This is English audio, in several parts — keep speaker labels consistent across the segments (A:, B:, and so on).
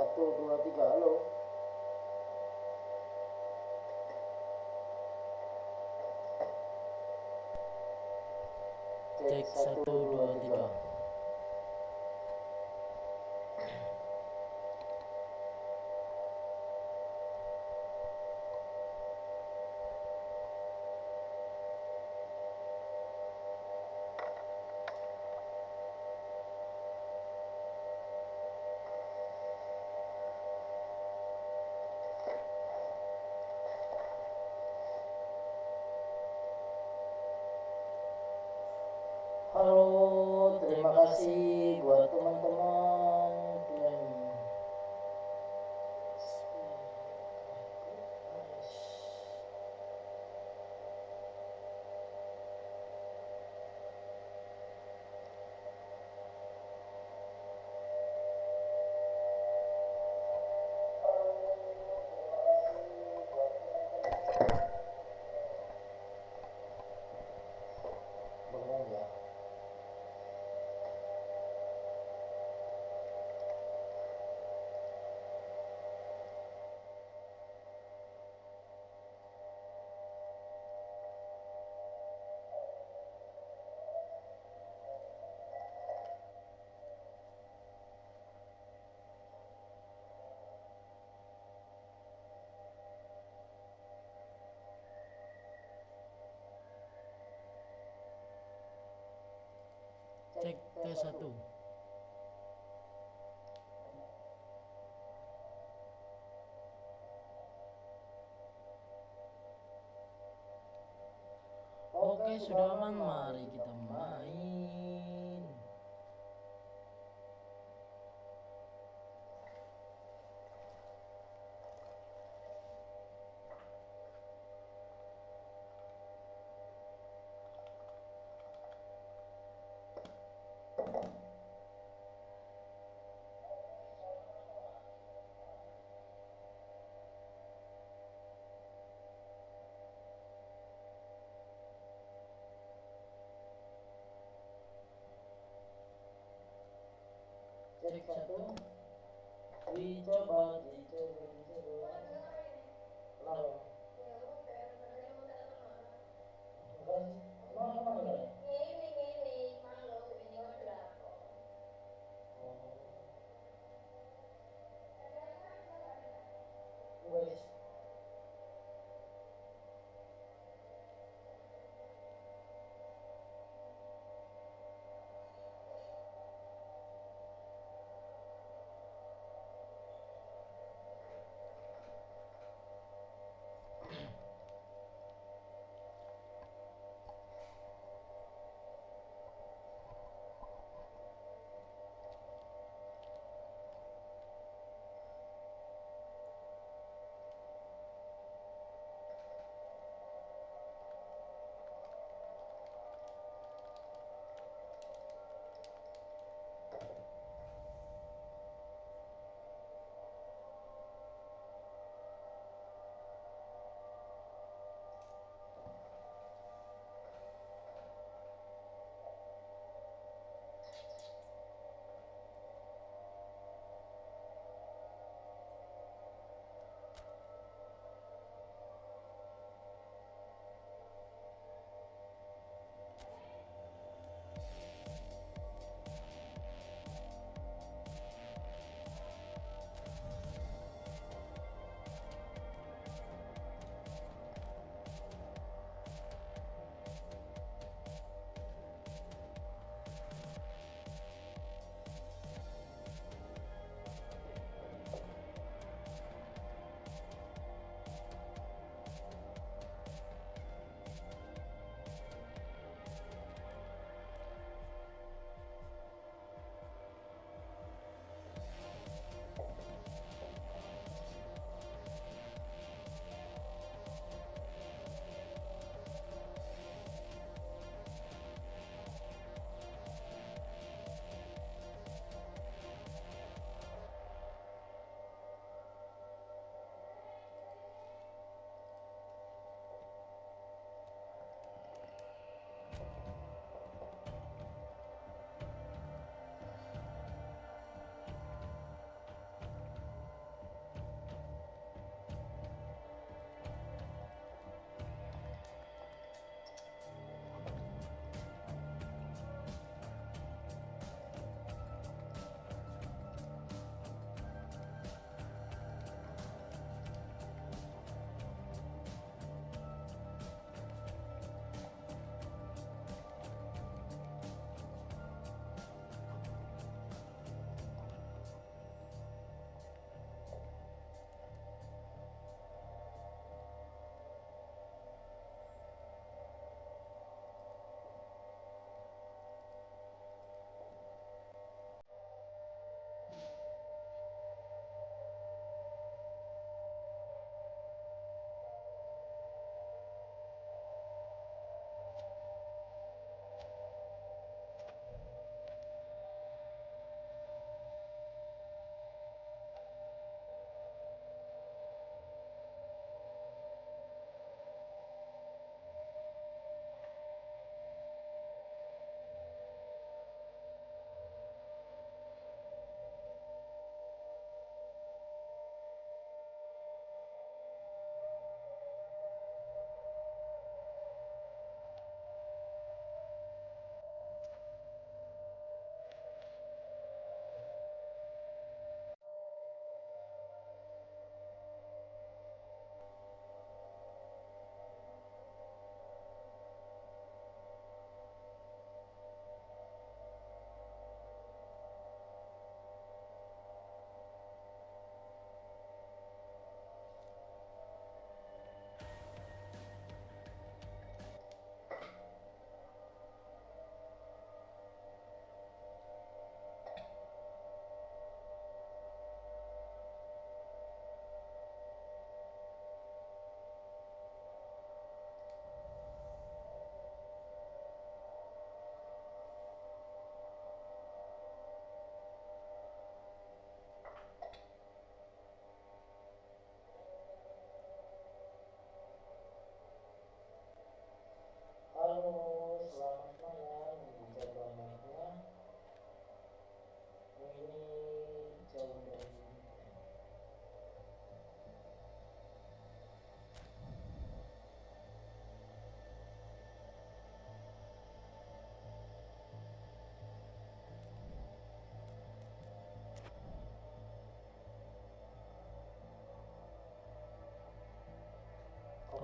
A: Satu dua tiga, halo.
B: Cek 1 2 3.
A: Halo, terima kasih buat teman-teman klaim. Bengong ya.
B: Cek tes 1. Oke, sudah aman, mari kita main. Cek 1. Dicoba. Kenapa? Enggak sih. Emang enggak ya? Enggak guys.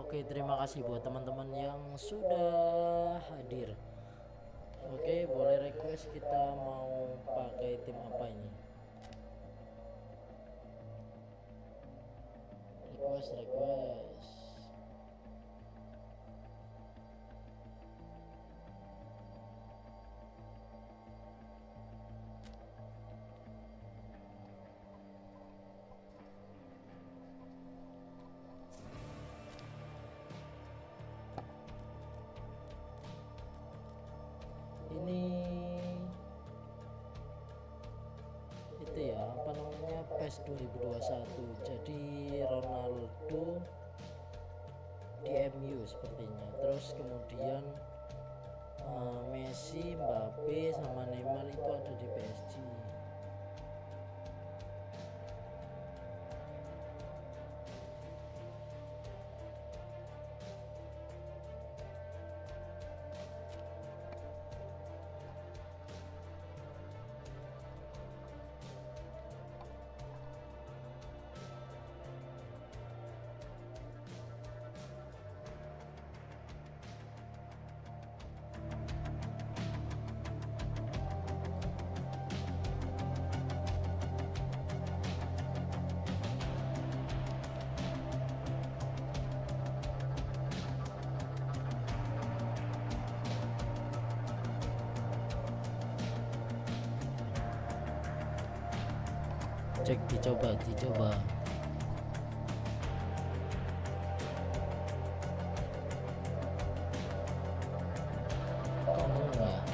A: Oke, terima kasih buat teman-teman yang sudah hadir. Oke, boleh request kita mau pakai tim apa ini? Request. Ini itu ya, apa namanya, PES 2021. Jadi Ronaldo di MU sepertinya. Terus kemudian Messi, Mbappe sama Neymar itu ada di PSG. Cek, dicoba. Enggak.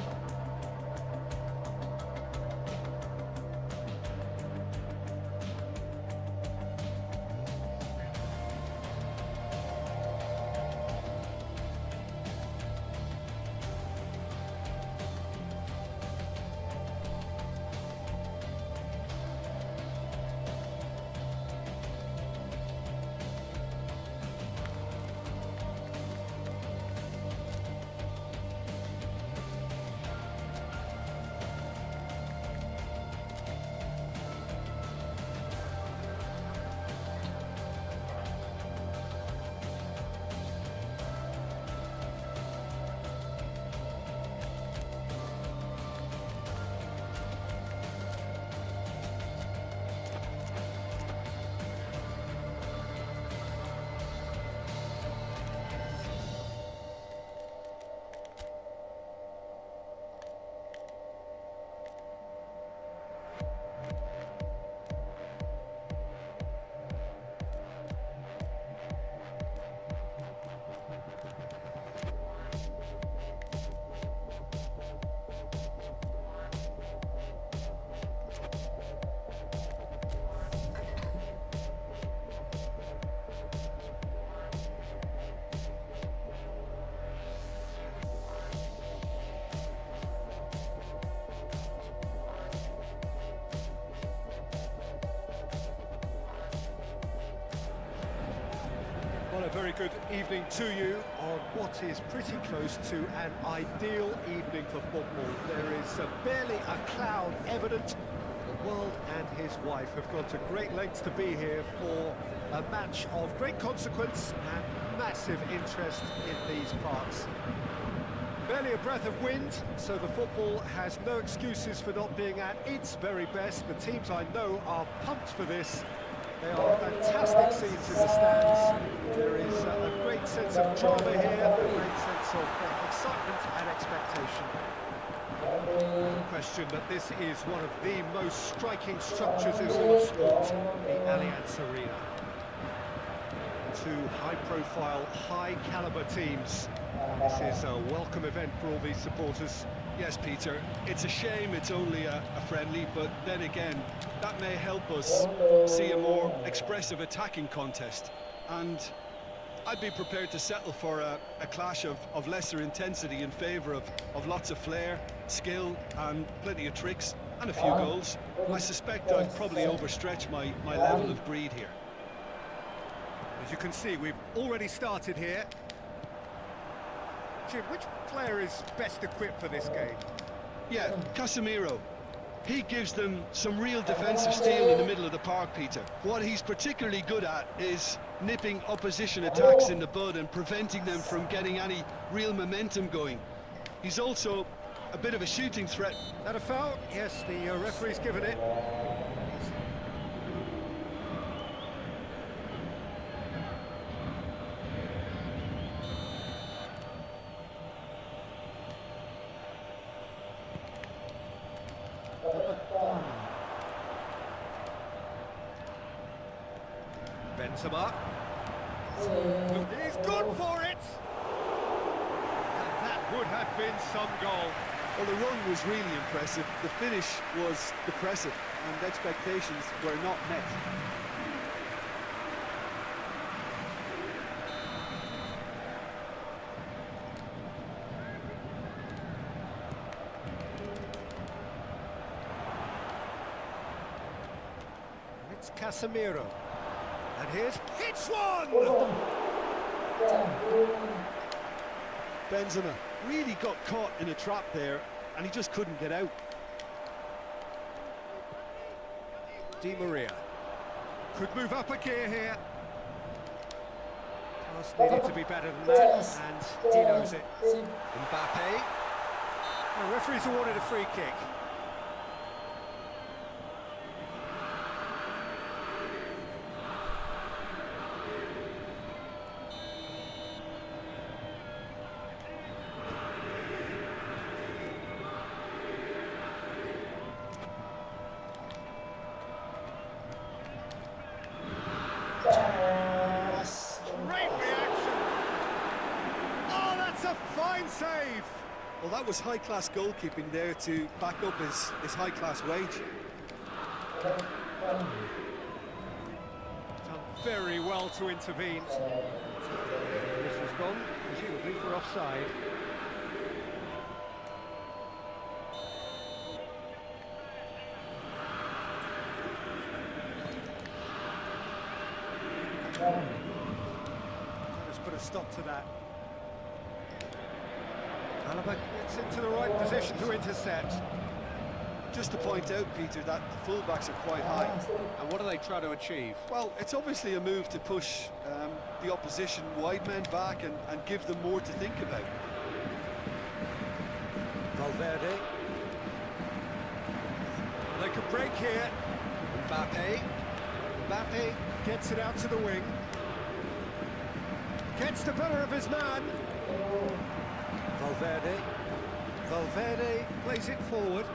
C: Well, a very good evening to you on what is pretty close to an ideal evening for football. There is barely a cloud evident. The world and his wife have gone to great lengths to be here for a match of great consequence and massive interest in these parts. Barely a breath of wind, so the football has no excuses for not being at its very best. The teams I know are pumped for this. They are fantastic scenes in the stands. There is a great sense of drama here, a great sense of excitement and expectation. No question that this is one of the most striking structures in all of sport, the Allianz Arena. Two high-profile, high-caliber teams. This is a welcome event for all these supporters.
D: Yes, Peter, it's a shame it's only a friendly, but then again, that may help us see a more expressive attacking contest. And I'd be prepared to settle for a clash of lesser intensity in favour of lots of flair, skill, and plenty of tricks, and a few goals. I suspect I've probably overstretched my level of greed here.
C: As you can see, we've already started here. Jim, which player is best equipped for this game?
D: Yeah, Casemiro. He gives them some real defensive steel in the middle of the park, Peter. What he's particularly good at is nipping opposition attacks in the bud and preventing them from getting any real momentum going. He's also a bit of a shooting threat.
C: That a foul? Yes, the referee's given it. Benzema. He's gone for it! And that would have been some goal.
D: Well, the run was really impressive. The finish was depressive, and expectations were not met.
C: It's Casemiro. And here's hits one!
D: Benzema really got caught in a trap there, and he just couldn't get out.
C: Di Maria could move up a gear here. Pass needed to be better than that, and he knows it. Mbappe. The referee's awarded a free kick. Fine save!
D: Well, that was high-class goalkeeping there to back up his high-class wage.
C: Done very well to intervene. This has gone, presumably for offside. Let's put a stop to that. Alaba gets into the right position to intercept.
D: Just to point out, Peter, that the fullbacks are quite high.
C: And what do they try to achieve?
D: Well, it's obviously a move to push the opposition wide men back and give them more to think about.
C: Valverde. And they could break here. Mbappe. Mbappe gets it out to the wing. Gets the better of his man. Valverde. Valverde plays it forward.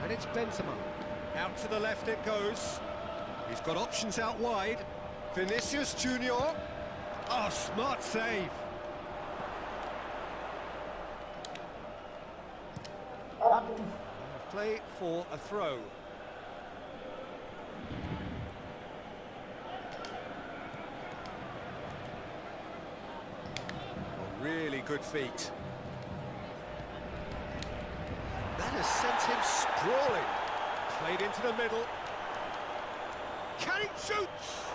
C: And it's Benzema. Out to the left it goes. He's got options out wide. Vinicius Junior. Oh, smart save. Play for a throw. Really good feet. That has sent him sprawling. Played into the middle. Cari shoots!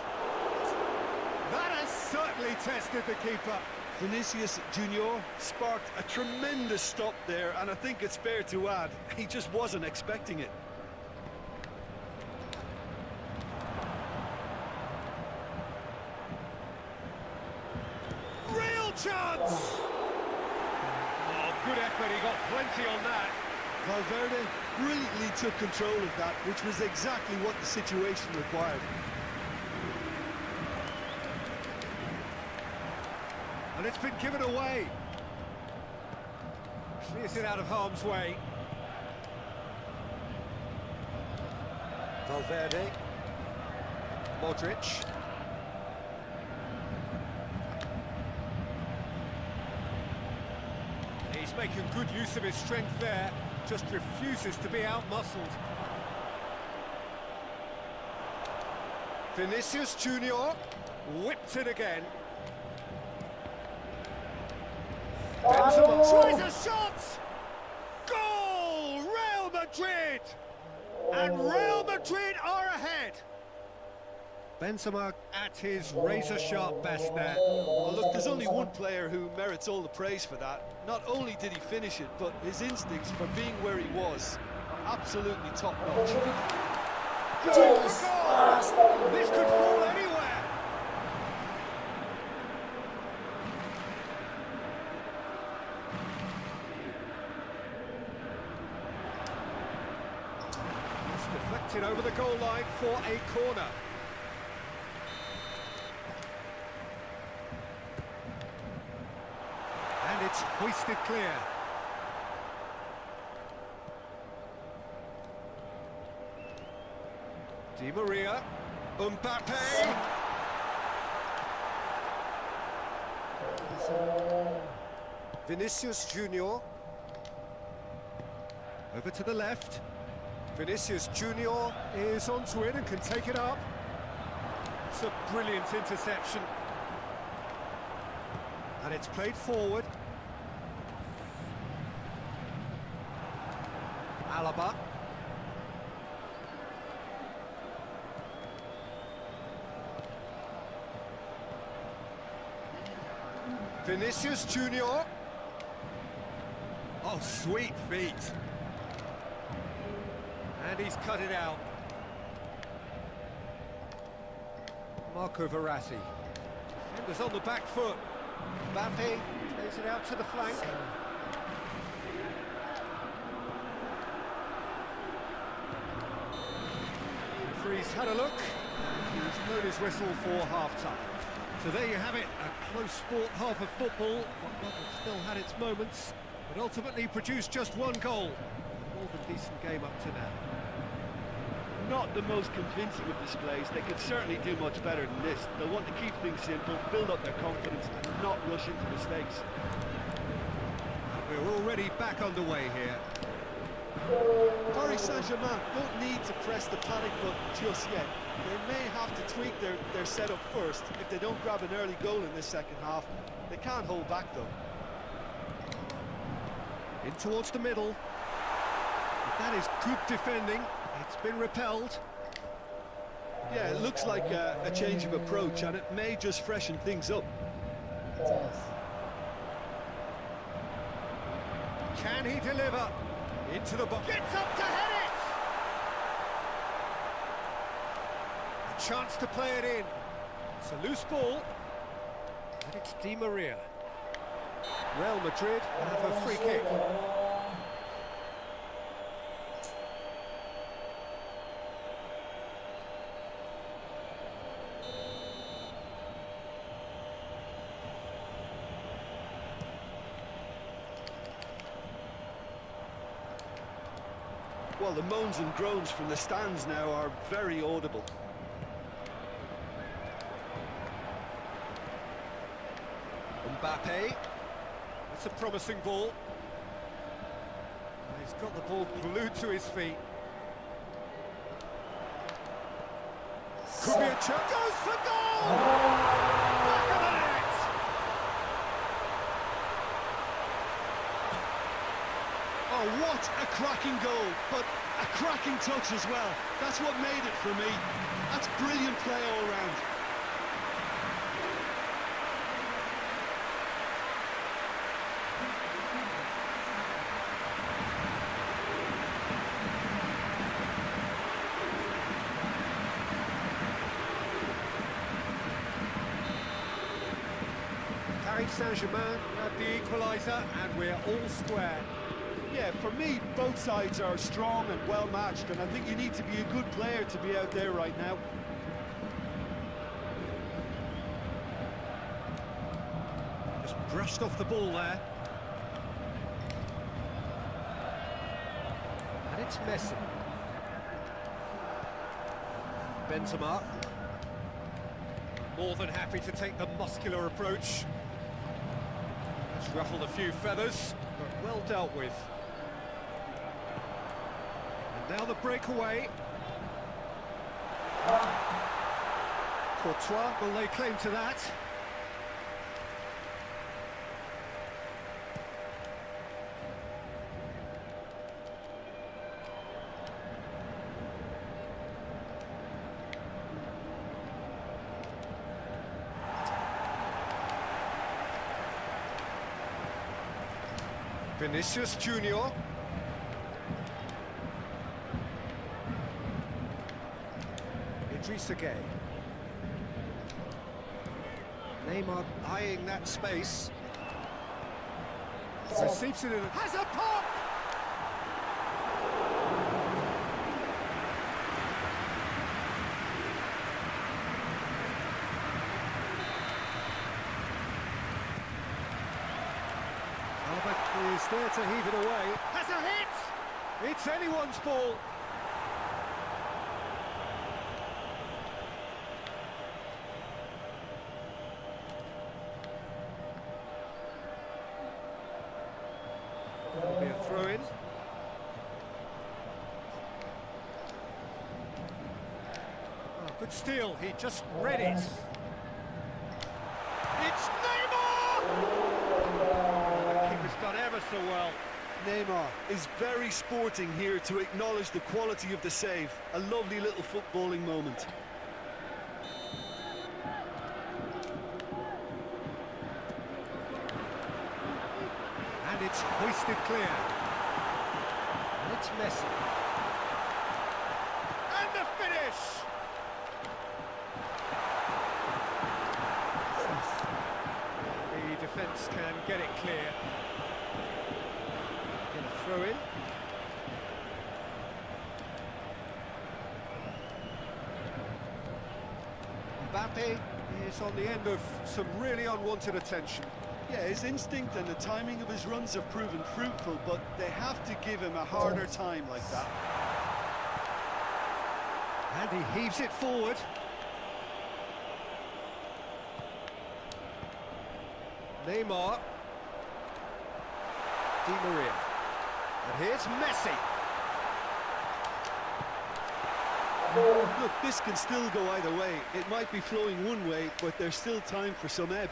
C: That has certainly tested the keeper.
D: Vinicius Junior sparked a tremendous stop there, and I think it's fair to add, he just wasn't expecting it.
C: Chance! Oh, good effort, he got plenty on that.
D: Valverde brilliantly took control of that, which was exactly what the situation required.
C: And it's been given away. Clears it out of harm's way. Valverde. Modric. He's making good use of his strength there, just refuses to be out-muscled. Vinicius Junior whipped it again. Benzema tries a shot! Goal! Real Madrid! And Real Madrid are ahead! Benzema at his razor-sharp best there.
D: Well, look, there's only one player who merits all the praise for that. Not only did he finish it, but his instincts for being where he was are absolutely top-notch.
C: Goes for goal! This could fall anywhere. It's deflected over the goal line for a corner. And it's hoisted clear. Di Maria, Mbappe. Vinicius Junior. Over to the left. Vinicius Junior is onto it and can take it up. It's a brilliant interception. And it's played forward. Alaba. Vinicius Junior. Oh, sweet feet. And he's cut it out. Marco Verratti. Defenders on the back foot. Mbappe plays it out to the flank. Referee's had a look. He's blown his whistle for half-time. So there you have it, a close-fought half of football. But still had its moments, but ultimately produced just one goal. A more than decent game up to now.
D: Not the most convincing of displays. They could certainly do much better than this. They'll want to keep things simple, build up their confidence, and not rush into mistakes.
C: We're already back underway here.
D: Paris Saint-Germain don't need to press the panic button just yet. They may have to tweak their setup first. If they don't grab an early goal in this second half, they can't hold back though.
C: In towards the middle. That is good defending. It's been repelled.
D: Yeah, it looks like a change of approach, and it may just freshen things up.
C: Can he deliver? Into the box. Gets up to head it! A chance to play it in. It's a loose ball. And it's Di Maria. Real Madrid have a free kick.
D: Well, the moans and groans from the stands now are very audible.
C: Mbappe. That's a promising ball. He's got the ball glued to his feet. Could be a chance. Goes for goal! Back of the net!
D: Oh, what a cracking goal, but a cracking touch as well. That's what made it for me. That's brilliant play all round.
C: Paris Saint-Germain had the equaliser, and we're all square.
D: Yeah, for me, both sides are strong and well matched, and I think you need to be a good player to be out there right now.
C: Just brushed off the ball there. And it's Messi. Benzema. More than happy to take the muscular approach. Just ruffled a few feathers, but well dealt with. And now the breakaway. Courtois will lay claim to that. Vinicius Junior. Idrissa Gueye. Neymar eyeing that space. Receives it in. Has a pop! Alba is there to heave it away. Has a hit! It's anyone's ball. That'll be a throw-in. Oh, good steal, he just read it. It's Neymar! The keeper's done ever so well.
D: Neymar is very sporting here to acknowledge the quality of the save. A lovely little footballing moment.
C: And it's hoisted clear. And it's Messi. And the finish! The defence can get it clear. Get a throw in. Mbappe is on the end of some really unwanted attention.
D: Yeah, his instinct and the timing of his runs have proven fruitful, but they have to give him a harder time like that.
C: And he heaves it forward. Neymar. Di Maria. And here's Messi.
D: Look, this can still go either way. It might be flowing one way, but there's still time for some ebb.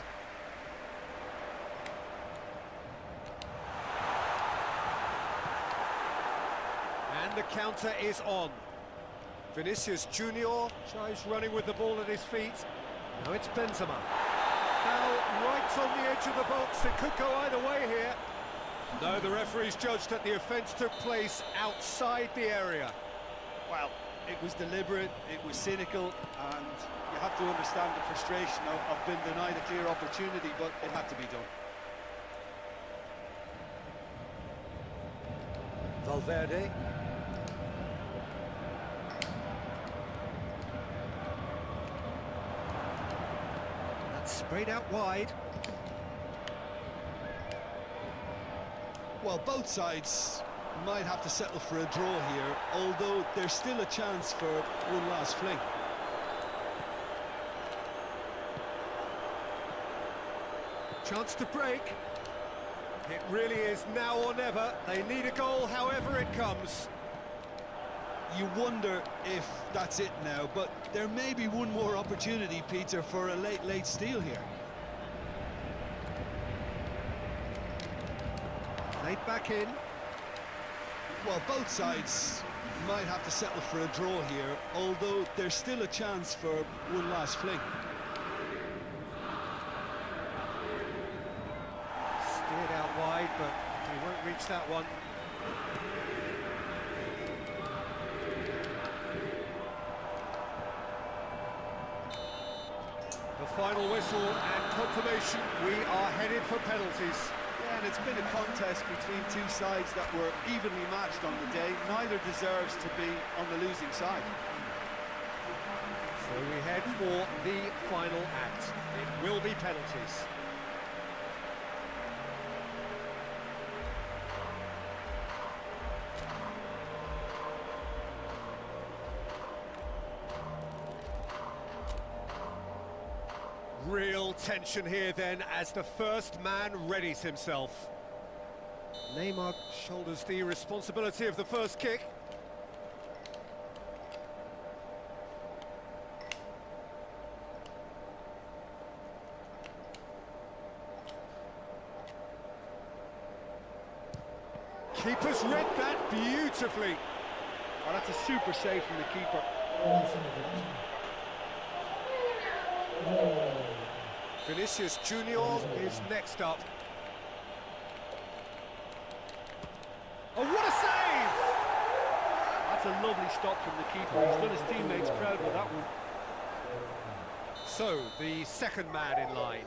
C: And the counter is on. Vinicius Junior tries running with the ball at his feet. Now it's Benzema. Foul right on the edge of the box. It could go either way here. No, the referee's judged that the offence took place outside the area.
D: Well, it was deliberate, it was cynical, and you have to understand the frustration of being denied a clear opportunity, but it had to be done.
C: Valverde. That's sprayed out wide.
D: Well, both sides might have to settle for a draw here, although there's still a chance for one last fling.
C: Chance to break. It really is now or never. They need a goal however it comes.
D: You wonder if that's it now, but there may be one more opportunity, Peter, for a late steal here.
C: Played back in.
D: Well, both sides might have to settle for a draw here, although there's still a chance for one last fling.
C: Steered out wide, but he won't reach that one. The final whistle and confirmation, we are headed for penalties.
D: Yeah, and it's been a contest between two sides that were evenly matched on the day. Neither deserves to be on the losing side.
C: So we head for the final act. It will be penalties. Real tension here then as the first man readies himself. Neymar shoulders the responsibility of the first kick. Keeper's read that beautifully.
D: Well, that's a super save from the keeper.
C: Vinicius Junior is next up.
D: That's a lovely stop from the keeper. He's done his teammates proud with that one.
C: So, the second man in line.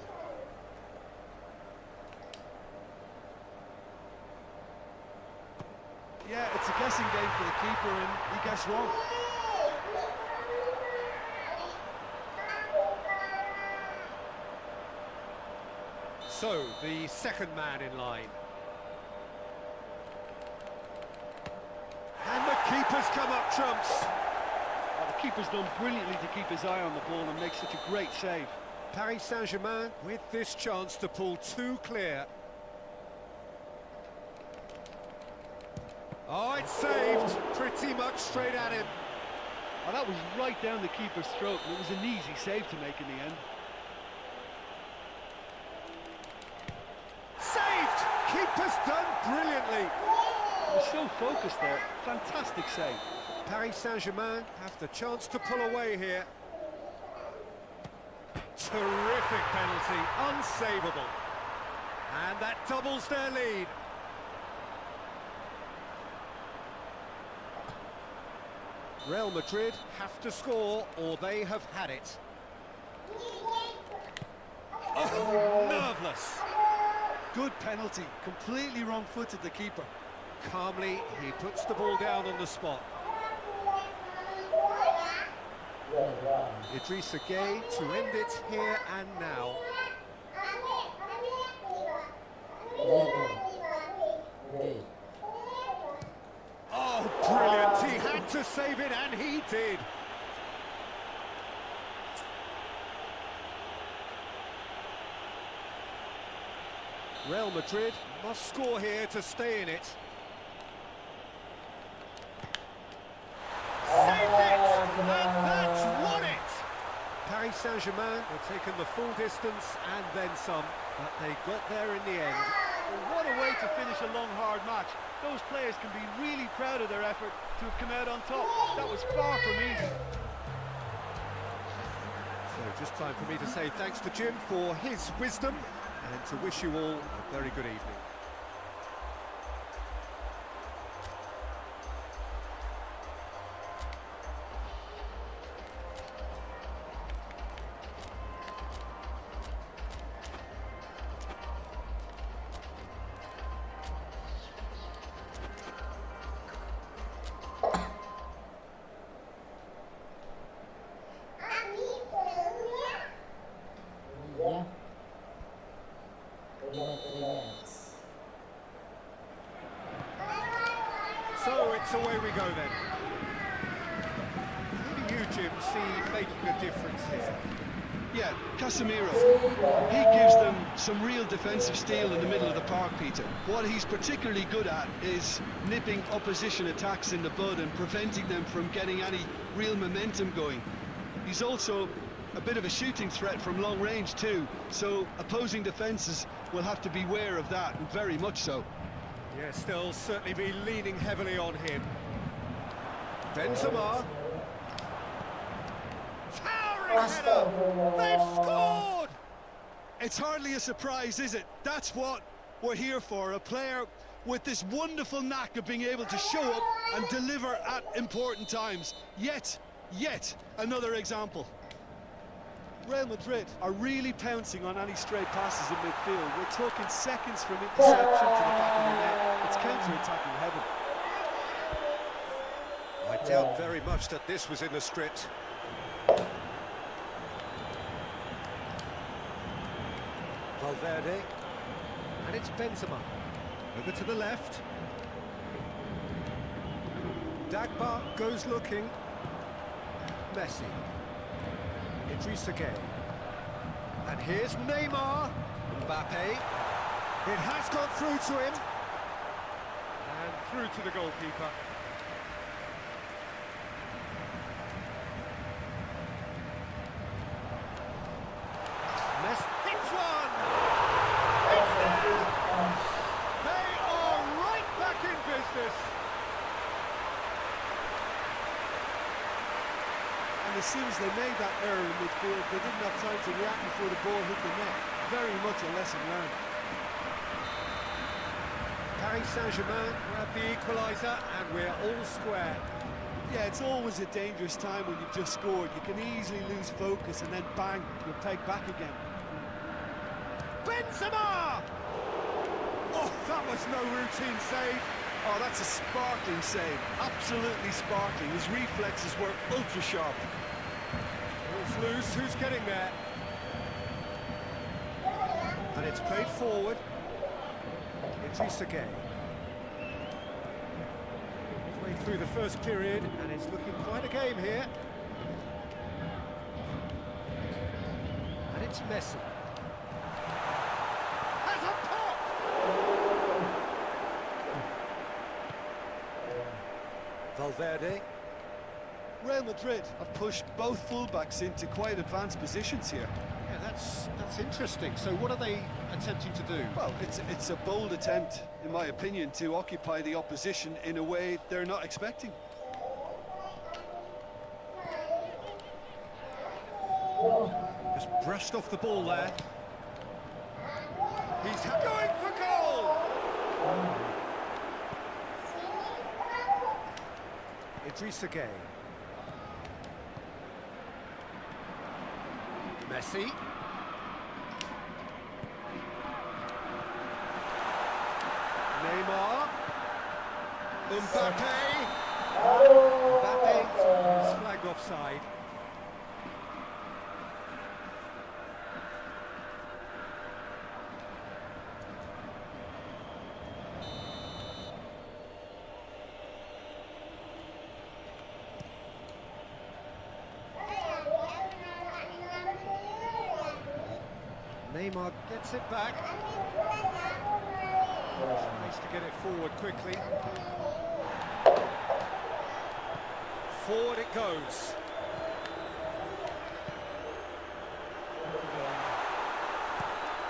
D: Yeah, it's a guessing game for the keeper, and he guessed wrong.
C: So, the second man in line. And the keeper's come up trumps.
D: Well, the keeper's done brilliantly to keep his eye on the ball and make such a great save.
C: Paris Saint-Germain with this chance to pull two clear. Oh, it's saved, pretty much straight at him.
D: Well, that was right down the keeper's throat, and it was an easy save to make in the end.
C: Saved! Keeper's done brilliantly.
D: He was so focused there. Fantastic save.
C: Paris Saint-Germain have the chance to pull away here. Terrific penalty, unsavable. And that doubles their lead. Real Madrid have to score or they have had it. Oh, nerveless.
D: Good penalty. Completely wrong-footed, the keeper.
C: Calmly, he puts the ball down on the spot. Idrissa Gueye to end it here and now. Oh, brilliant! He had to save it, and he did. Real Madrid must score here to stay in it. Saved it! And that's won it! Paris Saint-Germain have taken the full distance and then some, but they got there in the end.
D: Well, what a way to finish a long, hard match. Those players can be really proud of their effort to have come out on top. That was far from easy.
C: So just time for me to say thanks to Jim for his wisdom and to wish you all a very good evening.
A: Ya. 3 match.
C: So it's away we go then. Who do you, Jim, see making a difference here?
D: Yeah, Casemiro. He gives them some real defensive steel in the middle of the park, Peter. What he's particularly good at is nipping opposition attacks in the bud and preventing them from getting any real momentum going. He's also a bit of a shooting threat from long range too, so opposing defences will have to beware of that, and very much so.
C: Yes, they'll certainly be leaning heavily on him. Benzema. Towering header! They've scored!
D: It's hardly a surprise, is it? That's what we're here for, a player with this wonderful knack of being able to show up and deliver at important times. Yet another example. Real Madrid are really pouncing on any stray passes in midfield. We're talking seconds from interception to the back of the net. It's counter-attacking heaven.
C: I doubt very much that this was in the script. Valverde, and it's Benzema. Over to the left. Dagba goes looking. Messi. Idrissa Gueye. And here's Neymar. Mbappe. It has gone through to him. And through to the goalkeeper. Messi hits one! It's there! They are right back in business.
D: And as soon as they made that error in midfield, they didn't have time to react before the ball hit the net. Very much a lesson learned.
C: Paris Saint-Germain grab the equaliser and we're all square.
D: Yeah, it's always a dangerous time when you've just scored. You can easily lose focus and then bang, you're pegged back again.
C: Benzema! Oh, that was no routine save.
D: Oh, that's a sparkling save. Absolutely sparkling. His reflexes were ultra sharp.
C: It's loose, who's getting there? And it's played forward. Idrissa Gueye. Midway through the first period, and it's looking quite a game here. And it's Messi. Has a pop! Valverde.
D: Real Madrid have pushed both fullbacks into quite advanced positions here.
C: Yeah, that's interesting. So what are they attempting to do?
D: Well, it's a bold attempt, in my opinion, to occupy the opposition in a way they're not expecting.
C: Just brushed off the ball there. He's going for goal! Idrissa Gueye. Messi. Neymar. Mbappe. Mbappe is flagged offside. Neymar gets it back. Tries to get it forward quickly. Forward it goes.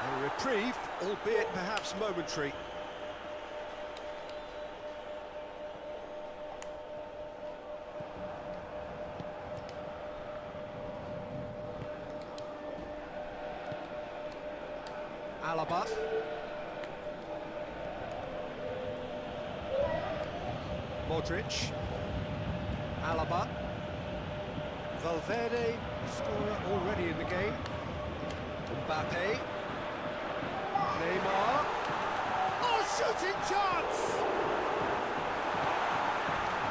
C: A reprieve, albeit perhaps momentary. Alaba. Modric. Alaba. Valverde, scorer already in the game. Mbappe. Neymar. Oh, shooting chance!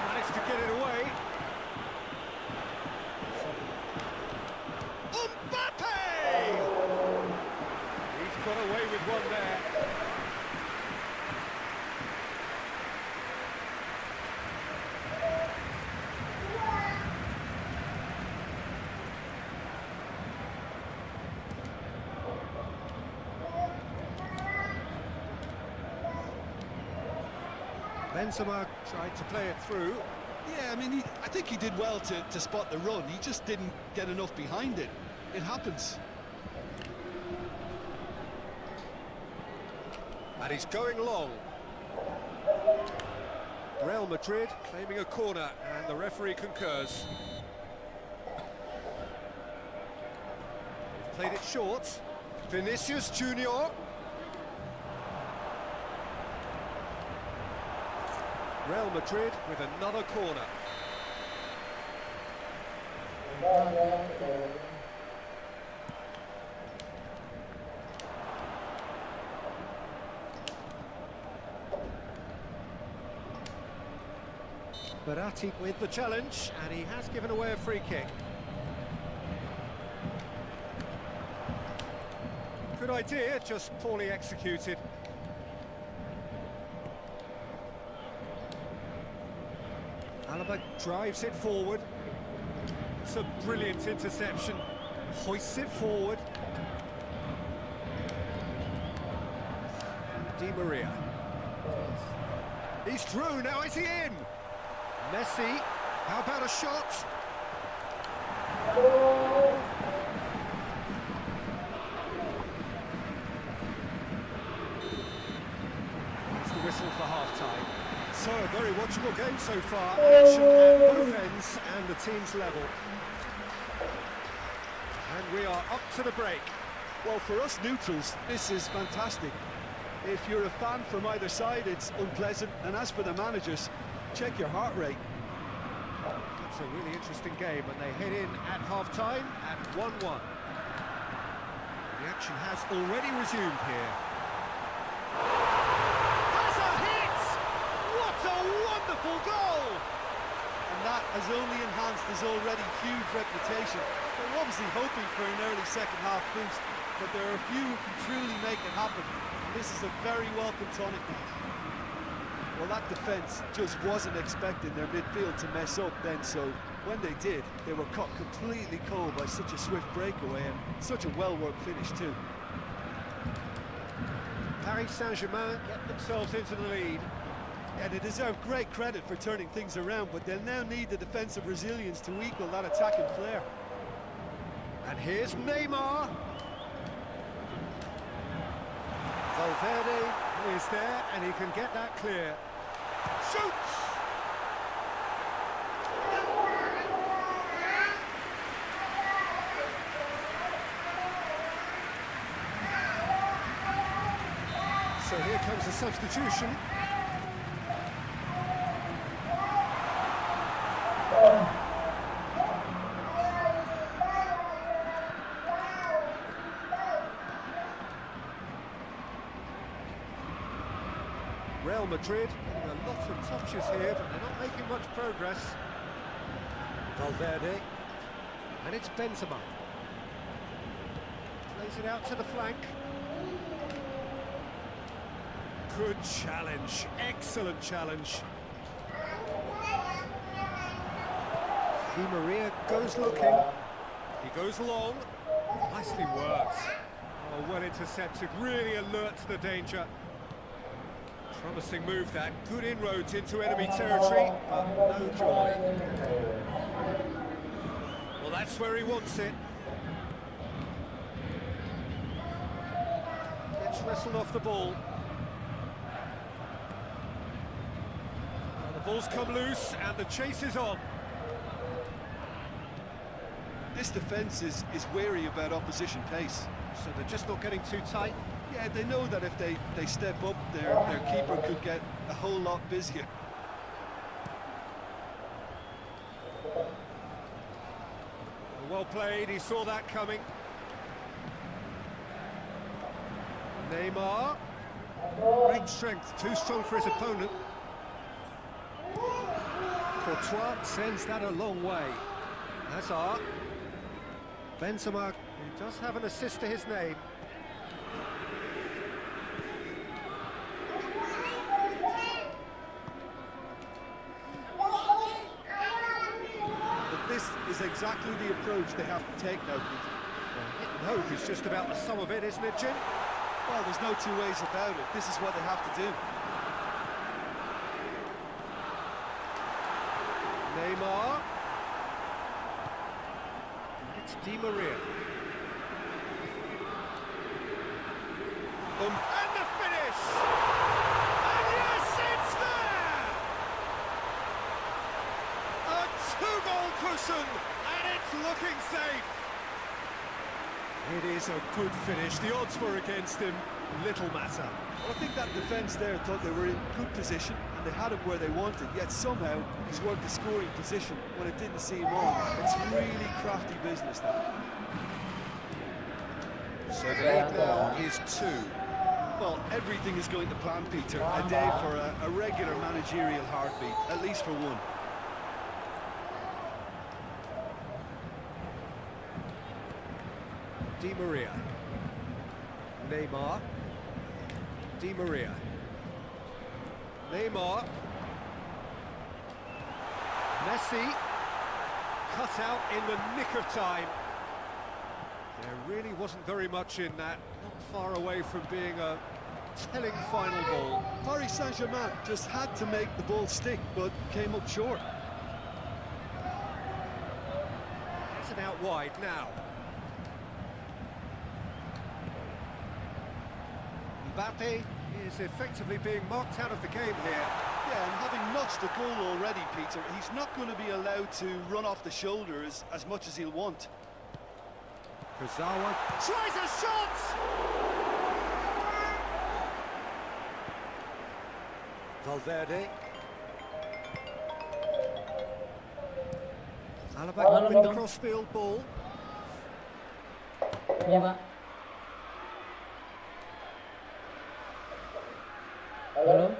C: Managed to get it away. Mbappe! He's got away with one there. Benzema tried to play it through.
D: Yeah, I mean, I think he did well to spot the run. He just didn't get enough behind it. It happens.
C: And he's going long. Real Madrid claiming a corner, and the referee concurs. They've played it short. Vinicius Junior. Real Madrid with another corner. Baratti with the challenge, and he has given away a free kick. Good idea, just poorly executed. Alaba drives it forward. It's a brilliant interception. Hoists it forward. Di Maria. He's through, now is he in? Messi, how about a shot? It's the whistle for half-time. So, a very watchable game so far. Action at both ends and the team's level. And we are up to the break.
D: Well, for us neutrals, this is fantastic. If you're a fan from either side, it's unpleasant. And as for the managers, check your heart rate.
C: It's a really interesting game, and they head in at half-time at 1-1. The action has already resumed here. Has a hit! What a wonderful goal!
D: And that has only enhanced his already huge reputation. They're obviously hoping for an early second-half boost, but there are a few who can truly make it happen. This is a very welcome tonic now. Well, that defence just wasn't expecting their midfield to mess up then, so when they did, they were caught completely cold by such a swift breakaway and such a well-worked finish too.
C: Paris Saint-Germain get themselves into the lead.
D: And they deserve great credit for turning things around, but they'll now need the defensive resilience to equal that attacking flair.
C: And here's Neymar. Valverde is there, and he can get that clear. Shoots! So here comes the substitution. Real Madrid getting a lot of touches here, but they're not making much progress. Valverde, and it's Benzema. Plays it out to the flank. Good challenge, excellent challenge. Di Maria goes looking. He goes long. Nicely worked. Oh, well intercepted, really alert to the danger. Promising move that, good inroads into enemy territory, but no joy. Well, that's where he wants it. Gets wrestled off the ball. And the ball's come loose, and the chase is on.
D: This defence is wary about opposition pace.
C: So they're just not getting too tight.
D: Yeah, they know that if they step up, their keeper could get a whole lot busier.
C: Well played, he saw that coming. Neymar. Great strength, too strong for his opponent. Courtois sends that a long way. Hazard. Benzema, who does have an assist to his name.
D: This is exactly the approach they have to take now, Peter.
C: Hit and hope is just about the sum of it, isn't it, Jim?
D: Well, there's no two ways about it. This is what they have to do.
C: Neymar. It's Di Maria. And the finish! And yes, it's there! A two-goal cushion, and it's looking safe. It is a good finish. The odds were against him. Little matter.
D: Well, I think that defence there thought they were in good position and they had him where they wanted, yet somehow he's worked the scoring position when it didn't see him on. It's really crafty business, that.
C: So the lead now is 2.
D: Well, everything is going to plan, Peter. A day for a regular managerial heartbeat, at least for one.
C: Di Maria. Neymar. Di Maria. Neymar. Messi. Cut out in the nick of time. There really wasn't very much in that. Not far away from being a telling final ball.
D: Paris Saint-Germain just had to make the ball stick, but came up short.
C: It's an out wide now. Mbappe is effectively being marked out of the game here.
D: Yeah, and having notched a goal already, Peter, he's not going to be allowed to run off the shoulder as much as he'll want.
C: Kurzawa tries a shot! Valverde. Alaba
A: Halo,
C: with the
A: dong.
C: crossfield ball.
A: Iya, Pak. Halo.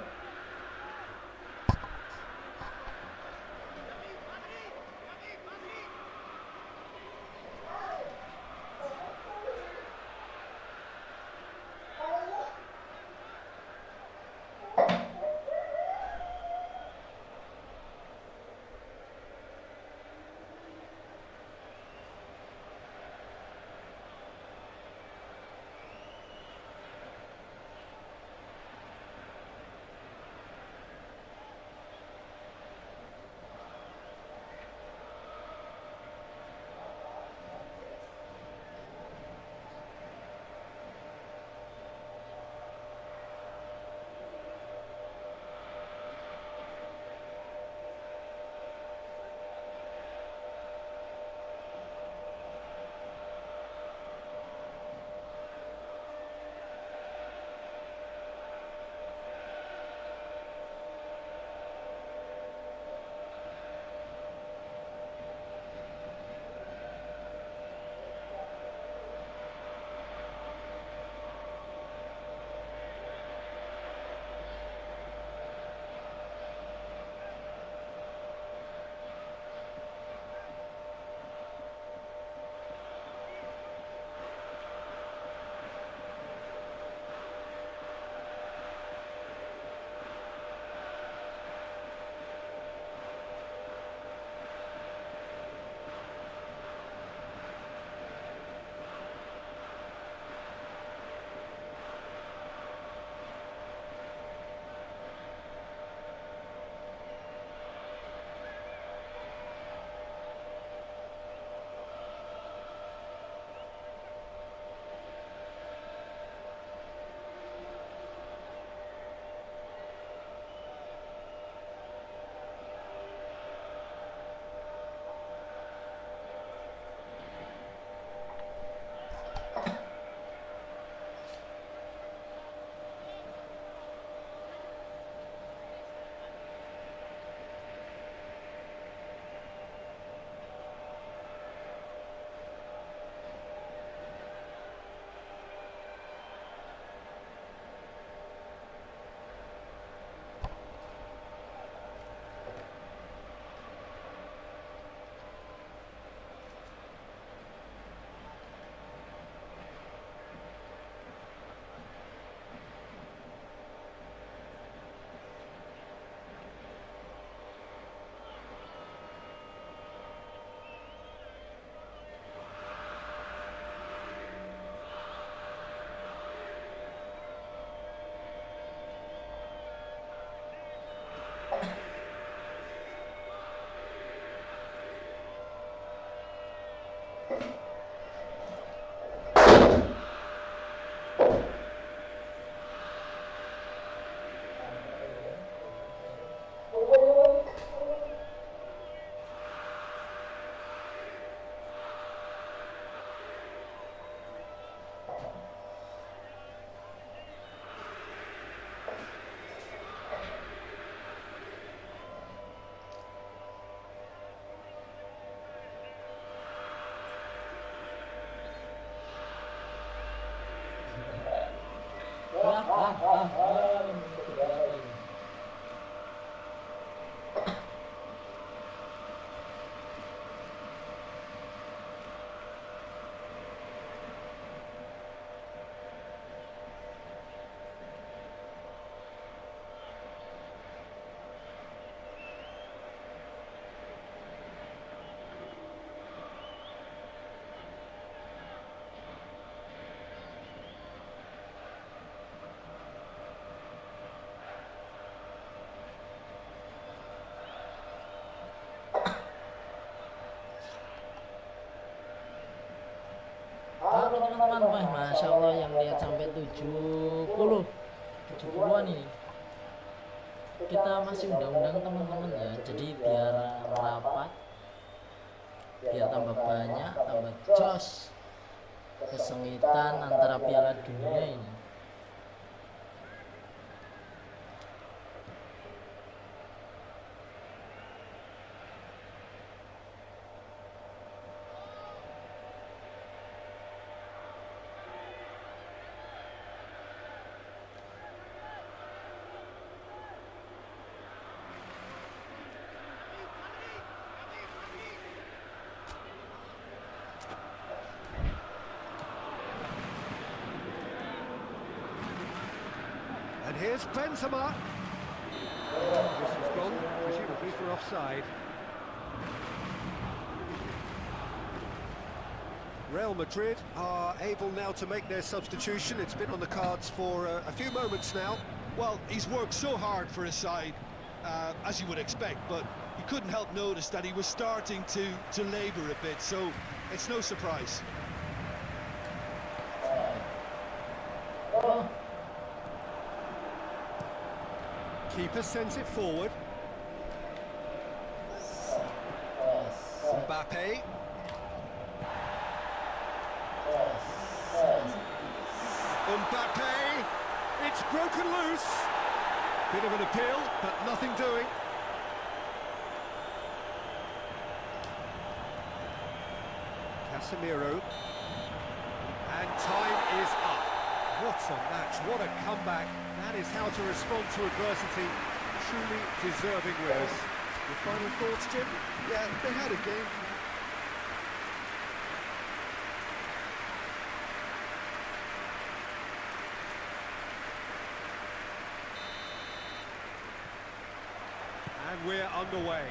A: Halo teman-teman, wah Masya Allah yang lihat sampai 70-an ini. Kita masih undang-undang teman-teman ya, jadi biar merapat, biar tambah banyak, tambah jos kesengitan antara Piala Dunia ini.
C: here's Benzema. This has gone, presumably for offside. Real Madrid are able now to make their substitution. It's been on the cards for a few moments now.
D: Well, he's worked so hard for his side, as you would expect, but you couldn't help notice that he was starting to labour a bit, so it's no surprise.
C: Keeper sends it forward. Mbappe. Mbappe. It's broken loose. Bit of an appeal, but nothing doing. Casemiro. And time is up. What a match, what a comeback. That is how to respond to adversity. Truly deserving winners. Your final thoughts, Jim?
D: Yeah, they had a game.
C: And we're underway.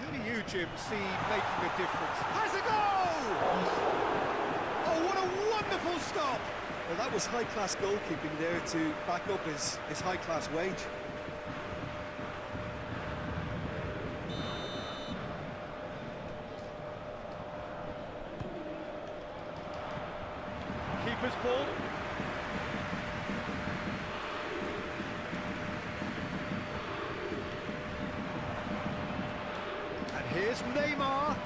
C: Who do you, Jim, see making a difference? Has a goal! Oh, what a wonderful stop!
D: Well, that was high-class goalkeeping there to back up his high-class wage.
C: Keeper's ball. And here's Neymar. I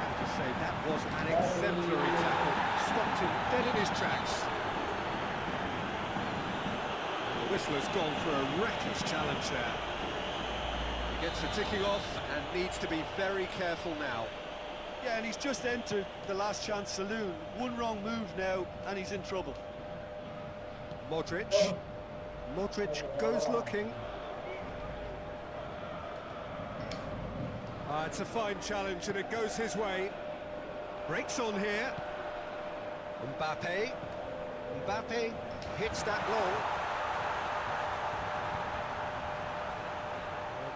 C: have to say, that was an exemplary tackle. Stopped him dead in his tracks. The whistler's gone for a reckless challenge there. He gets the ticking off and needs to be very careful now.
D: Yeah, and he's just entered the last chance saloon. One wrong move now, and he's in trouble.
C: Modric. Modric goes looking. It's a fine challenge and it goes his way. Breaks on here. Mbappe. Mbappe hits that long.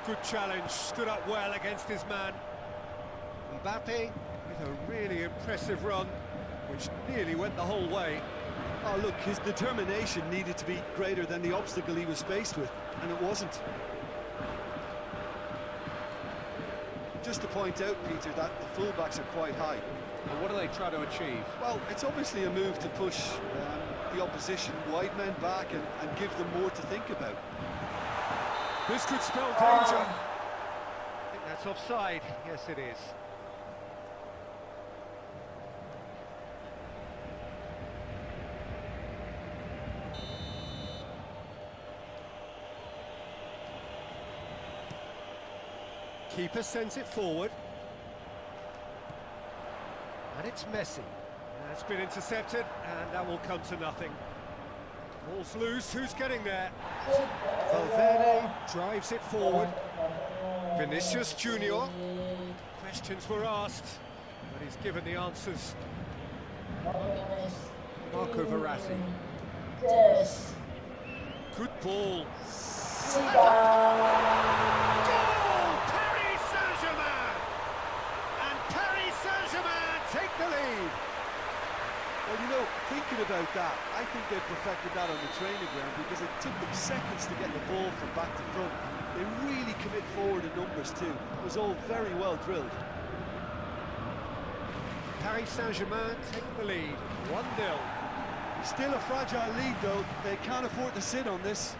C: Good challenge, stood up well against his man. Mbappe with a really impressive run, which nearly went the whole way.
D: Oh, look, his determination needed to be greater than the obstacle he was faced with, and it wasn't. Just to point out, Peter, that the fullbacks are quite high.
C: And what do they try to achieve?
D: Well, it's obviously a move to push the opposition wide men back and give them more to think about.
C: This could spell danger. I think that's offside. Yes, it is. Keeper sends it forward. And it's Messi. That's been intercepted, and that will come to nothing. Ball's loose, who's getting there? Valverde drives it forward. Vinicius Junior. Questions were asked, but he's given the answers. Marco Verratti. Good ball. Paris Saint-Germain! And Paris Saint-Germain take the lead.
D: Well, you know, thinking about that, I think they perfected that on the training ground because it took them seconds to get the ball from back to front. They really commit forward in numbers too. It was all very well drilled.
C: Paris Saint-Germain take the lead, 1-0.
D: Still a fragile lead though, they can't afford to sit on this.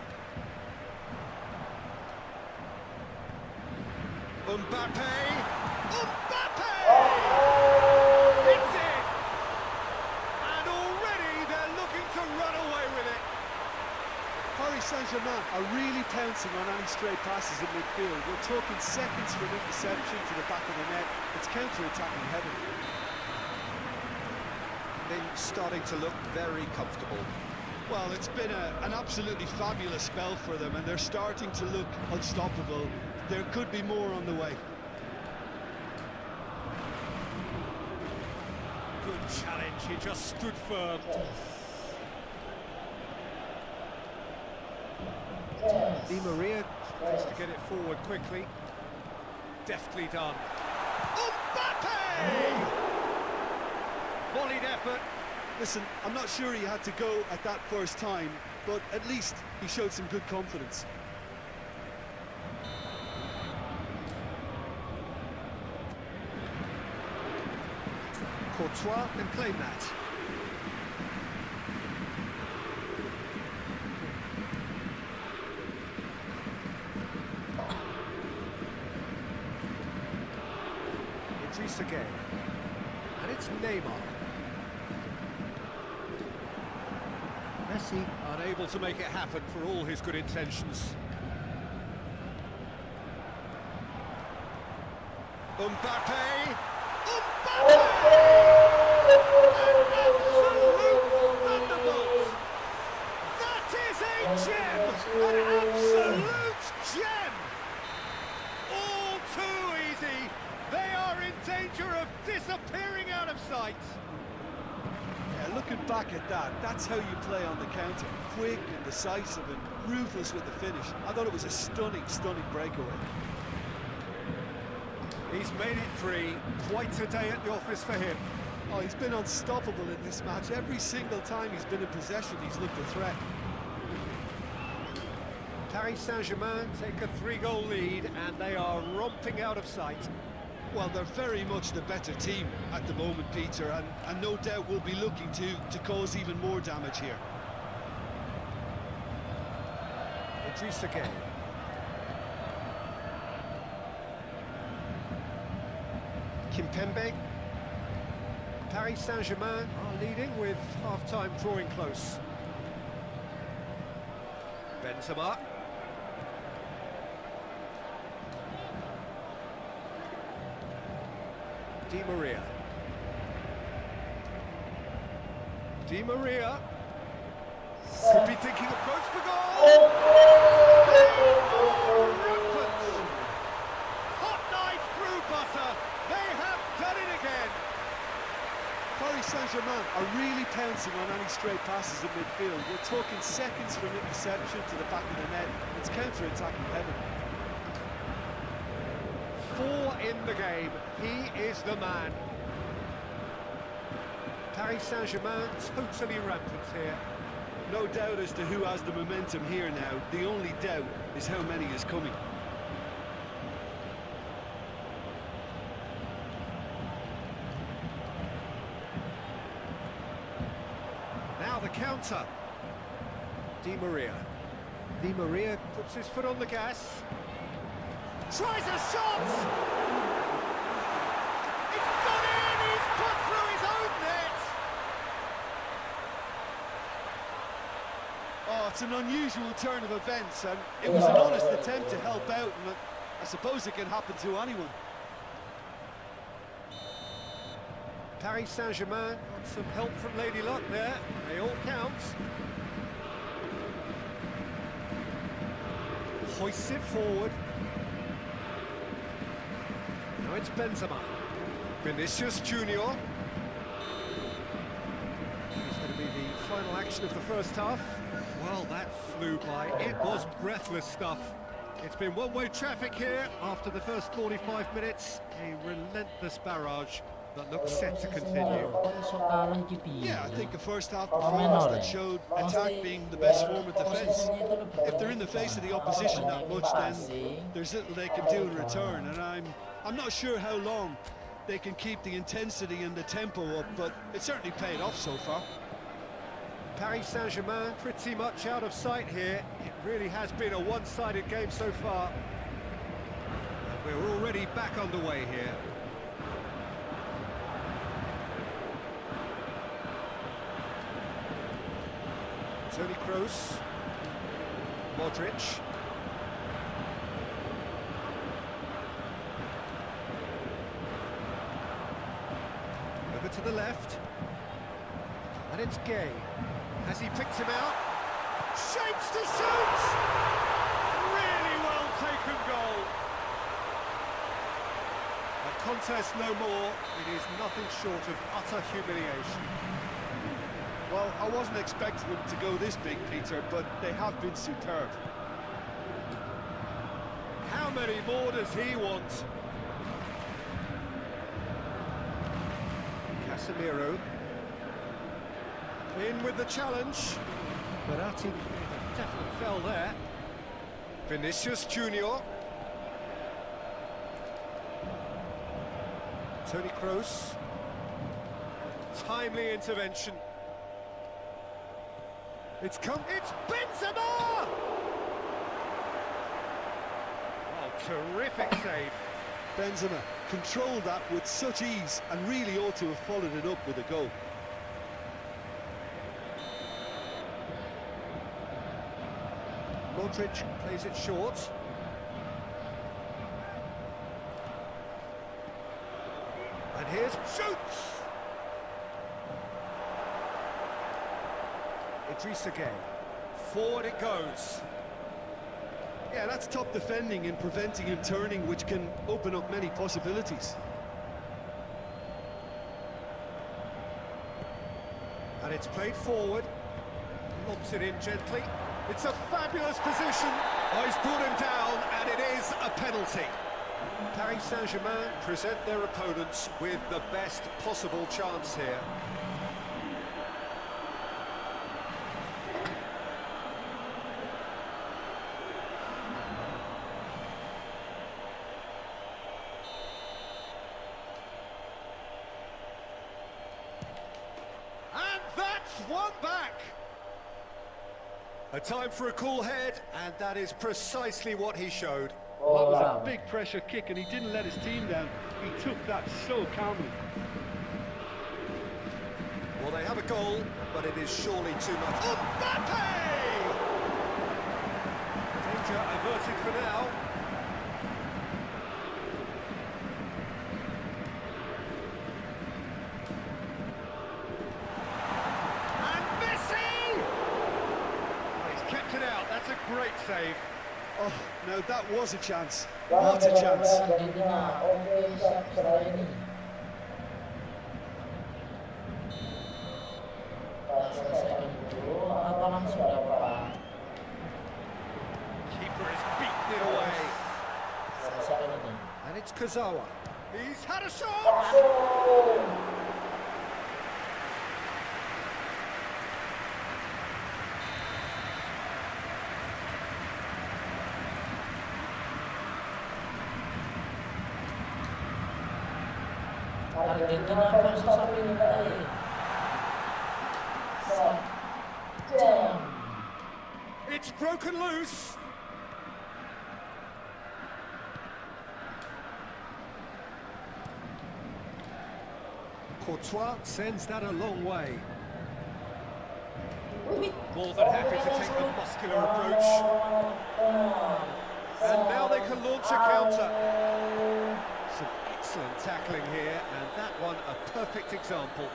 C: Mbappe! Mbappe! It's in! And already they're looking to run away with it.
D: Paris Saint-Germain are really pouncing on any stray passes in midfield. We're talking seconds from interception to the back of the net. It's counter-attacking heaven.
C: They're starting to look very comfortable.
D: Well, it's been an absolutely fabulous spell for them, and they're starting to look unstoppable. There could be more on the way.
C: Good challenge, he just stood firm. Di Maria tries to get it forward quickly. Deftly done. Mbappe! Volleyed effort.
D: Listen, I'm not sure he had to go at that first time, but at least he showed some good confidence.
C: Courtois can claim that. Again. And it's Neymar. Messi unable to make it happen for all his good intentions. Mbappe! Mbappe! An absolute thunderbolt! That is a gem! An absolute gem! All too easy! They are in danger of disappearing out of sight.
D: Yeah, looking back at that, that's how you play on the counter. Quick and decisive and ruthless with the finish. I thought it was a stunning, stunning breakaway.
C: He's made it three. Quite a day at the office for him.
D: Oh, he's been unstoppable in this match. Every single time he's been in possession, he's looked a threat.
C: Paris Saint-Germain take a 3-goal lead and they are romping out of sight.
D: Well, they're very much the better team at the moment, Peter, and no doubt will be looking to cause even more damage here.
C: Idrissa Gueye. Kimpembe. Paris Saint-Germain are leading with half-time drawing close. Benzema. Di Maria. Di Maria. Could be thinking approach for goal. Rampant. Hot knife through butter. They have done it again.
D: Paris Saint-Germain are really pouncing on any straight passes in midfield. We're talking seconds from interception to the back of the net. It's counter-attacking heaven.
C: 4 in the game. He is the man. Paris Saint-Germain totally rampant here.
D: No doubt as to who has the momentum here now. The only doubt is how many is coming.
C: Now the counter. Di Maria. Di Maria puts his foot on the gas. Tries a shot! It's gone in! He's put through his own net!
D: Oh, it's an unusual turn of events, and it was an honest attempt to help out, and I suppose it can happen to anyone.
C: Paris Saint-Germain got some help from Lady Luck there. They all count. Hoists it forward. Now it's Benzema. Vinicius Junior. It's going to be the final action of the first half. Well, that flew by. It was breathless stuff. It's been one-way traffic here after the first 45 minutes. A relentless barrage that looks set to continue.
D: Yeah, I think the first half performance that showed attack being the best form of defence. If they're in the face of the opposition that much, then there's little they can do in return, and I'm not sure how long they can keep the intensity and the tempo up, but it certainly paid off so far.
C: Paris Saint-Germain pretty much out of sight here. It really has been a one-sided game so far. And we're already back underway here. Toni Kroos. Modric. Over to the left. And it's Gueye. Has he picked him out? Shapes to shoot! Really well taken goal. A contest no more. It is nothing short of utter humiliation.
D: Well, I wasn't expecting them to go this big, Peter, but they have been superb.
C: many more does he want? Casemiro. In with the challenge. Berati definitely fell there. Vinicius Junior. Toni Kroos. Timely intervention. It's Benzema! Oh, terrific save.
D: Benzema controlled that with such ease and really ought to have followed it up with a goal.
C: Modric plays it short. And here's shoots! Idrissa Gueye. Forward it goes.
D: Yeah, that's top defending and preventing him turning, which can open up many possibilities.
C: And it's played forward. Lobs it in gently. It's a fabulous position. Oh, he's brought him down, and it is a penalty. Paris Saint-Germain present their opponents with the best possible chance here. And that's one back. A time for a cool head, and that is precisely what he showed.
D: That was a big pressure kick and he didn't let his team down. He took that so calmly.
C: Well, they have a goal, but it is surely too much. Mbappe! Danger averted for now. And Messi! Oh, he's kept it out. That's a great save.
D: Oh, no, that was a chance. What a chance.
A: Argentina, oke, siap setelah ini. Kita selesaikan dulu atau langsung dapat?
C: Keeper has beaten it away.
A: Selesaikan ini.
C: And it's Kazawa. He's had a shot!
A: Langsung. Argentina versus Amerika. Jam.
C: It's broken loose. Courtois sends that a long way. More than happy to take the muscular approach. And now they can launch a counter. Some excellent tackling here, and that one a perfect example.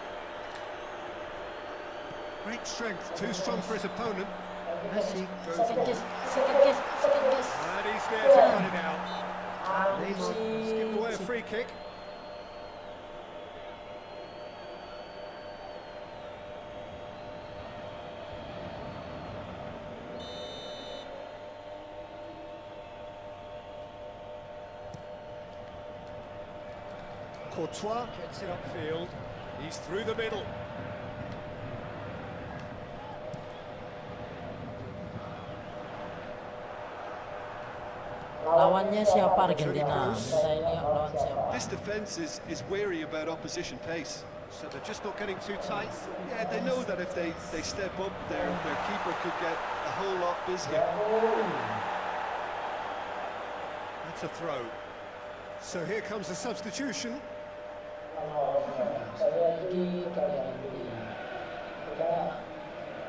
C: Great strength, too strong for his opponent. Messi goes on. And he's there to cut it out. He's given away a free kick. Courtois gets it upfield. He's through the middle.
A: Lawannya siapa Argentina? Kita ini lawan siapa?
D: This defence is wary about opposition pace.
C: So they're just not getting too tight.
D: Yeah, they know that if they step up, their keeper could get a whole lot busier.
C: That's a throw. So here comes a substitution.
A: Saya lagi kalian ini. Kita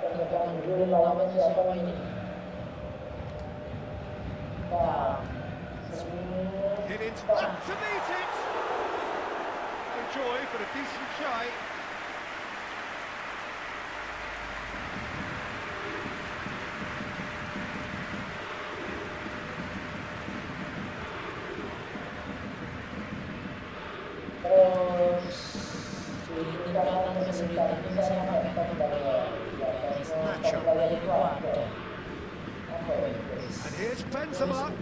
A: perhatikan dulu lawannya siapa ini.
C: Hit it up to meet it. No joy, but a decent try.
A: Terus tingkatan kesulitan ini siapa kita kembali kembali itu ada.
C: And here's Benzema.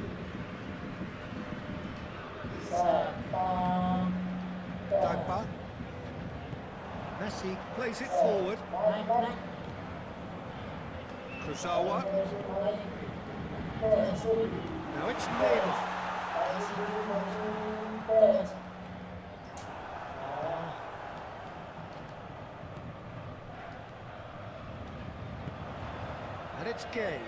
C: Messi plays it forward.
A: Naik, naik.
C: Kurzawa.
A: Tes.
C: Now it's Min.
A: Tes.
C: And it's Gay.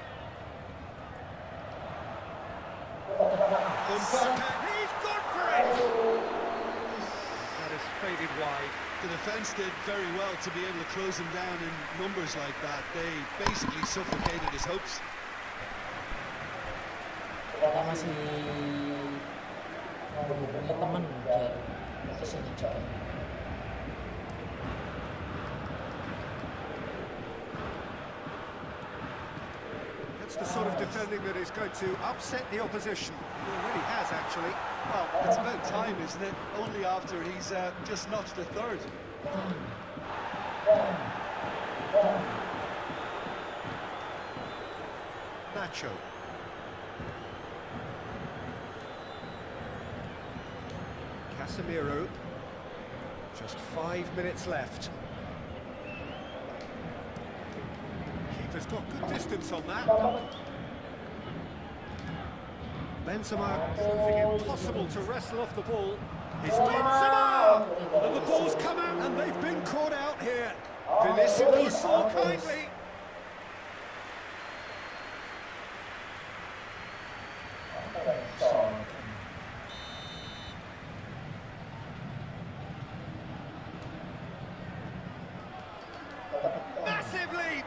C: He's gone for it! That has faded wide.
D: The defence did very well to be able to close him down in numbers like that. They basically suffocated his hopes.
A: Kita masih menghubungi teman biar kesini juga.
C: That's the sort of defending that is going to upset the opposition. It already has, actually.
D: Well, it's about time, isn't it? Only after he's just notched a third.
C: Nacho. Casemiro. Just 5 minutes left. Keeper's got good distance on that. Benzema, something impossible to wrestle off the ball. It's Benzema! And the ball's come out and they've been caught out here. Vinicius more kindly. Massive lead!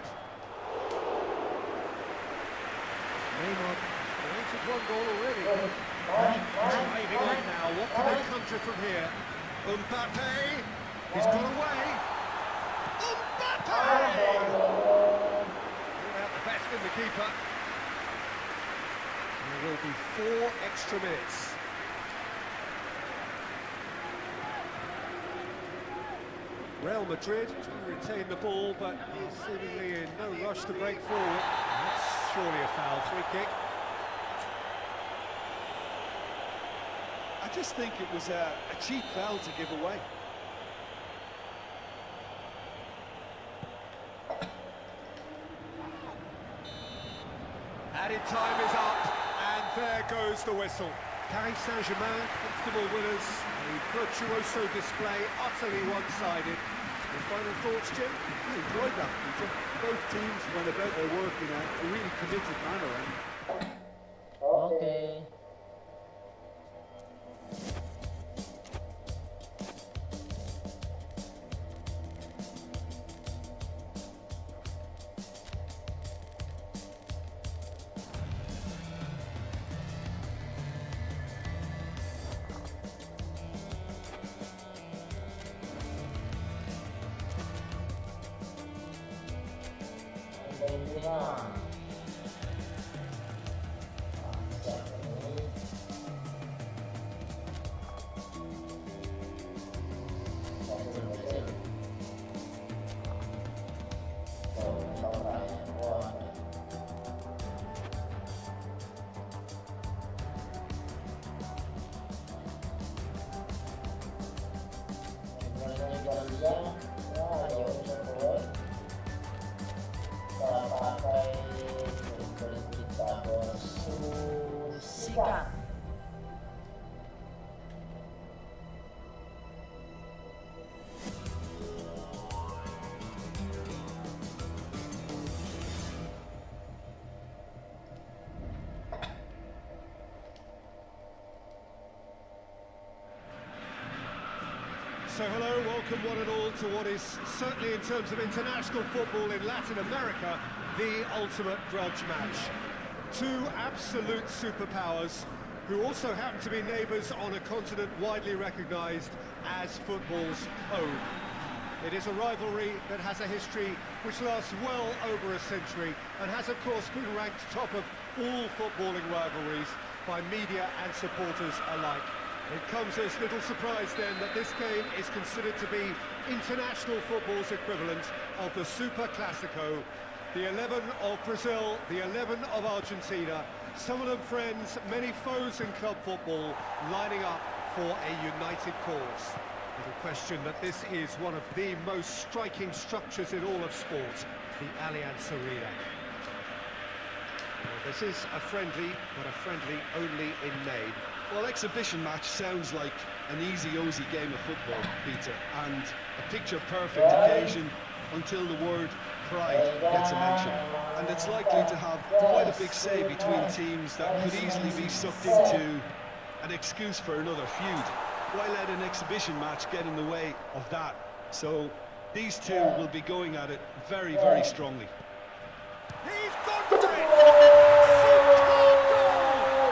C: Neymar created one goal already. Driving on now, what can they conjure from here? Mbappe, he's got away. Mbappe! Bring out the best in the keeper. There will be 4 extra minutes. Real Madrid to retain the ball, but he's seemingly in no rush to break forward. That's surely a foul. Free kick.
D: I just think it was a cheap foul to give away.
C: Added time is up, and there goes the whistle. Cari Saint-Germain, comfortable winners. A virtuoso display, utterly one-sided. Your final thoughts, Jim?
E: I enjoyed that, Peter. Both teams went about their work in a really committed manner.
A: Oke. Argentina. Sikat.
C: So hello, welcome one and all to what is certainly in terms of international football in Latin America, the ultimate grudge match. Two absolute superpowers who also happen to be neighbours on a continent widely recognised as football's home. It is a rivalry that has a history which lasts well over a century and has of course been ranked top of all footballing rivalries by media and supporters alike. It comes as little surprise then that this game is considered to be international football's equivalent of the Super Classico. The 11 of Brazil, the 11 of Argentina, some of them friends, many foes in club football, lining up for a united cause. Little question that this is one of the most striking structures in all of sport, the Allianz Arena. Well, this is a friendly, but a friendly only in name.
D: Well, exhibition match sounds like an easy-ozy game of football, Peter, and a picture-perfect occasion until the word pride gets a mention. And it's likely to have quite a big say between teams that could easily be sucked into an excuse for another feud. Why let an exhibition match get in the way of that? So these two will be going at it very, very strongly.
C: He's gone for it! Superb goal!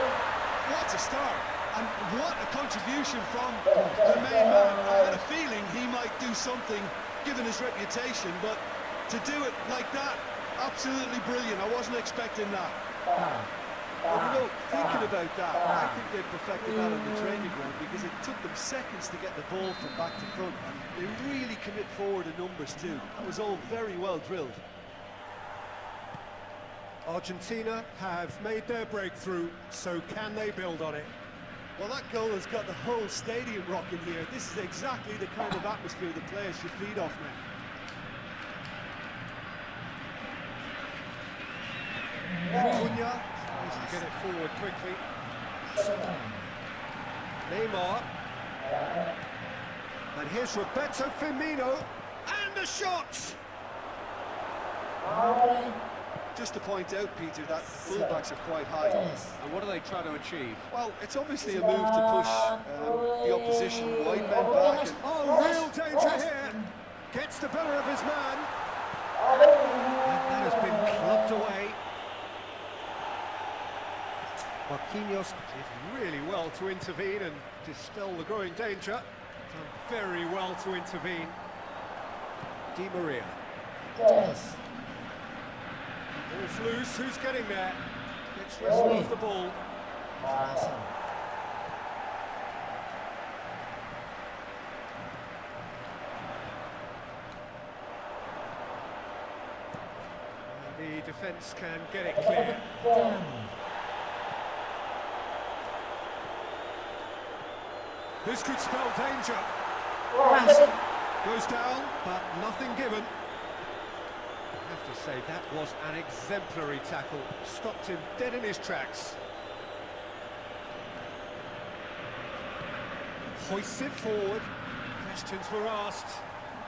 D: What a start, and what a contribution from the main man. I had a feeling he might do something given his reputation, but to do it like that, absolutely brilliant. I wasn't expecting that.
C: Well, you know, thinking about that, I think they perfected that on the training ground because it took them seconds to get the ball from back to front, and they really commit forward in numbers too. That was all very well drilled. Argentina have made their breakthrough, so can they build on it? Well, that goal has got the whole stadium rocking here. This is exactly the kind of atmosphere the players should feed off now. Cunha tries to get it forward quickly. Neymar. And here's Roberto Firmino. And the shot!
D: Just to point out, Peter, that the fullbacks are quite high.
E: And what are they trying to achieve?
D: Well, it's obviously a move to push the opposition wide men back. And
C: Oh, real danger here. Gets the better of his man. And that has been clubbed away. Marquinhos did really well to intervene and dispel the growing danger. Done very well to intervene. Di Maria.
A: Yes.
C: Ball's loose, who's getting there? Gets wrestled off the ball.
A: Awesome.
C: The defence can get it clear.
A: Damn.
C: This could spell danger.
A: Awesome.
C: Goes down, but nothing given. I have to say, that was an exemplary tackle. Stopped him dead in his tracks. Hoists it forward. Questions were asked,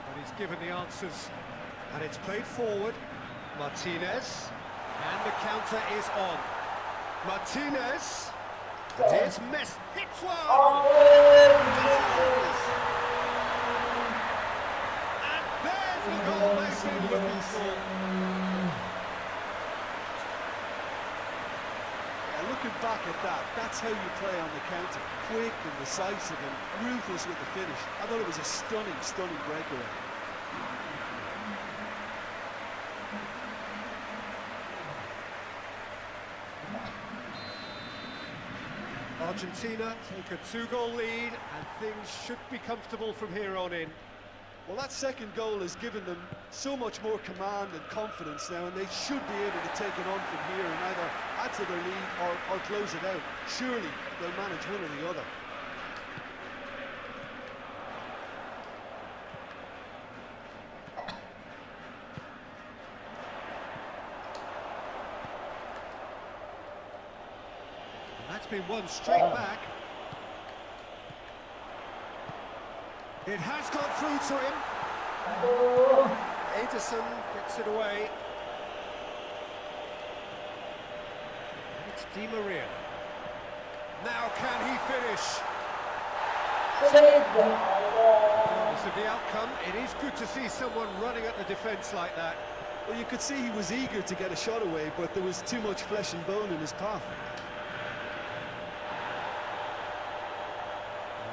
C: but he's given the answers. And it's played forward. Martinez. And the counter is on. Martinez. Here's Messi. Hits one! And there's the goal they've been looking for.
D: yeah, looking back at that, that's how you play on the counter. Quick and decisive and ruthless with the finish. I thought it was a stunning, stunning breakaway.
C: Argentina take a 2-goal lead, and things should be comfortable from here on in.
D: Well, that second goal has given them so much more command and confidence now, and they should be able to take it on from here and either add to their lead or close it out. Surely they'll manage one or the other.
C: That's been one straight back. It has got through to him. Ederson gets it away. It's Di Maria. Now can he finish? Regardless of the outcome, it is good to see someone running at the defence like that.
D: Well, you could see he was eager to get a shot away, but there was too much flesh and bone in his path.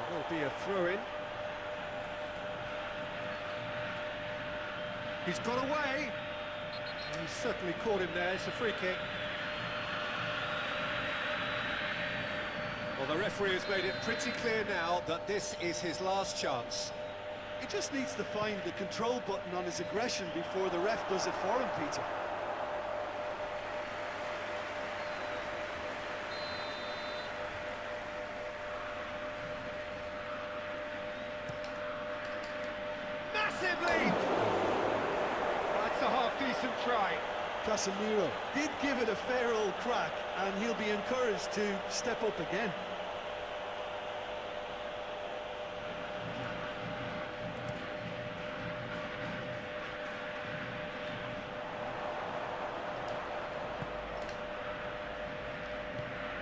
C: There will be a throw-in. He's got away. He's certainly caught him there. It's a free kick. Well, the referee has made it pretty clear now that this is his last chance.
D: He just needs to find the control button on his aggression before the ref does it for him, Peter.
C: massive lead! That's a half-decent try.
D: Casemiro did give it a fair old crack, and he'll be encouraged to step up again.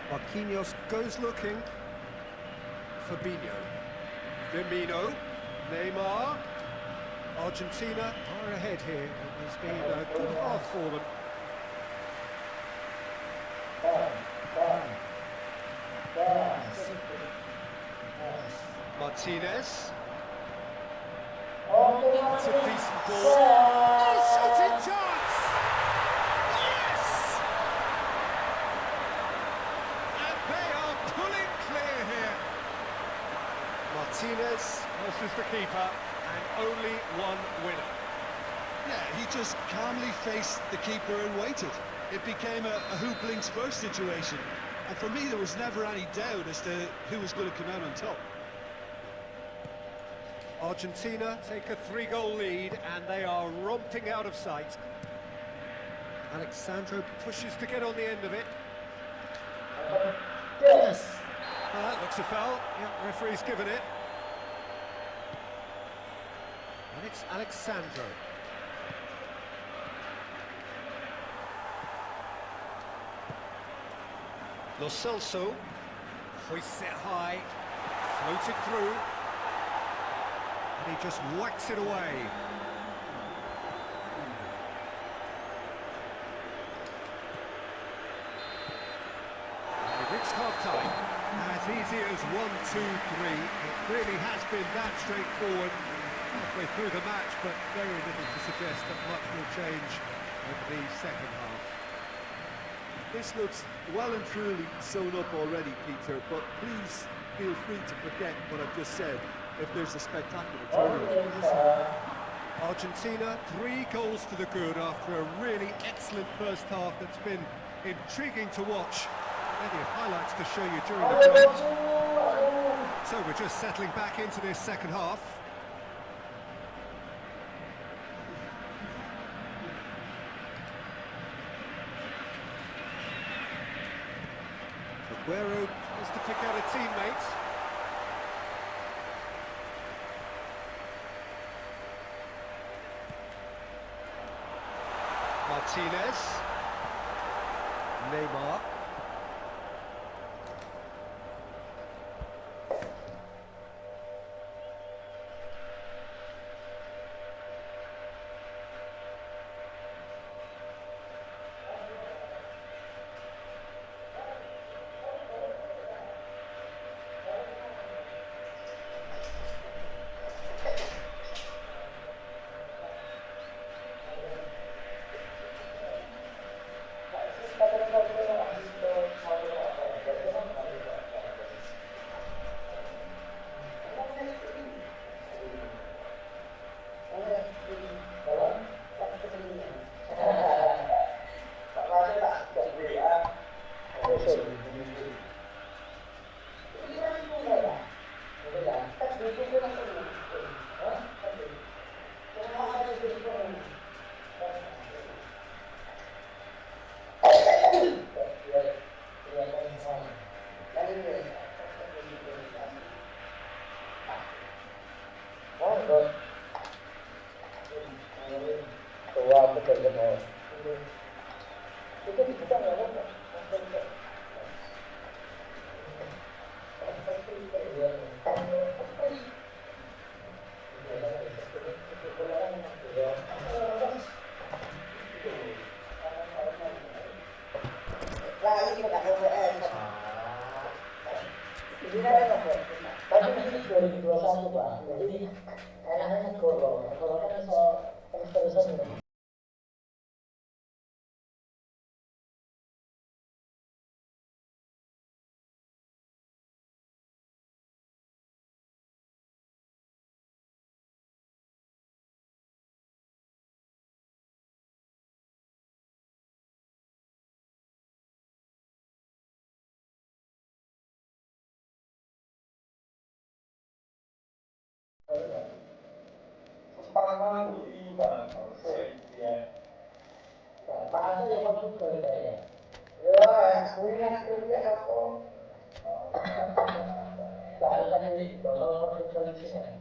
C: Marquinhos goes looking. Fabinho. Firmino. Neymar. Argentina are ahead here. It has been a good half for them. Martinez. It's a decent ball. A shooting chance! Yes! And they are pulling clear here. Martinez versus the keeper, and only one winner.
D: Yeah, he just calmly faced the keeper and waited. It became a who blinks first situation. And for me, there was never any doubt as to who was going to come out on top.
C: Argentina take a 3-goal lead, and they are romping out of sight. Alexandro pushes to get on the end of it.
A: Yes.
C: Looks a foul. Yep, referee's given it. And it's Alexandro. Lo Celso hoists it high, floated through, and he just whacks it away. We've reached half-time. As easy as 1, 2, 3. It really has been that straightforward halfway through the match, but very little to suggest that much will change over the second half.
E: This looks well and truly sewn up already, Peter, but please feel free to forget what I've just said if there's a spectacular turnaround.
C: Argentina, 3 goals to the good after a really excellent first half that's been intriguing to watch. Plenty of highlights to show you during the break. So we're just settling back into this second half. Aguero has to pick out a teammate. Martinez. Neymar.
A: Tapi ini 2021 Pak, jadi enaknya kalau kan soal terusan.
B: Bahasa yang bagus sekali. Ya, kuliah aku. Tadi kalau kita di sini.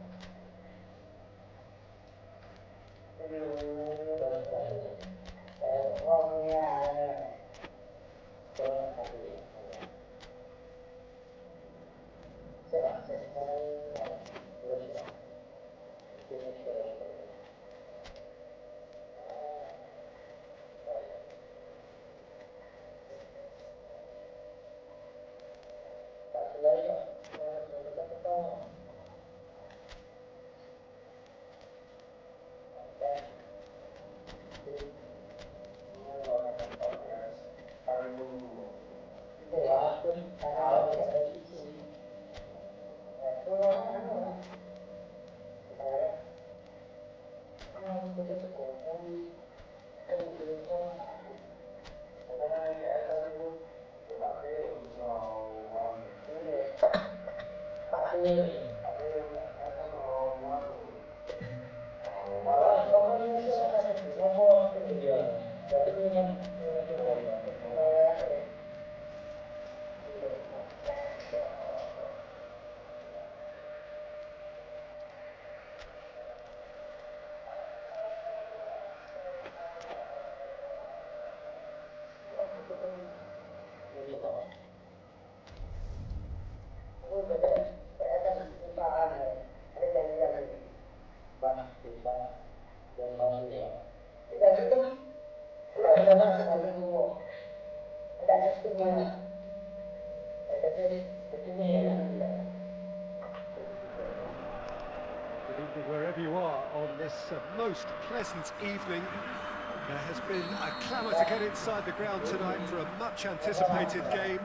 C: Wherever you are on this most pleasant evening, there has been a clamour to get inside the ground tonight for a much anticipated game.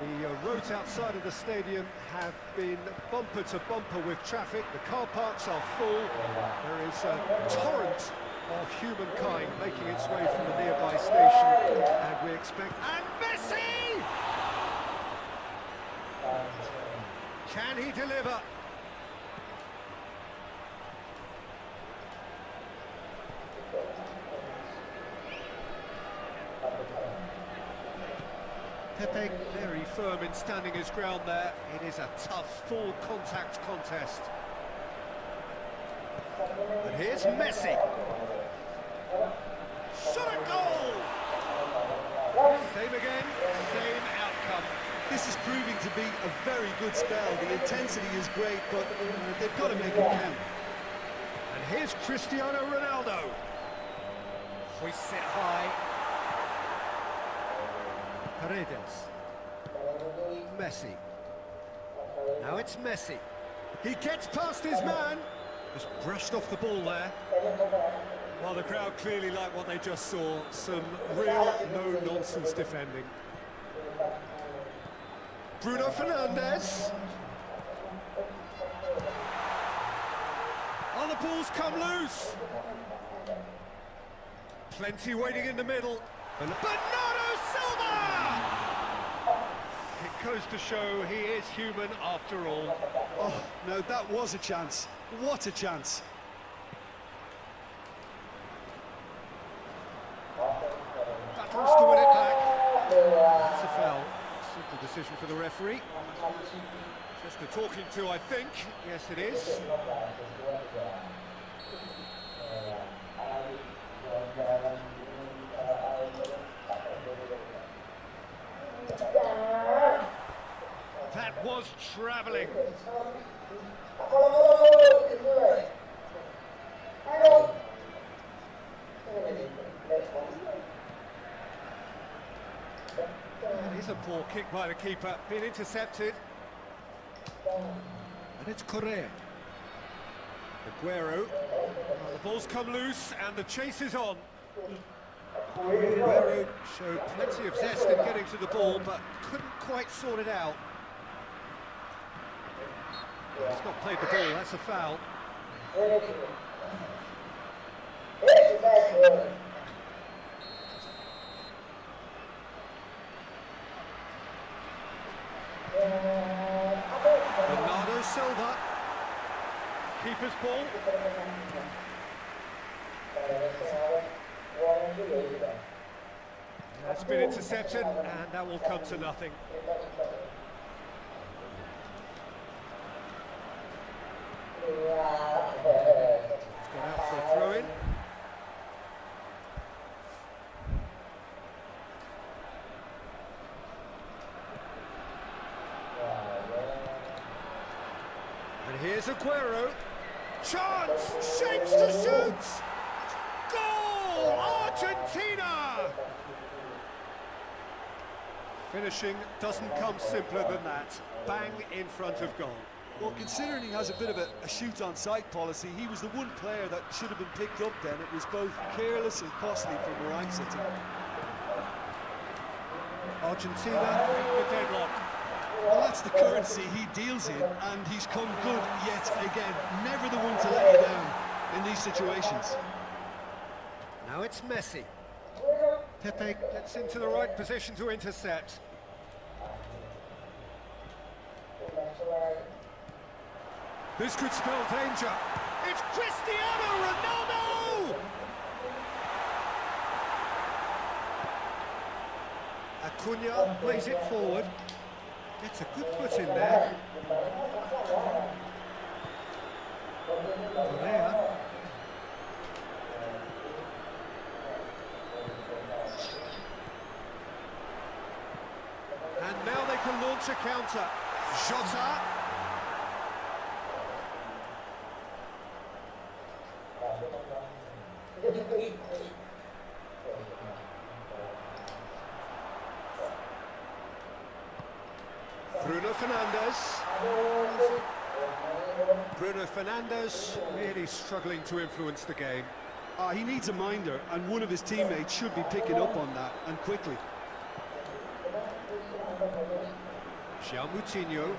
C: The roads outside of the stadium have been bumper to bumper with traffic. The car parks are full. There is a torrent of humankind making its way from the nearby station, and we expect... And Messi! Can he deliver? Pepe very firm in standing his ground there. It is a tough, full contact contest. And here's Messi. Shot a goal! Same again, same outcome.
D: This is proving to be a very good spell. The intensity is great, but they've got to make it count.
C: And here's Cristiano Ronaldo. Hoists it high. Paredes. Messi. Now it's Messi. He gets past his man. Just brushed off the ball there. Well, the crowd clearly like what they just saw. Some real no-nonsense defending. Bruno Fernandes. Oh, the ball's come loose. Plenty waiting in the middle. Bernardo Silva! It goes to show he is human after all.
D: Oh, no, that was a chance. What a chance.
C: Battles to win it back. That's a foul. Simple decision for the referee. Just a talking to, I think. Yes, it is. That was travelling. That is a poor kick by the keeper, being intercepted. And it's Correa. Aguero. The ball's come loose and the chase is on. Aguero showed plenty of zest in getting to the ball, but couldn't quite sort it out. He's not played the ball, that's a foul. Bernardo Silva. Keeper's ball. That's been intercepted, and that will come to nothing. It's gone out for a throw-in. And here's Aguero. Chance! Shapes to shoot! Goal! Argentina! Finishing doesn't come simpler than that. Bang in front of goal.
E: Well, considering he has a bit of a shoot-on-sight policy, he was the one player that should have been picked up then. It was both careless and costly from where I'm sitting.
C: Argentina in the deadlock.
D: Well, that's the currency he deals in, and he's come good yet again. Never the one to let you down in these situations.
C: Now it's Messi. Pepe gets into the right position to intercept. This could spell danger. It's Cristiano Ronaldo! Acuna plays it forward. Gets a good foot in there. Correa. And now they can launch a counter. Jota. Bruno Fernandes. Bruno Fernandes really struggling to influence the game.
D: He needs a minder, and one of his teammates should be picking up on that, and quickly.
C: João Moutinho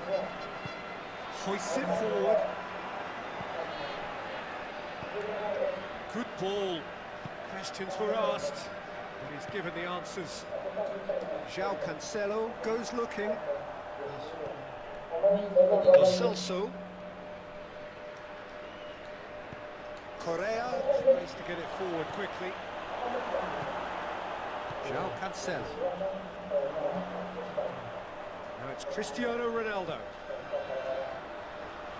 C: hoists it forward. Good ball. Questions were asked, but he's given the answers. João Cancelo goes looking. Lo Celso. Correa tries to get it forward quickly. João Cancelo. Now it's Cristiano Ronaldo.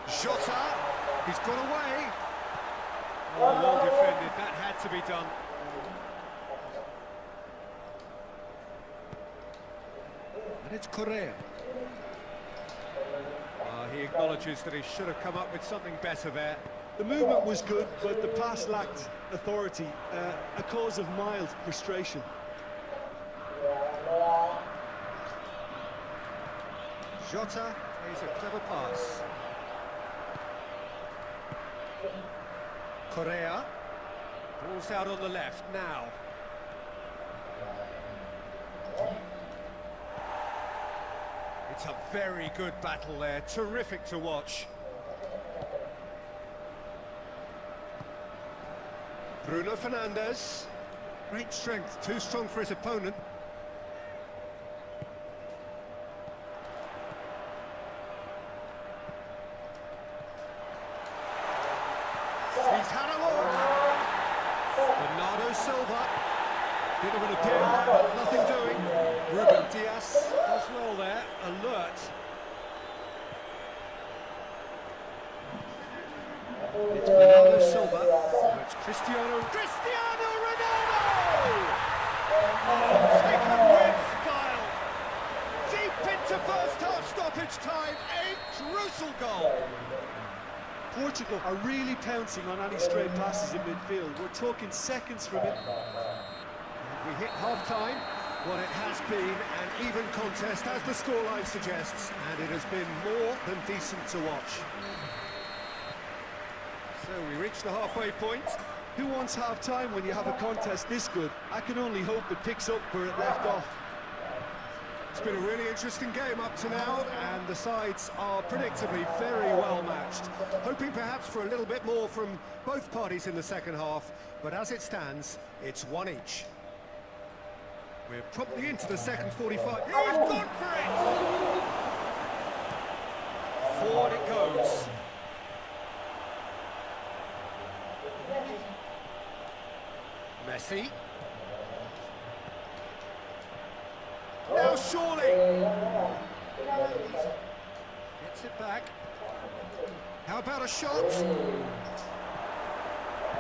C: Jota. He's got away. Oh, well defended. That had to be done. And it's Correa. He acknowledges that he should have come up with something better there.
D: The movement was good, but the pass lacked authority, a cause of mild frustration.
C: Jota plays a clever pass. Correa. Ball's out on the left now. It's a very good battle there, terrific to watch. Bruno Fernandes. Great strength, too strong for his opponent. He's had a look. Bernardo Silva. Bit of an appeal, but nothing doing. Ruben Diaz does well there, alert. It's Bernardo Silva. Now it's Cristiano Ronaldo! Taken with style. Deep into first half stoppage time. A crucial goal.
D: Portugal are really pouncing on any stray passes in midfield. We're talking seconds from it.
C: We hit half-time. What it has been an even contest, as the scoreline suggests, and it has been more than decent to watch. So we reach the halfway point.
D: Who wants half-time when you have a contest this good? I can only hope it picks up where it left off.
C: It's been a really interesting game up to now, and the sides are predictably very well matched. Hoping perhaps for a little bit more from both parties in the second half, but as it stands, it's one each. We're promptly into the second 45. He's gone for it! Forward it goes. Messi. Now surely. Gets it back. How about a shot?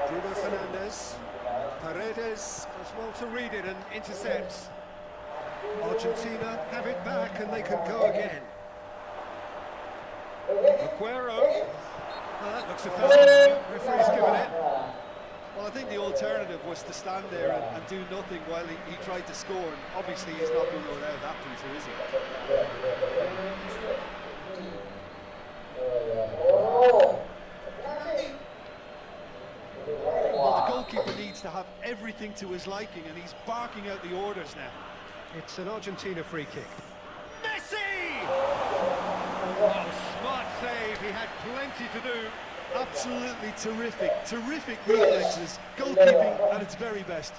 C: Bruno Fernandes. Paredes does well to read it and intercepts. Argentina have it back and they can go again. Aguero. Well, that looks a foul. Referee's given it.
D: Well, I think the alternative was to stand there and do nothing while he tried to score, and obviously he's not going to allow that, Peter, is he? Well, the goalkeeper needs to have everything to his liking, and he's barking out the orders now.
C: It's an Argentina free kick. Messi! Oh, smart save. He had plenty to do.
D: Absolutely terrific reflexes, goalkeeping at its very best.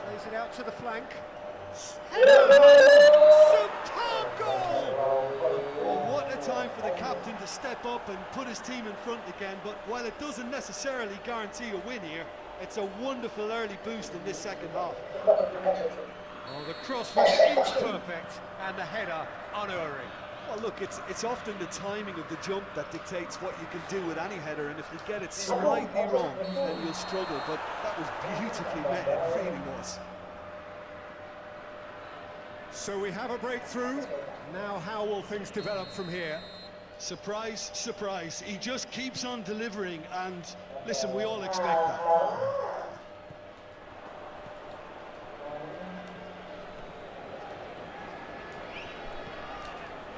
C: Plays it out to the flank.
D: Superb goal! Well, what a time for the captain to step up and put his team in front again, but while it doesn't necessarily guarantee a win here, it's a wonderful early boost in this second half.
C: Oh, the cross was inch perfect and the header unerring.
D: Well, look, it's often the timing of the jump that dictates what you can do with any header, and if you get it slightly wrong, then you'll struggle, but that was beautifully met, it really was.
C: So we have a breakthrough. Now how will things develop from here?
D: Surprise, surprise. He just keeps on delivering, and listen, we all expect that.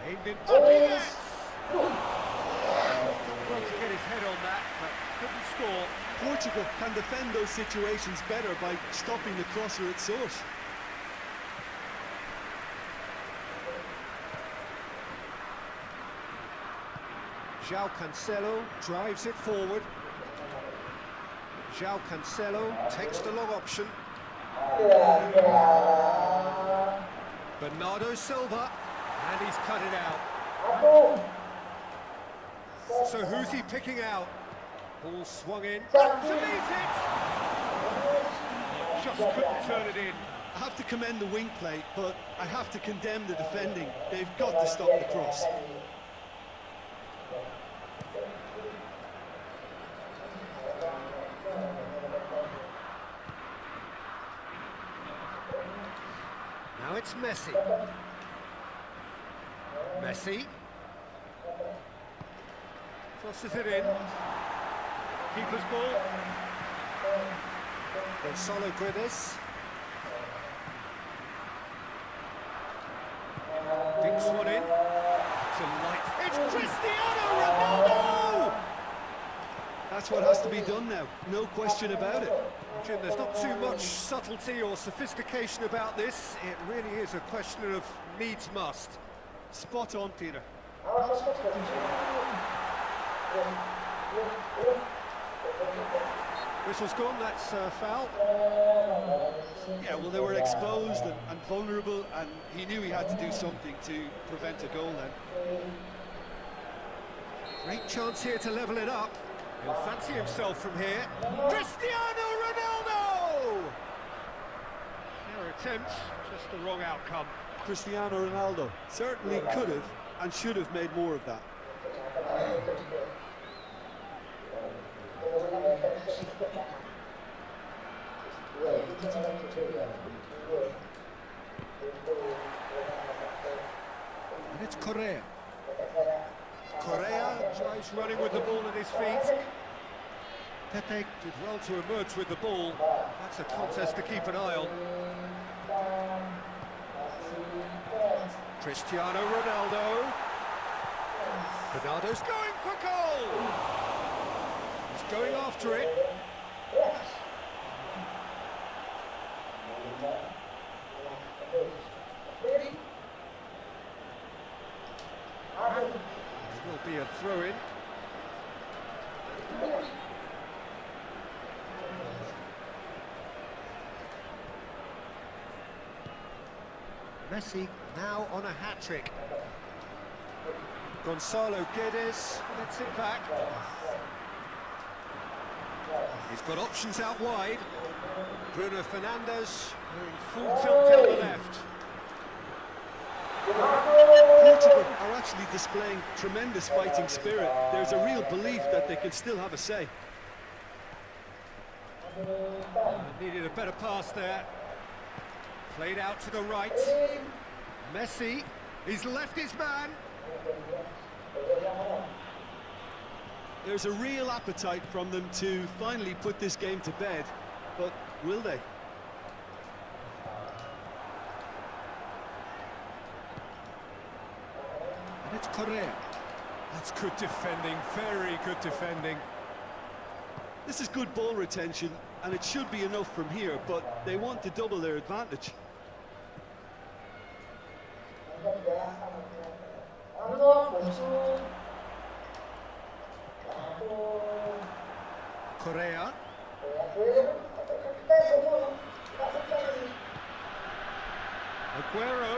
C: Aimed in. Well to get his head on that, but couldn't score.
D: Portugal can defend those situations better by stopping the crosser at source.
C: João Cancelo drives it forward. João Cancelo takes the long option. Bernardo Silva, and he's cut it out. So who's he picking out? Ball swung in. To meet it! Just couldn't turn it in.
D: I have to commend the wing play, but I have to condemn the defending. They've got to stop the cross.
C: Now it's Messi. Messi. Crosses it in. Keeper's ball. Gonzalo Guedes. Dinks one in. To light. It's Cristiano Ronaldo!
D: That's what has to be done now, no question about it.
C: Jim, there's not too much subtlety or sophistication about this. It really is a question of needs must.
D: Spot on, Peter.
C: Whistle's gone, that's foul.
D: Yeah, well, they were exposed and vulnerable, and he knew he had to do something to prevent a goal then.
C: Great chance here to level it up. He'll fancy himself from here. Cristiano Ronaldo! Fair attempt, just the wrong outcome.
D: Cristiano Ronaldo certainly could have and should have made more of that.
C: And it's Correa. Correa tries running with the ball at his feet. Pepe did well to emerge with the ball. That's a contest to keep an eye on. Cristiano Ronaldo. Ronaldo's going for goal! He's going after it. There will be a throw-in. Messi now on a hat-trick. Gonzalo Guedes gets it back. He's got options out wide. Bruno Fernandes going full tilt down the left.
D: Portugal are actually displaying tremendous fighting spirit. There's a real belief that they can still have a say.
C: Needed a better pass there. Played out to the right. Messi, he's left his man.
D: There's a real appetite from them to finally put this game to bed, but will they?
C: And it's Correa. That's good defending, very good defending.
D: This is good ball retention, and it should be enough from here, but they want to double their advantage.
C: Correa. Aguero.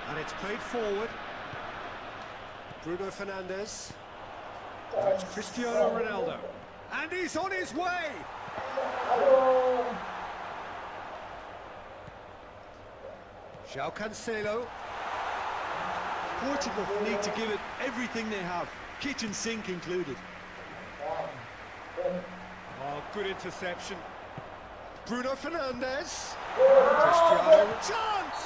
C: And it's played forward. Bruno Fernandes. Now it's Cristiano Ronaldo. And he's on his way! João Cancelo.
D: Portugal need to give it everything they have, kitchen sink included.
C: Oh, good interception. Bruno Fernandes. Cristiano. Chance!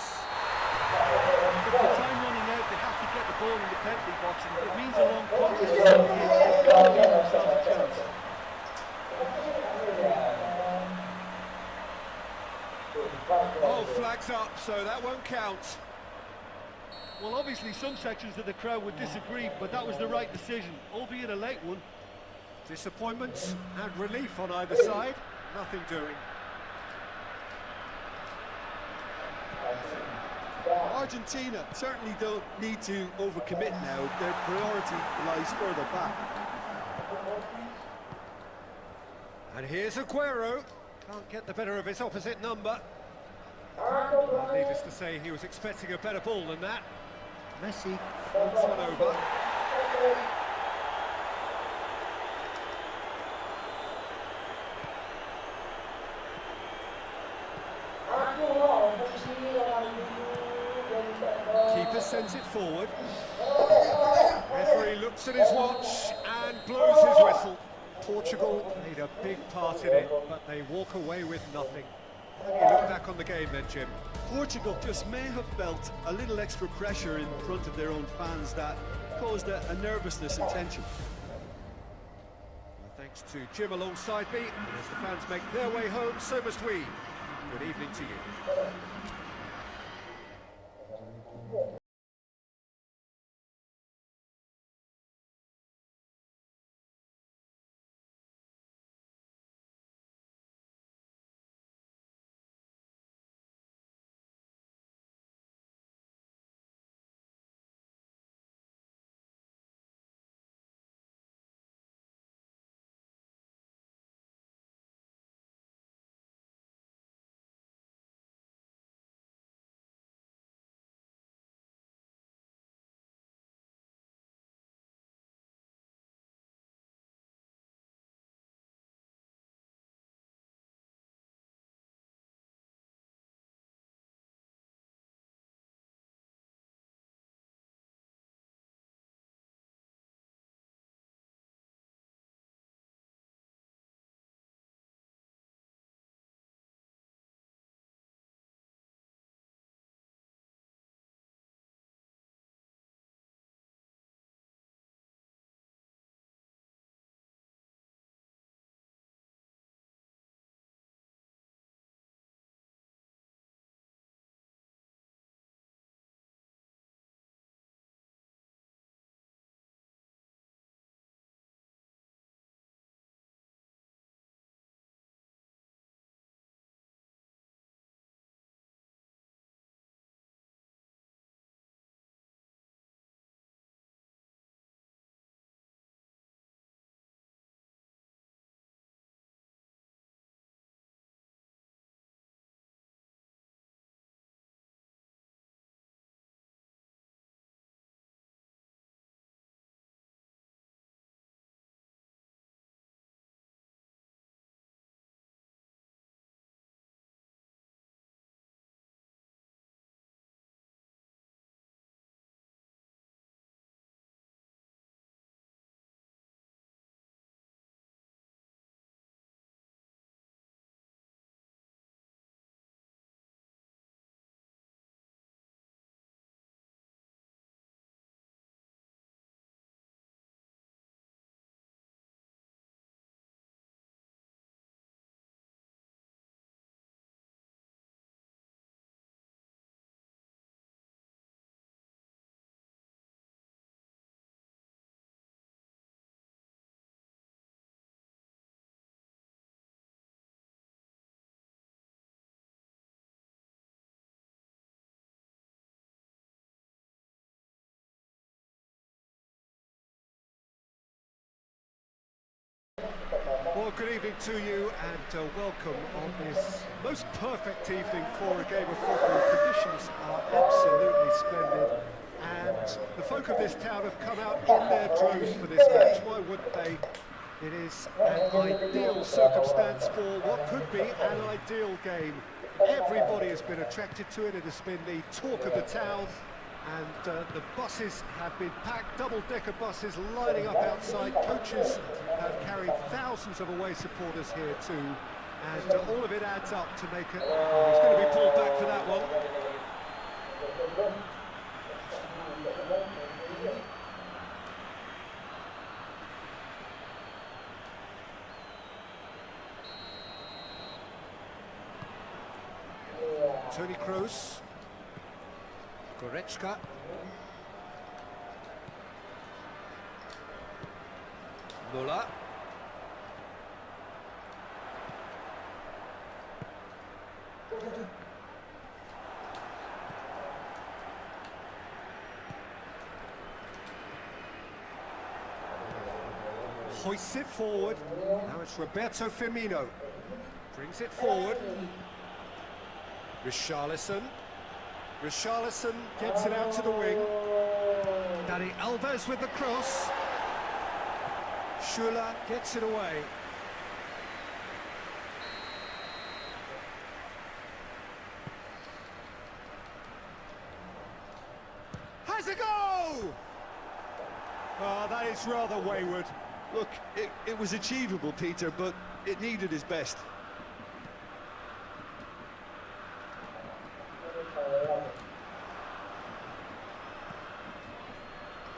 E: With the time running out, they have to get the ball in the penalty box, and if it means a long contest, they've got to give themselves a chance.
C: Oh, flags up, so that won't count.
E: Well, obviously some sections of the crowd would disagree, but that was the right decision, albeit a late one.
C: Disappointment and relief on either side. Nothing doing.
D: Argentina certainly don't need to overcommit now. Their priority lies further back.
C: And here's Aguero. Can't get the better of his opposite number. Well, needless to say, he was expecting a better ball than that. Messi floats one over. Keeper sends it forward. Referee looks at his watch and blows his whistle. Portugal made a big part in it, but they walk away with nothing. How do you look back on the game then, Jim?
D: Portugal just may have felt a little extra pressure in front of their own fans that caused a nervousness and tension.
C: Well, thanks to Jim alongside me, and as the fans make their way home, so must we. Good evening to you. Well, good evening to you and welcome on this most perfect evening for a game of football. Conditions are absolutely splendid and the folk of this town have come out in their droves for this match. Why wouldn't they? It is an ideal circumstance for what could be an ideal game. Everybody has been attracted to it. It has been the talk of the town. And the buses have been packed, double-decker buses lining up outside. Coaches have carried thousands of away supporters here too. And all of it adds up to make it... Oh, he's going to be pulled back for that one. Toni Kroos. Goretzka. Müller. Hoists it forward. Now it's Roberto Firmino. Brings it forward. Richarlison. Richarlison gets it out to the wing. Dani Alves with the cross. Schürrle gets it away. Has a go! Oh, that is rather wayward.
D: Look, it was achievable, Peter, but it needed his best.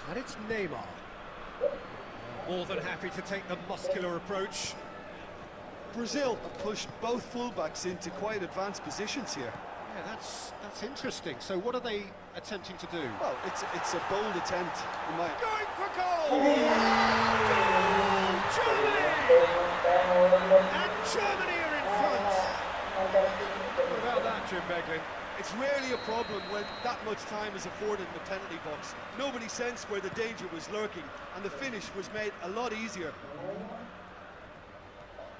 C: And it's Neymar. More than happy to take the muscular approach.
D: Brazil have pushed both fullbacks into quite advanced positions here.
C: Yeah, that's interesting. So what are they attempting to do?
D: Well, it's a bold attempt.
C: Going for goal! Goal! Germany! And Germany are in front! What about that, Jim Beglin?
D: It's rarely a problem when that much time is afforded in the penalty box. Nobody sensed where the danger was lurking, and the finish was made a lot easier.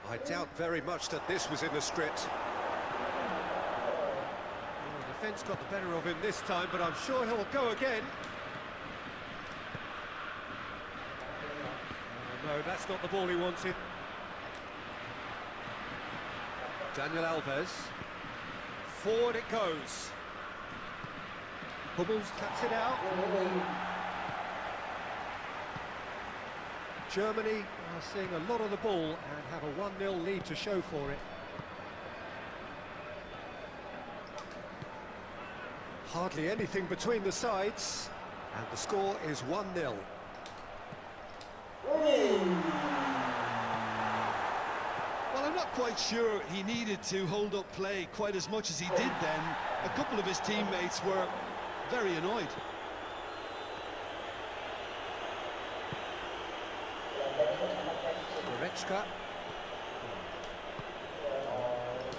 C: I doubt very much that this was in the script. Well, the defence got the better of him this time, but I'm sure he'll go again. Oh, no, that's not the ball he wanted. Daniel Alves. Forward it goes. Hummels cuts it out. Germany are seeing a lot of the ball and have a 1-0 lead to show for it. Hardly anything between the sides, and the score is 1-0.
D: Well, I'm not quite sure he needed to hold up play quite as much as he did then. A couple of his teammates were very annoyed.
C: Goretzka.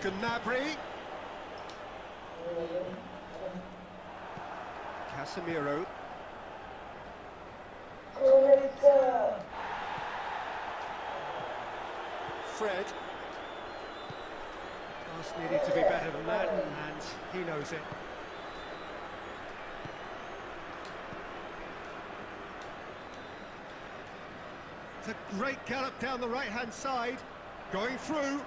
C: Gnabry. Casemiro. Fred. Pass needed to be better than that, and he knows it. It's a great gallop down the right-hand side, going through.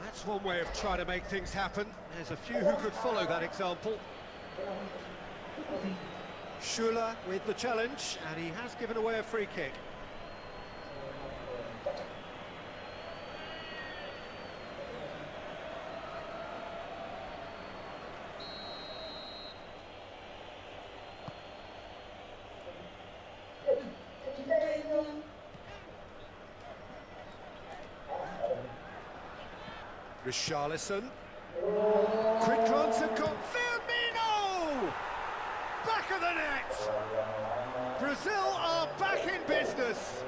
C: That's one way of trying to make things happen. There's a few who could follow that example. Schürrle with the challenge, and he has given away a free kick. Richarlison. Quick glance at goal. Firmino! Back of the net! Brazil are back in business.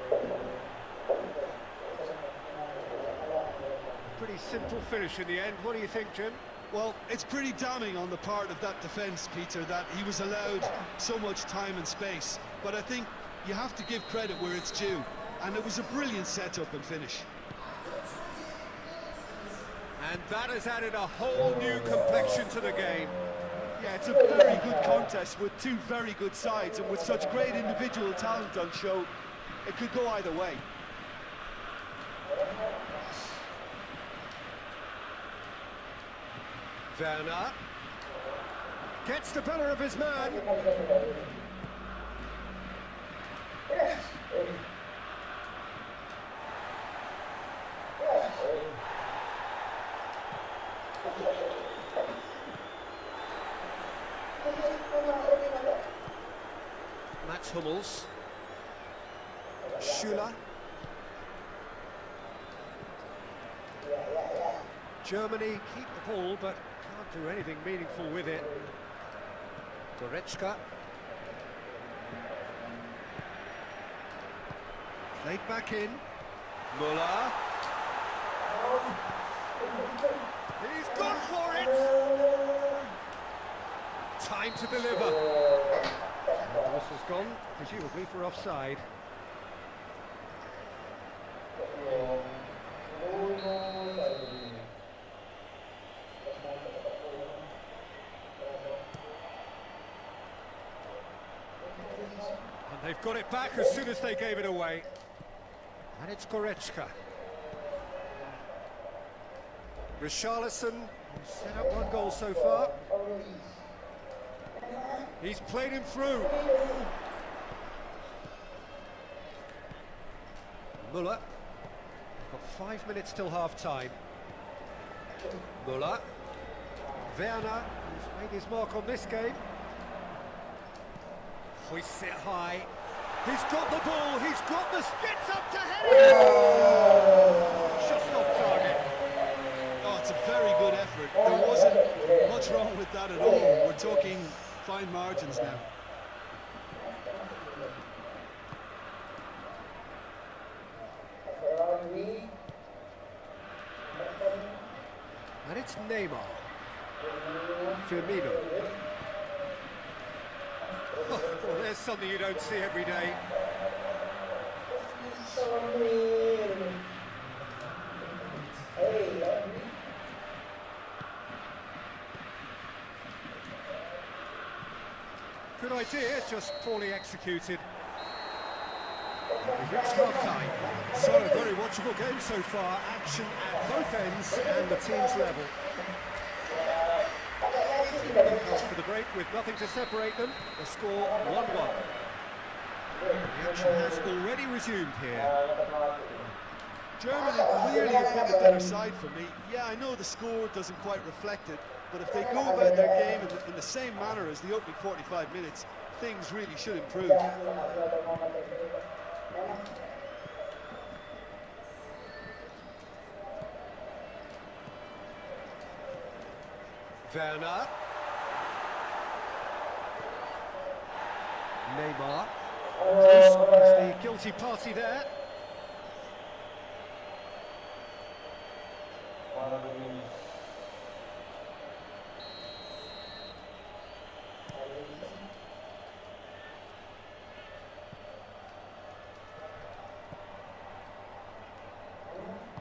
C: Pretty simple finish in the end. What do you think, Jim?
D: Well, it's pretty damning on the part of that defence, Peter, that he was allowed so much time and space. But I think you have to give credit where it's due. And it was a brilliant setup and finish.
C: And that has added a whole new complexion to the game. Yeah, it's a very good contest with two very good sides, and with such great individual talent on show, it could go either way. Werner gets the better of his man. Mats Hummels. Schüller. Germany keep the ball, but can't do anything meaningful with it. Goretzka. Played back in. Muller. He's gone for it! Time to deliver. The whistle's gone, presumably for offside. And they've got it back as soon as they gave it away. And it's Goretzka. Richarlison, who's set up one goal so far. He's played him through. Muller. Got 5 minutes till half-time. Muller. Werner, who's made his mark on this game. Hoists it high. He's got the ball, he's got the gets up to head it! Just off target.
D: Oh, it's a very good effort. There wasn't much wrong with that at all. We're talking fine margins now.
C: And it's Neymar. Firmino. Oh, well, there's something you don't see every day. Good idea, just poorly executed. We've reached half-time. So, a very watchable game so far. Action at both ends and the team's level. For the break with nothing to separate them, the score 1-1. The action has already resumed here.
D: Germany clearly have been the better side for me. Yeah, I know the score doesn't quite reflect it, but if they go about their game in the same manner as the opening 45 minutes, things really should improve.
C: Werner. Neymar. He's the guilty party there.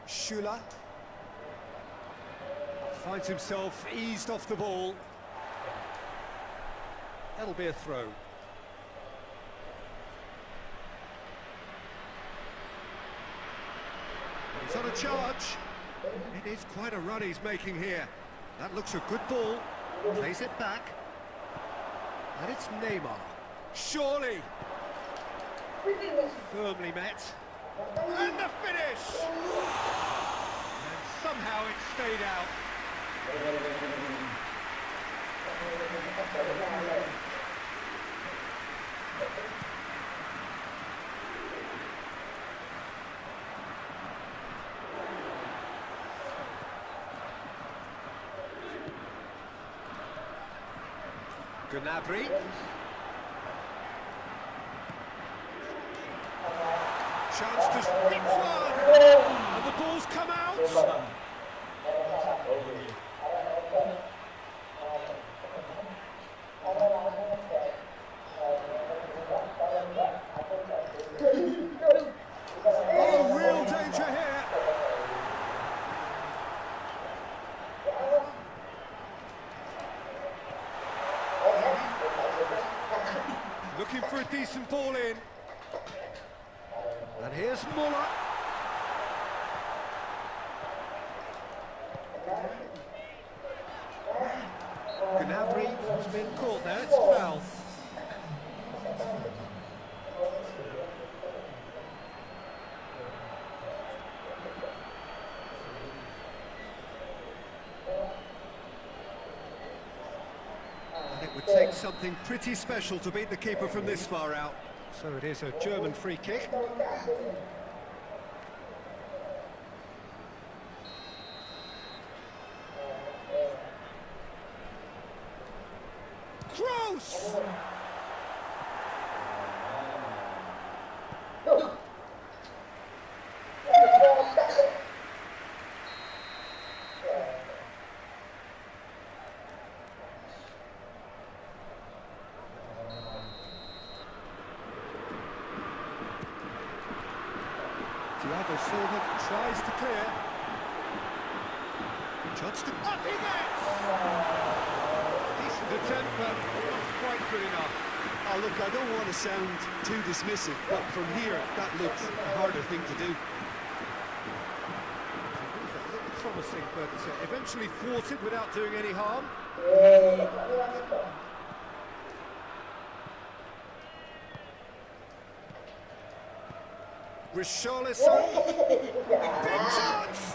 C: Schüller finds himself eased off the ball. That'll be a throw. He's on a charge. It is quite a run he's making here. That looks a good ball. Plays it back. And it's Neymar. Surely. Firmly met. And the finish! And somehow it stayed out. Gnabry. Chance to hit one! And the ball's come out! decent ball in. And here's Muller. Gnabry has been caught there, it's a foul. And it would take something pretty special to beat the keeper from this far out. So it is a German free kick. Close! Thiago Silva tries to clear. Johnston, up he gets! Decent attempt, but not quite good enough.
D: Oh, look, I don't want to sound too dismissive, but from here, that looks a harder thing to do.
C: Promising, but eventually thwarted without doing any harm. Richarlison. Big chance!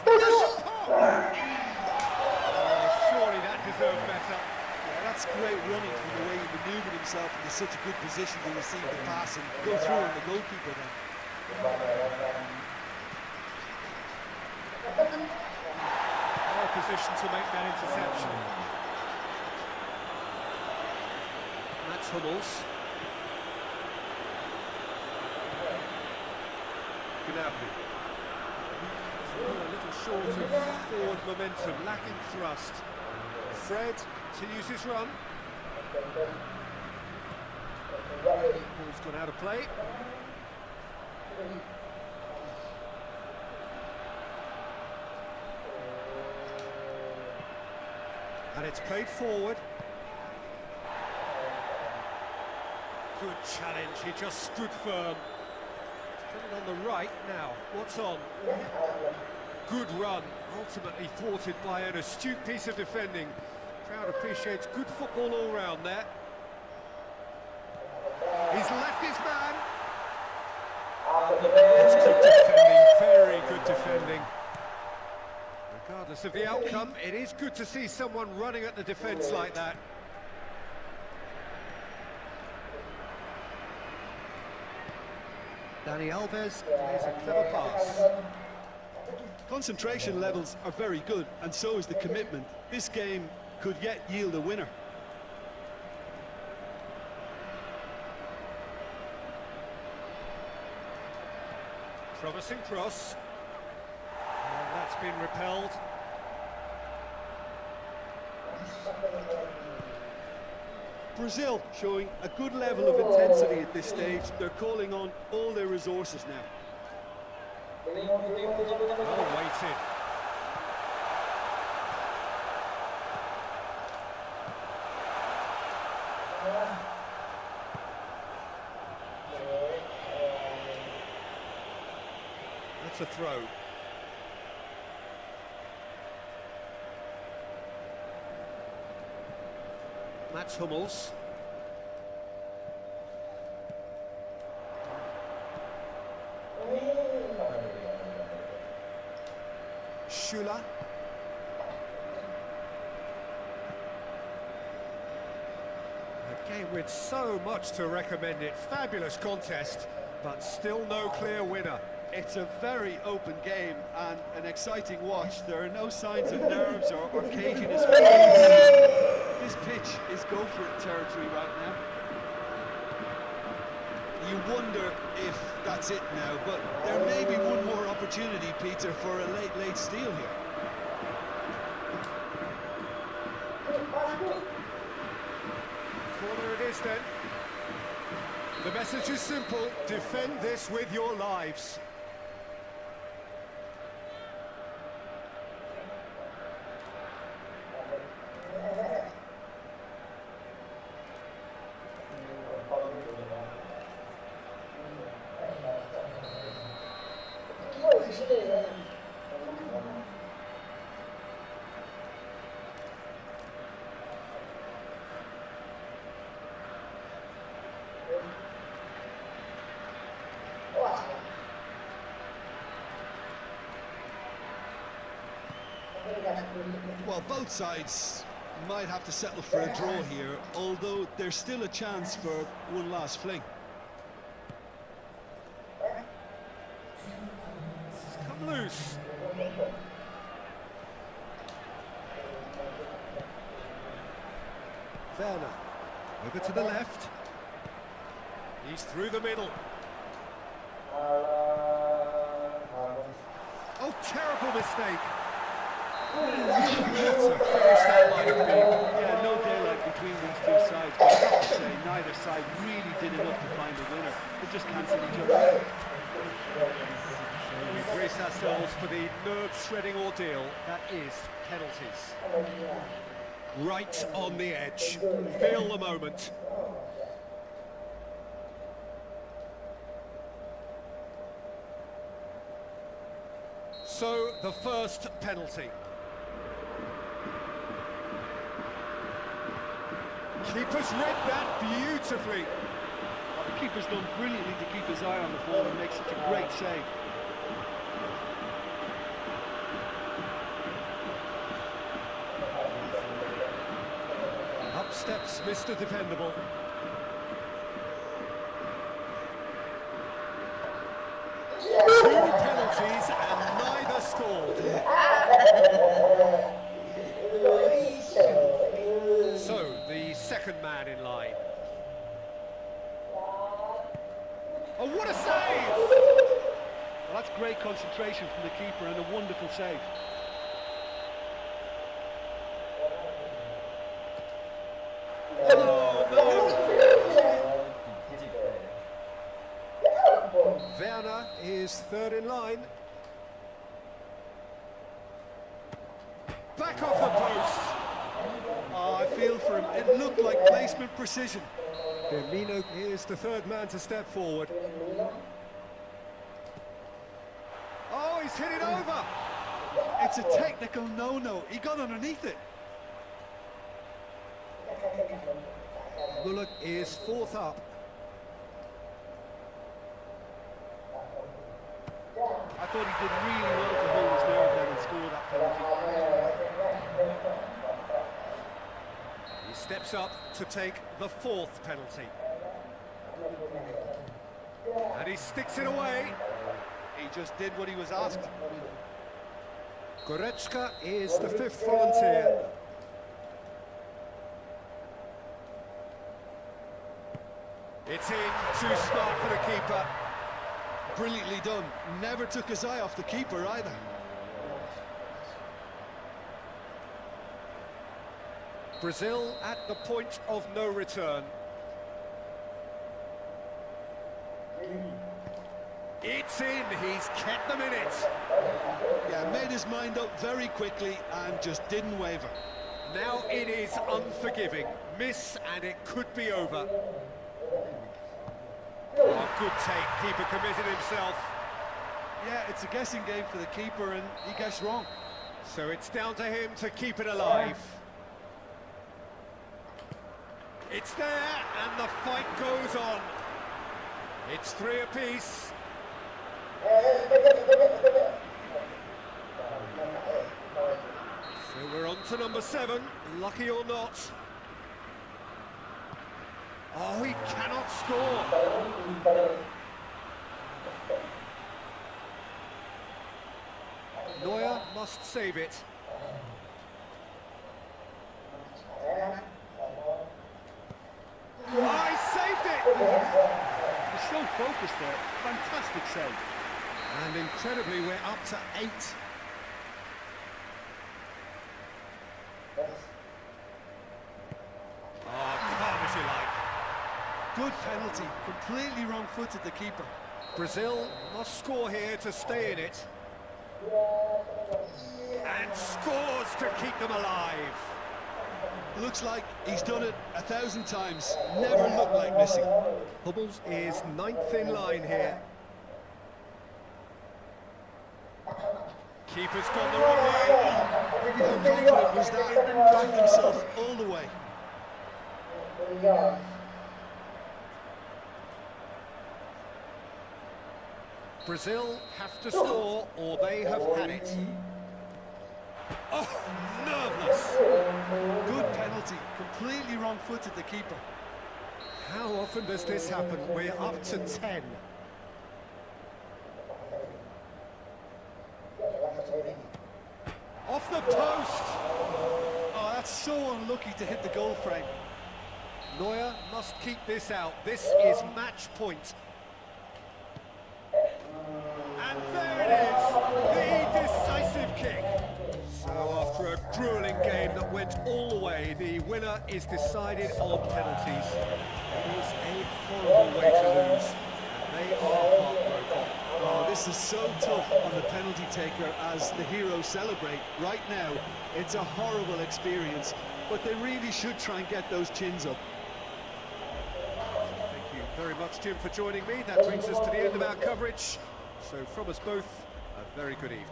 C: Surely that deserved better.
D: Yeah, that's great running from the way he manoeuvred himself into such a good position to receive the pass and go through on the goalkeeper then.
C: Well positioned to make that interception. That's Hummels. Gnabry. A little short of forward momentum, lacking thrust. Fred continues his run. Ball's gone out of play. And it's played forward. Good challenge, he just stood firm. Coming on the right now, what's on? Good run, ultimately thwarted by an astute piece of defending. Crowd appreciates good football all round there. He's left his man. It's good defending, very good defending. Regardless of the outcome, it is good to see someone running at the defence like that. Dani Alves plays a clever pass.
D: Concentration levels are very good, and so is the commitment. This game could yet yield a winner.
C: Promising cross. And that's been repelled.
D: Brazil showing a good level of intensity at this stage. They're calling on all their resources now.
C: Well weighted. That's a throw. That's Hummels. Schüller. A game with so much to recommend it. Fabulous contest, but still no clear winner.
D: It's a very open game and an exciting watch. There are no signs of nerves or caginess. This pitch is go-for-it territory right now. You wonder if that's it now, but there may be one more opportunity, Peter, for a late steal here.
C: Corner it is then. The message is simple: defend this with your lives.
D: Well, both sides might have to settle for a draw here, although there's still a chance for one last fling.
C: It's come loose.
E: Werner, over to the left.
C: He's through the middle. Oh, terrible mistake. What a finish that might have been.
E: Yeah, no daylight between these two sides, but I have to say, neither side really did enough to find a winner. They just cancelled each other out.
C: We brace ourselves for the nerve-shredding ordeal that is penalties. Right on the edge. Feel the moment. So, the first penalty. Keeper's read that beautifully.
E: Well, the keeper's done brilliantly to keep his eye on the ball and make such a great save.
C: Up steps Mr. Dependable. Two penalties and neither scored. So, the second man in line. Oh, what a save!
E: Well, that's great concentration from the keeper and a wonderful save.
C: Werner is third in line. Back off the post.
E: Oh, I feel for him. It looked like placement precision.
C: Firmino is the third man to step forward. Oh, he's hit it over.
E: It's a technical no-no. He got underneath it.
C: Musuh is fourth up.
E: I thought he did really well to hold his nerve there and score that penalty.
C: He steps up to take the fourth penalty. And he sticks it away.
E: He just did what he was asked.
C: Goretzka is the fifth volunteer. It's in, too smart for the keeper.
D: Brilliantly done. Never took his eye off the keeper either.
C: Brazil at the point of no return. It's in, he's kept them in it.
D: Yeah, made his mind up very quickly and just didn't waver.
C: Now it is unforgiving. Miss and it could be over. Oh, good take, keeper committed himself.
E: Yeah, it's a guessing game for the keeper and he guessed wrong.
C: So it's down to him to keep it alive. It's there and the fight goes on. It's three apiece. So we're on to number 7, lucky or not. Oh, he cannot score. Neuer must save it. Oh, he saved it!
E: He's so focused there. Fantastic save.
C: And incredibly, we're up to 8. Oh, calm as you like.
E: Good penalty. Completely wrong-footed, the keeper.
C: Brazil must score here to stay in it. And scores to keep them alive.
D: Looks like he's done it 1,000 times. Never looked like missing.
C: Hummels is 9th in line here. Keeper's gone the wrong way.
D: How confident was that? Backed himself all the way.
C: Brazil have to score or they have had it. Oh, nerveless.
D: Good penalty. Completely wrong-footed, the keeper.
C: How often does this happen? We're up to 10. Off the post.
D: Oh, that's so unlucky to hit the goal frame.
C: Neuer must keep this out. This is match point. And there it is, the decisive kick. So after a grueling game that went all the way, the winner is decided on penalties. It is a horrible way to lose, and they are heartbroken.
D: Oh, this is so tough on the penalty taker as the heroes celebrate. Right now, it's a horrible experience, but they really should try and get those chins up.
C: Thank you very much, Jim, for joining me. That brings us to the end of our coverage. So from us both, a very good evening.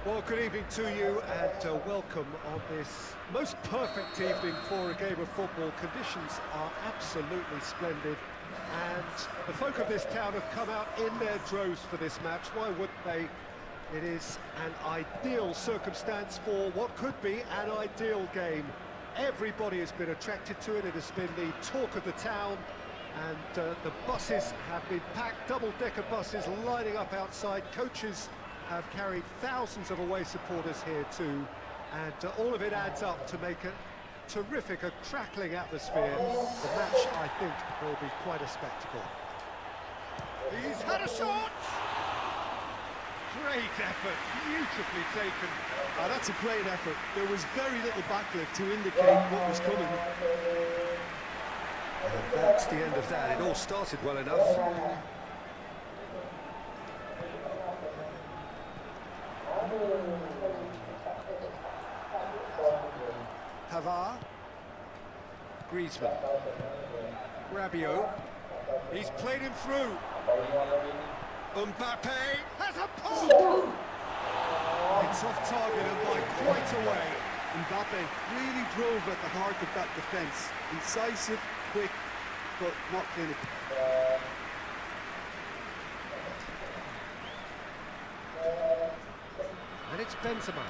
C: Well, good evening to you and welcome on this most perfect evening for a game of football. Conditions are absolutely splendid and the folk of this town have come out in their droves for this match. Why wouldn't they? It is an ideal circumstance for what could be an ideal game. Everybody has been attracted to it. It has been the talk of the town, and the buses have been packed, double-decker buses lining up outside. Coaches have carried thousands of away supporters here too, and all of it adds up to make a terrific, a crackling atmosphere. The match, I think, will be quite a spectacle. He's had a shot! Great effort, beautifully taken.
D: That's a great effort. There was very little backlift to indicate what was coming.
C: And that's the end of that. It all started well enough. Pavard, Griezmann, Rabiot, he's played him through. Mbappe has a pull! It's off target and by quite a way.
D: Mbappe really drove at the heart of that defence. Incisive, quick, but not clinical.
C: And it's Benzema.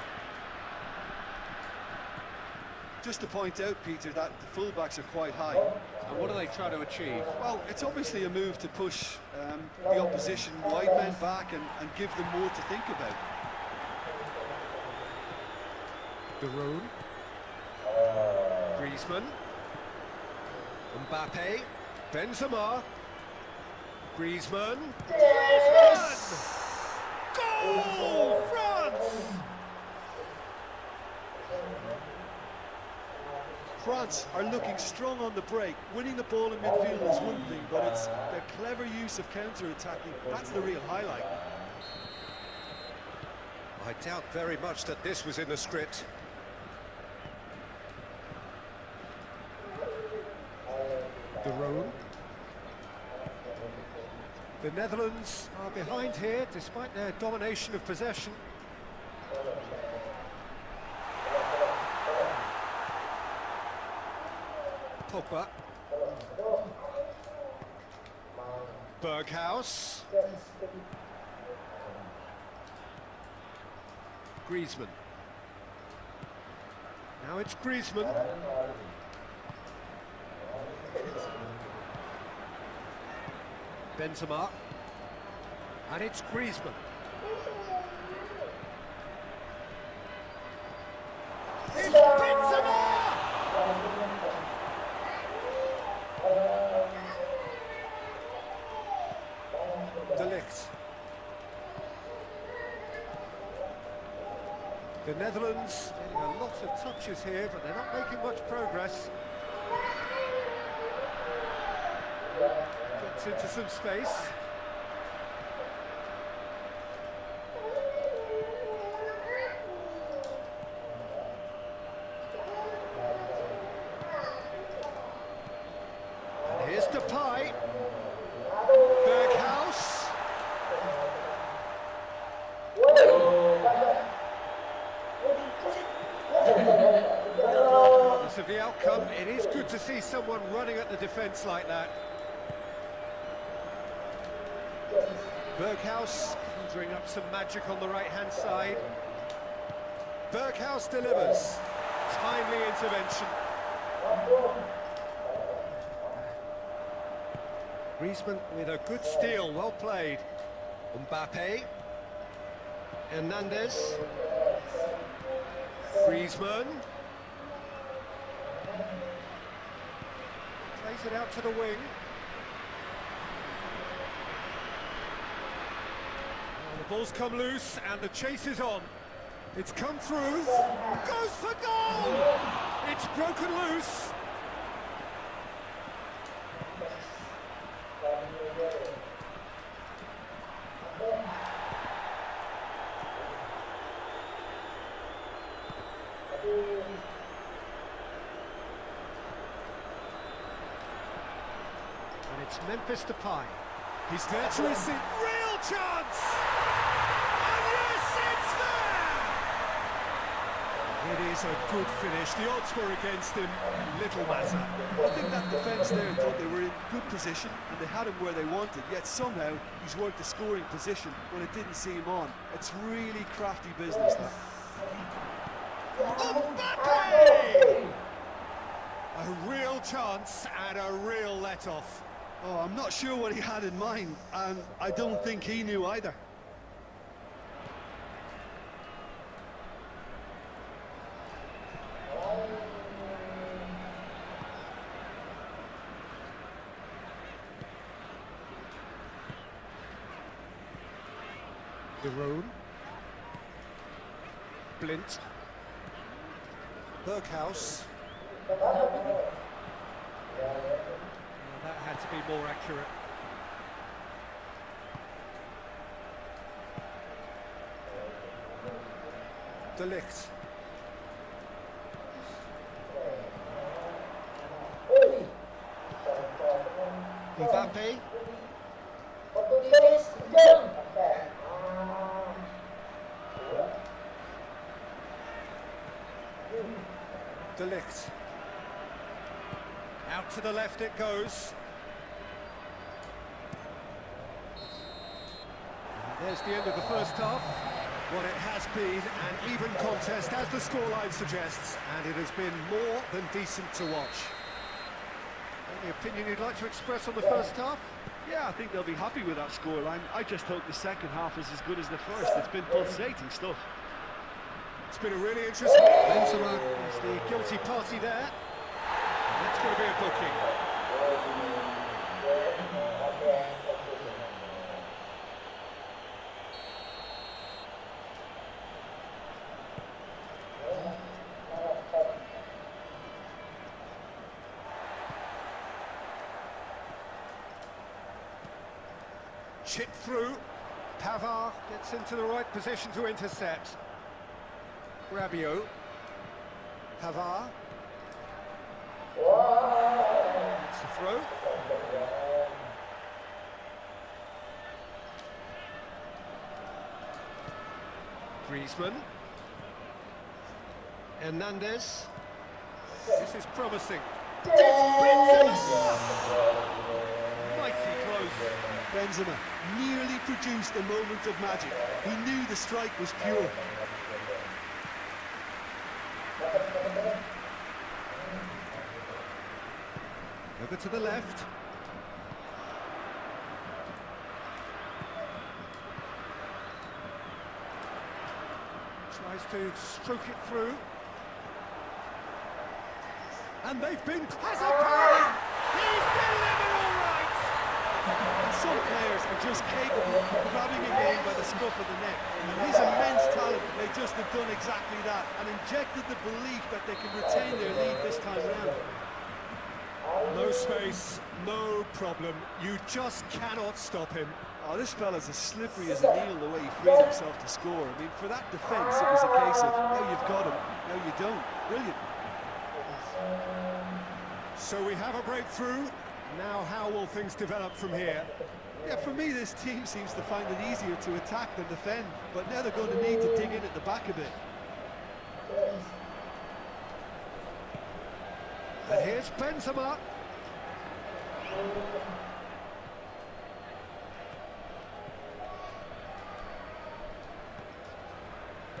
D: Just to point out, Peter, that the fullbacks are quite high.
C: And what are they trying to achieve?
D: Well, it's obviously a move to push the opposition wide men back and give them more to think about.
C: Giroud, Griezmann, Mbappe, Benzema, Griezmann, Goal! France!
D: France are looking strong on the break. Winning the ball in midfield is one thing, but it's their clever use of counter-attacking. That's the real highlight.
C: I doubt very much that this was in the script. Giroud. The Netherlands are behind here, despite their domination of possession. Pogba. Berghaus. Griezmann. Now it's Griezmann. Benzema. And it's Griezmann. It's Benzema! De Ligt. The Netherlands getting a lot of touches here, but they're not making much progress. Gets into some space. And here's Depay. Berghaus. Regardless of the outcome, it is good to see someone running at the defence like that. Berghaus conjuring up some magic on the right-hand side. Berghaus delivers. Timely intervention. Griezmann with a good steal, well played. Mbappe. Hernandez. Griezmann. Plays it out to the wing. The ball's come loose and the chase is on. It's come through. Goes for goal! It's broken loose. And it's Memphis Depay. He's there to receive. Real chance! And yes, it's there! It is a good finish. The odds were against him. Little matter.
E: I think that defence there thought they were in good position and they had him where they wanted, yet somehow he's worked a scoring position when it didn't see him on. It's really crafty business, that.
C: Mbappe! A real chance and a real let-off.
E: Oh, I'm not sure what he had in mind, and I don't think he knew either.
C: De Roon. Blint. Berghaus. Well, that had to be more accurate. De Ligt. Mbappe. De Ligt. Out to the left it goes. And there's the end of the first half. What it has been an even contest, as the scoreline suggests, and it has been more than decent to watch. Any opinion you'd like to express on the first half?
E: Yeah, I think they'll be happy with that scoreline. I just hope the second half is as good as the first. It's been pulsating stuff.
C: It's been a really interesting... Benzema is the guilty party there. That's going to be a booking. Chip through. Pavard gets into the right position to intercept. Rabiot. Pavard. That's the throw. Griezmann. Hernandez. This is promising. It's Benzema! Mighty close.
E: Benzema nearly produced a moment of magic. He knew the strike was pure.
C: Over to the left. Tries to stroke it through. And they've been... Has a power! He's delivered all right!
E: Some players are just capable of grabbing a game by the scruff of the neck. And his immense talent may just have done exactly that and injected the belief that they can retain their lead this time round.
C: No space, no problem. You just cannot stop him.
E: Oh, this fella's as slippery as an eel the way he freed himself to score. I mean, for that defence, it was a case of now you've got him, now you don't. Brilliant.
C: So we have a breakthrough. Now how will things develop from here?
E: Yeah, for me, this team seems to find it easier to attack than defend, but now they're going to need to dig in at the back a bit.
C: And here's Benzema.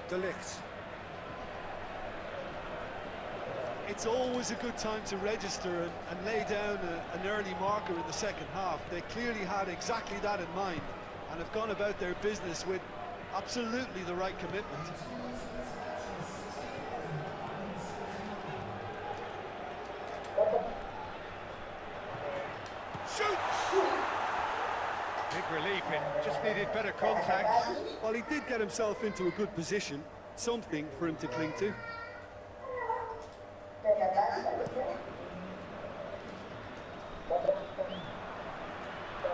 C: De Ligt.
E: It's always a good time to register and lay down an early marker in the second half. They clearly had exactly that in mind and have gone about their business with absolutely the right commitment.
C: Shoots! Big relief, it just needed better contact.
E: Well, he did get himself into a good position, something for him to cling to.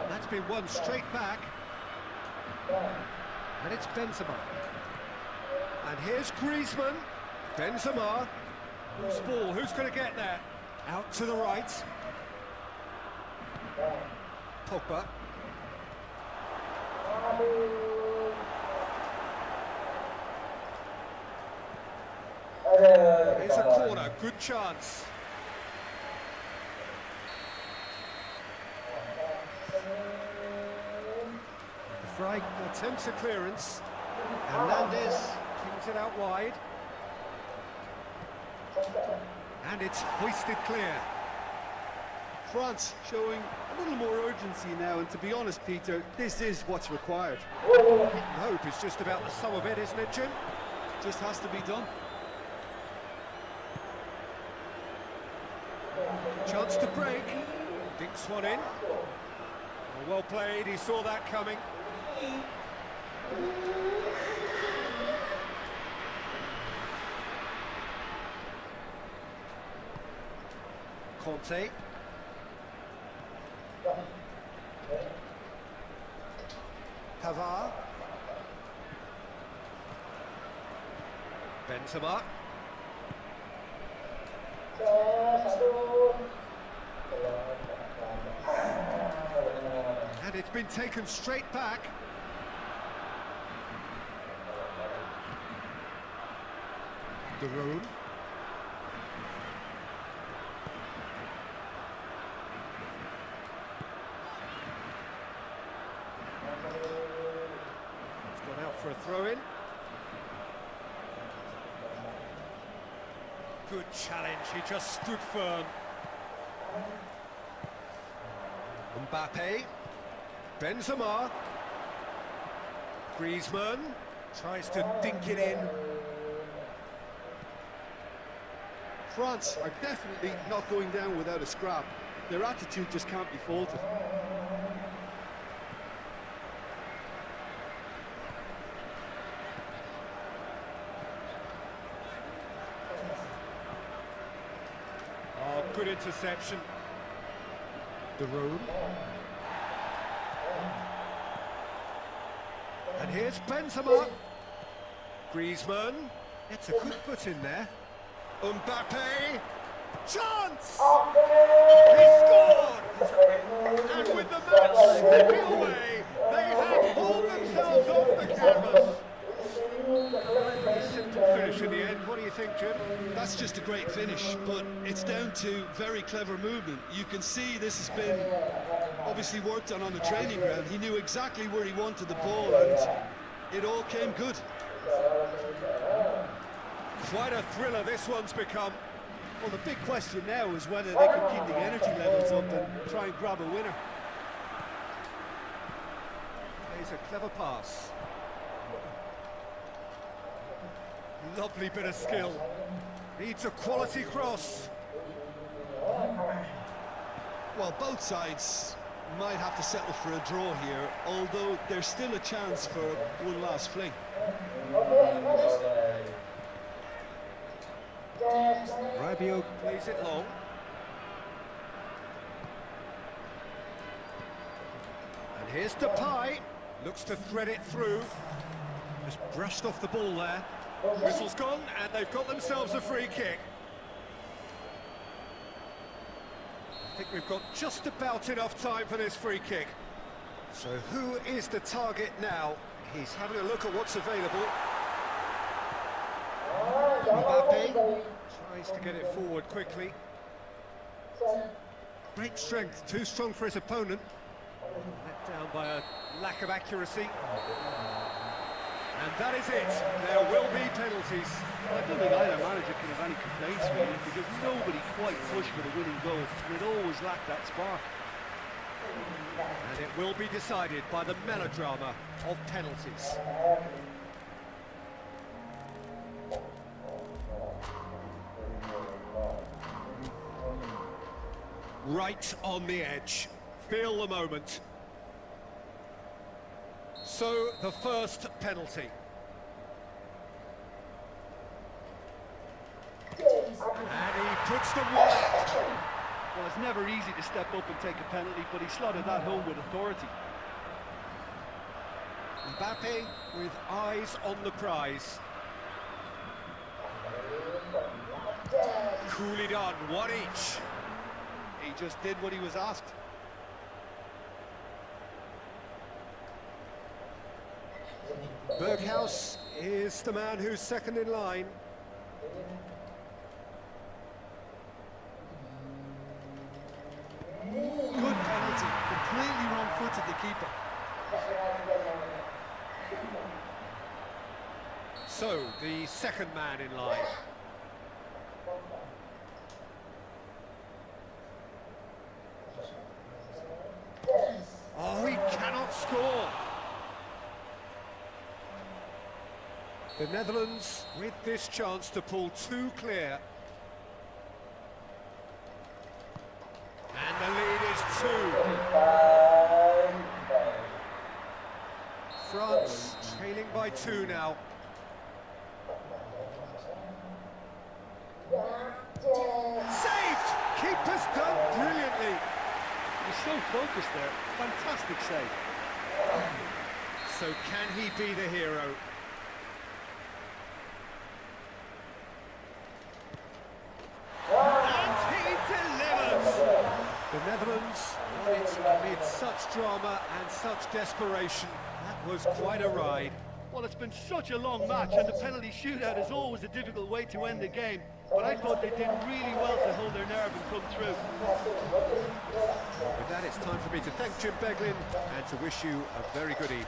C: That's been one straight back. And it's Benzema. And here's Griezmann. Benzema. Who's ball? Who's going to get there? Out to the right. Pogba. Here's a corner, good chance. The Fry attempts a clearance. Hernandez kicks it out wide. And it's hoisted clear.
D: France showing a little more urgency now, and to be honest, Peter, this is what's required.
C: Hope is just about the sum of it, isn't it, Jim?
D: Just has to be done.
C: Chance to break. Dinks one in. Well played, he saw that coming. Conte. Pavard. Benzema. And it's been taken straight back. De Roon. It's gone out for a throw-in. Good challenge, he just stood firm. Mbappe. Benzema. Griezmann tries to dink it in.
D: France are definitely not going down without a scrap. Their attitude just can't be faulted.
C: Oh, good interception. De Roon. And here's Benzema. Griezmann. It's a good foot in there. Mbappe. Chance! He scored! And with the match slipping away, they have hauled themselves off the canvas. Pretty simple finish in the end. What do you think, Jim?
D: That's just a great finish, but it's down to very clever movement. You can see this has been obviously worked on the training ground. He knew exactly where he wanted the ball, and it all came good.
C: Quite a thriller this one's become.
E: Well, the big question now is whether they can keep the energy levels up and try and grab a winner.
C: Plays a clever pass. Lovely bit of skill. Needs a quality cross.
D: Well, both sides might have to settle for a draw here, although there's still a chance for one last fling.
C: Rabiot plays it long. And here's Depay. Looks to thread it through. Just brushed off the ball there. Whistle's gone, and they've got themselves a free kick. I think we've got just about enough time for this free kick. So who is the target now? He's having a look at what's available. Mbappe tries to get it forward quickly. Great strength, too strong for his opponent. Let down by a lack of accuracy. And that is it. There will be penalties.
E: I don't think either manager can have any complaints really, because nobody quite pushed for the winning goal. It always lacked that spark.
C: And it will be decided by the melodrama of penalties. Right on the edge. Feel the moment. So, the first penalty. And he puts them wide.
E: Well, it's never easy to step up and take a penalty, but he slotted that home with authority.
C: Mbappe with eyes on the prize. Coolly done, one each.
E: He just did what he was asked.
C: Berghaus is the man who's second in line.
E: flat-footed, the keeper.
C: So, the second man in line. Oh, he cannot score. The Netherlands with this chance to pull two clear. And the lead is 2. France trailing by 2 now. Saved! Keeper's done brilliantly.
E: He's so focused there. Fantastic save.
C: So can he be the hero? And he delivers! The Netherlands won it amid such drama and such desperation. That was quite a ride.
E: Well, it's been such a long match, and the penalty shootout is always a difficult way to end the game. But I thought they did really well to hold their nerve and come through.
C: With that, it's time for me to thank Jim Beglin and to wish you a very good evening.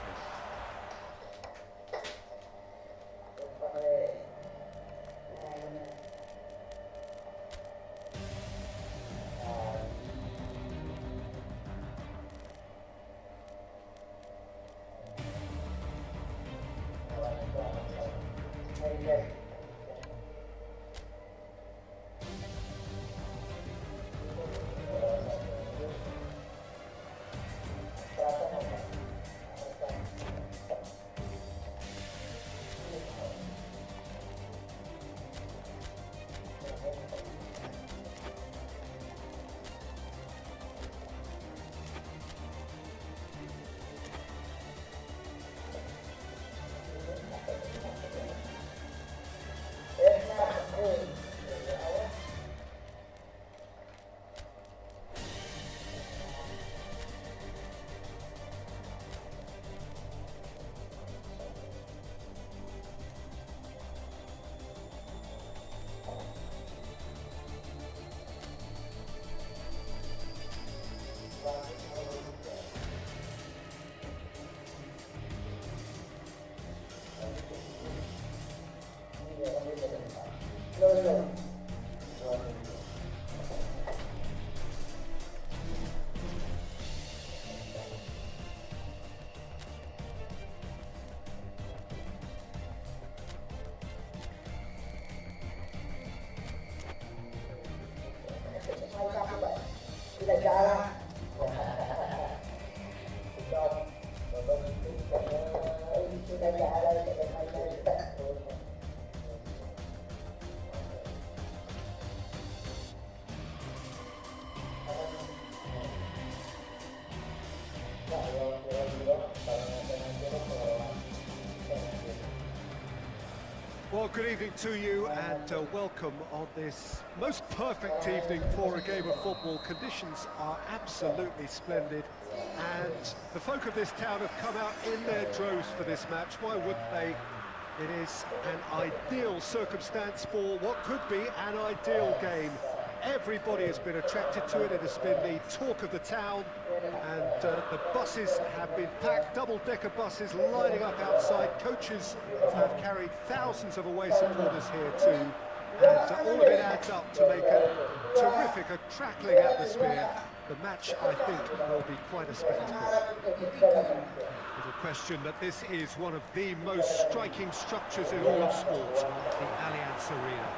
B: Tidak jalan. Tidak jalan.
C: Well, good evening to you and welcome on this most perfect evening for a game of football. Conditions are absolutely splendid and the folk of this town have come out in their droves for this match. Why wouldn't they? It is an ideal circumstance for what could be an ideal game. Everybody has been attracted to it. It has been the talk of the town, and the buses have been packed, double-decker buses lining up outside. Coaches have carried thousands of away supporters here too, and all of it adds up to make a terrific, a crackling atmosphere. The match, I think, will be quite a spectacle. Little question that this is one of the most striking structures in all of sport, the Allianz Arena.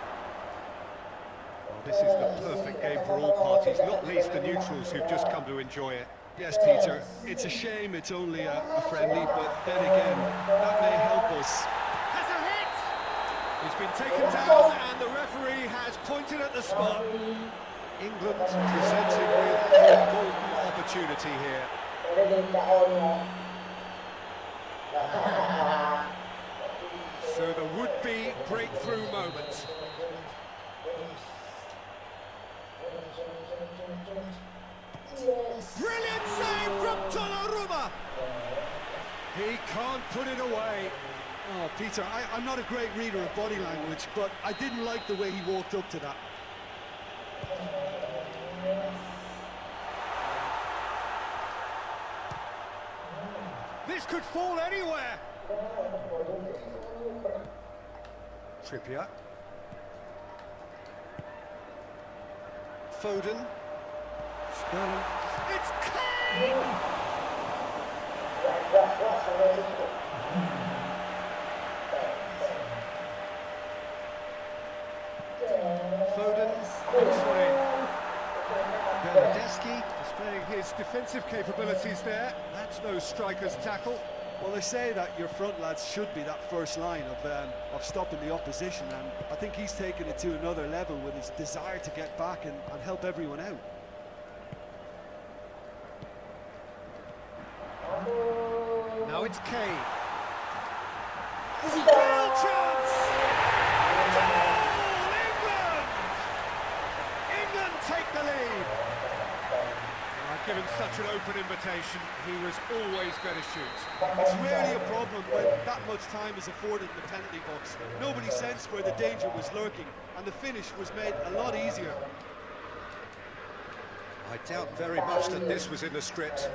C: This is the perfect game for all parties, not least the neutrals who've just come to enjoy it.
D: Yes, Peter, it's a shame it's only a friendly, but then again, that may help us.
C: Has a hit! He's been taken down and the referee has pointed at the spot. England presented with a golden opportunity here. So the would-be breakthrough moment. Brilliant save from Donnarumma! He can't put it away.
E: Oh, Peter, I'm not a great reader of body language, but I didn't like the way he walked up to that.
C: This could fall anywhere. Trippier. Foden. Sterling. It's Cari! Foden. Displaying his defensive capabilities there. That's no striker's tackle.
D: Well, they say that your front lads should be that first line of stopping the opposition, and I think he's taken it to another level with his desire to get back and help everyone out.
C: Now it's Cari. Goal chance! Goal! England! England take the lead. Given such an open invitation, he was always going to shoot.
D: It's rarely a problem when that much time is afforded in the penalty box. Nobody sensed where the danger was lurking, and the finish was made a lot easier.
C: I doubt very much that this was in the script.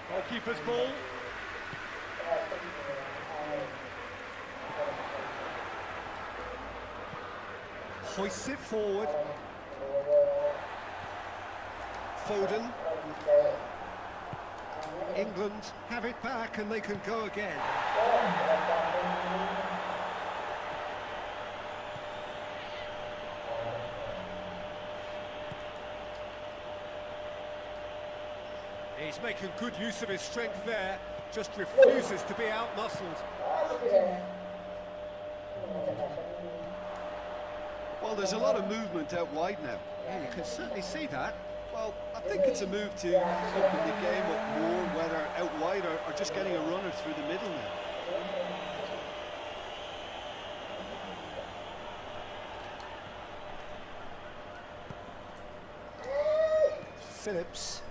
C: Goalkeeper's ball. Hoists it forward. Foden. England have it back and they can go again. He's making good use of his strength there, just refuses to be out-muscled.
D: Well, there's a lot of movement out wide now.
C: Yeah, you can certainly see that.
D: Well, I think it's a move to open the game up more, whether out wide or just getting a runner through the middle now.
C: Phillips.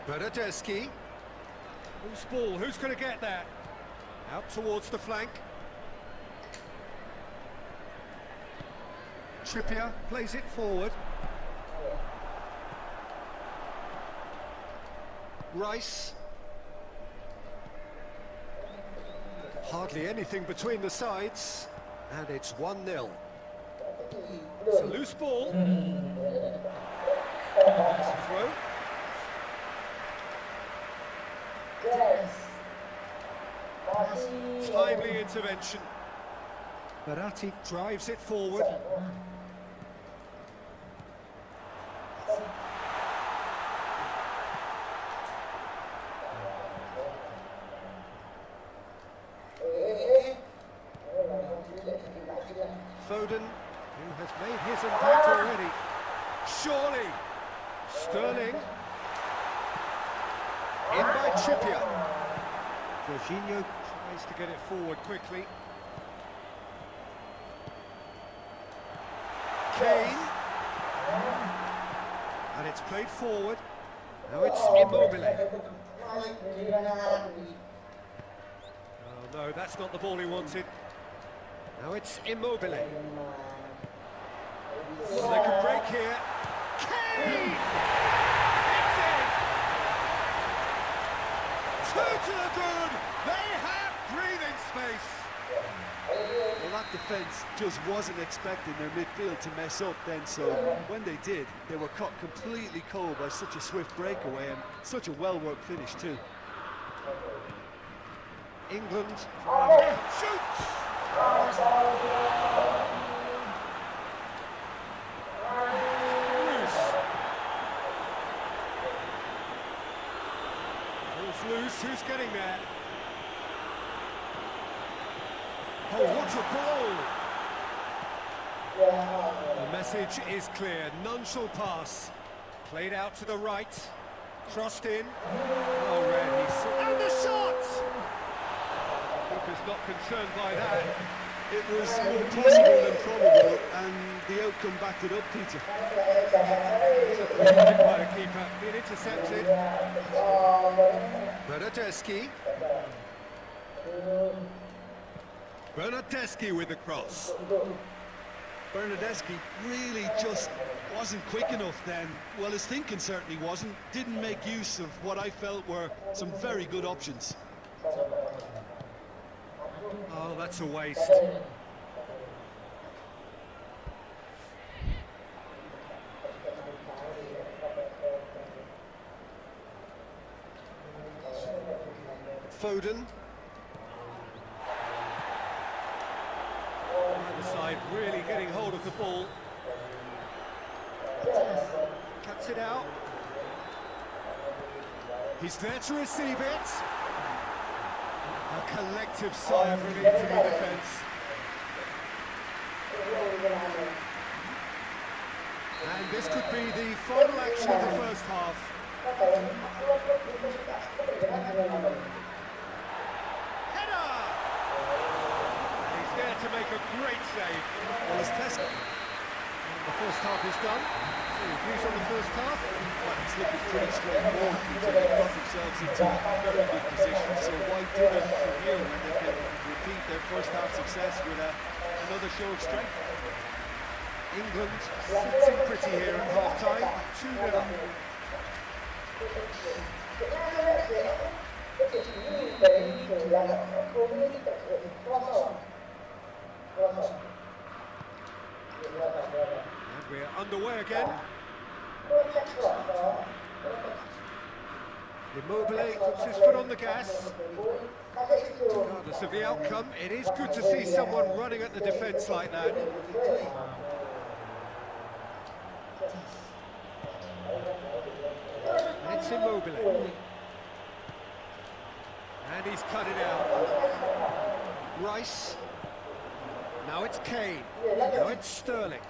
C: Bernardeschi. Who's ball? Who's going to get that? Out towards the flank. Trippier plays it forward. Rice. Hardly anything between the sides, and it's 1-0. It's a loose ball. It's a throw. Timely intervention. Baratti drives it forward. Foden, who has made his impact already. Surely, Sterling. In by Trippier. Jorginho tries to get it forward quickly. Kane. And it's played forward. Now it's Immobile. Oh no, that's not the ball he wanted. Now it's Immobile. Well, they can break here. Kane! It's in! 2 to the good! They have breathing space!
D: Well, that defence just wasn't expecting their midfield to mess up then, so when they did, they were caught completely cold by such a swift breakaway and such a well-worked finish too.
C: England shoots! Ball's loose, who's getting there? Oh, what a ball! The message is clear, none shall pass. Played out to the right, crossed in. Oh, red, he's... And the shot! Keeper's not concerned by that.
D: It was more possible than probable, and the outcome backed it up, Peter.
C: By the keeper, being intercepted. Bernardeschi. Bernardeschi with the cross.
D: Bernardeschi really just wasn't quick enough then. Well, his thinking certainly wasn't. Didn't make use of what I felt were some very good options.
C: Oh, that's a waste.
D: Foden.
C: Either side really getting hold of the ball. Cuts it out. He's there to receive it. A collective sigh of relief from the defence. And this could be the final action of the first half. Header! And he's there to make a great save.
D: Well, his test.
C: The first half is done. So views on the first half.
D: Well, it's looking pretty straightforward. They've got themselves into a very good position, so why do it from here when they can repeat their first half success with another show of strength?
C: England sitting pretty here at half-time. 2-0. And we're underway again. Immobile puts his foot on the gas. Regardless of the outcome, it is good to see someone running at the defence like that. And it's Immobile. And he's cut it out. Rice. Now it's Kane. Now it's Sterling.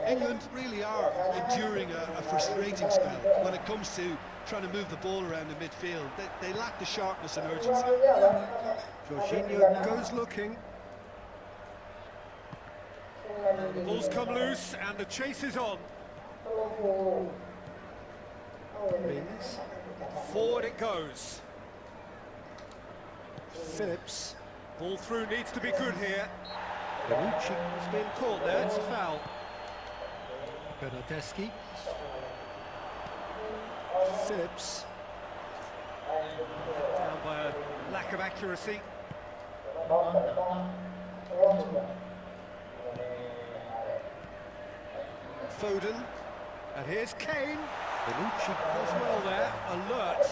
D: England really are enduring a frustrating spell when it comes to trying to move the ball around the midfield. They lack the sharpness and urgency.
C: Jorginho goes looking. The ball's come loose and the chase is on. Mings. Forward it goes. Phillips. Ball through needs to be good here. Benucci has been caught there, it's a foul. Bernardeschi. Phillips. Down by a lack of accuracy.
D: Foden.
C: And here's Kane. Benucci does well there, alert.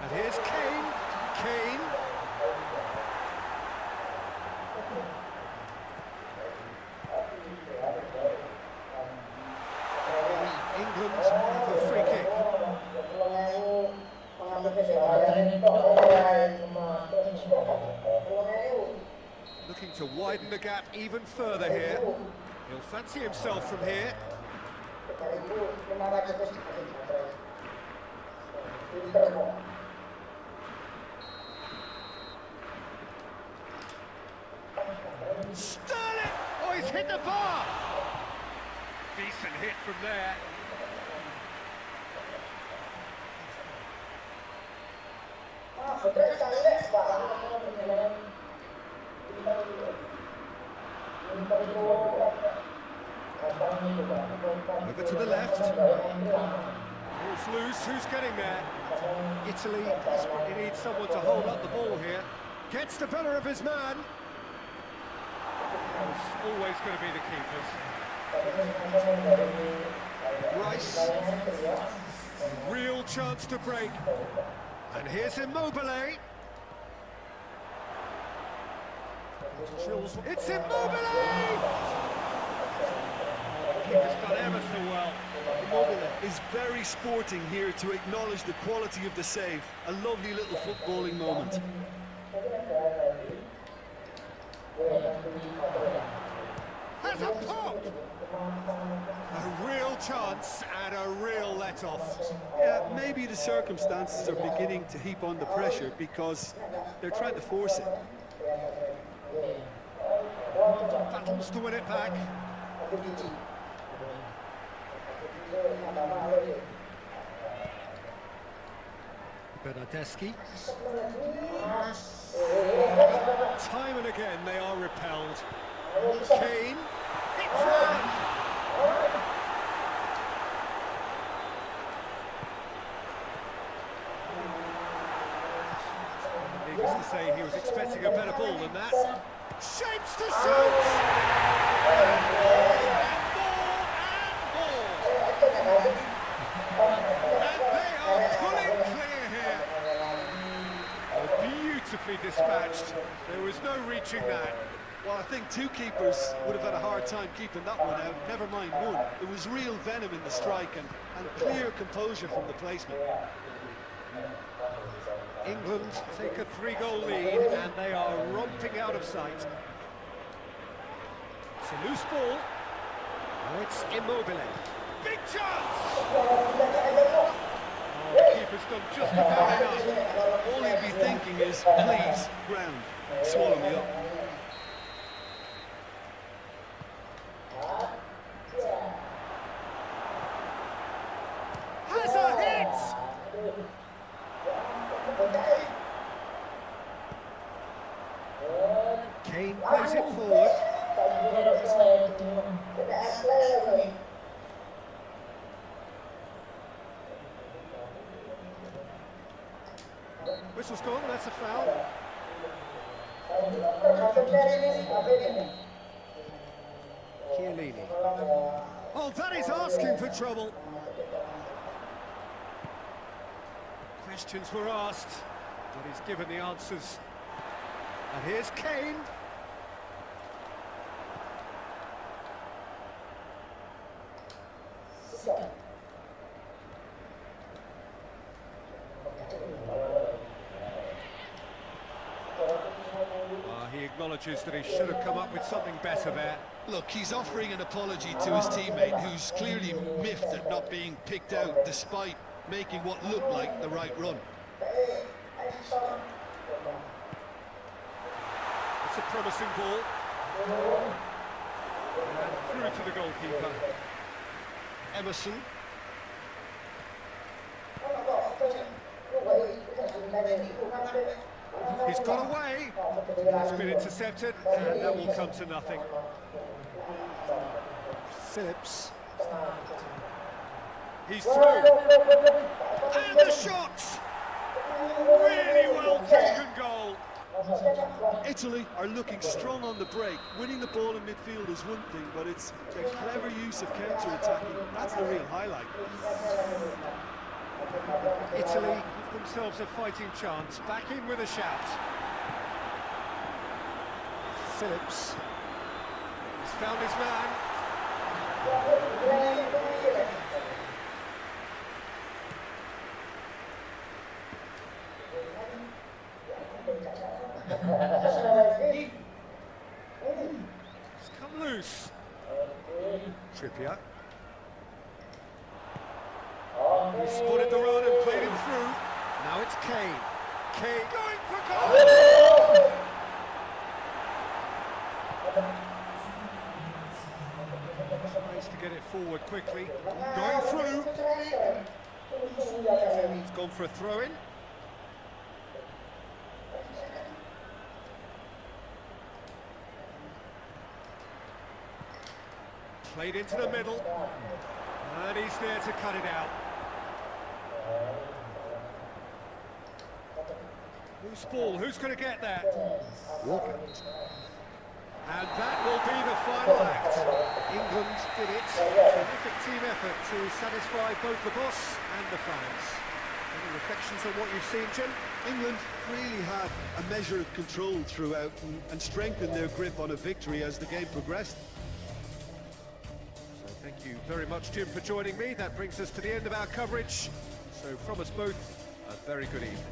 C: And here's Kane. Kane. England have a free kick. Looking to widen the gap even further here. He'll fancy himself from here. Sterling! Oh, he's hit the bar! Decent hit from there. Over to the left. Ball's loose, who's getting there? Italy desperately needs someone to hold up the ball here. Gets the better of his man. It's always going to be the keepers. Rice. Real chance to break. And here's Immobile. It's Immobile! Keeper's done ever so well.
D: Immobile is very sporting here to acknowledge the quality of the save. A lovely little footballing moment.
C: Has a pop! A real chance and a real let-off.
D: Yeah, maybe the circumstances are beginning to heap on the pressure because they're trying to force it.
C: Battles to win it back. Bernardeschi. Time and again they are repelled. Kane. It's on. Needless to say, he was expecting a better ball than that. Shapes to shoot! And they are pulling clear here. Beautifully dispatched. There was no reaching that.
E: Well, I think two keepers would have had a hard time keeping that one out, never mind one. There was real venom in the strike and clear composure from the placement.
C: England take a 3-goal lead and they are romping out of sight. It's a loose ball. Oh, it's Immobile. Big chance! Oh, the keeper's done just about enough.
E: All he'd be thinking is, please, ground, swallow me up.
C: Has a hit! Kane plays it forward. Whistle's gone, that's a foul. Chiellini. Oh, that is asking for trouble. Questions were asked, but he's given the answers. And here's Kane. He acknowledges that he should have come up with something better there.
E: Look, he's offering an apology to his teammate, who's clearly miffed at not being picked out despite making what looked like the right run.
C: It's a promising ball. And through to the goalkeeper. Emerson. He's got away. It's been intercepted, and that will come to nothing. Phillips. He's through. And the shot! Really well taken goal.
E: Italy are looking strong on the break. Winning the ball in midfield is one thing, but it's their clever use of counter-attacking. That's the real highlight.
C: Italy give themselves a fighting chance. Back in with a shout. Phillips. He's found his man. It's come loose. Trippier. He spotted the run and played him through. Now it's Kane. Kane going for goal! Tries to get it forward quickly. Going through. He's gone for a throw-in. Played into the middle. And he's there to cut it out. Loose ball, who's going to get that? Walker. And that will be the final act. England did it. Terrific team effort to satisfy both the boss and the fans. Any reflections on what you've seen, Jim?
E: England really had a measure of control throughout and strengthened their grip on a victory as the game progressed.
C: So thank you very much, Jim, for joining me. That brings us to the end of our coverage. So from us both, a very good evening.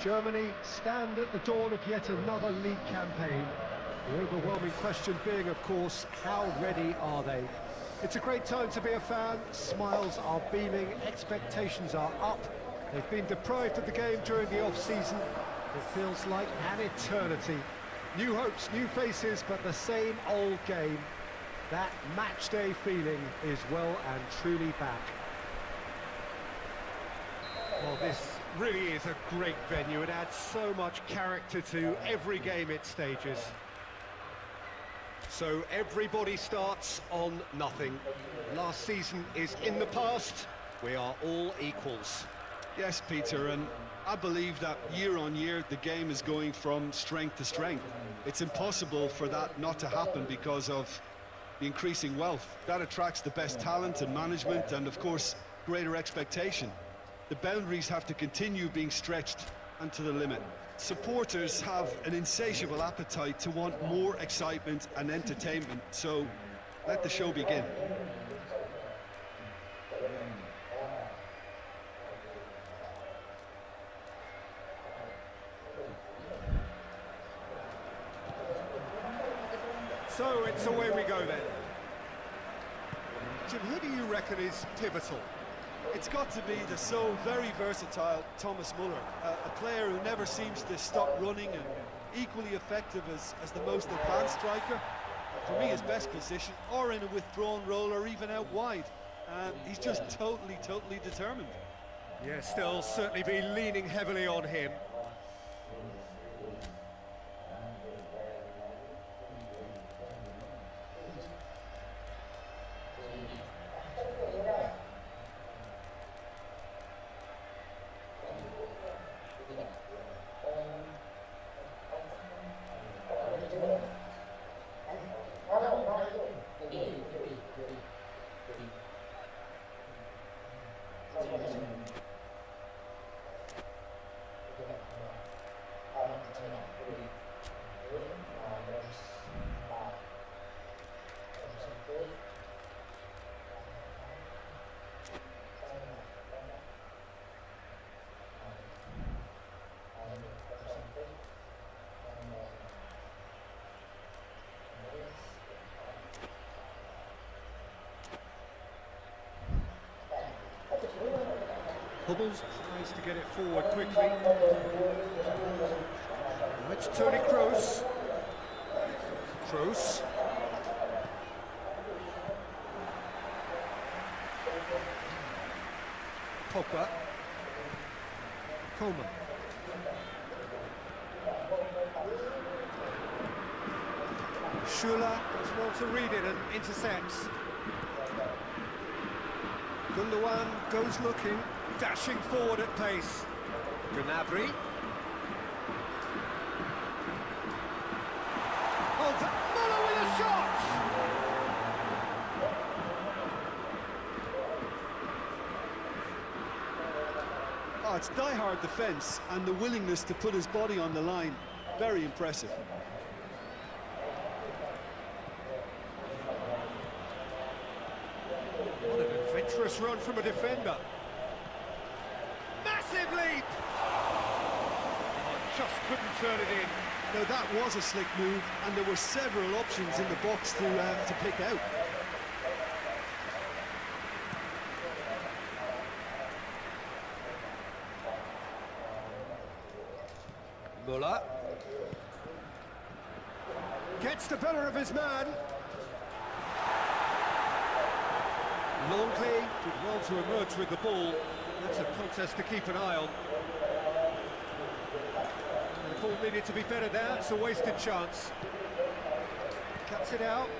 C: Germany stand at the dawn of yet another league campaign. The overwhelming question being, of course, how ready are they? It's a great time to be a fan. Smiles are beaming, expectations are up. They've been deprived of the game during the off-season. It feels like an eternity. New hopes, new faces, but the same old game. That match day feeling is well and truly back. Well, this really is a great venue. It adds so much character to every game it stages. So everybody starts on nothing. Last season is in the past. We are all equals.
D: Yes, Peter, and I believe that year on year the game is going from strength to strength. It's impossible for that not to happen because of the increasing wealth. That attracts the best talent and management and, of course, greater expectation. The boundaries have to continue being stretched and to the limit. Supporters have an insatiable appetite to want more excitement and entertainment, so let the show begin.
C: So it's away we go then. Jim, who do you reckon is pivotal?
E: It's got to be the so very versatile Thomas Muller, a player who never seems to stop running and equally effective as the most advanced striker. For me, his best position, or in a withdrawn role, or even out wide. He's just totally determined.
C: Yes, they'll certainly be leaning heavily on him. Hummels tries to get it forward quickly. Now it's Toni Kroos. Kroos. Pogba. Coleman. Schürrle does well to read it and intercepts. Gundogan goes looking, dashing forward at pace. Gnabry. Oh, Muller with a shot!
E: Oh, it's die-hard defence and the willingness to put his body on the line. Very impressive.
C: What an adventurous run from a defender. Massive leap! Oh, just couldn't turn it in.
E: Now that was a slick move, and there were several options in the box to pick out.
C: Muller gets the better of his man. Longley did well to emerge with the ball. That's a contest to keep an eye on. The ball needed to be better there. It's a wasted chance. Cuts it out.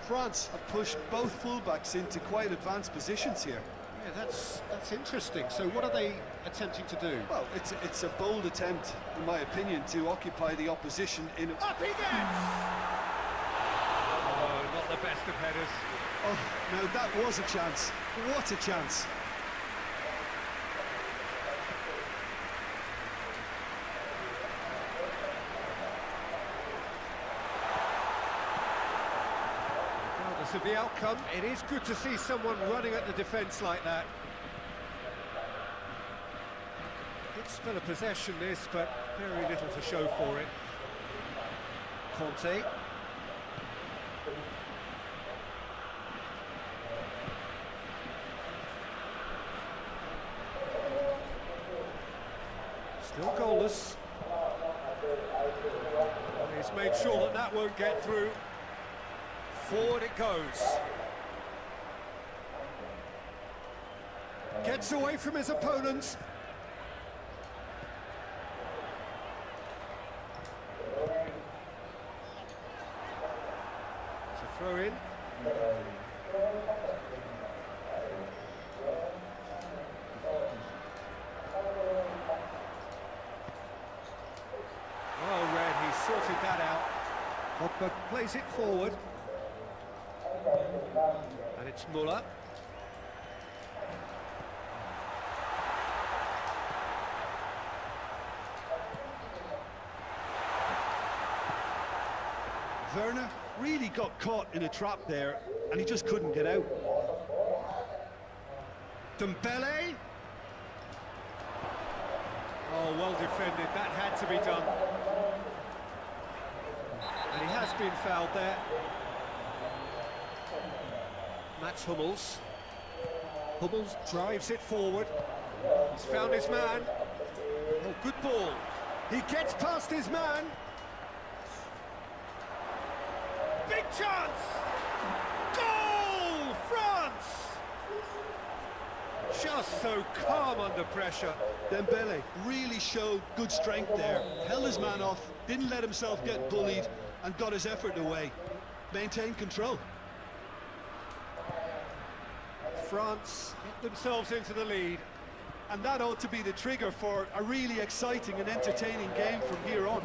E: France have pushed both fullbacks into quite advanced positions here.
C: Yeah, that's interesting. So what are they attempting to do?
E: Well, it's a bold attempt, in my opinion, to occupy the opposition in...
C: Up he gets! Oh, not the best of headers.
E: Oh, now that was a chance. What a chance.
C: Regardless of the outcome, it is good to see someone running at the defence like that. Spell of possession this, but very little to show for it. Conte. Still goalless. He's made sure that that won't get through. Forward it goes. Gets away from his opponents. It's a throw in. Well read, he sorted that out. Pogba plays it forward. And it's Muller.
D: Werner really got caught in a trap there, and he just couldn't get out. Dembele.
C: Oh, well defended, that had to be done. And he has been fouled there. Mats Hummels. Hummels drives it forward. He's found his man. Oh, good ball. He gets past his man. Big chance! Goal! France! Just so calm under pressure.
D: Dembele really showed good strength there, held his man off, didn't let himself get bullied, and got his effort away. Maintained control.
C: France get themselves into the lead.
E: And that ought to be the trigger for a really exciting and entertaining game from here on.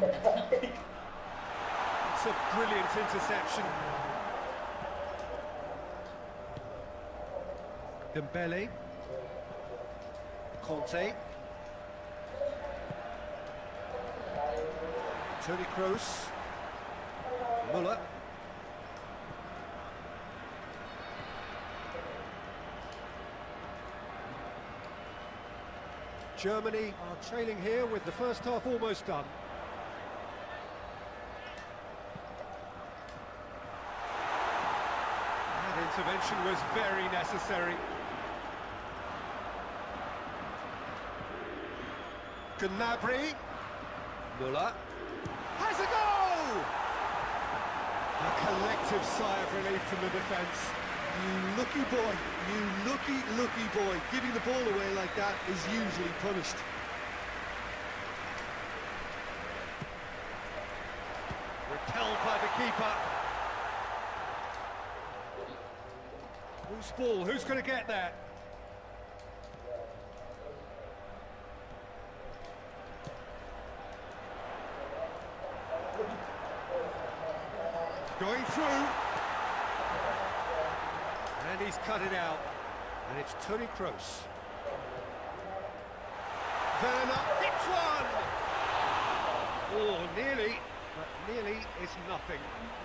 C: It's a brilliant interception. Dembele. Conte. Toni Kroos. Muller. Germany are trailing here with the first half almost done. That intervention was very necessary. Gnabry. Muller. Has a goal! A collective sigh of relief from the defence.
D: You lucky boy, you lucky boy. Giving the ball away like that is usually punished.
C: Repelled by the keeper. Whose ball? Who's going to get that? Going through. And he's cut it out. And it's Toni Kroos. Werner hits one! Oh, nearly. But nearly is nothing.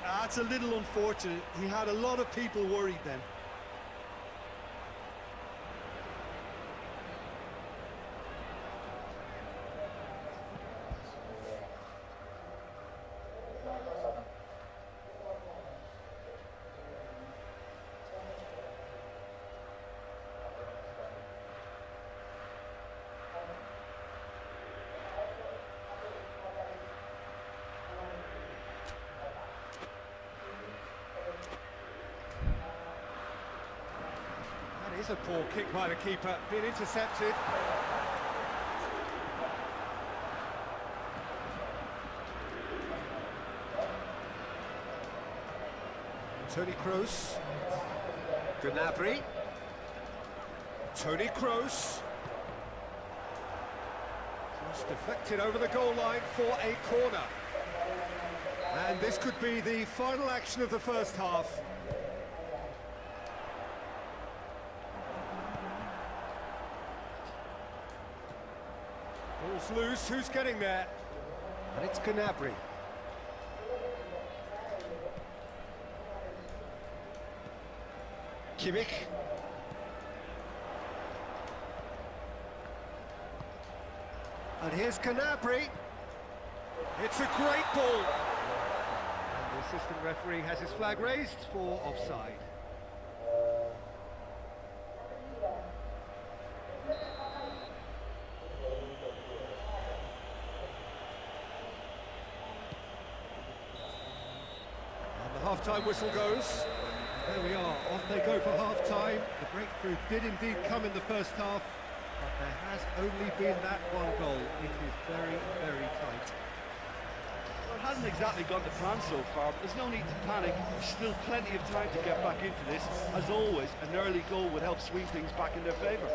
D: That's a little unfortunate. He had a lot of people worried then.
C: That is a poor kick by the keeper, being intercepted. Toni Kroos. Gnabry. Toni Kroos. Just deflected over the goal line for a corner. And this could be the final action of the first half. Ball's loose, who's getting there? And it's Gnabry. Kimmich. And here's Canabri. It's a great ball. And the assistant referee has his flag raised for offside. And the half-time whistle goes. There we are, off they go for half-time. The breakthrough did indeed come in the first half, but there has only been that one goal. It is very, very tight.
E: Well, it hasn't exactly gone to plan so far, but there's no need to panic. There's still plenty of time to get back into this. As always, an early goal would help swing things back in their favour.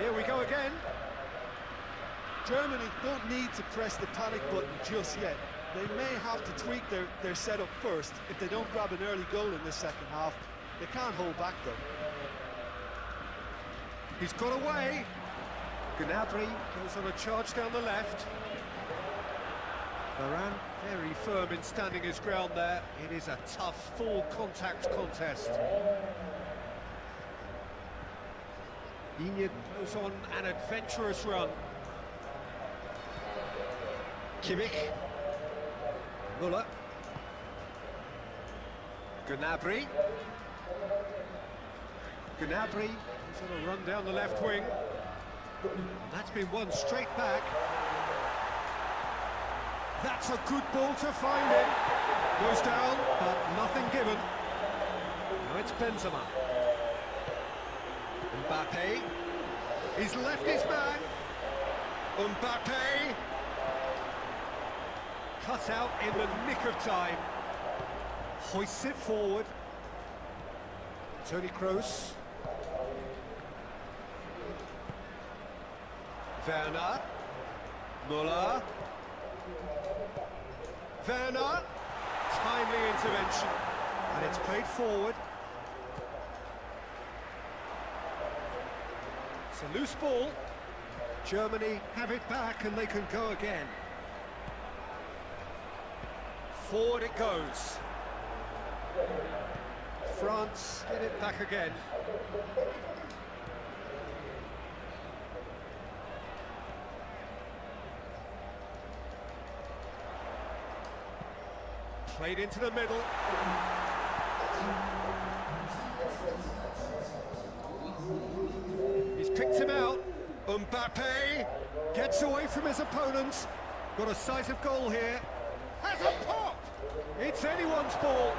C: Here we go again.
E: Germany don't need to press the panic button just yet. They may have to tweak their setup first. If they don't grab an early goal in this second half, they can't hold back though.
C: He's got away. Gnabry goes on a charge down the left. Varane very firm in standing his ground there. It is a tough full contact contest. Iñigo goes on an adventurous run. Kimmich. Muller. Gnabry. Gnabry is on a run down the left wing. That's been won straight back. That's a good ball to find him. Goes down, but nothing given. Now it's Benzema. Mbappe. He's left his man. Mbappe. Cut out in the nick of time. Hoists it forward. Toni Kroos. Werner. Muller. Werner. Timely intervention. And it's played forward. It's a loose ball. Germany have it back and they can go again. Forward it goes. France get it back again. Played into the middle. He's picked him out. Mbappe gets away from his opponents. Got a sight of goal here. Has a pop! It's anyone's ball.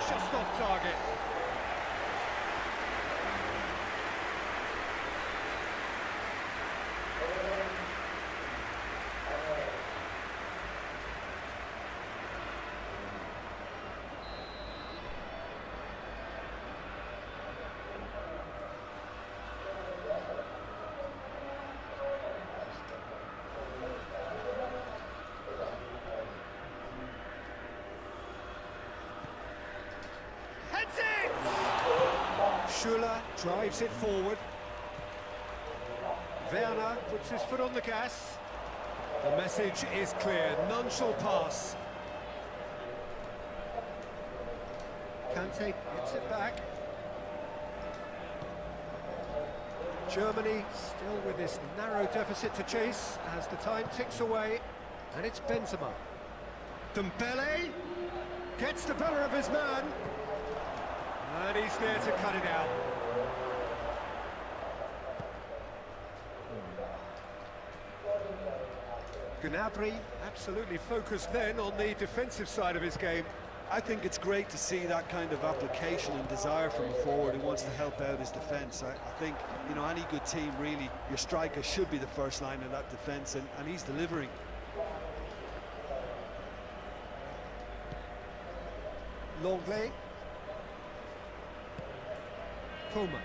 C: Just off target. Schüller drives it forward. Werner puts his foot on the gas. The message is clear, none shall pass. Kante gets it back. Germany still with this narrow deficit to chase as the time ticks away. And it's Benzema. Dembele gets the better of his man. And he's there to cut it out. Gnabry absolutely focused then on the defensive side of his game.
D: I think it's great to see that kind of application and desire from a forward who wants to help out his defence. I think, you know, any good team, really, your striker should be the first line in that defence, and he's delivering.
C: Longley. Puma.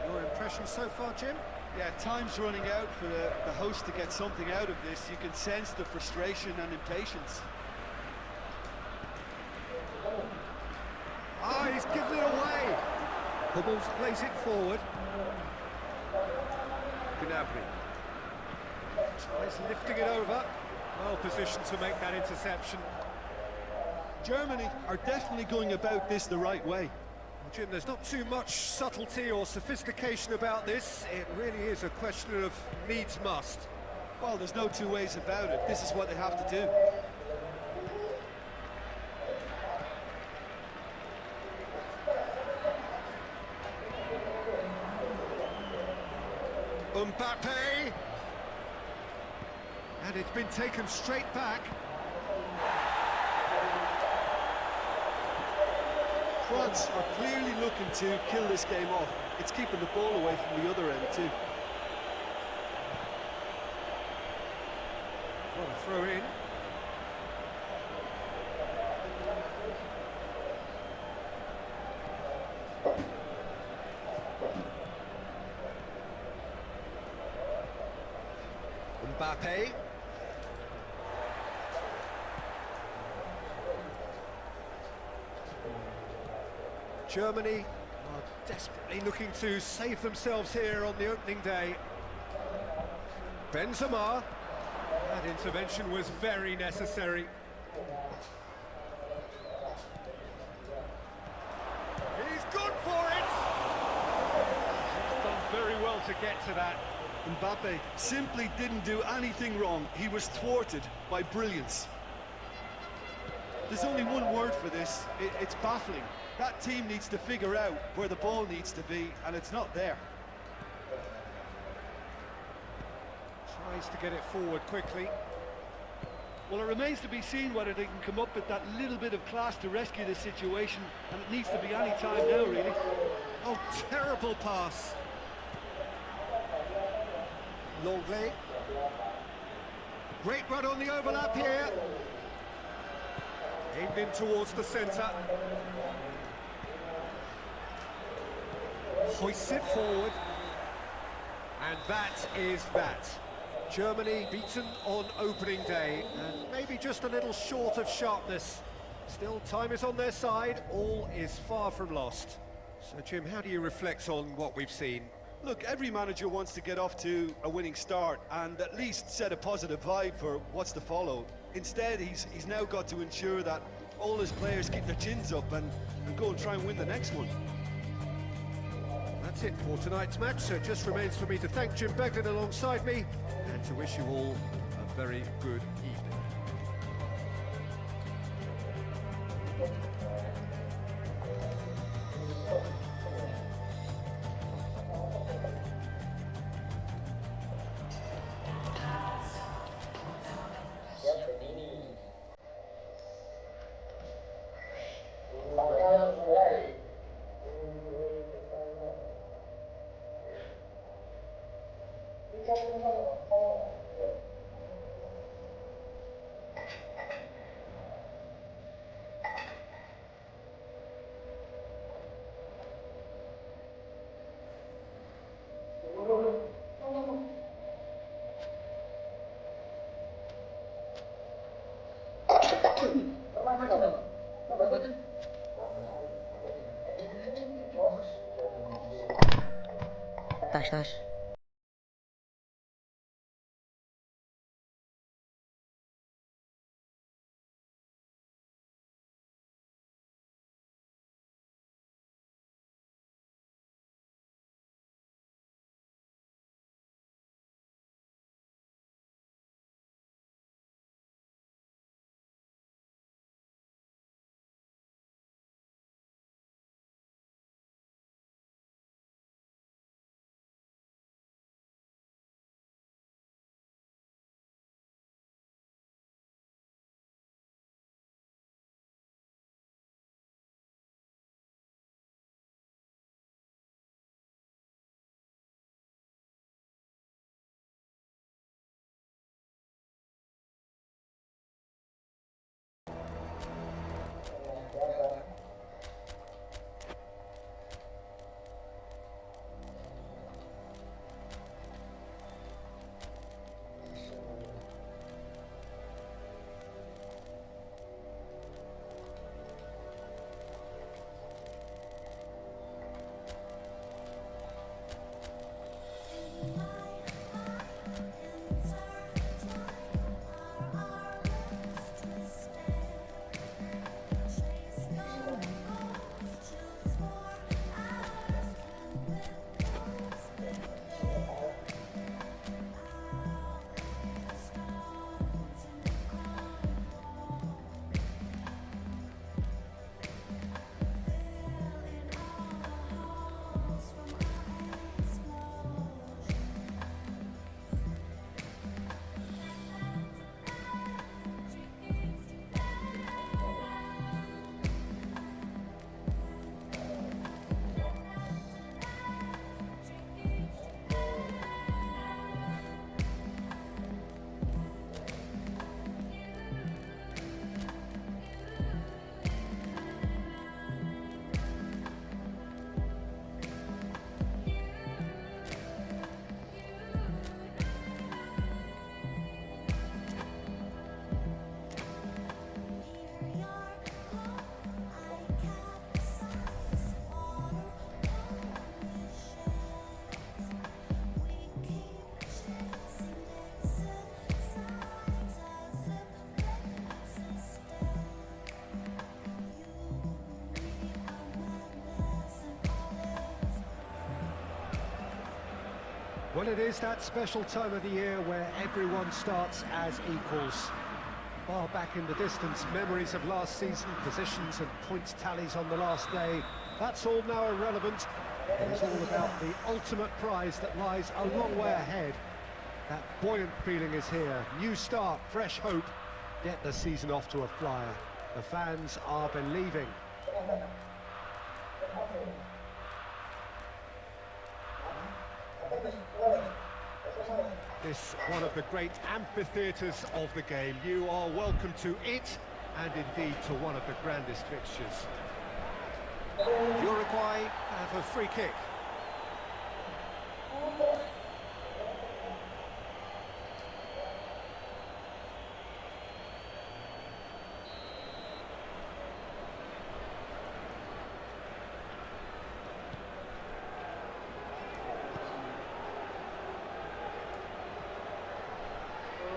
C: Your impression so far, Jim?
D: Yeah, time's running out for the host to get something out of this. You can sense the frustration and impatience.
C: Ah, he's given it away. Hubbles plays it forward. Gnabry tries lifting it over. Well positioned to make that interception.
D: Germany are definitely going about this the right way.
C: Well, Jim, there's not too much subtlety or sophistication about this. It really is a question of needs must.
D: Well, there's no two ways about it. This is what they have to do.
C: Mbappe! And it's been taken straight back.
D: France are clearly looking to kill this game off. It's keeping the ball away from the other end too.
C: What a throw in. Mbappe. Germany are desperately looking to save themselves here on the opening day. Benzema. That intervention was very necessary. He's gone for it! He's done very well to get to that.
D: Mbappe simply didn't do anything wrong. He was thwarted by brilliance. There's only one word for this. It's baffling. That team needs to figure out where the ball needs to be, and it's not there.
C: Tries to get it forward quickly.
D: Well, it remains to be seen whether they can come up with that little bit of class to rescue this situation, and it needs to be any time now, really.
C: Oh, terrible pass. Longley. Great run on the overlap here. Aimed in towards the centre. Hoists it forward. And that is that. Germany beaten on opening day, and maybe just a little short of sharpness. Still, time is on their side. All is far from lost. So, Jim, how do you reflect on what we've seen?
D: Look, every manager wants to get off to a winning start and at least set a positive vibe for what's to follow. Instead, he's now got to ensure that all his players keep their chins up and go and try and win the next one.
C: That's it for tonight's match, so it just remains for me to thank Jim Beglin alongside me and to wish you all a very good evening.
F: Tas.
C: Well, it is that special time of the year where everyone starts as equals. Far back in the distance, memories of last season, positions and points tallies on the last day, that's all now irrelevant. It is all about the ultimate prize that lies a long way ahead. That buoyant feeling is here. New start, fresh hope. Get the season off to a flyer. The fans are believing. This one of the great amphitheatres of the game. You are welcome to it, and indeed to one of the grandest fixtures. Uruguay have a free kick.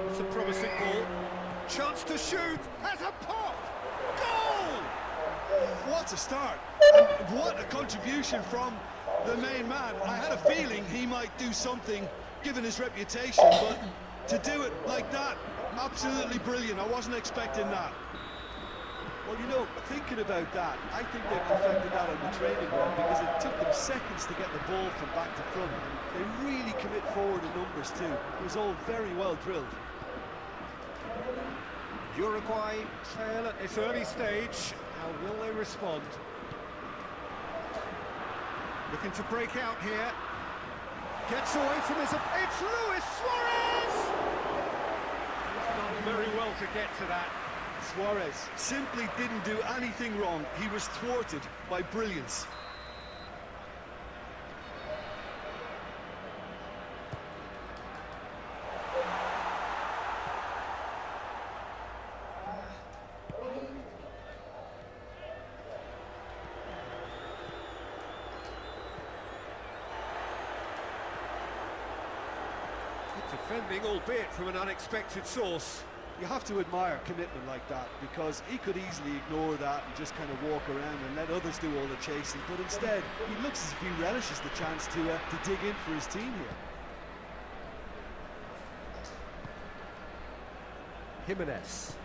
C: It's a promising ball. Chance to shoot. Has a pop. Goal!
D: What a start, and what a contribution from the main man. I had a feeling he might do something, given his reputation, but to do it like that, absolutely brilliant. I wasn't expecting that.
E: Well, you know, thinking about that, I think they perfected that on the training ground because it took them seconds to get the ball from back to front. They really commit forward in numbers too. It was all very well drilled.
C: Uruguay trail at this early stage. How will they respond? Looking to break out here. Gets away from his... It's Luis Suarez! He's done very well to get to that.
D: Suarez simply didn't do anything wrong. He was thwarted by brilliance.
C: Defending, albeit from an unexpected source.
E: You have to admire commitment like that because he could easily ignore that and just kind of walk around and let others do all the chasing, but instead he looks as if he relishes the chance to dig in for his team here.
C: Jimenez.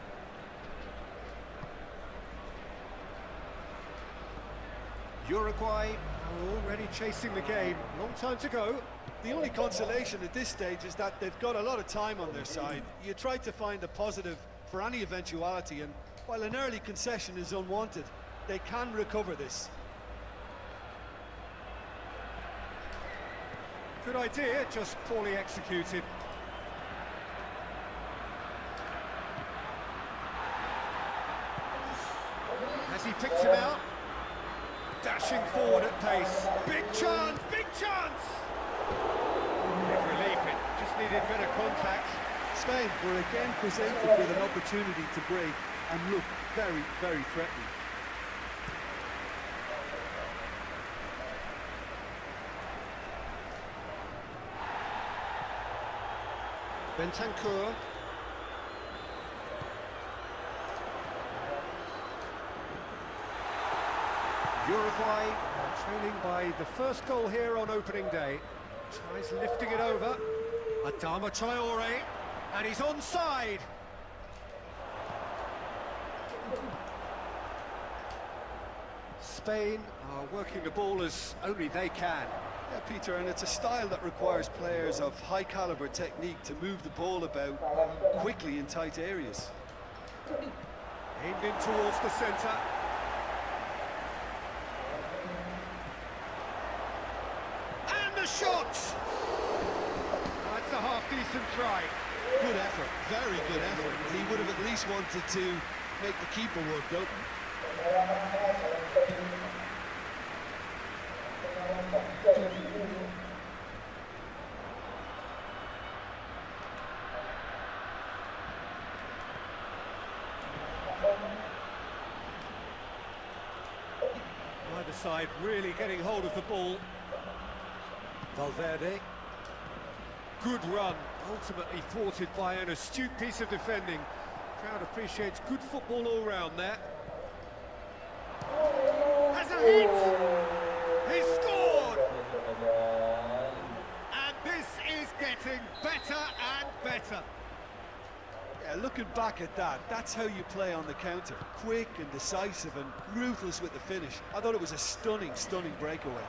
C: Uruguay are already chasing the game. Long time to go.
E: The only consolation at this stage is that they've got a lot of time on their side. You try to find a positive for any eventuality, and while an early concession is unwanted, they can recover this.
C: Good idea, just poorly executed. Has he picked him out? Dashing forward at pace. Big chance, big chance! Big relief, it just needed better contact.
E: Spain were again presented with an opportunity to break and look very, very threatening.
C: Bentancur. Uruguay trailing by the first goal here on opening day. Tries lifting it over. Adama Traore, and he's onside. Spain are working the ball as only they can.
E: Yeah, Peter, and it's a style that requires players of high caliber technique to move the ball about quickly in tight areas.
C: Aimed in towards the centre. And the shot! That's a half-decent try.
D: Good effort, very good effort. He would have at least wanted to make the keeper work, though.
C: Either side really getting hold of the ball. Valverde. Good run, ultimately thwarted by an astute piece of defending. Crowd appreciates good football all round there. Has a hit! He scored! And this better and better.
E: Yeah, looking back at that, that's how you play on the counter. Quick and decisive and ruthless with the finish. I thought it was a stunning, stunning breakaway.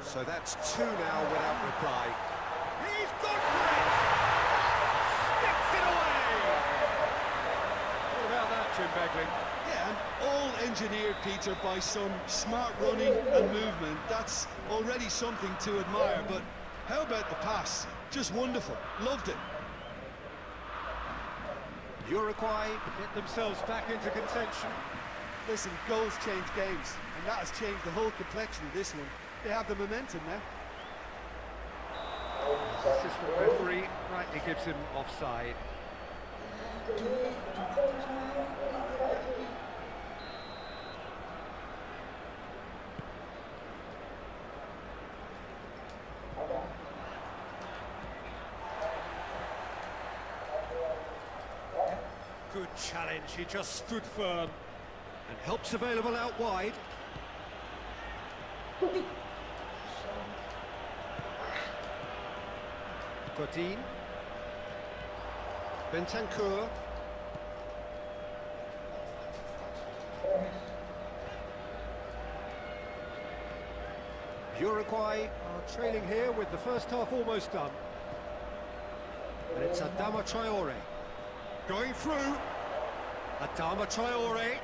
C: So that's 2 now without reply. He's gone for it! Sticks it away! What about that, Jim Beglin?
E: Yeah, and all engineered, Peter, by some smart running and movement. That's already something to admire, but how about the pass? Just wonderful. Loved it.
C: Uruguay get themselves back into contention.
E: Listen, goals change games, and that has changed the whole complexion of this one. They have the momentum now.
C: Assistant referee rightly gives him offside. Good challenge, he just stood firm. And help's available out wide. Godin. Bentancur. Uruguay are trailing here with the first half almost done. And it's Adama Traore. Going through. Adama Traore.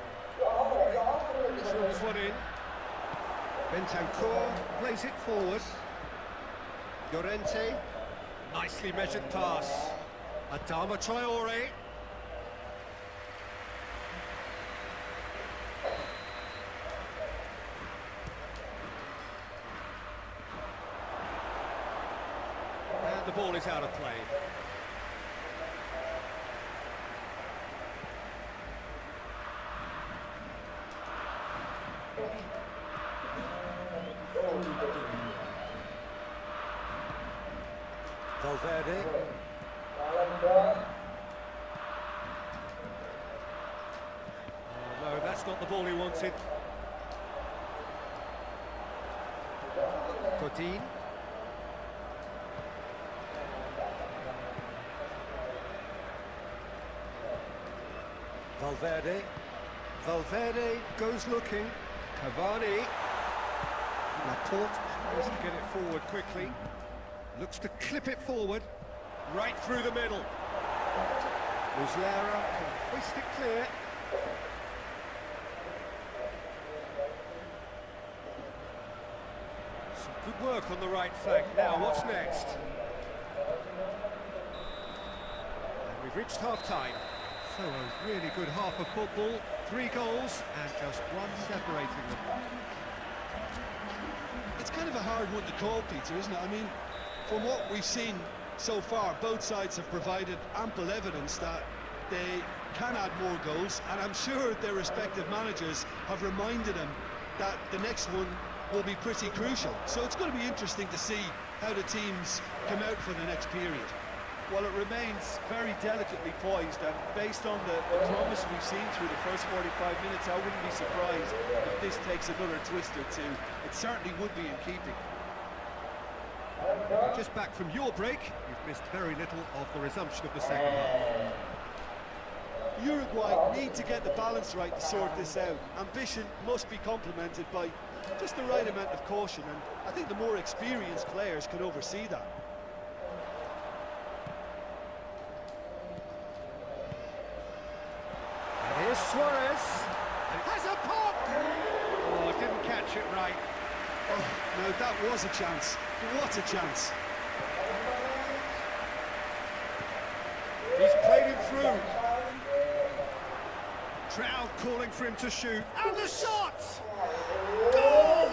C: Draws one in. Bentancur plays it forward. Llorente. Nicely measured pass. Adama Traore. And the ball is out of play. Valverde. No, that's not the ball he wanted. Godin. Valverde. Valverde goes looking. Cavani. Laporte tries to get it forward quickly. Looks to clip it forward. Right through the middle. Muslera can hoist it clear. Some good work on the right flank. Now, what's next? And we've reached half-time. So a really good half of football. 3 goals and just 1 separating them.
E: It's kind of a hard one to call, Peter, isn't it? I mean, from what we've seen so far, both sides have provided ample evidence that they can add more goals, and I'm sure their respective managers have reminded them that the next one will be pretty crucial. So it's going to be interesting to see how the teams come out for the next period. Well, it remains very delicately poised, and based on the promise we've seen through the first 45 minutes, I wouldn't be surprised if this takes another twist or two. It certainly would be in keeping.
C: Just back from your break, you've missed very little of the resumption of the second half.
E: Uruguay need to get the balance right to sort this out. Ambition must be complemented by just the right amount of caution, and I think the more experienced players can oversee that.
C: And here's Suarez. And it has a pop! Oh, didn't catch it right.
E: Oh, no, that was a chance. What a chance.
C: He's played him through. Crowd calling for him to shoot. And the shot! Goal!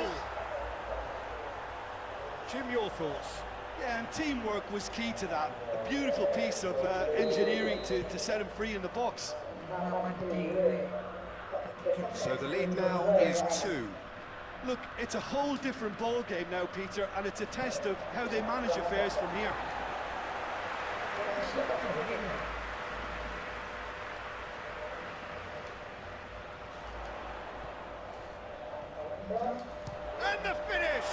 C: Jim, your thoughts?
E: Yeah, and teamwork was key to that. A beautiful piece of engineering to set him free in the box.
C: So the lead now is 2.
E: Look, it's a whole different ball game now, Peter, and it's a test of how they manage affairs from here.
C: And the finish!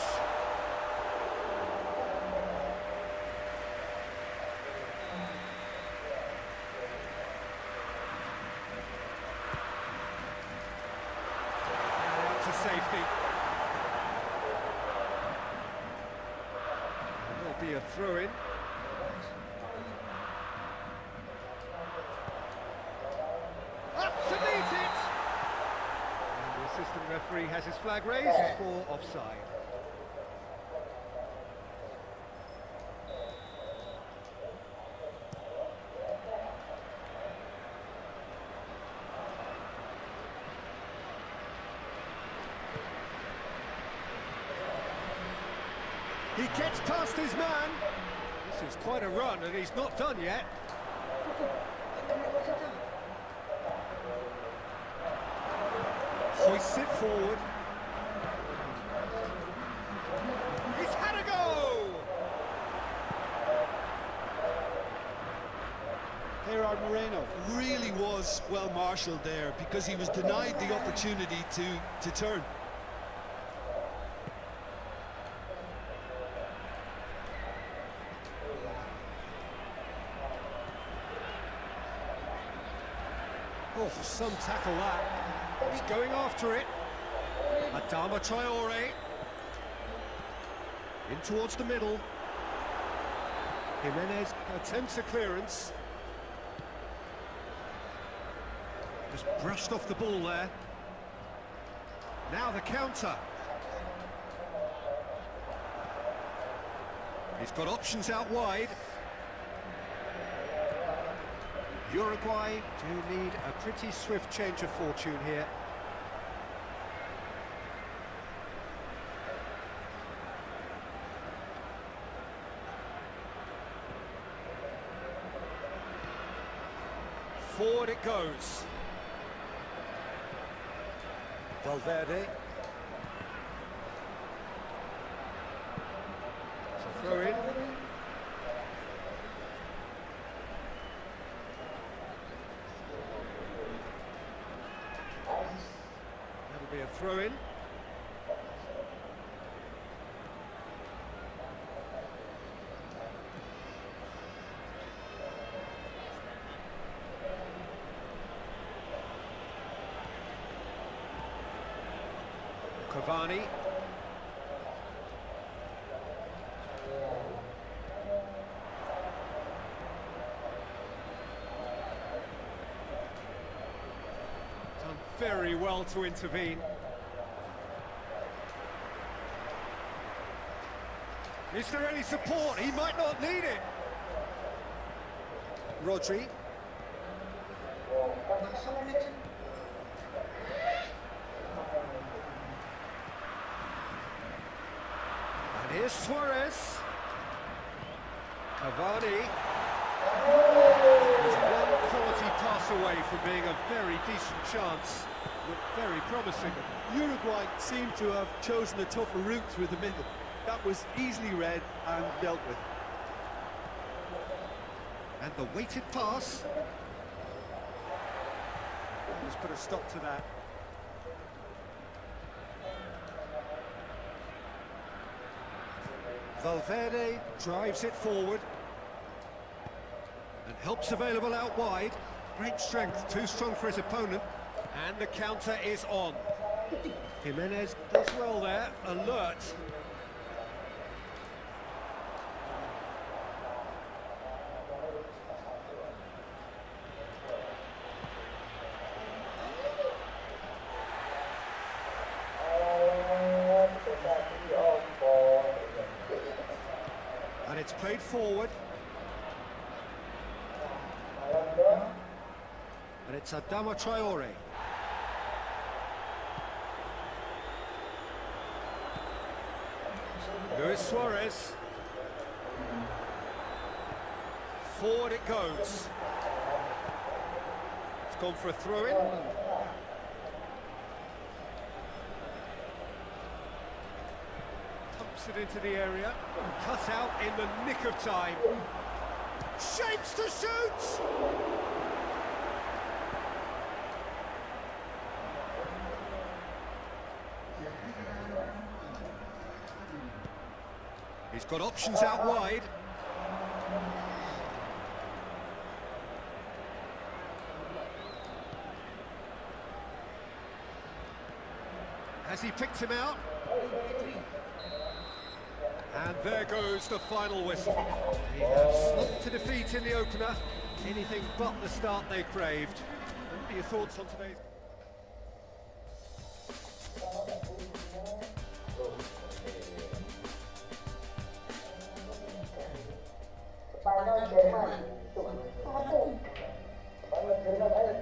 C: feet. There'll be a throw-in. Up to meet it! And the assistant referee has his flag raised for offside. He gets past his man. This is quite a run, and he's not done yet. Hoists it forward. He's had a go!
E: Gerard Moreno.
D: Really was well marshalled there, because he was denied the opportunity to turn.
C: Oh, some tackle that. He's going after it. Adama Traore. In towards the middle. Jimenez attempts a clearance. Just brushed off the ball there. Now the counter. He's got options out wide. Uruguay do need a pretty swift change of fortune here. Forward it goes. Valverde. It's a throw in. That'll be a throw in. Cavani. Done very well to intervene. Is there any support? He might not need it. Rodri. And here's Suarez. Cavani. There's one quality pass away from being a very decent chance. Looked very promising.
E: Uruguay seemed to have chosen a tougher route through the middle. That was easily read and dealt with.
C: And the weighted pass. Let's put a stop to that. Valverde drives it forward. And help's available out wide. Great strength, too strong for his opponent. And the counter is on. Jimenez does well there, alert. And it's played forward. And it's Adama Traore. Luis Suarez. Forward it goes. It's gone for a throw-in. Pumps it into the area. Cut out in the nick of time. Shapes to shoot! He's got options out wide. Has as he picked him out. And there goes the final whistle. They have slumped to defeat in the opener. Anything but the start they craved. What are your thoughts on today's...
B: Sepanjang Jerman itu satu banyak Jerman aja.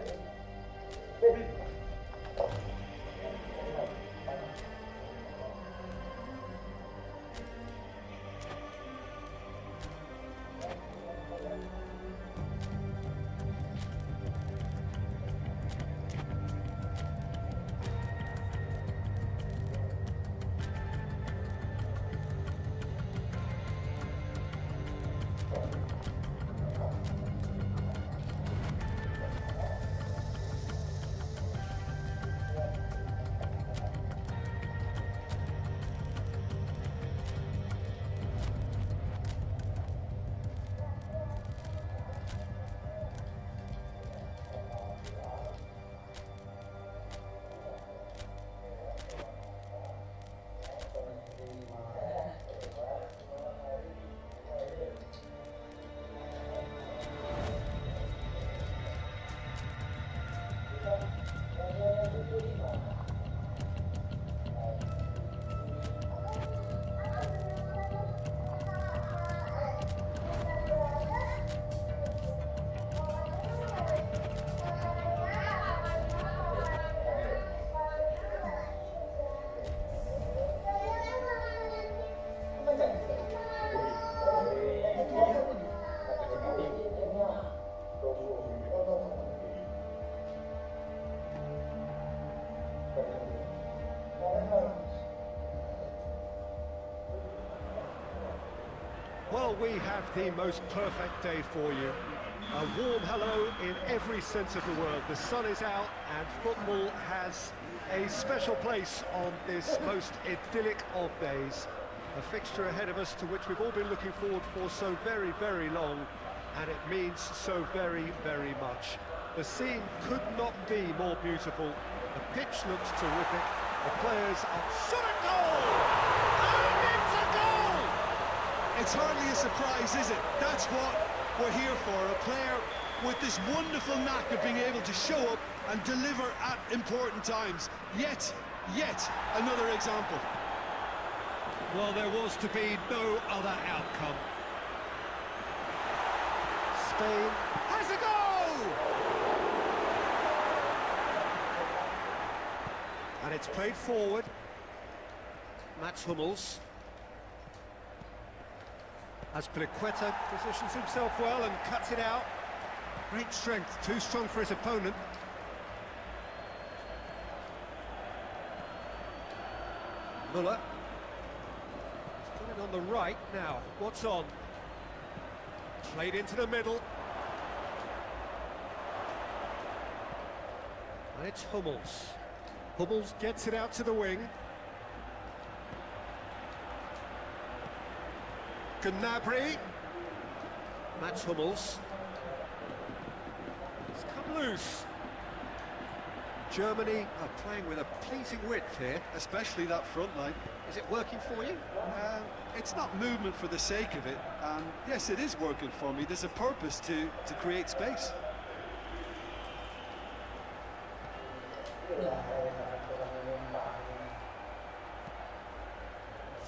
C: Well, we have the most perfect day for you. A warm hello in every sense of the word. The sun is out and football has a special place on this most idyllic of days. A fixture ahead of us to which we've all been looking forward for so very, very long, and it means so very, very much. The scene could not be more beautiful. The pitch looks terrific. The players are... Shot a goal! And it's a goal!
D: It's hardly a surprise, is it? That's what we're here for, a player with this wonderful knack of being able to show up and deliver at important times. Yet another example.
C: Well, there was to be no other outcome. Spain has a goal! And it's played forward. Mats Hummels. Azpilicueta positions himself well and cuts it out. Great strength, too strong for his opponent. Muller. He's coming on the right now. What's on? Played into the middle. And it's Hummels. Hummels gets it out to the wing. Gnabry. Mats Hummels. It's come loose. Germany are playing with a pleasing width here.
D: Especially that front line.
C: Is it working for you?
D: It's not movement for the sake of it. Yes, it is working for me. There's a purpose to create space.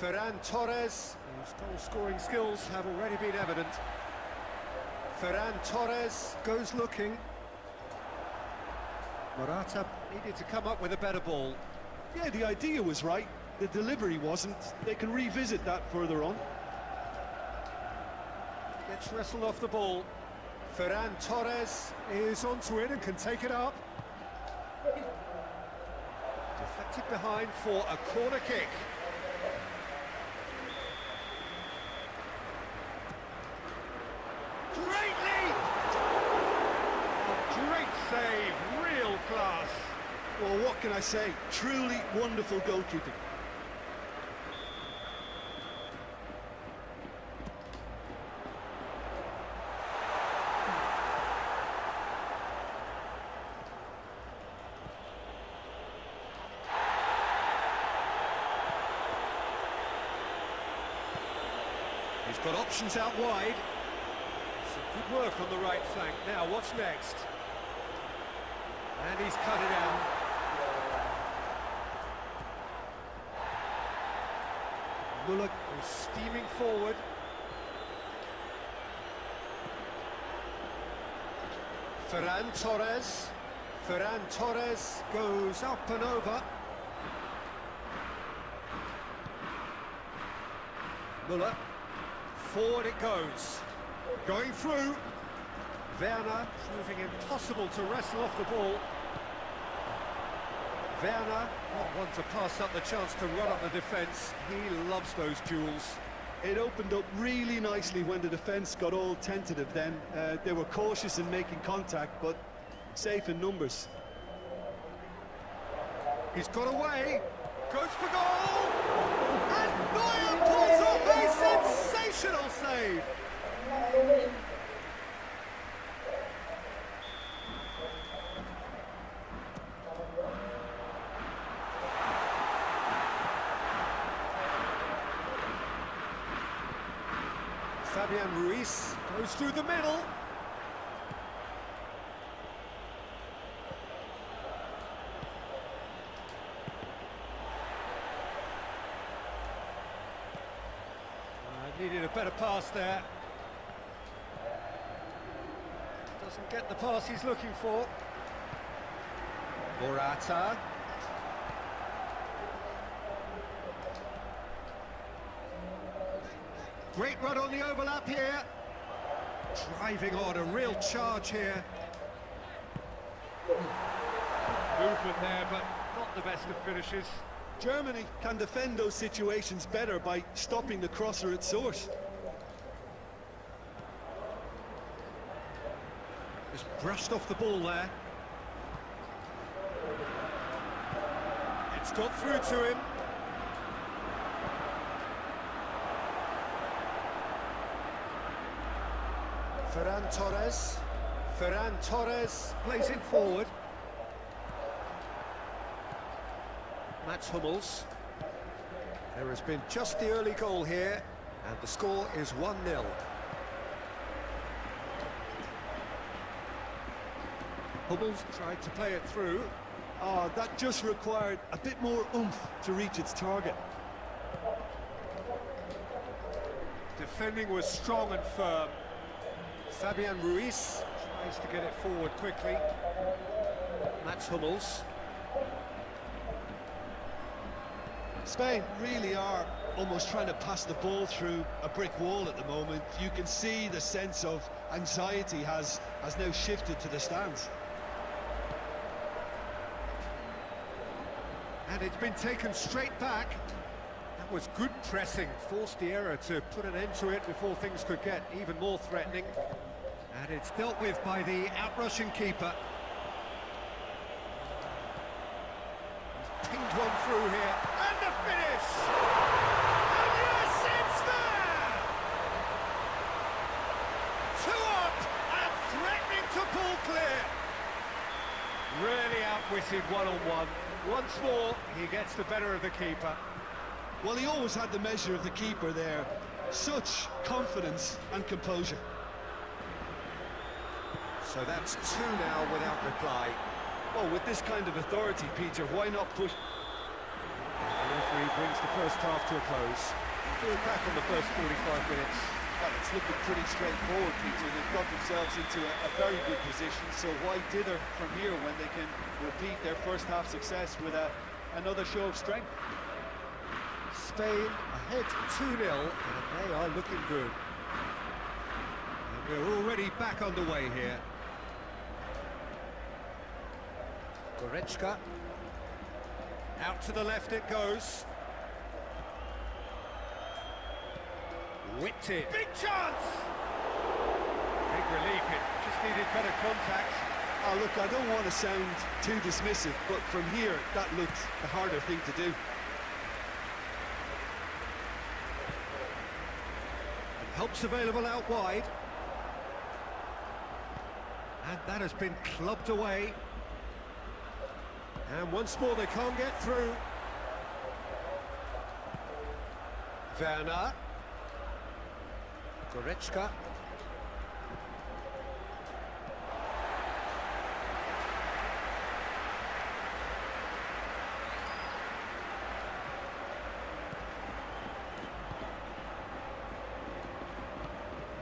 C: Ferran Torres, whose goal-scoring skills have already been evident. Ferran Torres goes looking. Morata needed to come up with a better ball.
D: Yeah, the idea was right. The delivery wasn't. They can revisit that further on.
C: Gets wrestled off the ball. Ferran Torres is onto it and can take it up. Deflected behind for a corner kick. Great leap! A great save, real class.
D: Well, what can I say? Truly wonderful goalkeeping.
C: He's got options out wide. Some good work on the right flank. Now, what's next? And he's cut it out. Muller is steaming forward. Ferran Torres. Ferran Torres goes up and over. Muller. Forward it goes. Going through. Werner proving impossible to wrestle off the ball. Werner, not one to pass up the chance to run up the defence. He loves those duels.
D: It opened up really nicely when the defence got all tentative then. They were cautious in making contact, but safe in numbers.
C: He's got away, goes for goal, and Neuer pulls off a sensational save. Fabian Ruiz goes through the middle. Needed a better pass there. Doesn't get the pass he's looking for. Morata. Great run on the overlap here. Driving on, a real charge here. Movement there, but not the best of finishes.
D: Germany can defend those situations better by stopping the crosser at source.
C: Just brushed off the ball there. It's got through to him. Ferran Torres. Ferran Torres plays it forward. Mats Hummels. There has been just the early goal here, and the score is 1-0. Hummels tried to play it through.
D: Oh, that just required a bit more oomph to reach its target.
C: Defending was strong and firm. Fabian Ruiz tries to get it forward quickly. Mats Hummels.
D: Spain really are almost trying to pass the ball through a brick wall at the moment. You can see the sense of anxiety has now shifted to the stands.
C: And it's been taken straight back. That was good pressing, forced the error to put an end to it before things could get even more threatening. And it's dealt with by the outrushing keeper. He's pinged one through here, and the finish! And yes, it's there! 2 up, and threatening to pull clear. Really outwitted one-on-one. Once more, he gets the better of the keeper.
D: Well, he always had the measure of the keeper there. Such confidence and composure.
C: So that's 2 now without reply.
D: Well, with this kind of authority, Peter, why not push?
C: The referee brings the first half to a close. We're back on the first 45 minutes.
E: Well, it's looking pretty straightforward, Peter. They've got themselves into a very good position, so why dither from here when they can repeat their first half success with another show of strength?
C: Spain ahead 2-0, and they are looking good. And we're already back underway here. Goretzka. Out to the left it goes. Whipped it. Big chance! Big relief, it just needed better contact.
D: Oh, look, I don't want to sound too dismissive, but from here, that looked the harder thing to do.
C: And help's available out wide. And that has been clubbed away. And once more they can't get through. Werner. Goretzka.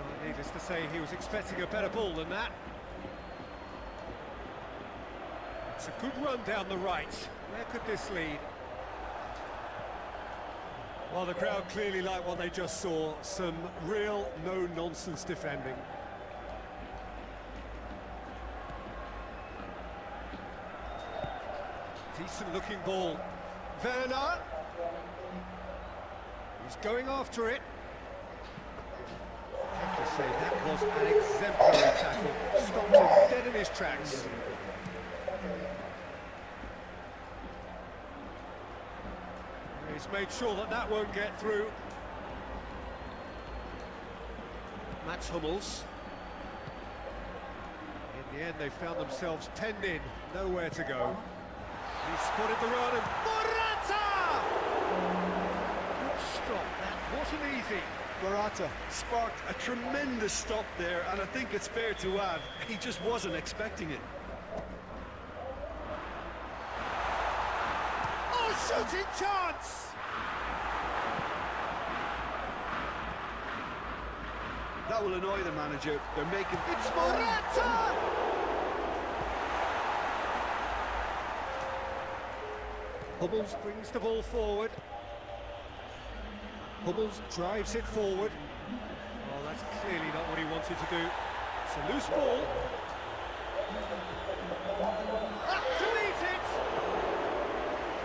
C: Well, needless to say, he was expecting a better ball than that. It's a good run down the right. Where could this lead? Well, the crowd clearly like what they just saw. Some real no-nonsense defending. Decent-looking ball. Werner. He's going after it. I have to say, that was an exemplary tackle. Stopped him dead in his tracks. He's made sure that that won't get through. Mats Hummels. In the end, they found themselves penned in, nowhere to go. He spotted the run and Morata! Good stop, that wasn't easy.
D: Morata sparked a tremendous stop there, and I think it's fair to add, he just wasn't expecting it.
C: Oh, shooting chance!
D: That will annoy the manager. They're making...
C: It's Morata! Hummels brings the ball forward. Hummels drives it forward. Oh, that's clearly not what he wanted to do. It's a loose ball. Up to meet it!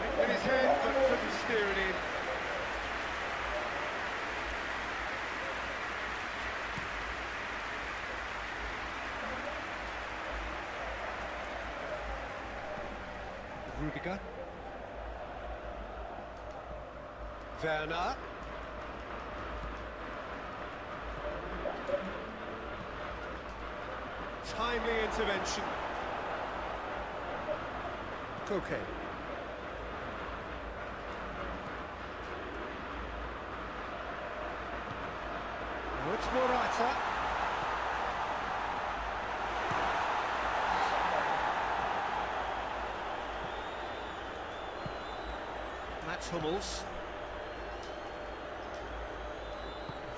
C: Went with his head, but couldn't steer it in. Rudiger. Werner. Timely intervention. Koke. Now it's Morata. Mats Hummels.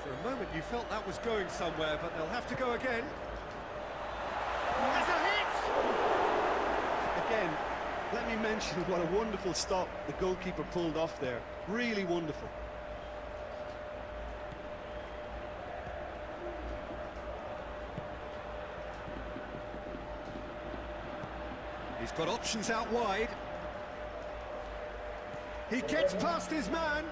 C: For a moment you felt that was going somewhere, but they'll have to go again. There's a hit!
D: Again, let me mention what a wonderful stop the goalkeeper pulled off there. Really wonderful.
C: He's got options out wide. He gets past his man.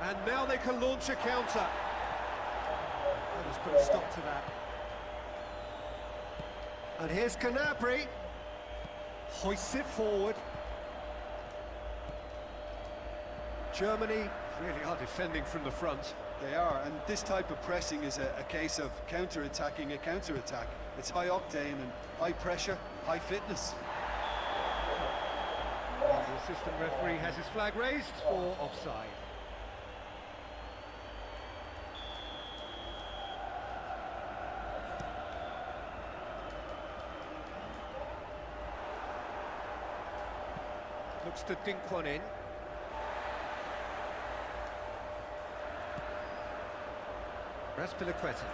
C: And now they can launch a counter. I'll just put a stop to that. And here's Canabry. Hoists it forward. Germany really are defending from the front.
D: They are, and this type of pressing is a case of counter-attacking a counter-attack. It's high octane and high pressure, high fitness.
C: And the assistant referee has his flag raised for offside. Looks to dink one in. Raspilicueta.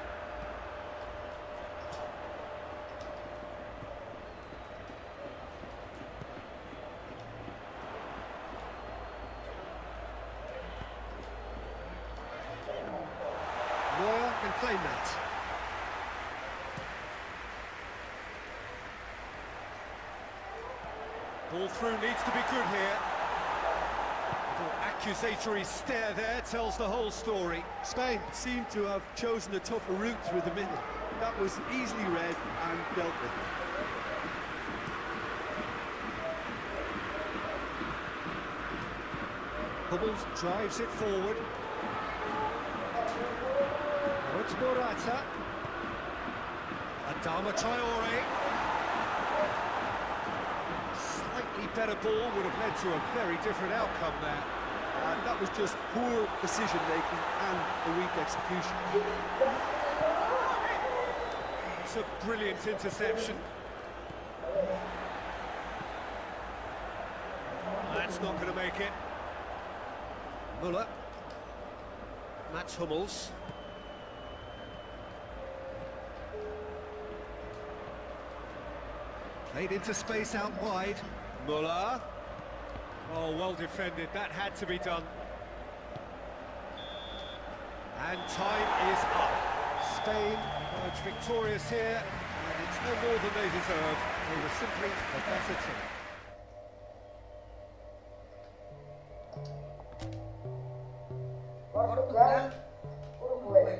C: Neuer can claim that. Ball through needs to be good here. Little accusatory stare there tells the whole story.
D: Spain seemed to have chosen a tougher route through the middle. That was easily read and dealt with.
C: Hummels drives it forward. Now it's Morata. Adama Traore. Slightly better ball would have led to a very different outcome there. And that was just poor decision-making and a weak execution. It's a brilliant interception. That's not going to make it. Muller. Mats Hummels. Played into space out wide. Muller. Oh, well defended. That had to be done. And time is up. Spain emerge victorious here, and it's no more than they deserve. They were simply a better team.
B: Portugal, Uruguay.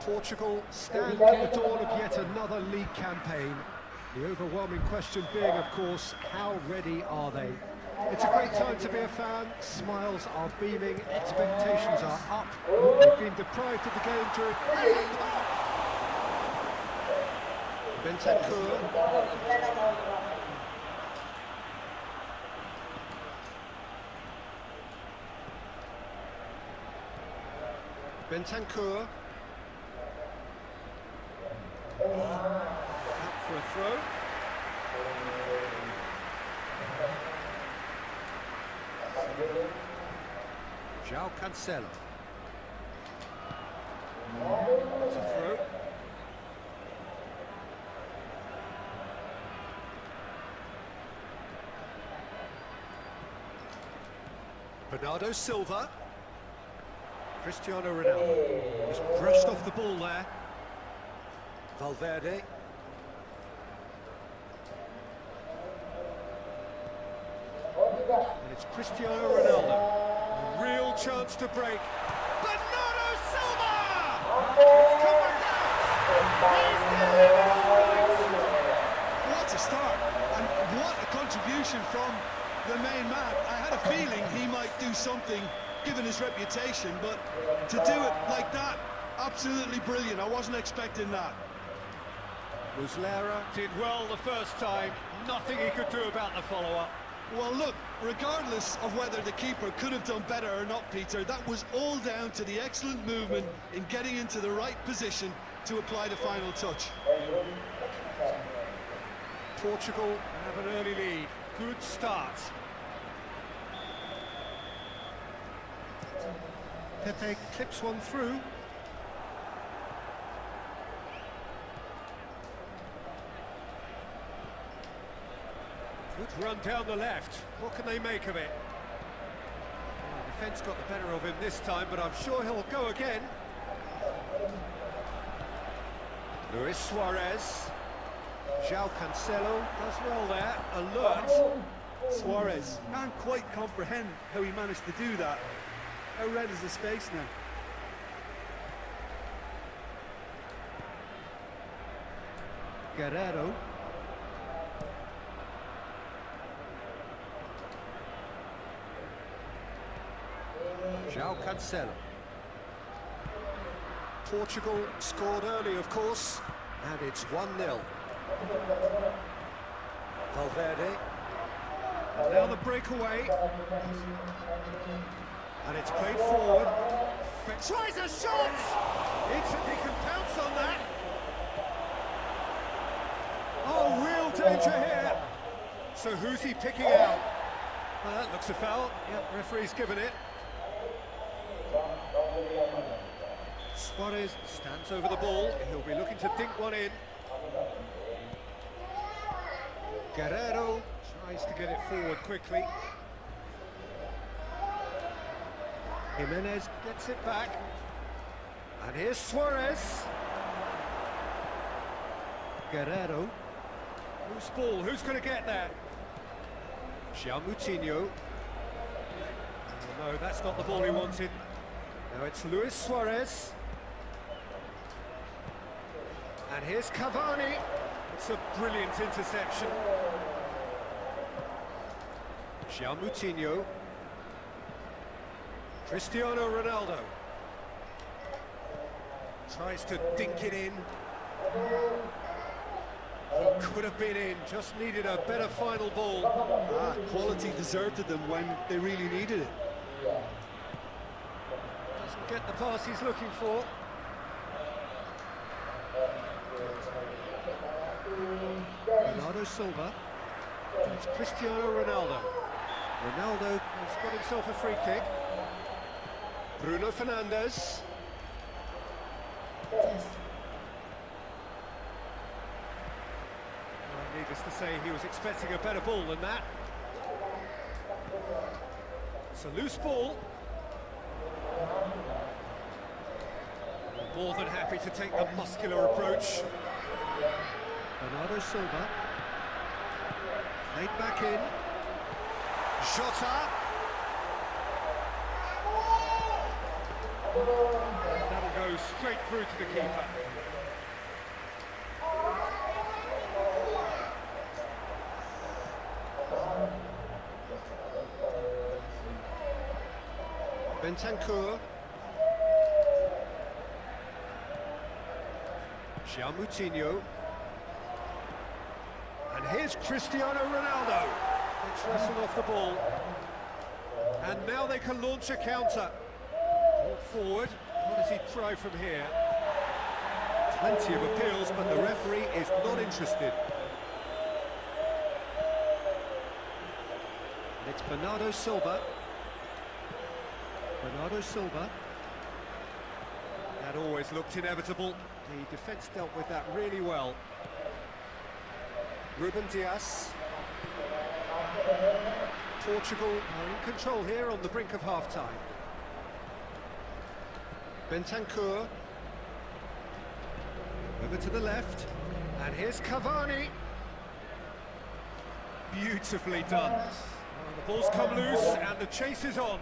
C: Portugal stand at the dawn of yet another league campaign. The overwhelming question being, of course, how ready are they? It's a great time to be a fan. Smiles are beaming, expectations are up. They've been deprived of the game during... Bentancur. Bentancur. Out for a throw. João Cancelo. That's a throw. Bernardo Silva. Cristiano Ronaldo. Just brushed off the ball there. Valverde. And it's Cristiano Ronaldo. A real chance to break. Bernardo Silva! It's come back out! He's delivered all right!
E: What a start, and what a contribution from the main man. I had a feeling he might do something given his reputation, but to do it like that, absolutely brilliant. I wasn't expecting that.
C: Muslera did well the first time, nothing he could do about the follow-up.
E: Well, look, regardless of whether the keeper could have done better or not, Peter, that was all down to the excellent movement in getting into the right position to apply the final touch.
C: Portugal have an early lead. Good start. Pepe clips one through. Good run down the left. What can they make of it? Oh, Defence got the better of him this time, but I'm sure he'll go again. Luis Suarez. João Cancelo does well there, alert.
E: Suarez can't quite comprehend how he managed to do that. How red is his face now?
C: Guerrero. João Cancelo. Portugal scored early, of course, and it's 1-0. Valverde. And now the breakaway. And it's played forward. Tries a shot! Instantly can pounce on that. Oh, real danger here. So who's he picking out? Well, that looks a foul. Yep, referee's given it. Suarez stands over the ball. He'll be looking to dink one in. Guerrero tries to get it forward quickly. Jimenez gets it back. And here's Suarez. Guerrero. Loose ball, who's going to get that? João Moutinho. Oh, no, that's not the ball he wanted. Now it's Luis Suarez. And here's Cavani. It's a brilliant interception. João Moutinho. Cristiano Ronaldo. Tries to dink it in. He could have been in, just needed a better final ball.
E: Quality deserted them when they really needed it.
C: Doesn't get the pass he's looking for. Bernardo Silva. And it's Cristiano Ronaldo. Ronaldo has got himself a free kick. Bruno Fernandes. Needless to say, he was expecting a better ball than that. It's a loose ball. More than happy to take the muscular approach. Bernardo Silva. Played back in. Jota. That'll go straight through to the keeper. Bentancur. João Moutinho. And here's Cristiano Ronaldo. It's wrestled off the ball. And now they can launch a counter. Ball forward. What does he try from here? Plenty of appeals, but the referee is not interested. And it's Bernardo Silva. Bernardo Silva. That always looked inevitable. The defence dealt with that really well. Ruben Dias. Portugal are in control here on the brink of half-time. Bentancur. Over to the left. And here's Cavani. Beautifully done. Well, the ball's come loose and the chase is on.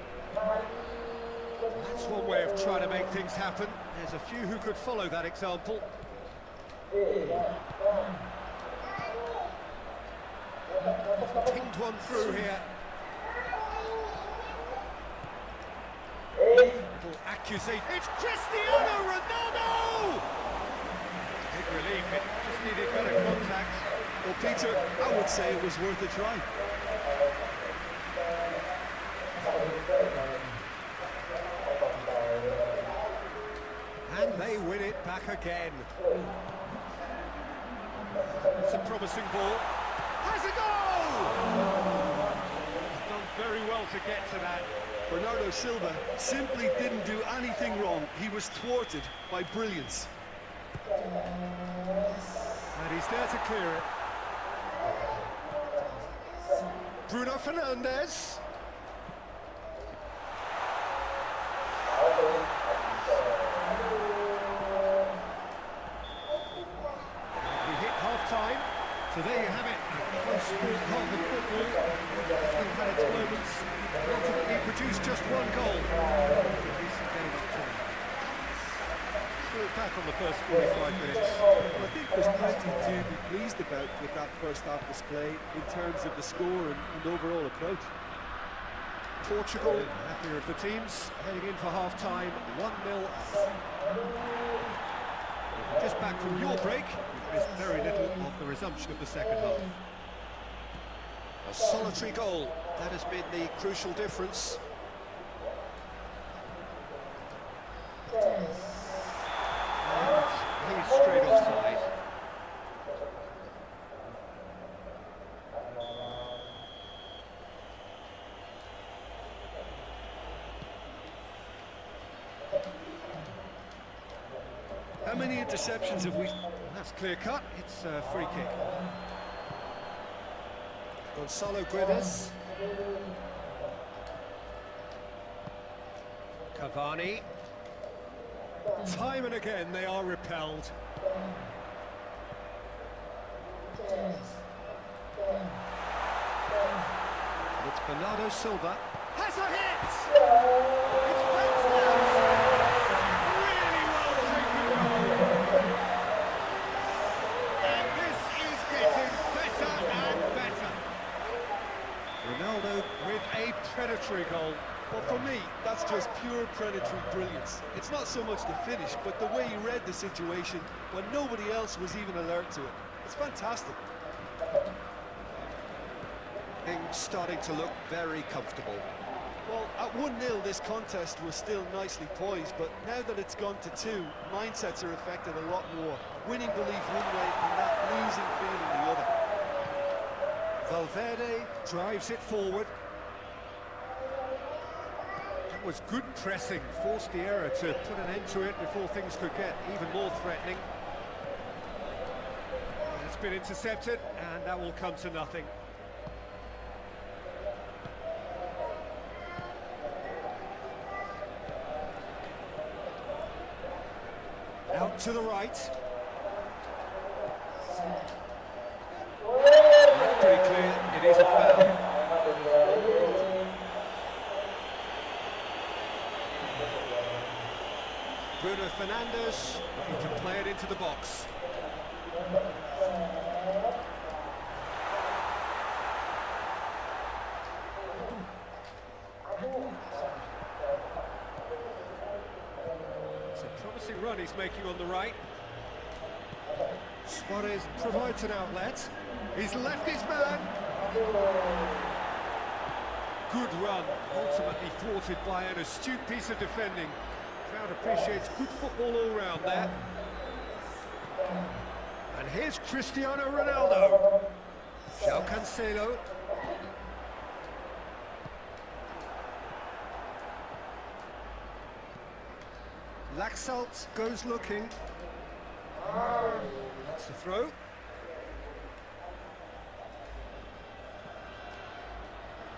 C: That's one way of trying to make things happen. There's a few who could follow that example. Pinged one through here. Little accusation. It's Cristiano Ronaldo! Big relief, it just needed better contact.
E: Well, Peter, I would say it was worth a try.
C: And they win it back again. It's a promising ball. Has a goal! He's done very well to get to that.
E: Bernardo Silva simply didn't do anything wrong. He was thwarted by brilliance.
C: And he's there to clear it. Bruno Fernandes. half-time. So there you have it, a close sport half of football. Still had its moments. Ultimately produced just one goal. A decent game up to now. We're back on the first 45 minutes.
E: Well, I think there's plenty to be pleased about with that first half display in terms of the score and overall approach.
C: Portugal, happier of the teams, heading in for half-time, 1-0 up. Just back from your break, you've missed very little of the resumption of the second half.
F: A solitary goal, that has been the crucial difference.
C: And he's straight offside.
D: How many interceptions have we...
C: That's clear cut, it's a free kick.
F: Gonzalo Guedes.
C: Cavani. Time and again they are repelled. It's Bernardo Silva. Has a hit! It's bounced out! Really well taken goal. And this is getting better and better. Ronaldo with a predatory goal.
E: Well, for me, that's just pure predatory brilliance. It's not so much the finish, but the way he read the situation when nobody else was even alert to it. It's fantastic.
F: Things starting to look very comfortable.
E: Well, at 1-0, this contest was still nicely poised, but now that it's gone to 2, mindsets are affected a lot more. Winning belief one way and that losing feeling the other.
C: Valverde drives it forward. That was good pressing, forced the error to put an end to it before things could get even more threatening. It's been intercepted, and that will come to nothing. Out to the right. That's pretty clear, it is a foul. Bruno Fernandes looking to play it into the box. It's a promising run he's making on the right. Suarez provides an outlet. He's left his man. Good run, ultimately thwarted by an astute piece of defending. Crowd appreciates good football all round there. And here's Cristiano Ronaldo. João Cancelo. Laxalt goes looking. That's the throw.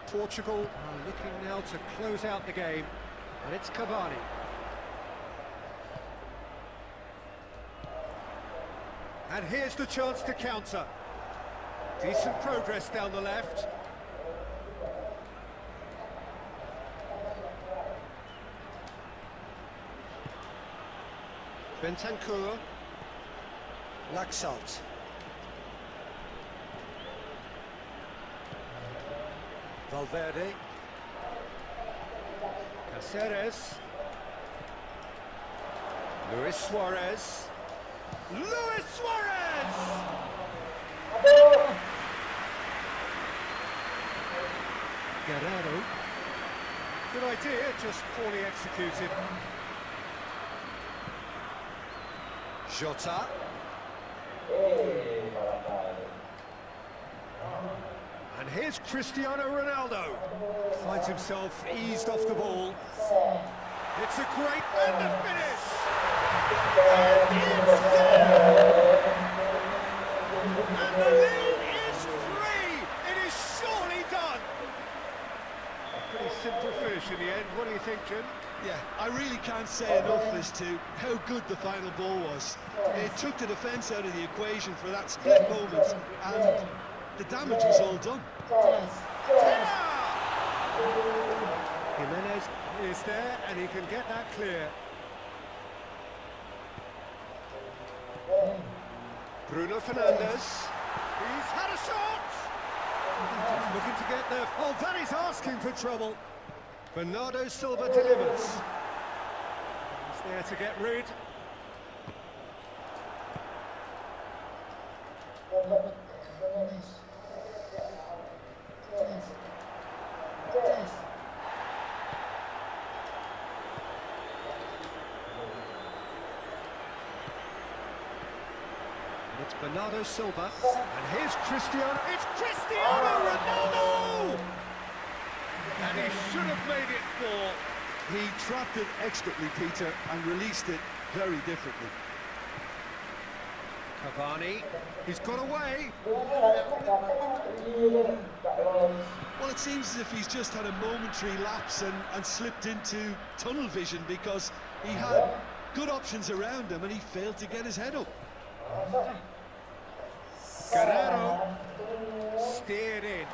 C: Portugal are looking now to close out the game, and it's Cavani. And here's the chance to counter. Decent progress down the left.
F: Bentancur. Laxalt.
C: Valverde. Caceres. Luis Suarez. Luis Suarez! Guerrero. Good idea, just poorly executed.
F: Jota.
C: And here's Cristiano Ronaldo. Finds himself eased off the ball. It's a great and the finish! And it's there! And the lead is 3! It is surely done! A pretty simple finish in the end. What do you think, Jim?
D: Yeah, I really can't say enough as to how good the final ball was. It took the defence out of the equation for that split moment, and the damage was all done.
C: Jimenez is there and he can get that clear. Bruno Fernandes. He's had a shot! He's looking to get there. Oh, that is asking for trouble. Bernardo Silva delivers. He's there to get rid. It's Bernardo Silva, and here's Cristiano. It's Cristiano Ronaldo! And he should have made it four.
D: He trapped it expertly, Peter, and released it very differently.
C: Cavani, he's got away.
D: Well, it seems as if he's just had a momentary lapse and slipped into tunnel vision, because he had good options around him and he failed to get his head up.
C: Guerrero steered in.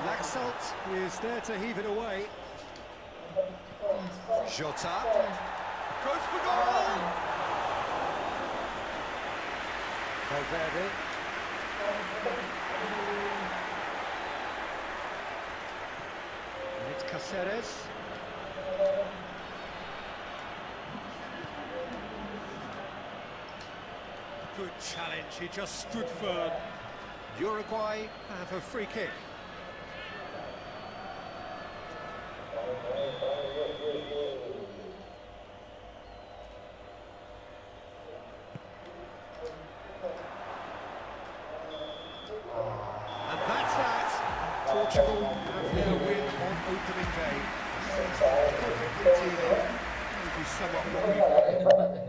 C: Laxalt is there to heave it away. Jota goes for goal. Valverde. And it's Caceres. Good challenge, he just stood firm. Uruguay have a free kick. And that's that. Portugal have their win on opening day. Perfectly teaming. Maybe somewhat more.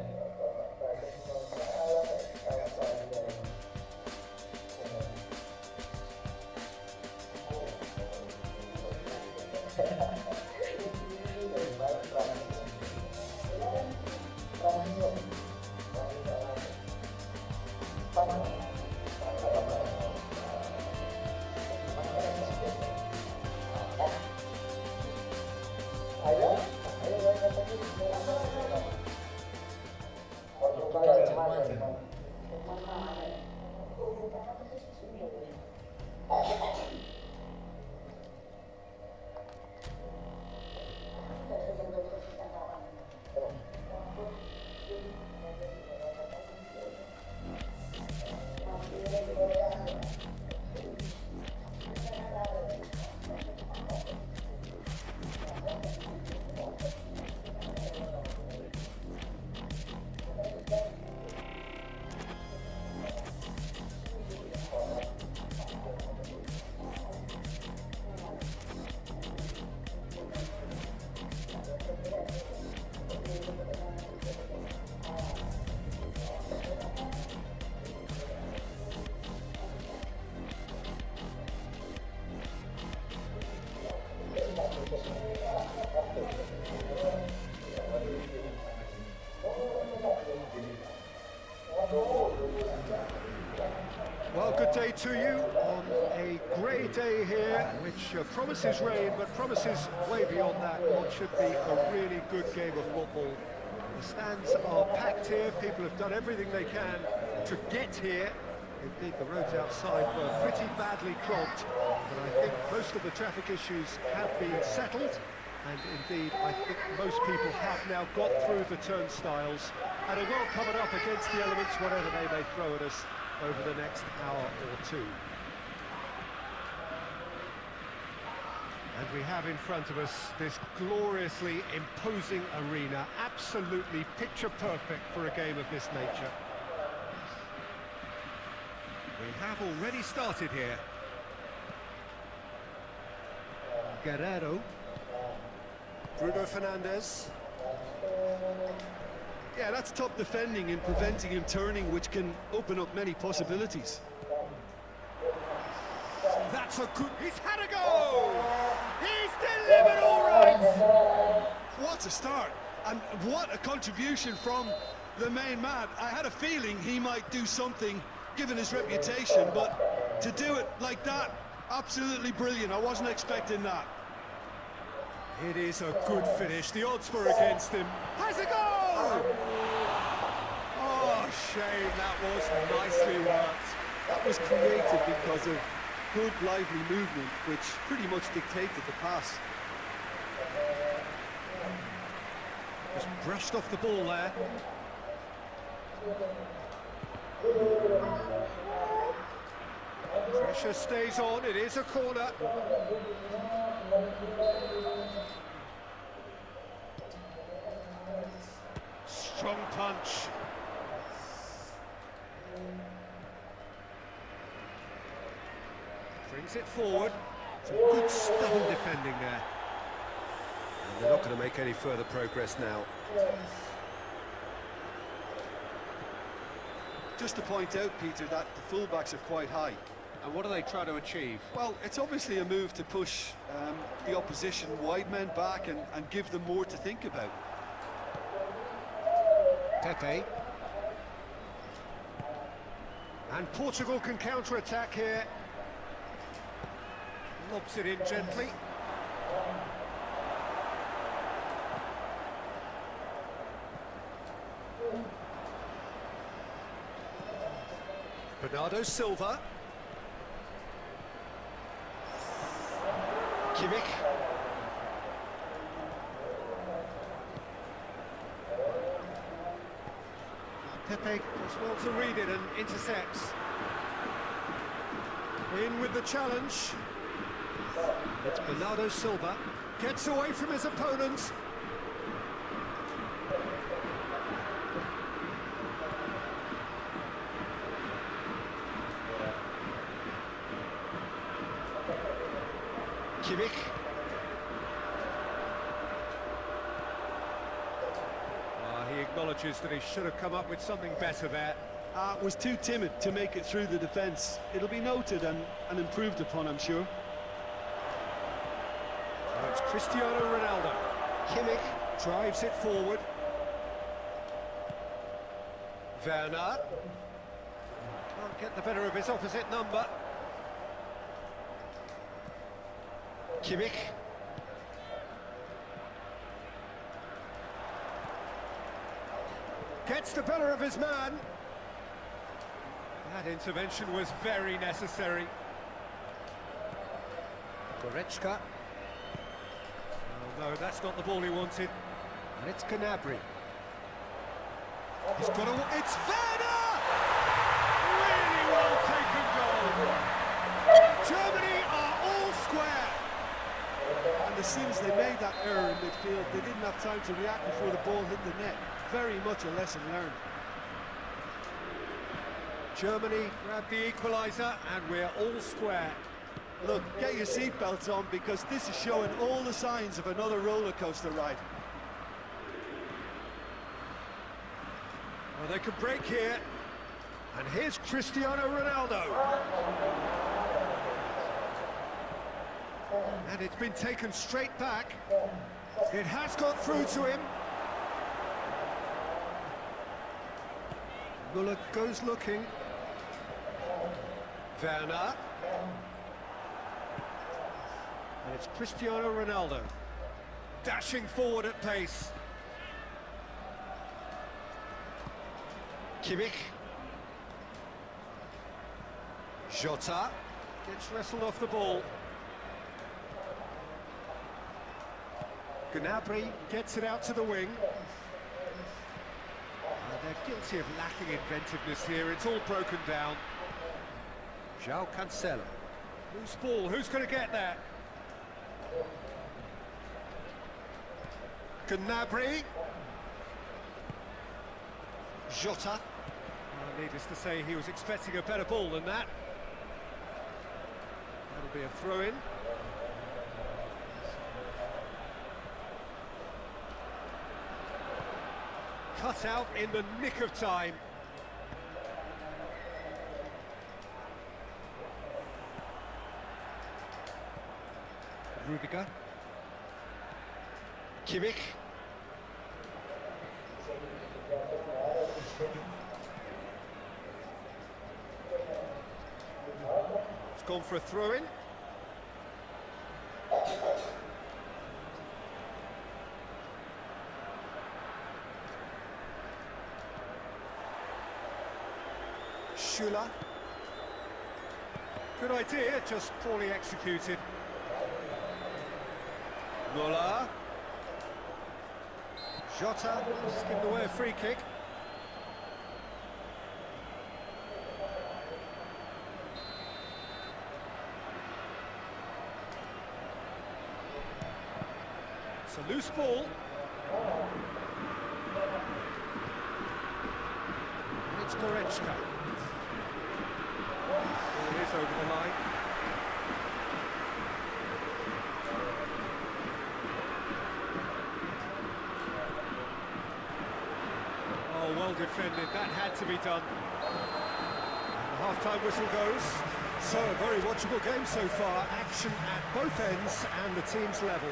C: Well, good day to you on a grey day here, which promises rain, but promises way beyond that what should be a really good game of football. The stands are packed here, people have done everything they can to get here. Indeed, the roads outside were pretty badly clogged, but I think most of the traffic issues have been settled, and indeed, I think most people have now got through the turnstiles and are well covered up against the elements, whatever they may throw at us over the next hour or two. And we have in front of us this gloriously imposing arena, absolutely picture perfect for a game of this nature. We have already started here. Guerrero. Bruno Fernandes.
D: Yeah, that's top defending and preventing him turning, which can open up many possibilities.
C: That's a good... He's had a goal! He's delivered all right!
D: What a start, and what a contribution from the main man. I had a feeling he might do something, given his reputation, but to do it like that, absolutely brilliant. I wasn't expecting that.
C: It is a good finish. The odds were against him. Has a goal! Oh, shame, that was nicely worked.
E: That was created because of good, lively movement, which pretty much dictated the pass.
C: Just brushed off the ball there. Pressure stays on, it is a corner. Strong punch. Brings it forward. Some good stubborn defending there.
F: And they're not going to make any further progress now.
E: Just to point out, Peter, that the fullbacks are quite high.
C: And what are they trying to achieve?
E: Well, it's obviously a move to push the opposition wide men back and give them more to think about.
C: Pepe. And Portugal can counter-attack here. Lobs it in gently. Bernardo Silva. Kimmich. Pepe does well to read it and intercepts. In with the challenge. It's Bernardo Silva. Gets away from his opponent. Kimmich. He acknowledges that he should have come up with something better there.
E: Was too timid to make it through the defence. It'll be noted and improved upon, I'm sure.
C: Now it's Cristiano Ronaldo. Kimmich drives it forward. Werner. Can't get the better of his opposite number. Kimmich. Gets the better of his man. That intervention was very necessary. Goretzka. Oh no, that's not the ball he wanted. And it's Gnabry. He's got a... It's Werner! Really well taken goal. Germany are all square.
E: And as soon as they made that error in midfield, they didn't have time to react before the ball hit the net. Very much a lesson learned.
C: Germany grab the equaliser and we're all square.
E: Look, get your seatbelts on because this is showing all the signs of another roller coaster ride.
C: Well, they could break here. And here's Cristiano Ronaldo. And it's been taken straight back. It has got through to him. Muller goes looking. Werner. And it's Cristiano Ronaldo. Dashing forward at pace. Kimmich. Jota. Gets wrestled off the ball. Gnabry gets it out to the wing. They're guilty of lacking inventiveness here. It's all broken down. João Cancelo. Loose ball. Who's going to get that? Gnabry. Jota. Needless to say, he was expecting a better ball than that. That'll be a throw-in. Cut out in the nick of time. Rudiger. Kimmich. It's gone for a throw-in. Schüller. Good idea, just poorly executed. Muller. Jota, just given away a free kick. It's a loose ball. And it's Goretzka. It is over the line. Oh, well defended. That had to be done. And the half-time whistle goes. So, a very watchable game so far. Action at both ends and the team's level.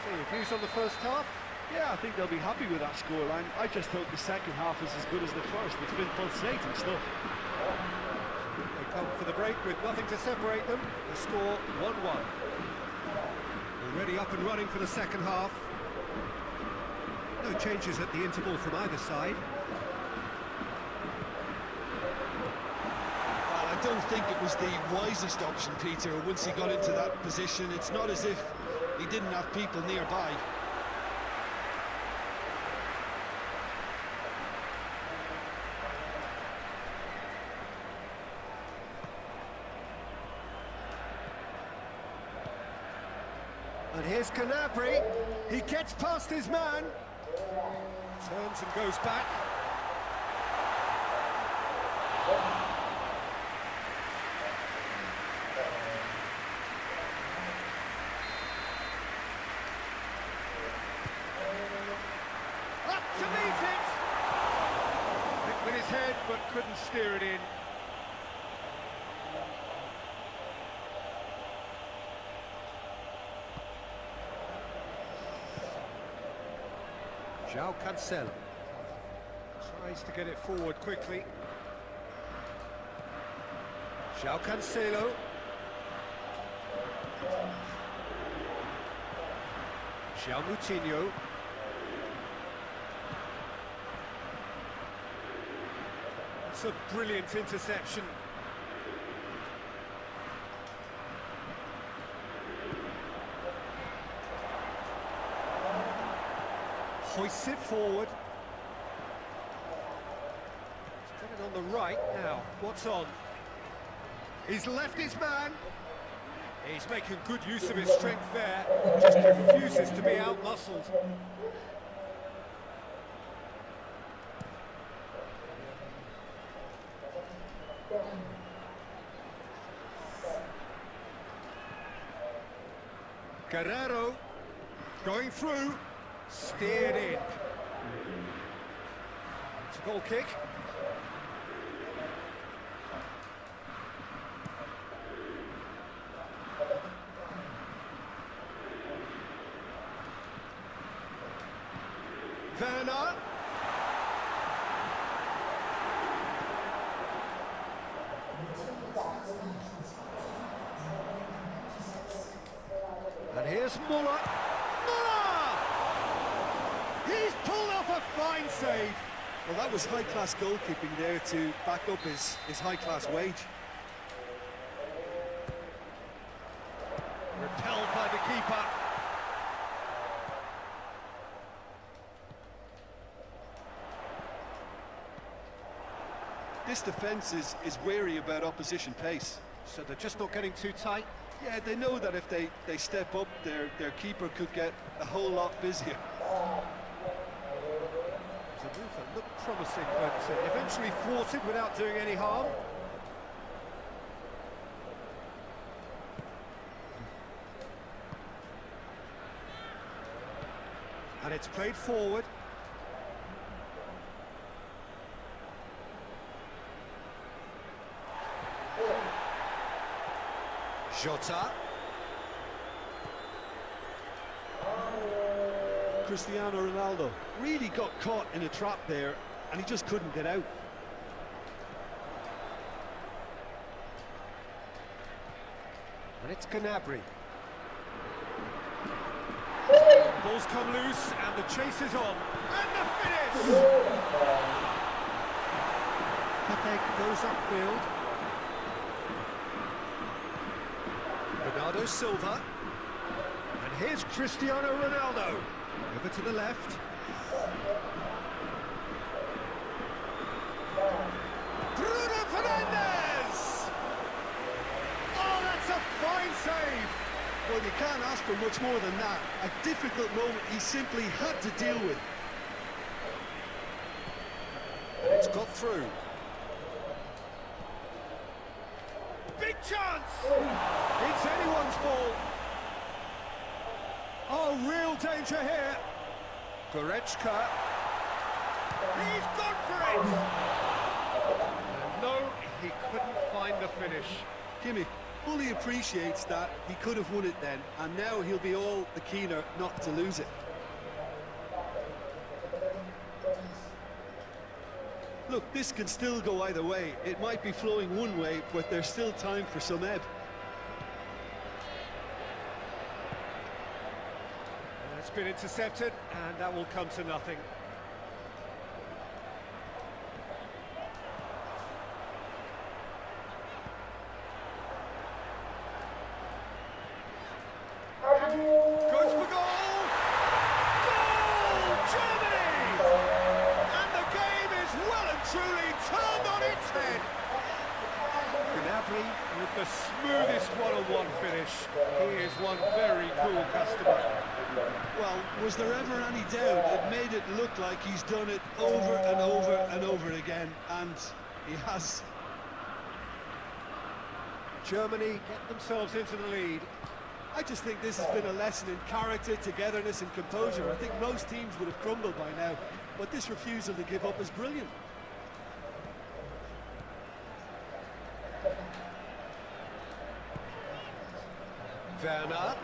C: So, your views on the first half?
E: Yeah, I think they'll be happy with that scoreline. I just hope the second half is as good as the first. It's been pulsating stuff.
C: They come for the break with nothing to separate them. The score 1-1. Already up and running for the second half. No changes at the interval from either side.
D: Well, I don't think it was the wisest option, Peter, once he got into that position. It's not as if he didn't have people nearby.
C: And here's Gnabry. He gets past his man. Turns and goes back. Up to meet it. Hit with his head, but couldn't steer it in. João Cancelo tries to get it forward quickly. João Cancelo. João Moutinho. It's a brilliant interception. Hoists it forward. He's got it on the right now. What's on? He's left his man. He's making good use of his strength there. Just refuses to be out-muscled. Guerrero going through. Steered in. It's a goal kick. Werner. And here's Muller. He's pulled off a fine save.
E: Well, that was high-class goalkeeping there to back up his high-class wage.
C: Repelled by the keeper.
E: This defence is wary about opposition pace.
C: So they're just not getting too tight.
E: Yeah, they know that if they step up, their keeper could get a whole lot busier.
C: It's a move that looked promising, but eventually thwarted without doing any harm. And it's played forward. Jota.
E: Cristiano Ronaldo. Really got caught in a trap there, and he just couldn't get out.
F: And it's Gnabry. Ball's come loose, and the chase is on. And the finish! Pepe goes upfield. Bernardo Silva. And here's Cristiano Ronaldo. Over to the left. Bruno Fernandes! Oh, that's a fine save!
E: Well, you can't ask for much more than that. A difficult moment he simply had to deal with.
F: And it's got through. Big chance! It's anyone's ball. Oh, real danger here. Goretzka. He's gone for it! And no, he couldn't find the finish.
E: Jimmy fully appreciates that he could have won it then, and now he'll be all the keener not to lose it. Look, this can still go either way. It might be flowing one way, but there's still time for some ebb.
F: It's been intercepted, and that will come to nothing. Goes for goal! Goal! Germany! And the game is well and truly turned on its head. Gnabry with the smoothest one-on-one finish. He is one very cool customer.
E: Well, was there ever any doubt? It made it look like he's done it over and over and over again, and he has.
F: Germany get themselves into the lead.
E: I just think this has been a lesson in character, togetherness and composure. I think most teams would have crumbled by now, but this refusal to give up is brilliant.
F: Werner.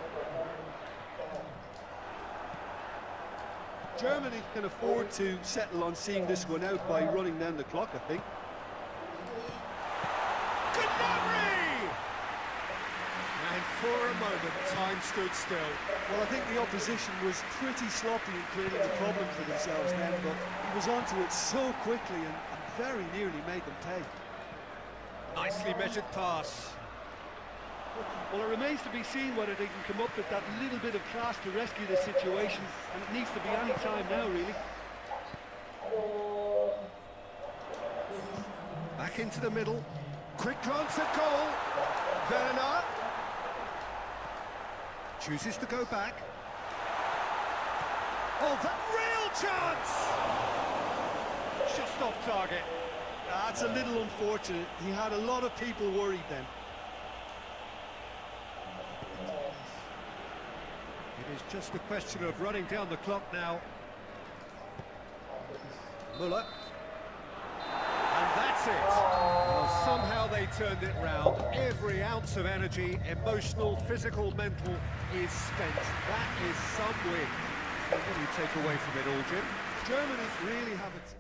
E: Germany can afford to settle on seeing this one out by running down the clock, I think.
F: Gnabry! And for a moment, time stood still.
E: Well, I think the opposition was pretty sloppy in creating a problem for themselves then, but he was onto it so quickly and very nearly made them pay.
F: Nicely measured pass.
E: Well, it remains to be seen whether they can come up with that little bit of class to rescue the situation, and it needs to be any time now, really.
F: Back into the middle. Quick glance at goal. Werner. Chooses to go back. Oh, that real chance! Just off target.
E: That's a little unfortunate. He had a lot of people worried then.
F: It is just a question of running down the clock now. Muller. And that's it. Well, somehow they turned it round. Every ounce of energy, emotional, physical, mental, is spent. That is some win. So what do you take away from it all, Jim?
E: Germany really have it.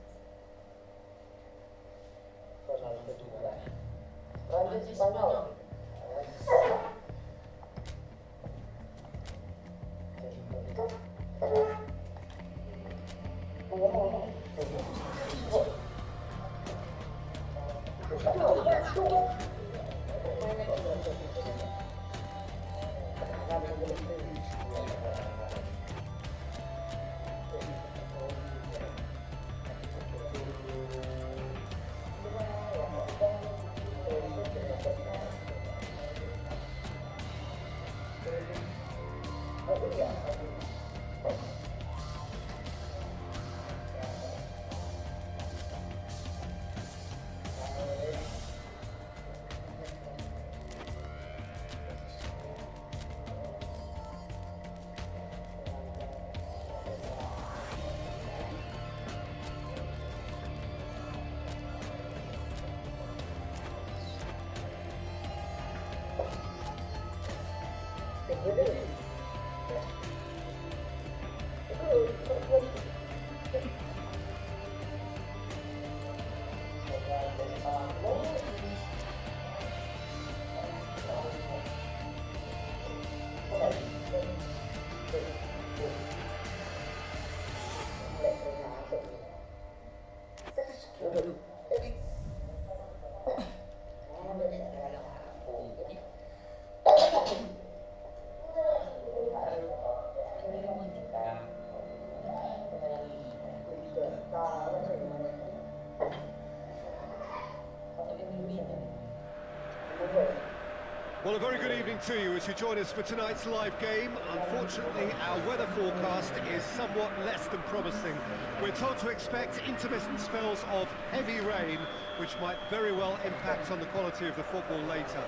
F: Well, a very good evening to you as you join us for tonight's live game. Unfortunately, our weather forecast is somewhat less than promising. We're told to expect intermittent spells of heavy rain, which might very well impact on the quality of the football later.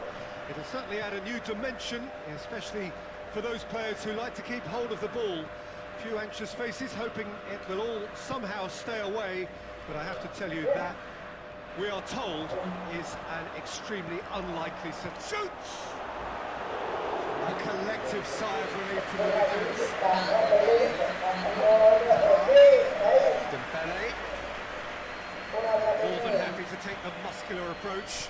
F: It'll certainly add a new dimension, especially for those players who like to keep hold of the ball. A few anxious faces hoping it will all somehow stay away, but I have to tell you that we are told is an extremely unlikely scenario. Shoots! A collective sigh of relief from the defence. Dembele. More than happy to take the muscular approach.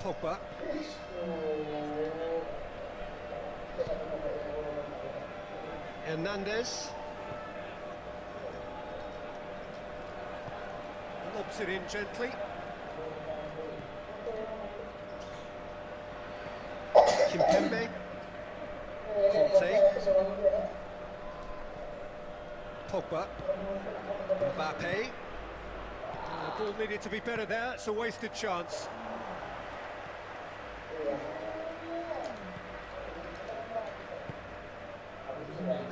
F: Pogba. Hernandez. Lobs it in gently. Kimpembe. Conte. Pogba. Mbappe. The ball needed to be better there, it's a wasted chance.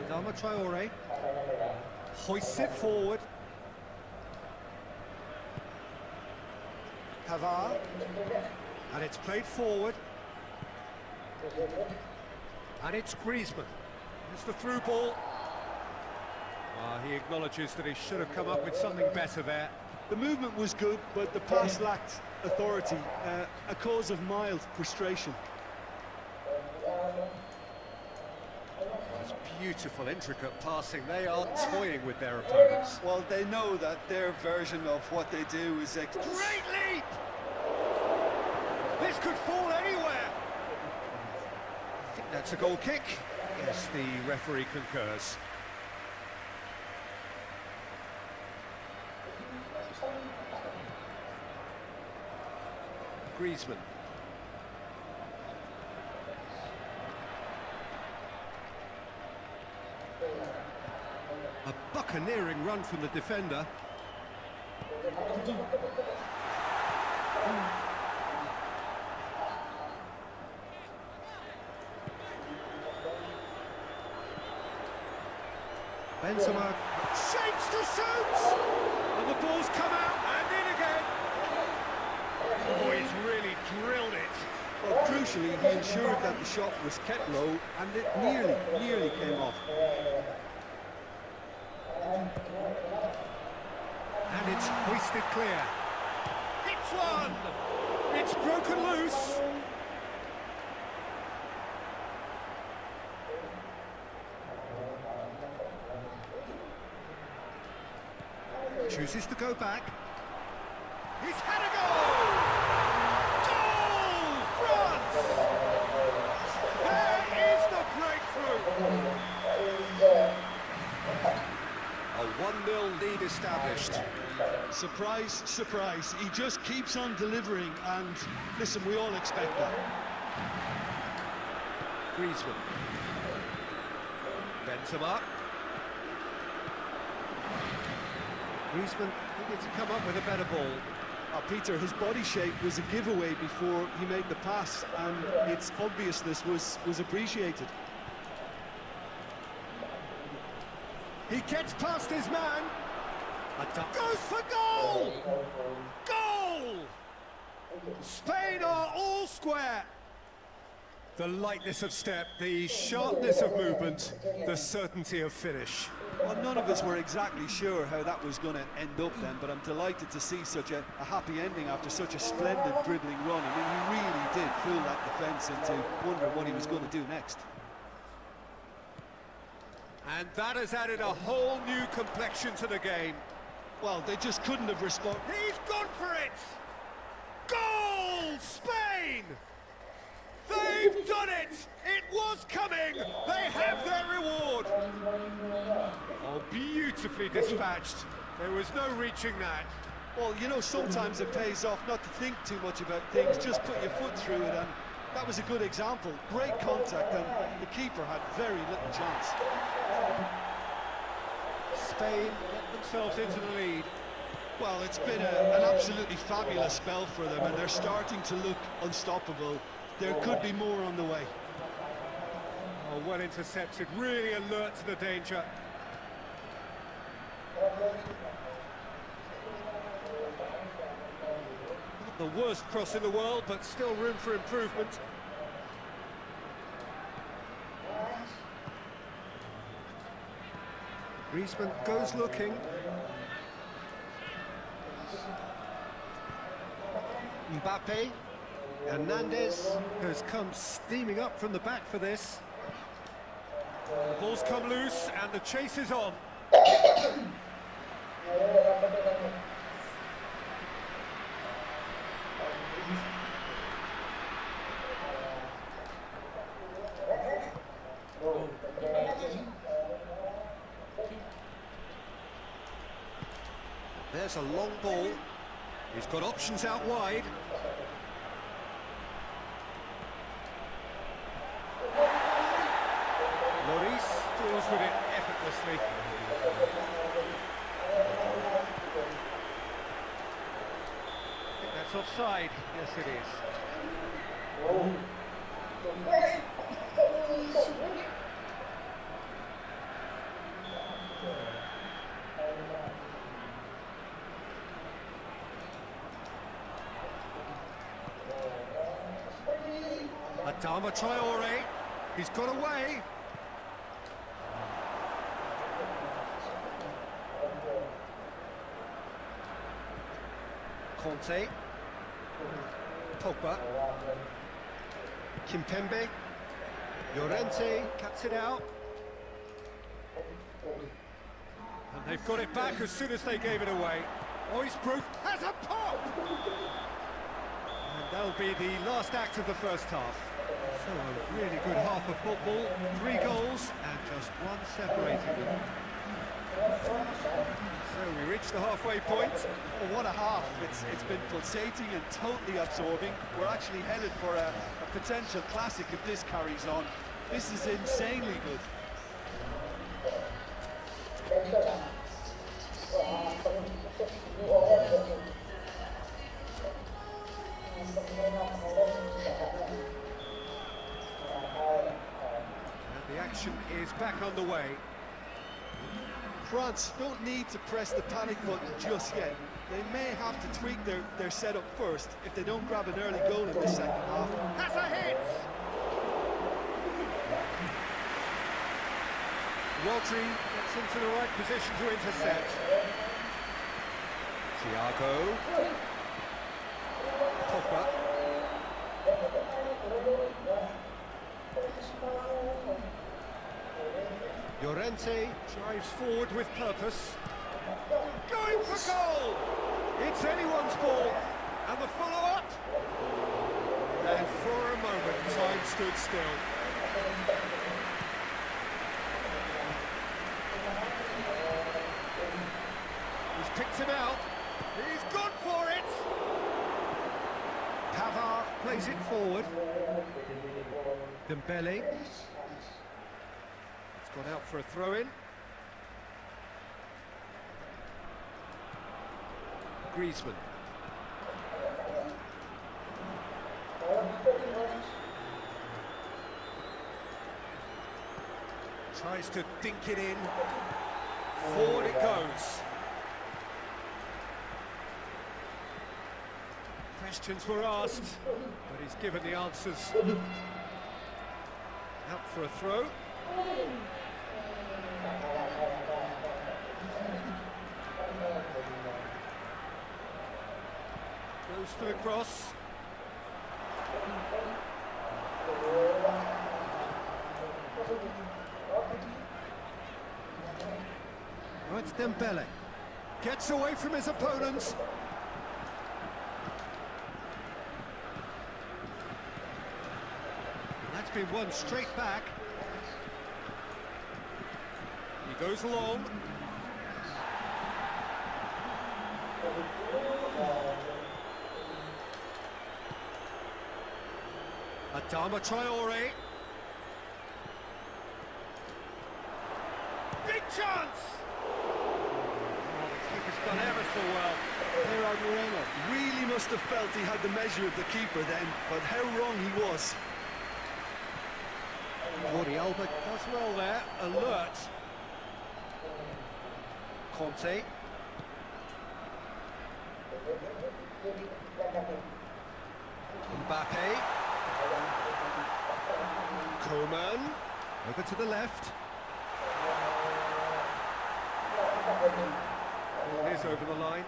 F: Adama Traore hoists it forward. Pavard, and it's played forward. And it's Griezmann. It's the through ball. He acknowledges that he should have come up with something better there.
D: The movement was good, but the pass lacked authority, a cause of mild frustration.
F: It's beautiful, intricate passing. They are toying with their opponents.
D: Well, they know that their version of what they do is
F: Great leap! This could fall anywhere. I think that's a goal kick. Yes, the referee concurs. Griezmann. A buccaneering run from the defender. Benzema shapes to shoot! And the ball's come out and in again. Oh, he's really drilled it.
D: Well, crucially, he ensured that the shot was kept low and it nearly came off.
F: And it's hoisted clear. It's one! It's broken loose! Chooses to go back. He's had a goal! Goal! France! There is the breakthrough! A 1-0 lead established.
D: Surprise, surprise. He just keeps on delivering, and listen, we all expect that.
F: Griezmann. Benzema. Griezmann needed to come up with a better ball.
D: Peter, his body shape was a giveaway before he made the pass, and its obviousness was appreciated.
F: He gets past his man. Goes for goal! Goal! Spain are all square. The lightness of step, the sharpness of movement, the certainty of finish.
D: Well, none of us were exactly sure how that was going to end up then, but I'm delighted to see such a happy ending after such a splendid dribbling run. I mean, he really did fool that defence into wondering what he was going to do next.
F: And that has added a whole new complexion to the game.
D: Well, they just couldn't have responded.
F: He's gone for it! Goal, Spain! They've done it! It was coming! They have their reward! Oh, beautifully dispatched. There was no reaching that.
D: Well, you know, sometimes it pays off not to think too much about things, just put your foot through it, and that was a good example. Great contact, and the keeper had very little chance.
F: Spain get themselves into the lead.
D: Well, it's been an absolutely fabulous spell for them, and they're starting to look unstoppable. There could be more on the way.
F: Oh, well intercepted, really alert to the danger. Not the worst cross in the world, but still room for improvement. Griezmann goes looking. Mbappe. Hernandez has come steaming up from the back for this. The ball's come loose and the chase is on. There's a long ball. He's got options out wide. Lloris deals with it effortlessly. I think that's offside. Yes, it is. Adama Traore, he's got away. Conte, Pogba, Kimpembe, Llorente cuts it out. And they've got it back as soon as they gave it away. Oisbrook has a pop! And that'll be the last act of the first half. So a really good half of football, 3 goals and just one separating them. So we reach the halfway point.
D: Oh, what a half. It's been pulsating and totally absorbing. We're actually headed for a potential classic if this carries on. This is insanely good.
F: And the action is back underway.
D: France don't need to press the panic button just yet. They may have to tweak their setup first if they don't grab an early goal in the second half.
F: Has a hit! Rodri gets into the right position to intercept. Thiago. Pogba. Llorente drives forward with purpose. Going for goal! It's anyone's ball. And the follow-up. And for a moment, time stood still. He's picked him out. He's gone for it! Pavard plays it forward. Dembele. It's gone out for a throw-in. Griezmann. Tries to dink it in. Forward it goes. Questions were asked, but he's given the answers. Out for a throw. Goes for the cross. Oh, it's Dembele. Gets away from his opponents. That's been won straight back. He goes long. Adama Traore. Big chance! Oh, the keeper's done ever so well. Moreno.
D: Really must have felt he had the measure of the keeper then, but how wrong he was.
F: Jordi Alba does well there, alert. Conte. Mbappe. Coman. Over to the left. Ball is over the line.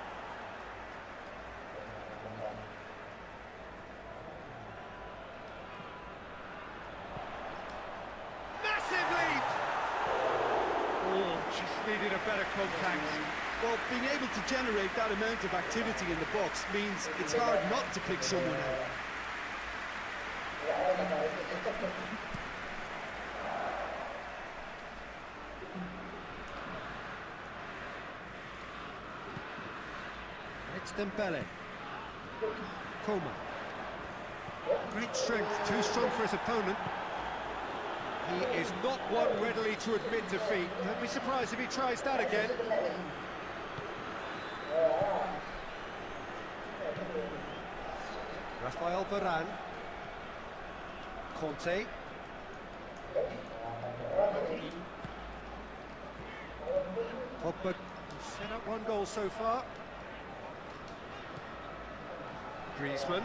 F: Massive leap! Oh, just needed a better contact.
D: Well, being able to generate that amount of activity in the box means it's hard not to pick someone out.
F: It's Dembele. Coman. Great strength, too strong for his opponent. He is not one readily to admit defeat. Don't be surprised if he tries that again. Rafael Varane. Conte. Pogba set up one goal so far. Griezmann.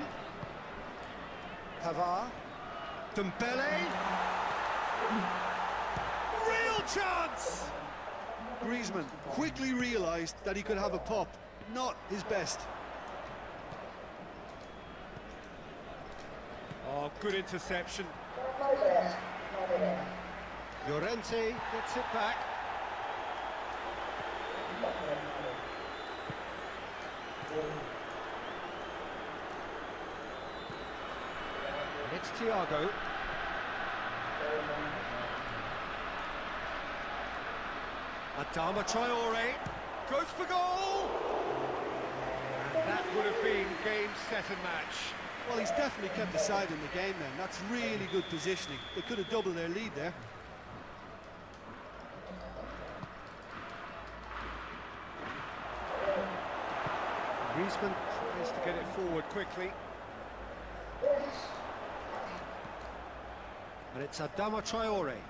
F: Pavard. Dembele. Real chance!
D: Griezmann quickly realised that he could have a pop. Not his best.
F: Oh, good interception. Llorente gets it back. And it's Thiago. Adama Traore goes for goal! And that would have been game, set and match.
D: Well, he's definitely kept the side in the game then. That's really good positioning. They could have doubled their lead there.
F: Griezmann tries to get it forward quickly. And it's Adama Traore.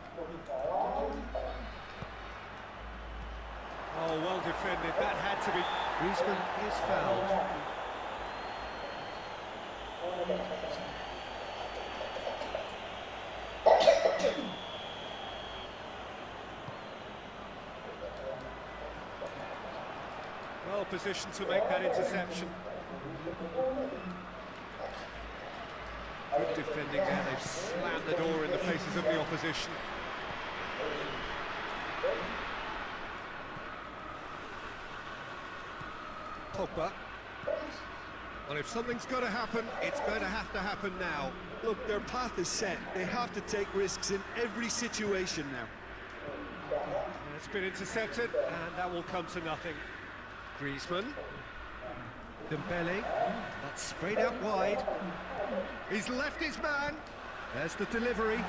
F: Oh, well defended. That had to be. Griezmann is fouled. Well positioned to make that interception. Good defending there. They've slammed the door in the faces of the opposition. Pogba. Well, if something's got to happen, it's going to happen now.
D: Look, their path is set. They have to take risks in every situation now.
F: And it's been intercepted, and that will come to nothing. Griezmann. Dembele. That's sprayed out wide. He's left his man. There's the delivery.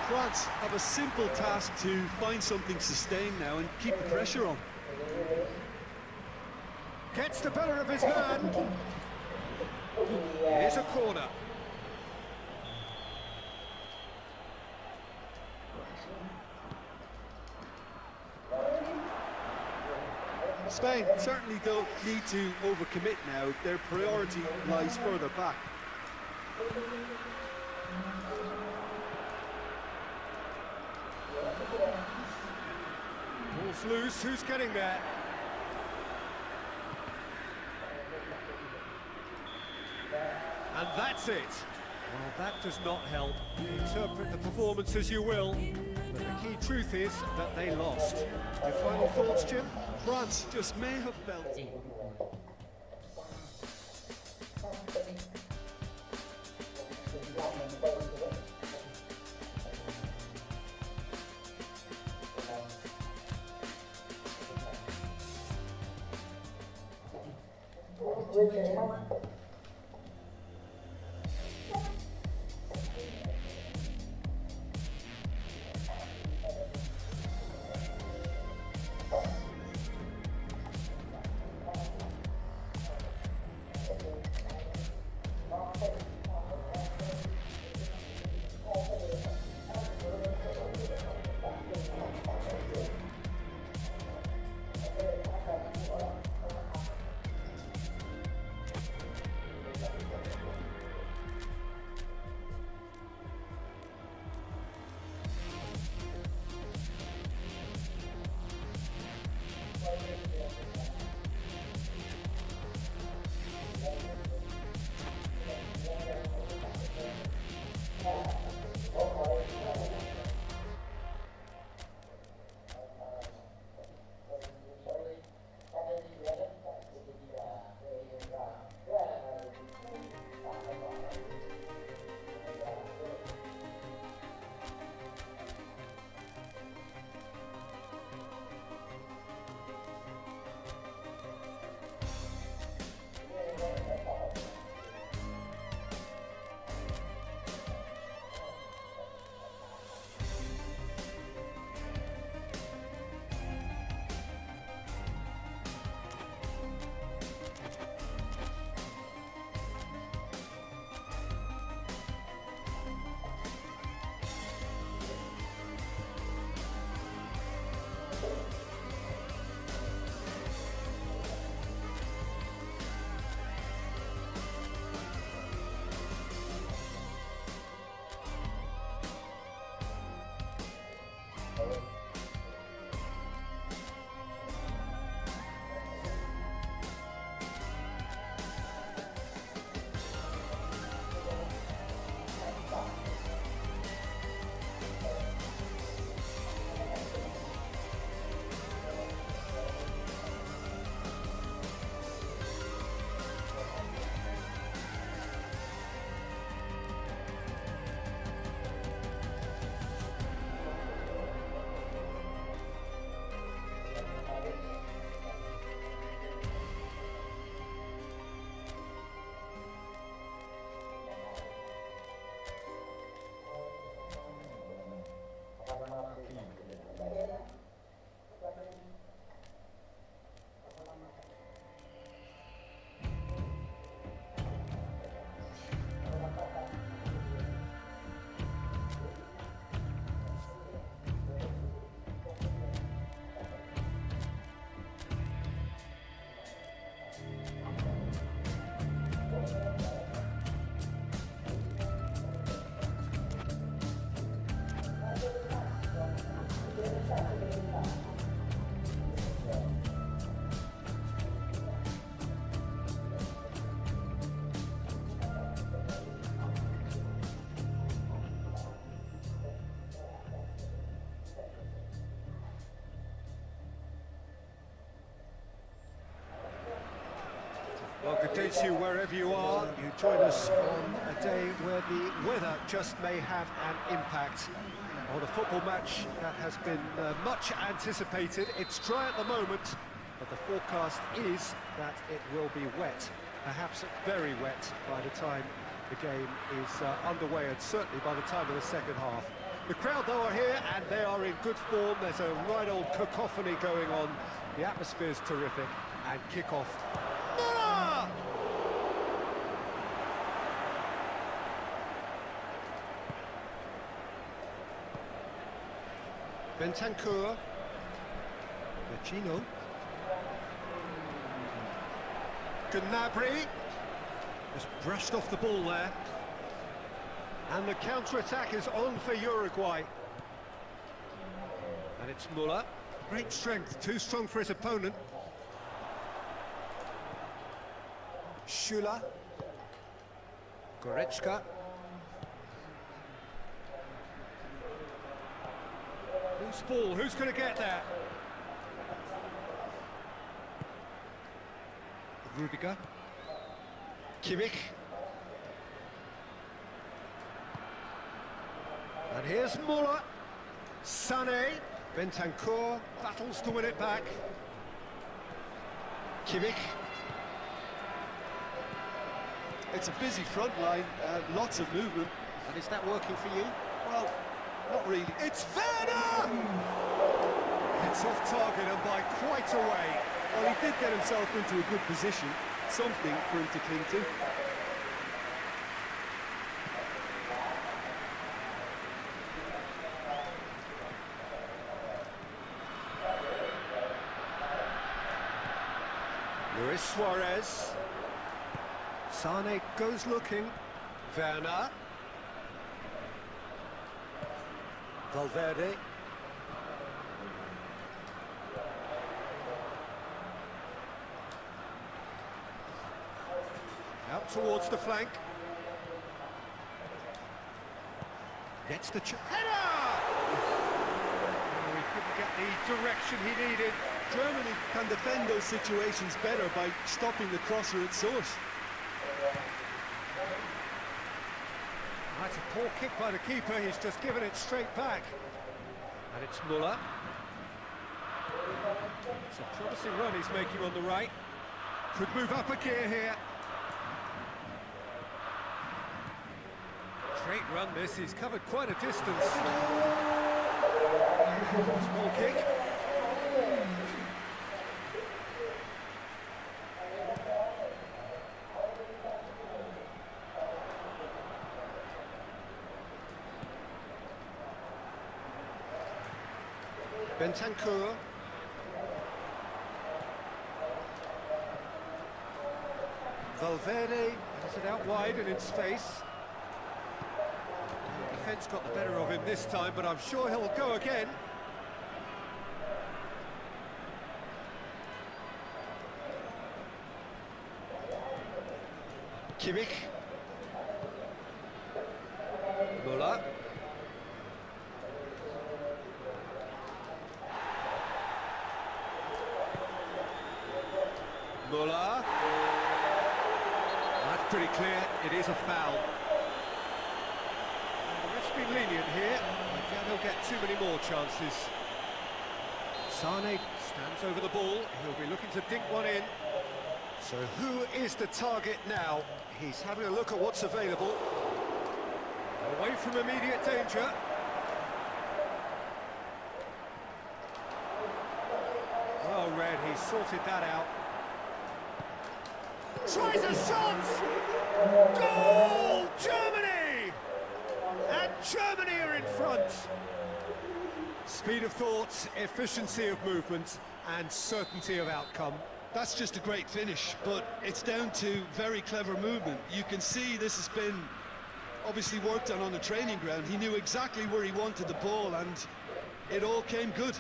D: France have a simple task to find something sustained now and keep the pressure on.
F: Gets the better of his man. Here's a corner.
D: Spain certainly don't need to overcommit now. Their priority lies further back.
F: Ball's loose. Who's getting there? And that's it. Well, that does not help. Interpret the performance as you will, but the key truth is that they lost. Your final thoughts, Jim?
D: France just may have felt
F: Well, good day to you wherever you are. You join us on a day where the weather just may have an impact on a football match that has been much anticipated. It's dry at the moment, but the forecast is that it will be wet, perhaps very wet by the time the game is underway, and certainly by the time of the second half. The crowd, though, are here, and they are in good form. There's a right old cacophony going on. The atmosphere's terrific, and kick-off. Muller! Bentancur. Vecino. Gnabry. Just brushed off the ball there. And the counter-attack is on for Uruguay. And it's Muller. Great strength, too strong for his opponent. Schüller. Goretzka. Loose ball, who's going to get there? Rudiger. Kimmich. And here's Muller. Sané. Bentancur battles to win it back. Kimmich.
E: It's a busy front line, lots of movement.
F: And is that working for you?
E: Well, not really.
F: It's Werner! It's off target and by quite a way.
E: Well, he did get himself into a good position, something for him to cling to.
F: Luis Suarez. Sané goes looking. Werner. Valverde. Out towards the flank. Gets the header! Oh, he couldn't get the direction he needed.
E: Germany can defend those situations better by stopping the crosser at source.
F: That's a poor kick by the keeper, he's just given it straight back. And it's Muller. It's a promising run he's making on the right. Could move up a gear here. Great run this, he's covered quite a distance. Small kick. Bentancur. Valverde has it out wide and in space. The defence got the better of him this time, but I'm sure he'll go again. Kimmich. Muller. Muller. That's pretty clear, it is a foul. The ref's been lenient here. I doubt he'll get too many more chances. Sané stands over the ball, he'll be looking to dink one in. So who is the target now? He's having a look at what's available. Away from immediate danger. Well read, he's sorted that out. Tries a shot! Goal! Germany! And Germany are in front. Speed of thought, efficiency of movement, and certainty of outcome.
E: That's just a great finish, but it's down to very clever movement. You can see this has been obviously worked on the training ground. He knew exactly where he wanted the ball, and it all came good.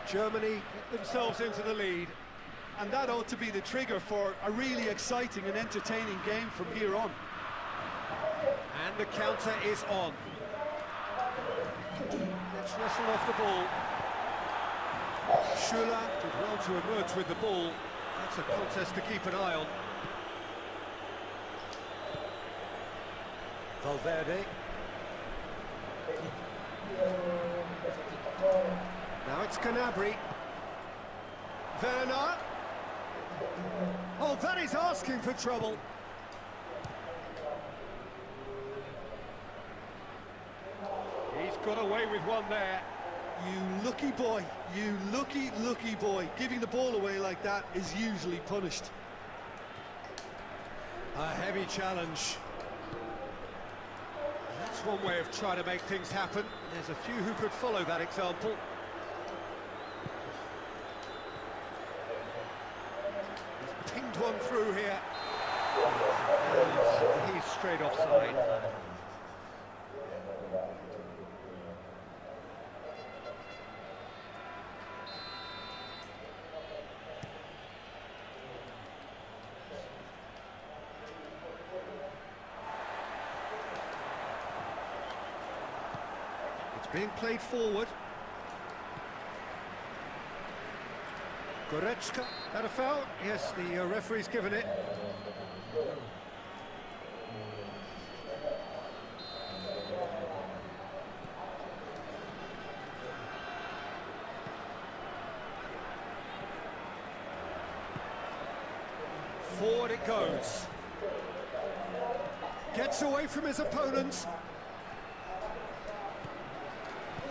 F: Germany get themselves into the lead.
E: And that ought to be the trigger for a really exciting and entertaining game from here on.
F: And the counter is on. Gets wrestled off the ball. Schüller did well to emerge with the ball. That's a contest to keep an eye on. Valverde. Now it's Canabri. Werner. Oh, that is asking for trouble. He's got away with one there.
E: You lucky boy, you lucky boy. Giving the ball away like that is usually punished.
F: A heavy challenge. That's one way of trying to make things happen. There's a few who could follow that example. He's pinged one through here. And he's straight offside. Being played forward. Goretzka, that a foul? Yes, the referee's given it. Forward it goes. Gets away from his opponents.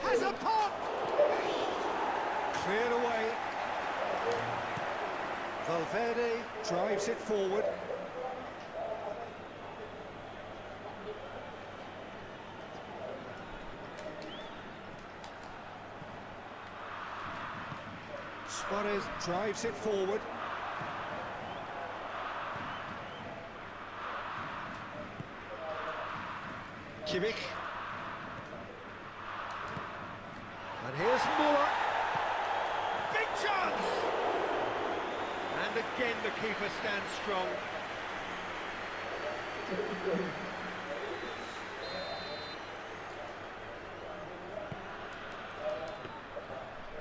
F: Has a pop! Cleared away. Valverde drives it forward. Suarez drives it forward. Kimmich. And here's Muller. Big chance! And again the keeper stands strong.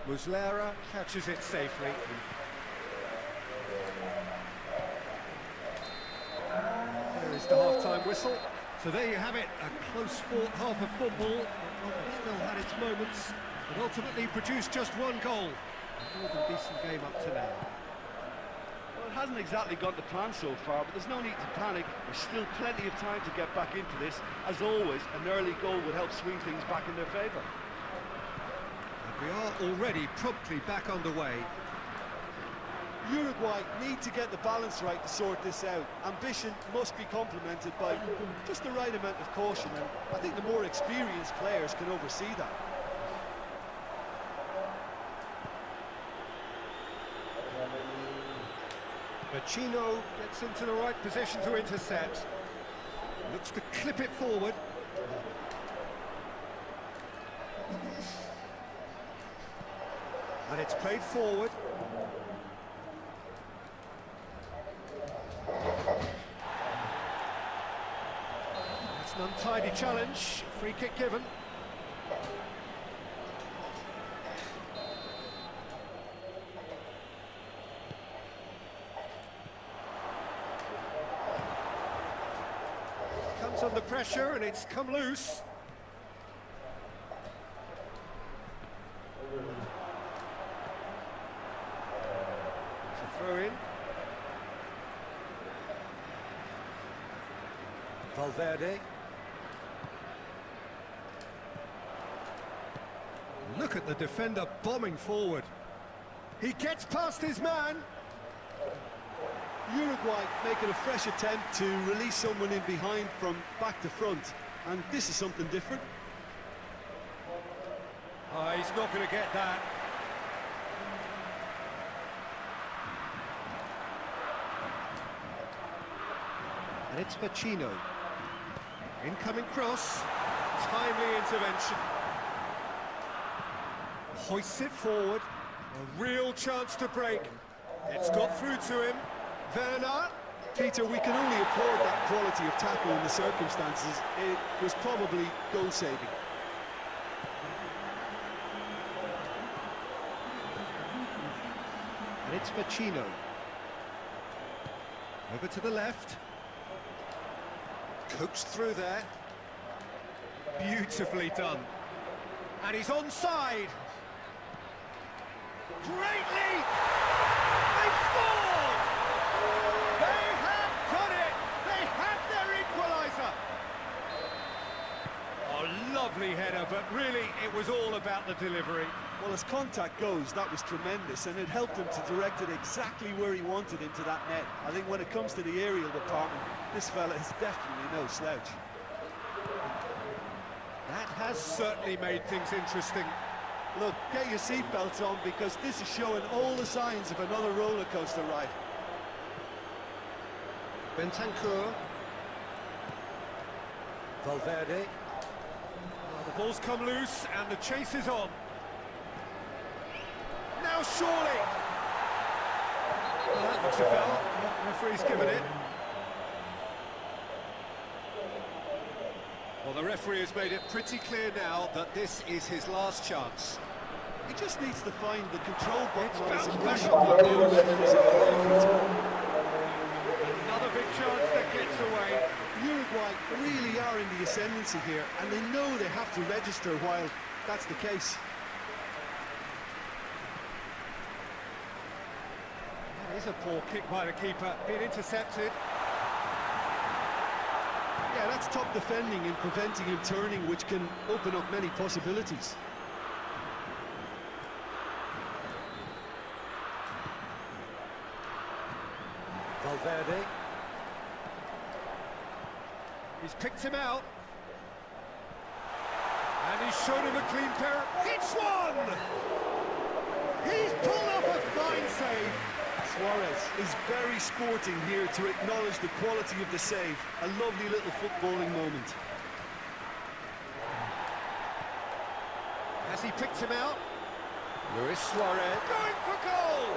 F: Muslera catches it safely. There is the half-time whistle. So there you have it, a close-fought half of football. One still had its moments, but ultimately produced just one goal. A more than decent game up to now.
E: Well, it hasn't exactly gone to plan so far, but there's no need to panic. There's still plenty of time to get back into this. As always, an early goal would help swing things back in their favour.
F: And we are already promptly back underway.
E: Uruguay need to get the balance right to sort this out. Ambition must be complemented by just the right amount of caution, and I think the more experienced players can oversee that.
F: Vecino gets into the right position to intercept. Looks to clip it forward. And it's played forward. That's an untidy challenge. Free kick given. Comes under pressure and it's come loose. It's a throw in. Valverde. Look at the defender bombing forward. He gets past his man.
E: Uruguay making a fresh attempt to release someone in behind from back to front, and this is something different.
F: Oh, he's not going to get that. And it's Vecino. Incoming cross. Timely intervention. Hoists it forward. A real chance to break. It's got through to him. Werner.
E: Peter, we can only applaud that quality of tackle in the circumstances. It was probably goal-saving.
F: And it's Vecino. Over to the left. Coaxed through there. Beautifully done. And he's onside. Great leap! They've scored! They have done it! They have their equaliser! Oh, lovely header, but really it was all about the delivery.
E: Well, as contact goes, that was tremendous, and it helped him to direct it exactly where he wanted into that net. I think when it comes to the aerial department, this fella is definitely no slouch.
F: That has certainly made things interesting.
E: Look, get your seatbelts on, because this is showing all the signs of another roller coaster ride.
F: Bentancur. Valverde. The ball's come loose and the chase is on. Now surely! That looks a foul. Referee's given it. Well, the referee has made it pretty clear now that this is his last chance.
E: He just needs to find the control button on his
F: Bounced back
E: impression.
F: off the post. Another big chance that gets away.
E: Uruguay really are in the ascendancy here, and they know they have to register while that's the case.
F: That is a poor kick by the keeper, being intercepted.
E: Yeah, that's top defending and preventing him turning, which can open up many possibilities.
F: Valverde. He's picked him out. And he's shown him a clean pair. Hits one! He's pulled off a fine save.
E: Suarez is very sporting here to acknowledge the quality of the save. A lovely little footballing moment.
F: Has he picked him out? Luis Suarez going for goal!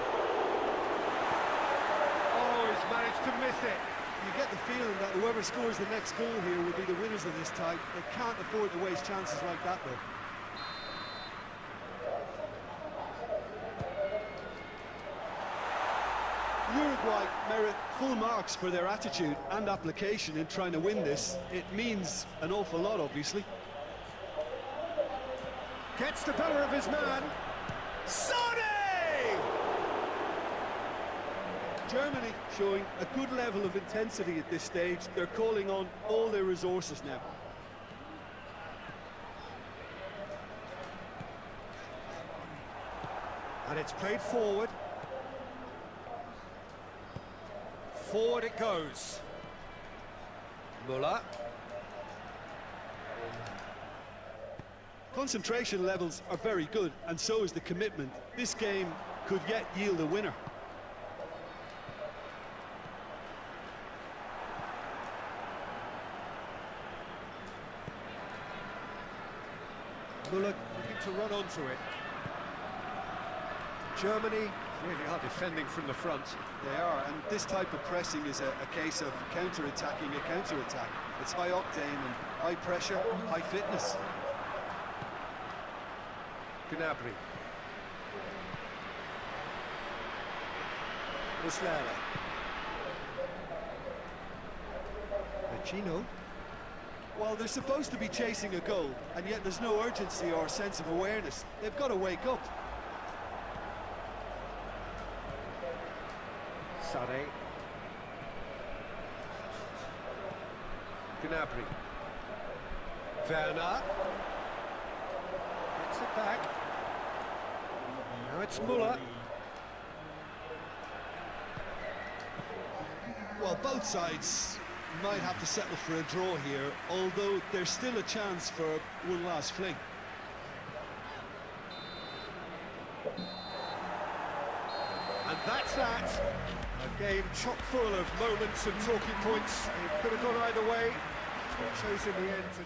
F: Oh, he's managed to miss it.
E: You get the feeling that whoever scores the next goal here will be the winners of this tie. They can't afford to waste chances like that, though. Uruguay merit full marks for their attitude and application in trying to win this. It means an awful lot, obviously.
F: Gets the better of his man. Sane!
E: Germany showing a good level of intensity at this stage. They're calling on all their resources now.
F: And it's played forward. Forward it goes. Muller.
E: Concentration levels are very good, and so is the commitment. This game could yet yield a winner.
F: Muller looking to run onto it. Germany really are defending from the front.
E: They are, and this type of pressing is a case of counter-attacking a counter-attack. It's high octane and high pressure, high fitness.
F: Gnabry. Muslera. Vecino.
E: Well, they're supposed to be chasing a goal, and yet there's no urgency or sense of awareness. They've got to wake up.
F: Cari. Gnabry. Werner. Gets it back. Now it's Muller.
E: Well, both sides might have to settle for a draw here, although there's still a chance for one last fling.
F: And that's that. A game chock full of moments and talking points. It could have gone either way. It chose in the end to...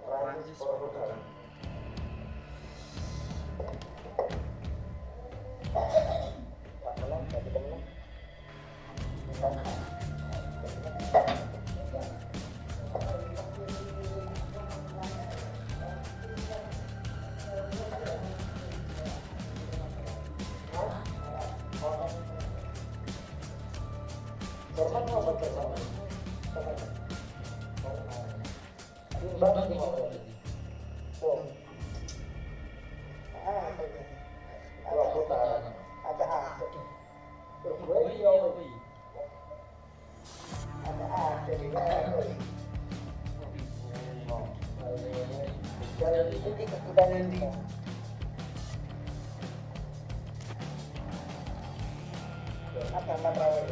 A: Prancis Portugal. Imbang nih kalau berarti.
B: Dua putaran.
A: Ada
B: Ada A.
A: gue iya gue.
B: Ada A. Jadi jalan ini kesudahan ini. Apa rawat?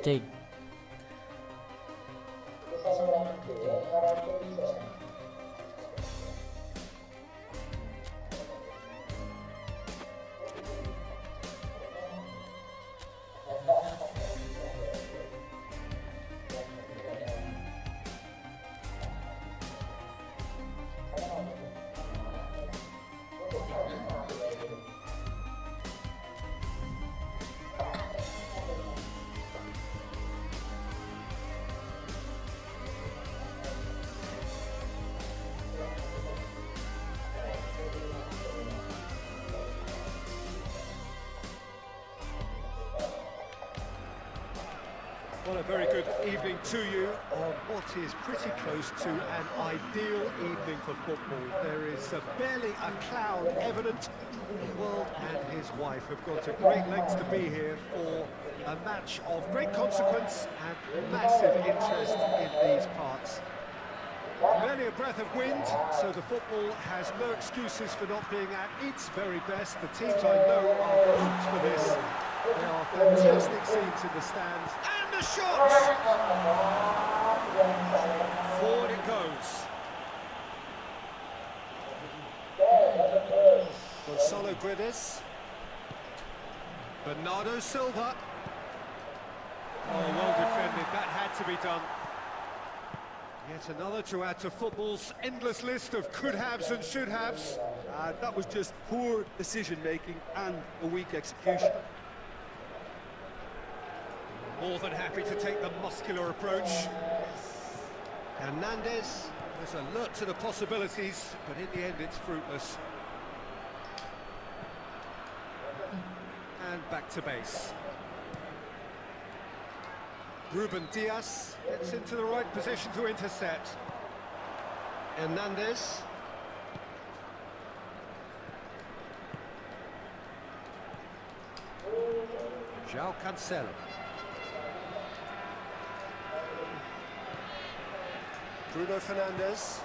A: Cek.
C: Well, a very good evening to you on what is pretty close to an ideal evening for football. There is barely a cloud evident. The world and his wife have gone to great lengths to be here for a match of great consequence and massive interest in these parts. Barely a breath of wind, so the football has no excuses for not being at its very best. The teams I know are pumped for this. There are fantastic scenes in the stands. And the shots! Forward it goes. Gonzalo Guedes. Bernardo Silva. Oh, well defended. That had to be done. Yet another to add to football's endless list of could-haves and should-haves.
D: That was just poor decision-making and a weak execution.
C: More than happy to take the muscular approach. Hernandez was alert to the possibilities, but in the end it's fruitless. And back to base. Ruben Diaz gets into the right position to intercept. Hernandez. João Cancelo. Bruno Fernandes.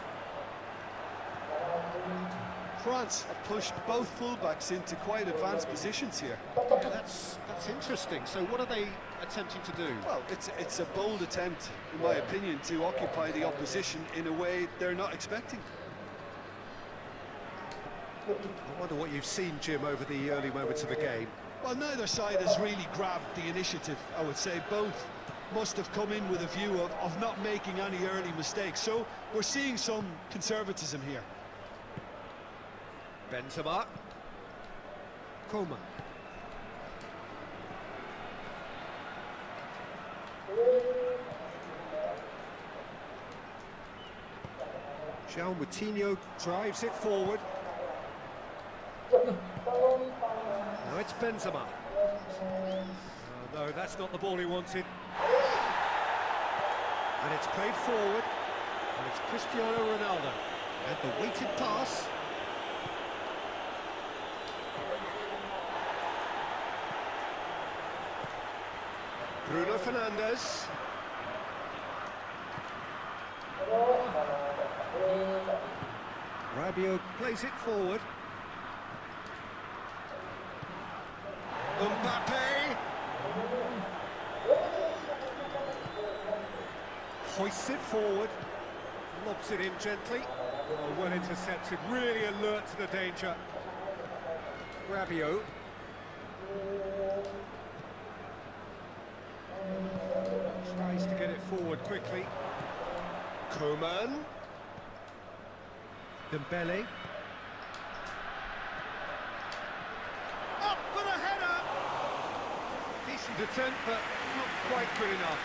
D: France have pushed both fullbacks into quite advanced positions here.
C: Yeah, that's interesting. So what are they attempting to do?
D: Well, it's a bold attempt, in my opinion, to occupy the opposition in a way they're not expecting.
C: I wonder what you've seen, Jim, over the early moments of the game.
D: Well, neither side has really grabbed the initiative, I would say. Both must have come in with a view of not making any early mistakes. So we're seeing some conservatism here.
C: Benzema. Coman. João Moutinho drives it forward.
F: Now it's Benzema. No, that's not the ball he wanted. And it's played forward. And it's Cristiano Ronaldo. And the weighted pass. Bruno Fernandes. Rabiot plays it forward. Mbappe. Hoists it forward. Lobs it in gently. Oh, well intercepted, really alert to the danger. Rabiot. Tries to get it forward quickly. Koeman. Dembele. Up for the header! Decent attempt, but not quite good enough.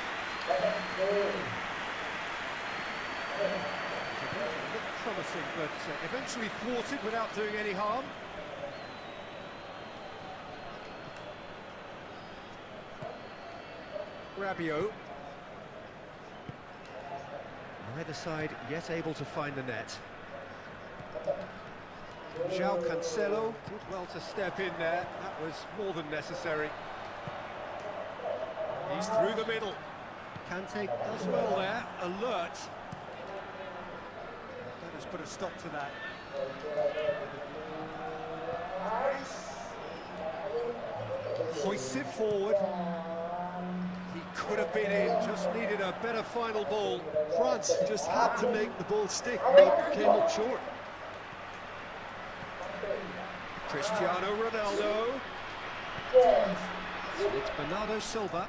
F: Looked promising, but eventually thwarted without doing any harm. Rabiot. Neither side yet able to find the net. João Cancelo did well to step in there. That was more than necessary. He's through the middle. Kante does well there, alert. Let us put a stop to that. Hoists it forward. He could have been in, just needed a better final ball.
E: France just had to make the ball stick, but came up short.
F: Cristiano Ronaldo. It's Bernardo Silva.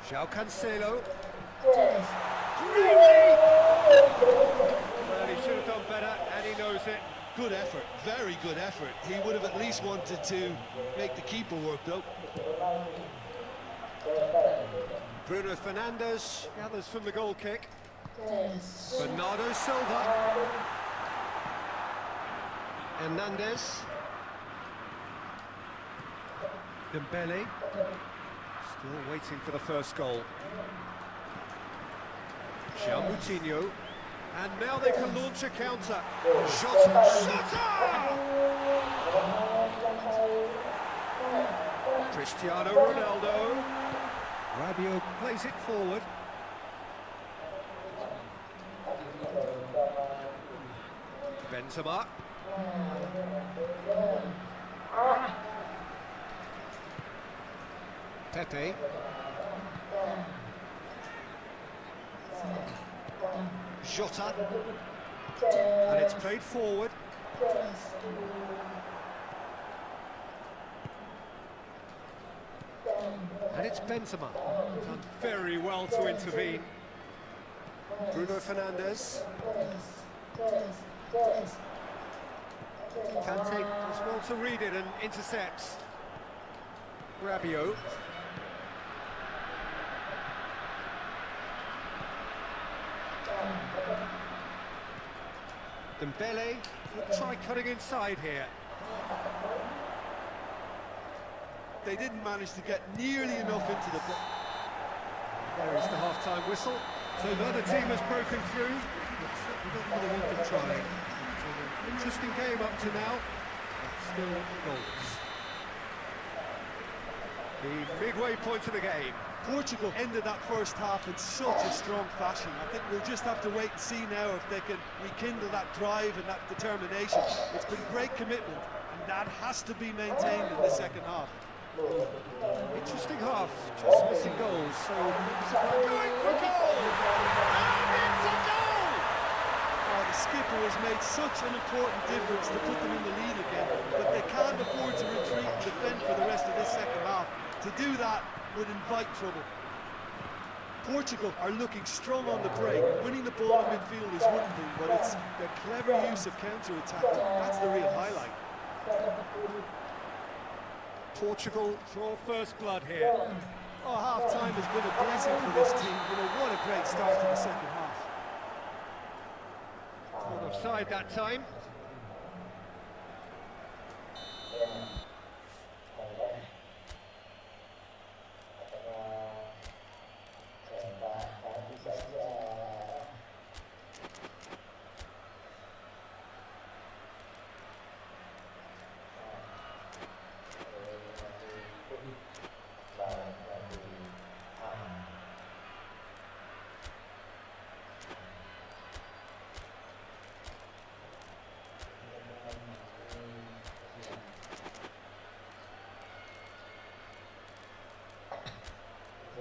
F: João Cancelo. Well, he should have done better, and he knows it.
E: Good effort, very good effort. He would have at least wanted to make the keeper work, though.
F: Bruno Fernandes gathers from the goal kick. Bernardo Silva. Hernandez. Dembele. Still waiting for the first goal. João Moutinho. And now they can launch a counter. Shot! Cristiano Ronaldo. Rabiot plays it forward. Benzema. Pepe. Jota. And it's played forward. And it's Benzema. Done very well to intervene. Bruno Fernandes. Kante does well to read it and intercepts. Rabiot. Dembele could try cutting inside here.
E: They didn't manage to get nearly enough into the box.
F: There is the half-time whistle. So the other team has broken through. But certainly not for the want of trying. It's been an interesting game up to now. But still goals. The midway point of the game.
E: Portugal ended that first half in such a strong fashion. I think we'll just have to wait and see now if they can rekindle that drive and that determination. It's been great commitment, and that has to be maintained in the second half.
F: Interesting half, just missing goals, so going for goal! And it's a goal!
E: Oh, the skipper has made such an important difference to put them in the lead again, but they can't afford to retreat and defend for the rest of this second half. To do that would invite trouble. Portugal are looking strong on the break. Winning the ball in midfield is one thing, but it's their clever use of counter-attack. That's the real highlight.
F: Portugal draw first blood here.
E: Oh, half-time has been a blessing for this team. You know, what a great start to the second half.
F: Not offside that time.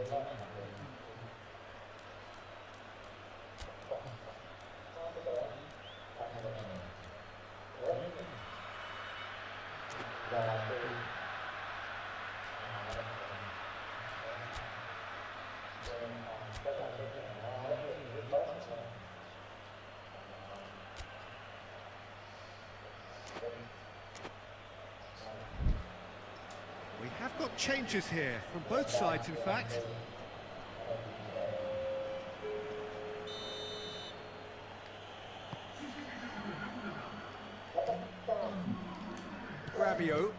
F: We have got changes here, from both sides in fact. Rabiot.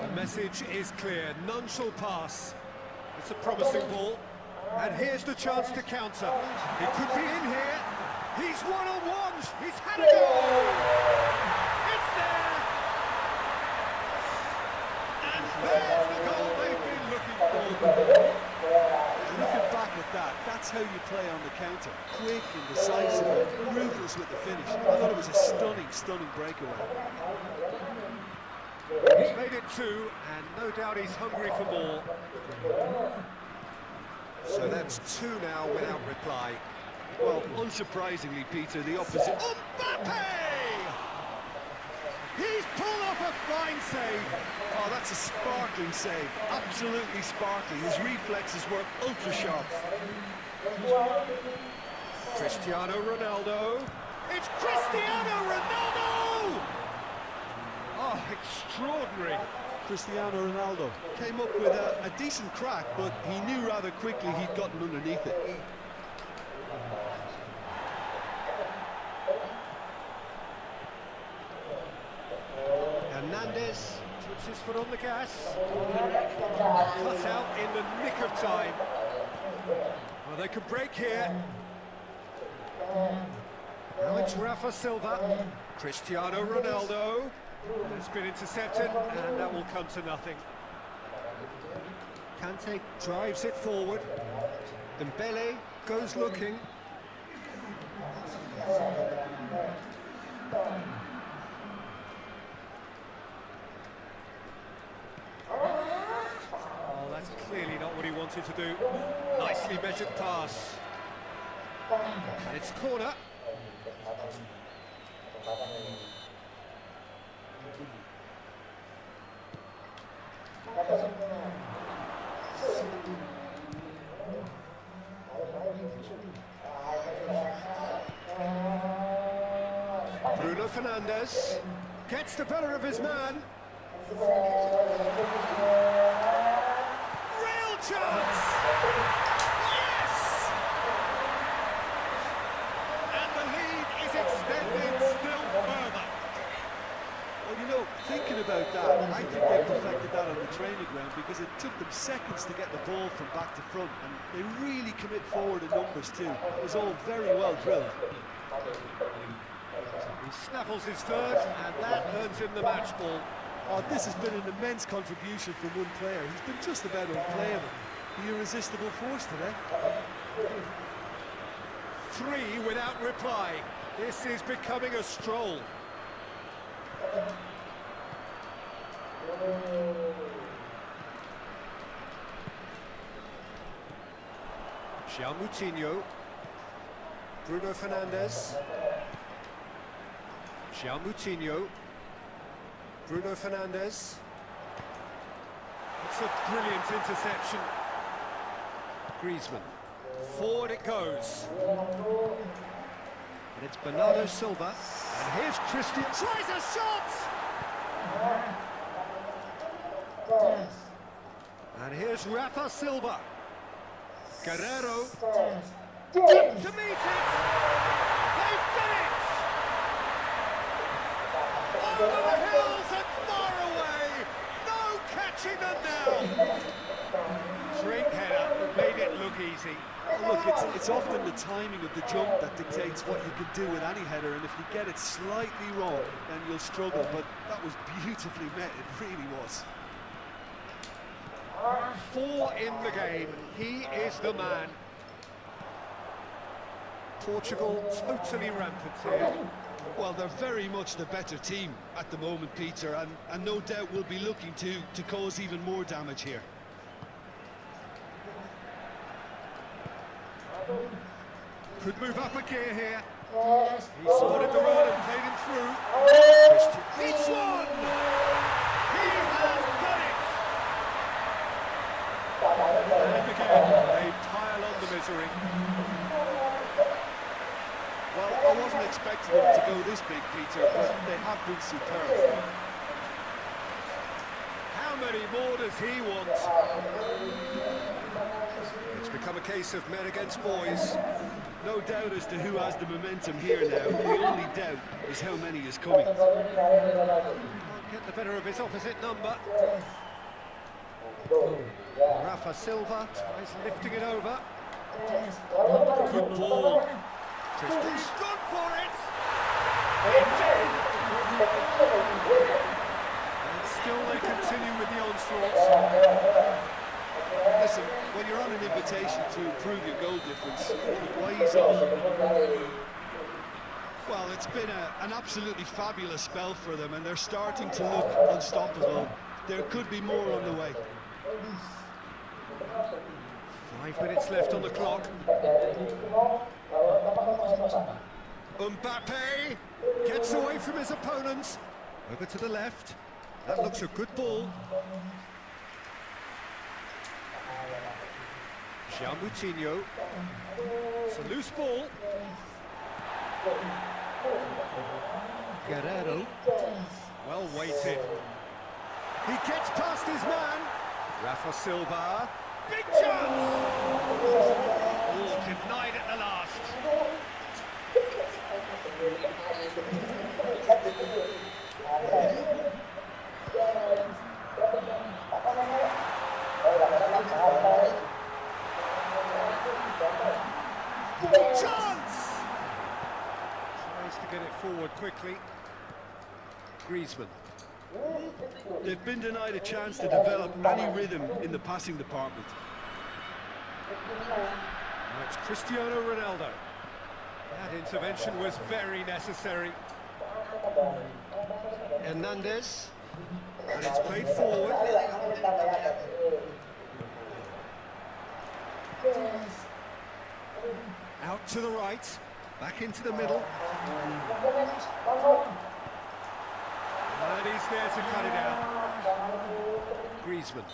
F: The message is clear, none shall pass. It's a promising ball, and here's the chance to counter. He could be in here. He's one-on-one. He's had a goal. It's there. And there's the goal they've been looking for.
E: Looking back at that, that's how you play on the counter. Quick and decisive, and ruthless with the finish. I thought it was a stunning, stunning breakaway.
F: He's made it two, and no doubt he's hungry for more. So that's two now without reply.
D: Well, unsurprisingly, Peter, the opposite.
F: Mbappe! He's pulled off a fine save.
D: Oh, that's a sparkling save. Absolutely sparkling. His reflexes were ultra sharp.
F: Cristiano Ronaldo. It's Cristiano Ronaldo! Oh, extraordinary.
E: Cristiano Ronaldo came up with a decent crack, but he knew rather quickly he'd gotten underneath it.
F: Hernandez puts his foot on the gas. Cut out in the nick of time. Well, they could break here. Now it's Rafa Silva. Cristiano Ronaldo. It's been intercepted, and that will come to nothing. Kante drives it forward. Dembele goes looking. Oh, that's clearly not what he wanted to do. Nicely measured pass. And it's corner. Bruno Fernandes gets the better of his man. Real chance! Yes! And the lead is extended still further.
E: Well, you know, thinking about that, I think they perfected that on the training ground because it took them seconds to get the ball from back to front, and they really commit forward in numbers too. It was all very well drilled.
F: He snaffles his third, and that earns him the match ball.
E: Oh, this has been an immense contribution from one player. He's been just about unplayable. The irresistible force today.
F: Three without reply. This is becoming a stroll. João Moutinho. Bruno Fernandes. João Moutinho. Bruno Fernandes. It's a brilliant interception. Griezmann. Forward it goes. And it's Bernardo Silva. And here's Christian. Tries a shot! And here's Rafa Silva. Guerrero. Up to meet it! They've done it! Over the hills and far away! No catching them now! Drink header made it look easy.
E: Look, it's often the timing of the jump that dictates what you can do with any header, and if you get it slightly wrong, then you'll struggle, but that was beautifully met, it really was.
F: 4 in the game, he is the man. Portugal totally rampant here.
D: Well, they're very much the better team at the moment, Peter, and no doubt will be looking to cause even more damage here.
F: Could move up a gear here.
A: Yes.
F: He spotted the run and played him through. It's one! He has done it! And again, they pile on the misery.
D: Well, I wasn't expecting them to go this big, Peter, but they have been superb.
F: How many more does he want? It's become a case of men against boys.
D: No doubt as to who has the momentum here now. The only doubt is how many is coming.
F: Can't get the better of his opposite number. Rafa Silva tries lifting it over.
A: Good ball.
F: He's gone for it! It's in! And still they continue with the onslaught.
D: Listen, when you're on an invitation to improve your goal difference, why is it? Well, it's been an absolutely fabulous spell for them, and they're starting to look unstoppable. There could be more on the way.
F: 5 minutes left on the clock. Mbappe gets away from his opponents. Over to the left. That looks a good ball. Jean Moutinho. It's a loose ball. Guerrero. Well weighted. He gets past his man. Rafa Silva. Big chance! Oh, denied at the last. Chance! Tries to get it forward quickly. Griezmann.
D: They've been denied a chance to develop any rhythm in the passing department.
F: Now it's Cristiano Ronaldo. That intervention was very necessary. Hernandez. And it's played forward. Out to the right. Back into the middle. And he's there to cut it out. Griezmann.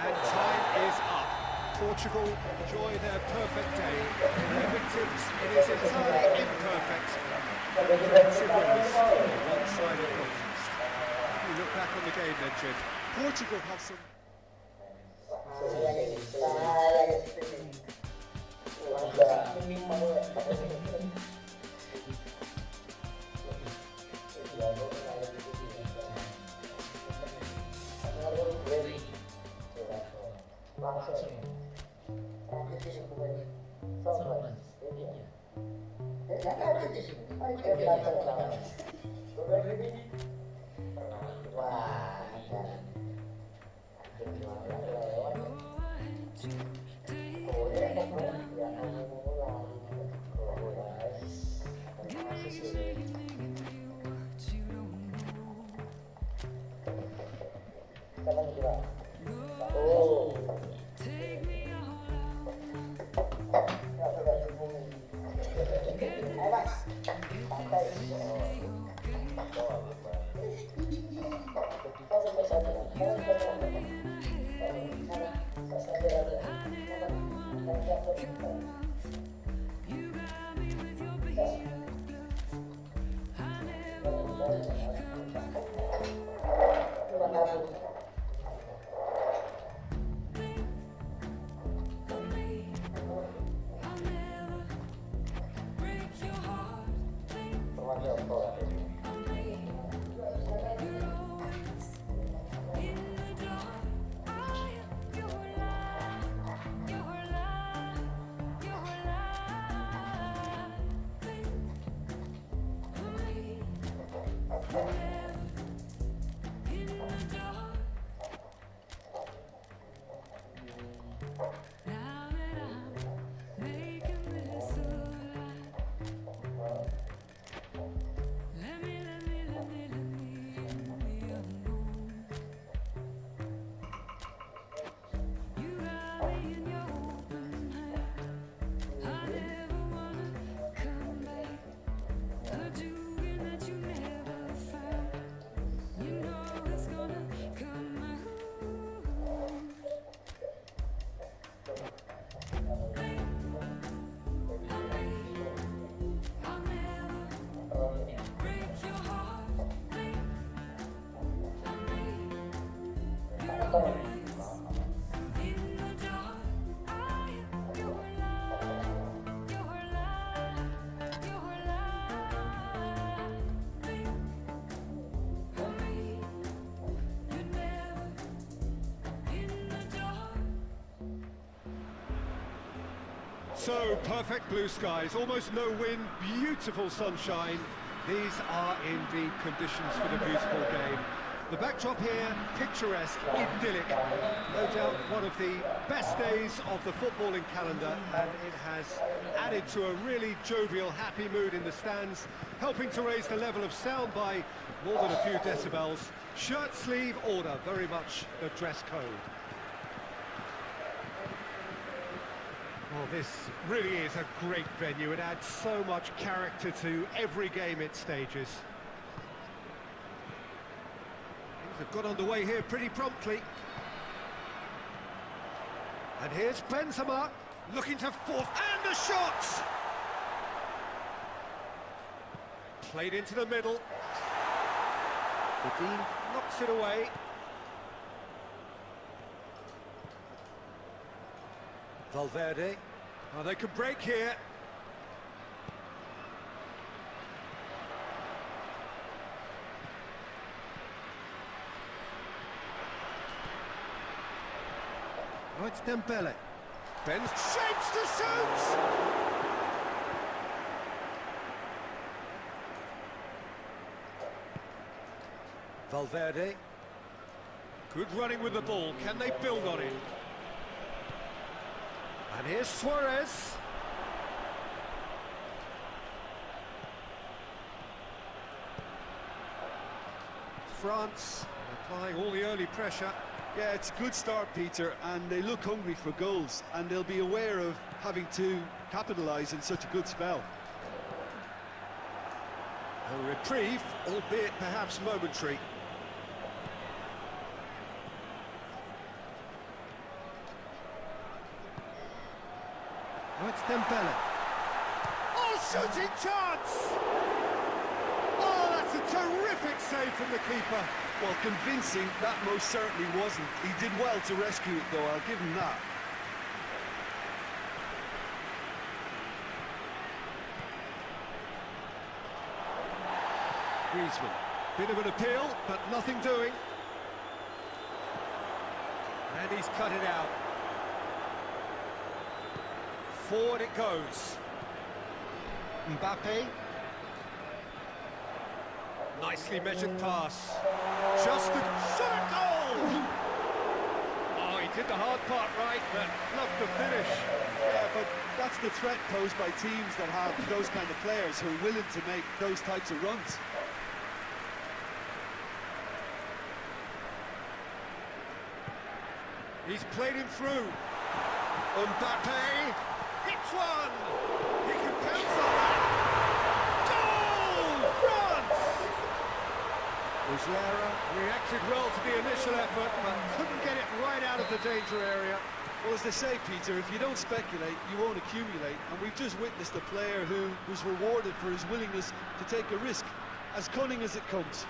F: And time is up. Portugal enjoy their perfect day. For their victims, it is entirely imperfect. Defensive winners on the one-sided contest. You look back on the game then, Jim.
D: Portugal have some...
F: So, perfect blue skies, almost no wind, beautiful sunshine. These are indeed conditions for the beautiful game. The backdrop here, picturesque, idyllic. No doubt one of the best days of the footballing calendar, and it has added to a really jovial, happy mood in the stands, helping to raise the level of sound by more than a few decibels. Shirt sleeve order, very much the dress code. Well, this really is a great venue. It adds so much character to every game it stages. Things have got underway here pretty promptly. And here's Benzema, looking to fourth, and the shot! Played into the middle. The Dean knocks it away. Valverde. Oh, they could break here. Oh, it's Dembele. Bends, shapes to shoot! Valverde. Good running with the ball. Can they build on it? And here's Suarez. France applying all the early pressure.
D: Yeah, it's a good start, Peter, and they look hungry for goals, and they'll be aware of having to capitalise in such a good spell.
F: A reprieve, albeit perhaps momentary. Oh, it's Dembele. Oh, shooting chance! Oh, that's a terrific save from the keeper.
D: Well, convincing, that most certainly wasn't. He did well to rescue it, though, I'll give him that.
F: Griezmann, bit of an appeal, but nothing doing. And he's cut it out. Forward it goes. Mbappe. Nicely measured pass. Just a shot at goal! Oh, he did the hard part right, but fluffed the finish.
D: Yeah, but that's the threat posed by teams that have those kind of players who are willing to make those types of runs.
F: He's played him through. Mbappe hits one. He can pounce on that. Goal, France! Musuh reacted well to the initial effort, but couldn't get it right out of the danger area.
D: Well, as they say, Peter, if you don't speculate, you won't accumulate. And we've just witnessed a player who was rewarded for his willingness to take a risk, as cunning as it comes.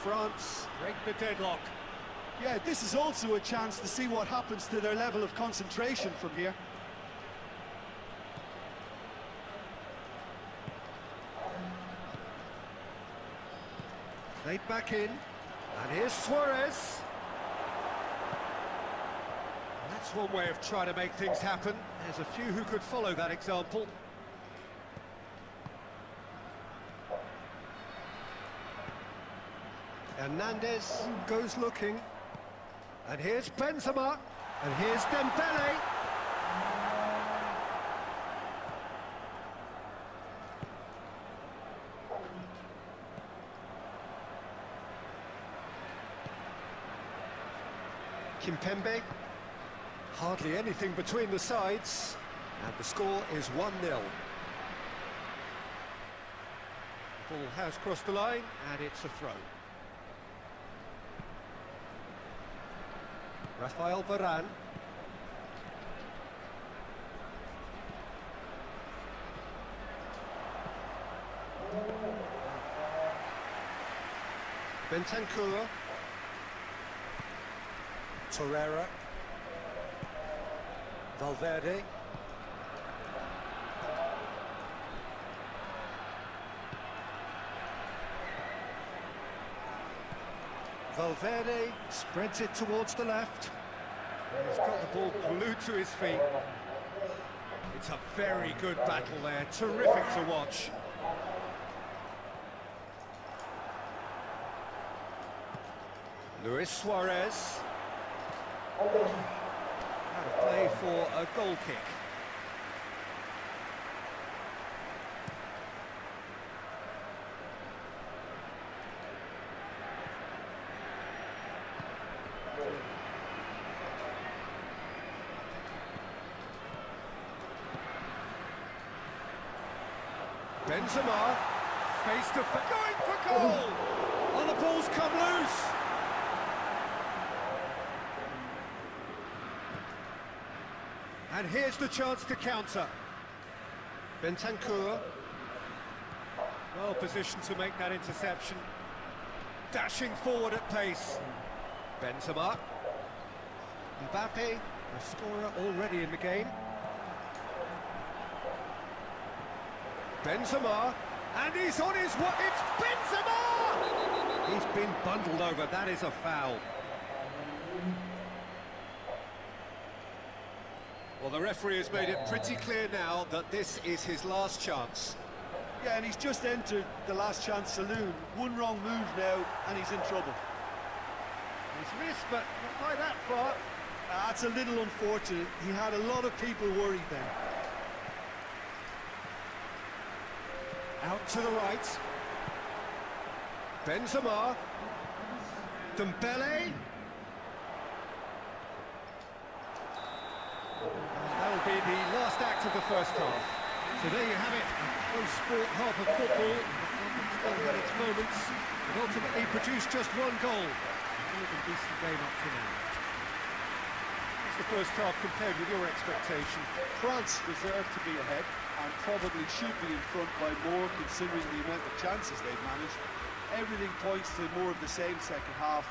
F: France break the deadlock.
D: Yeah, this is also a chance to see what happens to their level of concentration from here.
F: Played back in, and here's Suarez. That's one way of trying to make things happen. There's a few who could follow that example. Hernandez goes looking. And here's Benzema. And here's Dembele. Kimpembe. Hardly anything between the sides. And the score is 1-0. Ball has crossed the line, and it's a throw. Rafael Varane. Bentancur. Torreira. Valverde. Valverde spreads it towards the left. And he's got the ball glued to his feet. It's a very good battle there, terrific to watch. Luis Suarez. Out of play for a goal kick. Benzema, face to face, going for goal! Oh, the ball's come loose! And here's the chance to counter. Bentancur, well positioned to make that interception. Dashing forward at pace. Benzema. Mbappe, a scorer already in the game. Benzema, and he's on his way. It's Benzema! He's been bundled over. That is a foul. Well, the referee has made it pretty clear now that this is his last chance.
E: Yeah, and he's just entered the last chance saloon. One wrong move now, and he's in trouble.
F: He's missed, but not by that far.
E: That's a little unfortunate. He had a lot of people worried then.
F: Out to the right. Benzema. Dembele. That'll be the last act of the first half. So there you have it, a close sport half of football. Still had its moments, but ultimately produced just one goal. More than decent game up to now. What's the first half compared with your expectation?
E: France deserve to be ahead and probably should be in front by more considering the amount of chances they've managed. Everything points to more of the same second half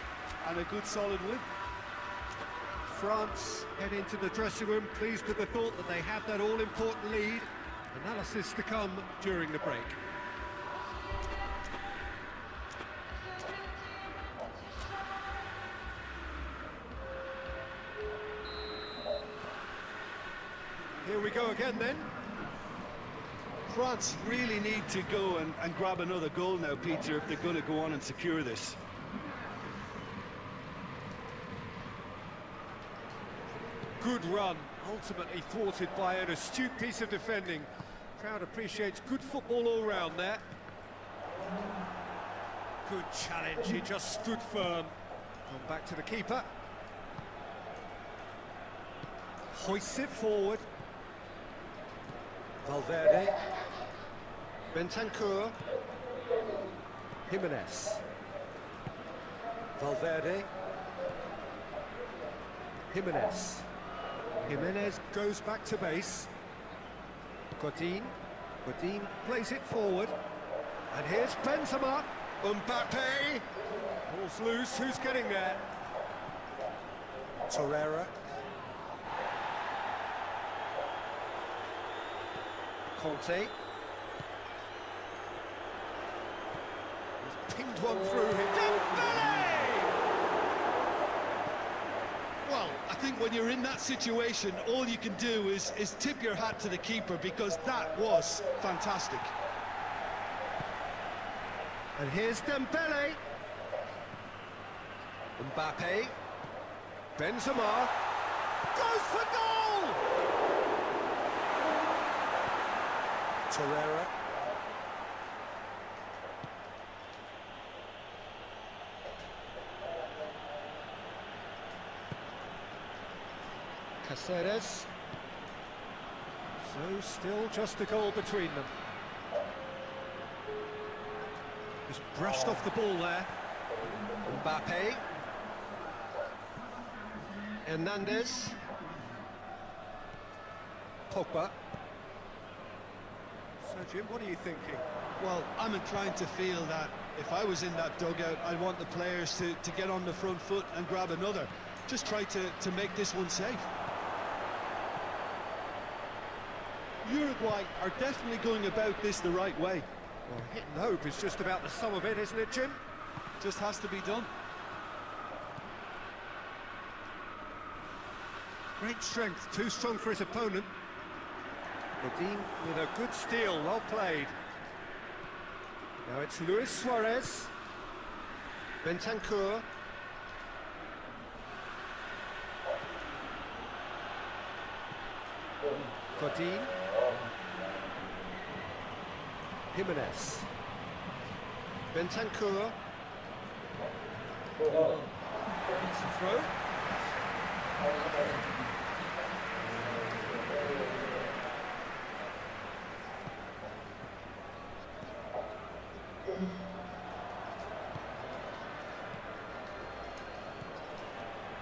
E: and a good solid win.
F: France head into the dressing room pleased with the thought that they have that all-important lead. Analysis to come during the break. Here we go again then.
E: France really need to go and grab another goal now, Peter, if they're going to go on and secure this.
F: Good run, ultimately thwarted by an astute piece of defending. Crowd appreciates good football all round there. Good challenge, he just stood firm. Gone back to the keeper. Hoists it forward. Valverde. Bentancur. Jimenez. Valverde. Jimenez. Jimenez goes back to base. Godin plays it forward. And here's Benzema. Mbappe. Ball's loose, who's getting there? Torreira. Conte. He's pinged one through him. Dembele!
E: Well, I think when you're in that situation, all you can do is tip your hat to the keeper because that was fantastic.
F: And here's Dembele. Mbappe. Benzema. Goes for goal! Torreira. Caceres. So still just a goal between them. Just brushed off the ball there. Mbappe. Hernandez. Pogba. So Jim, what are you thinking?
D: Well, I'm inclined to feel that if I was in that dugout, I'd want the players to get on the front foot and grab another. Just try to make this one safe. Uruguay are definitely going about this the right way.
F: Well, hit and hope is just about the sum of it, isn't it, Jim?
D: Just has to be done.
F: Great strength, too strong for his opponent. Godin with a good steal, well played. Now it's Luis Suarez. Bentancur. Godin. Jimenez. Bentancur. It's a throw.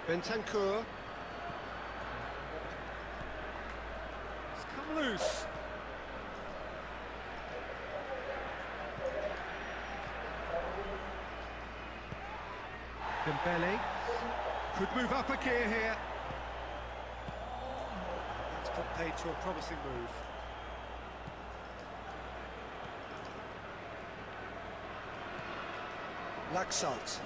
F: Bentancur. It's come loose. Dembele could move up a gear here. That's put paid to a promising move. Laxalt.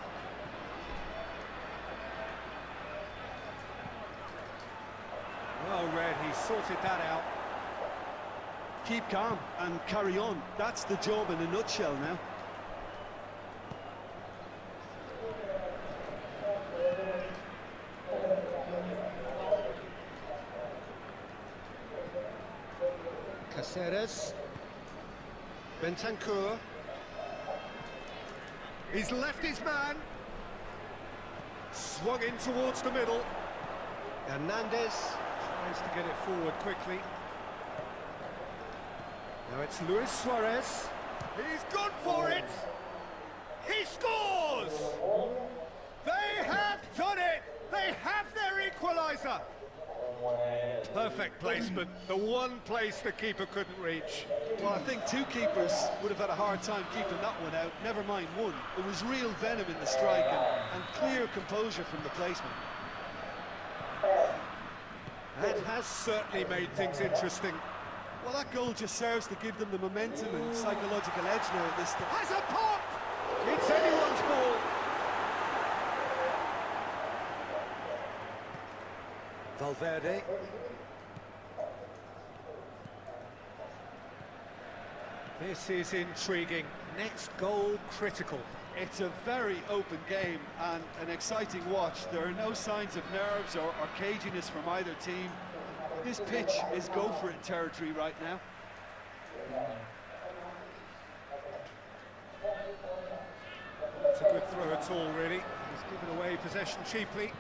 F: Well read, he sorted that out.
D: Keep calm and carry on. That's the job in a nutshell now.
F: Caceres. Bentancur. He's left his man. Swung in towards the middle. Hernandez tries to get it forward quickly. Now it's Luis Suarez. He's gone for it! He scores! They have done it! They have their equaliser! Perfect placement, the one place the keeper couldn't reach.
D: Well, I think two keepers would have had a hard time keeping that one out, never mind one. It was real venom in the strike and clear composure from the placement.
F: That has certainly made things interesting.
D: Well, that goal just serves to give them the momentum and psychological edge now at this stage.
F: Has a pop! It's anyone's ball. Valverde. This is intriguing. Next goal critical.
D: It's a very open game and an exciting watch. There are no signs of nerves or caginess from either team. This pitch is go-for-it territory right now.
F: It's a good throw at all, really. He's given away possession cheaply.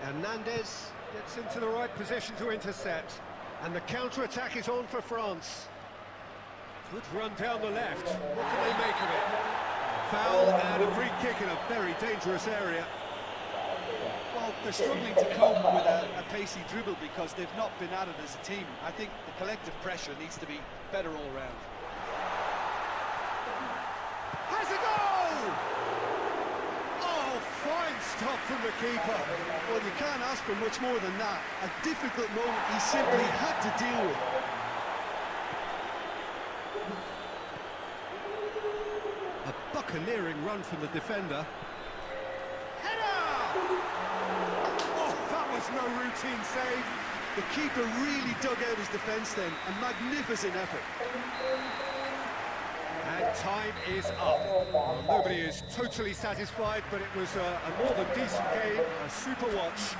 F: Hernandez gets into the right position to intercept. And the counter-attack is on for France. Good run down the left. What can they make of it? Foul and a free kick in a very dangerous area.
D: Well, they're struggling to cope with a pacey dribble because they've not been at it as a team. I think the collective pressure needs to be better all round.
F: Has a goal! Oh, fine stop from the keeper.
D: Well, you can't ask for much more than that. A difficult moment he simply had to deal with.
F: A buccaneering run from the defender. Header! Oh, that was no routine save.
D: The keeper really dug out his defence then. A magnificent effort.
F: And time is up. Well, nobody is totally satisfied, but it was a more than decent game, a super watch.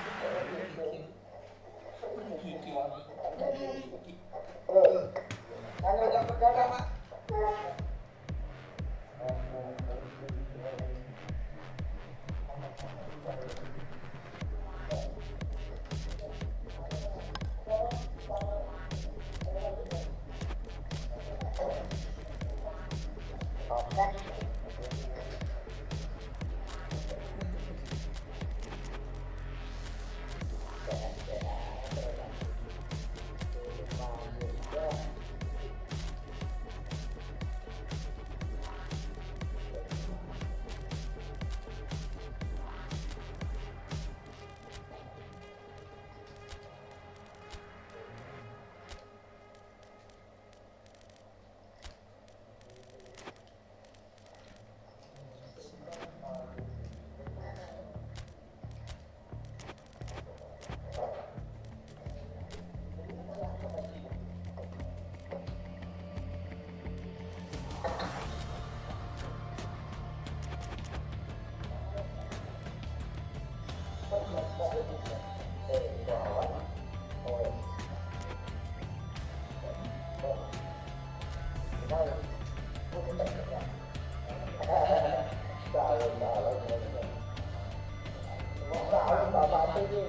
F: Well,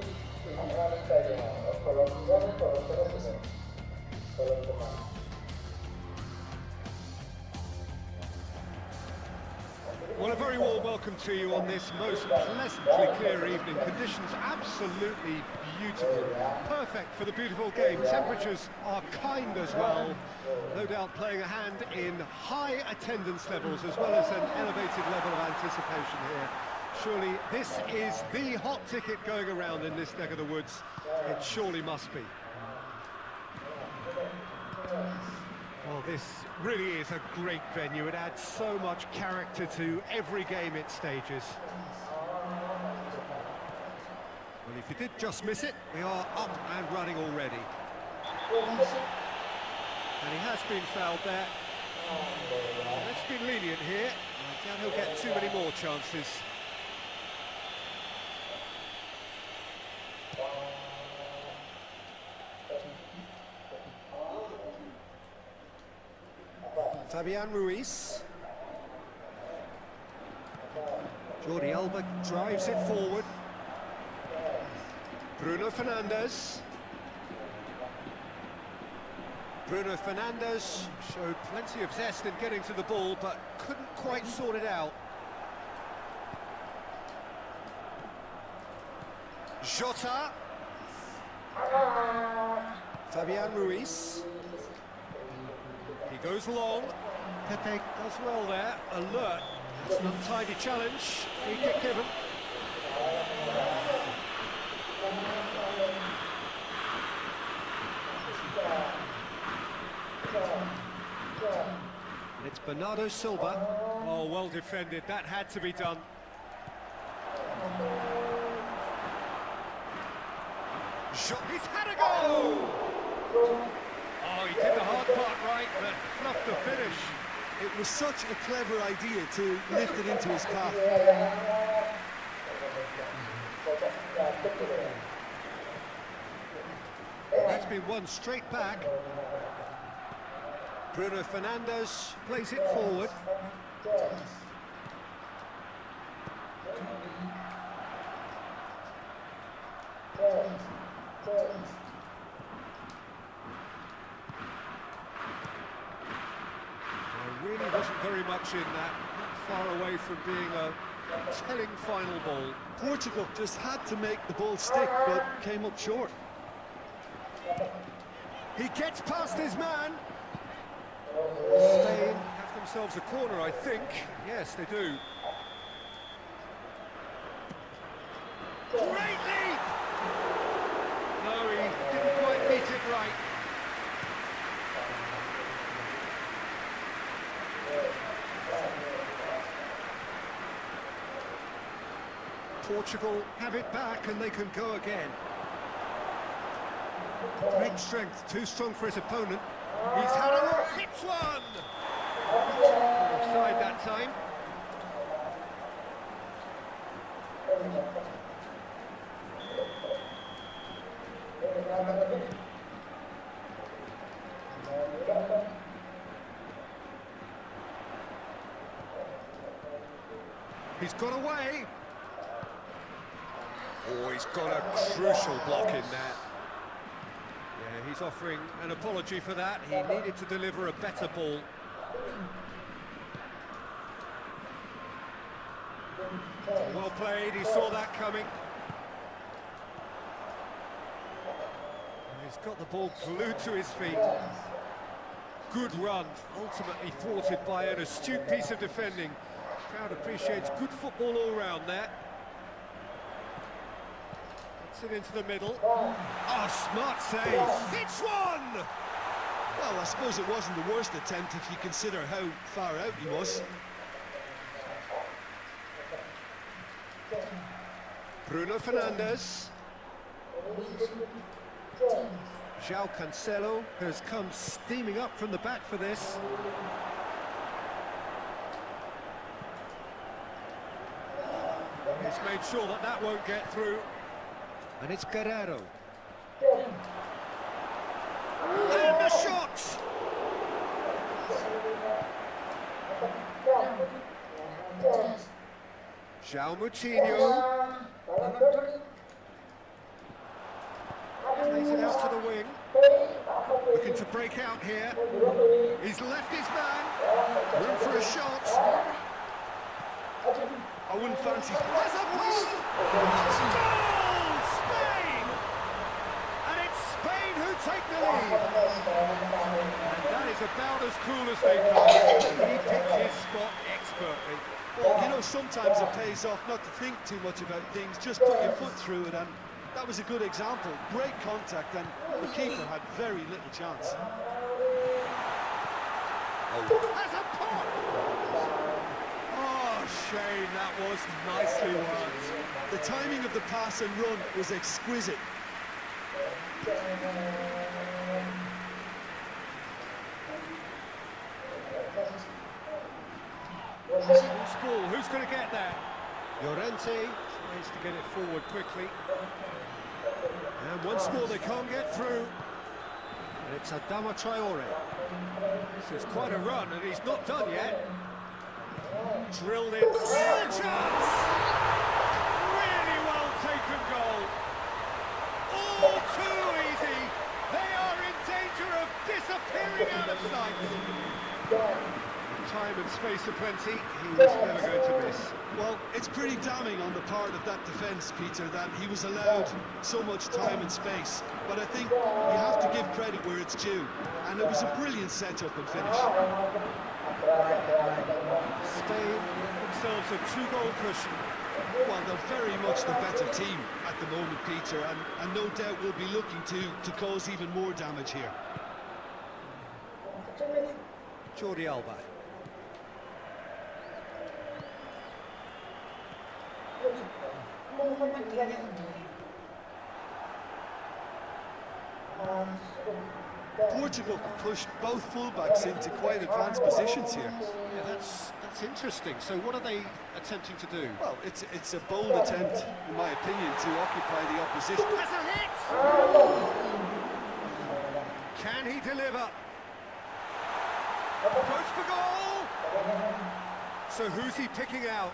F: a very warm welcome to you on this most pleasantly clear evening. Conditions absolutely beautiful. Perfect for the beautiful game. Temperatures are kind as well. No doubt playing a hand in high attendance levels as well as an elevated level of anticipation here. Surely this is the hot ticket going around in this neck of the woods. It surely must be. Well, this really is a great venue. It adds so much character to every game it stages. Well, if you did just miss it, we are up and running already. And he has been fouled there. Let's be lenient here. I doubt he'll get too many more chances. Fabian Ruiz. Jordi Alba drives it forward. Bruno Fernandes. Bruno Fernandes showed plenty of zest in getting to the ball, but couldn't quite sort it out. Jota. Fabian Ruiz. He goes long. Pepe does well there. Alert. It's an untidy challenge. Free kick given. And it's Bernardo Silva. Oh, well defended. That had to be done. He's had a go! Oh, he did the hard part right, but fluffed the finish.
E: It was such a clever idea to lift it into his path.
F: That's been won straight back. Bruno Fernandes plays it forward. There really wasn't very much in that, not far away from being a telling final ball.
E: Portugal just had to make the ball stick, but came up short.
F: He gets past his man. Spain have themselves a corner, I think. Yes, they do. Great leap! No, he didn't quite meet it right. Portugal have it back and they can go again. Great strength, too strong for his opponent. He's had a look, hits one! Offside that time. He's got away. Oh, he's got a crucial block in there. Yeah, he's offering an apology for that. He needed to deliver a better ball. Well played, he saw that coming. And he's got the ball glued to his feet. Good run, ultimately thwarted by an astute piece of defending. Crowd appreciates good football all round there. Gets it into the middle. Oh, smart save. It's one!
E: Well, I suppose it wasn't the worst attempt if you consider how far out he was.
F: Bruno Fernandes. João Cancelo has come steaming up from the back for this. He's made sure that that won't get through. And it's Guerrero. And the shot! João Moutinho. break out here. He's left his man. Room for a shot.
D: I wouldn't fancy...
F: Has a goal! Goal! Spain! And it's Spain who take the lead. And that is about as cool as they come. He picked his spot expertly.
D: Well, you know, sometimes it pays off not to think too much about things, just put your foot through it, and that was a good example. Great contact, and the keeper had very little chance.
F: Has a pop! Oh, Shane, that was nicely worked.
D: The timing of the pass and run was exquisite.
F: Loose ball, who's going to get that? Llorente tries to get it forward quickly. And once more they can't get through. And it's Adama Traore. This is quite a run and he's not done yet. Drilled in. Real chance! Really well taken goal. All too easy. They are in danger of disappearing out of sight. Time and space aplenty, he was never going to miss.
D: Well, it's pretty damning on the part of that defence, Peter, that he was allowed so much time and space. But I think you have to give credit where it's due. And it was a brilliant setup and finish.
F: Spain themselves a 2-goal cushion.
D: Well, they're very much the better team at the moment, Peter, and no doubt will be looking to cause even more damage here.
F: Jordi Alba.
D: Portugal pushed both fullbacks into quite advanced positions here.
F: Yeah, that's interesting. So what are they attempting to do?
D: Well, it's a bold attempt, in my opinion, to occupy the opposition.
F: Has a hit! Can he deliver? Goes for goal! So who's he picking out?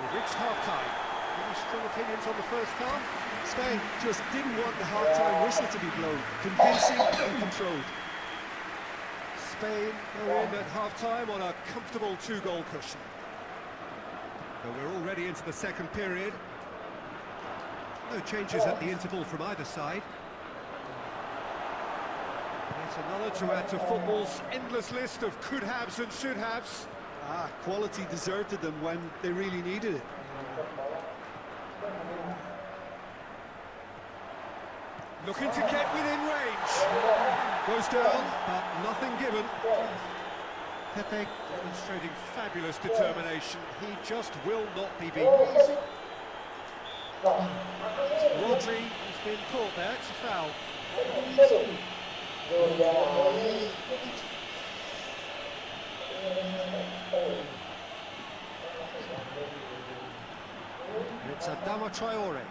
F: We've reached half-time. Any strong opinions on the first half?
D: Spain just didn't want the half-time whistle to be blown. Convincing and controlled.
F: Spain go in at half-time on a comfortable 2-goal cushion. So we're already into the second period. No changes at the interval from either side. Yet another to add to football's endless list of could-haves and should-haves.
D: Quality deserted them when they really needed it.
F: Looking to get within range. Goes down, but nothing given. Pepe demonstrating fabulous determination. He just will not be beaten. Rodri has been caught there, it's a foul. It's Adama Traore.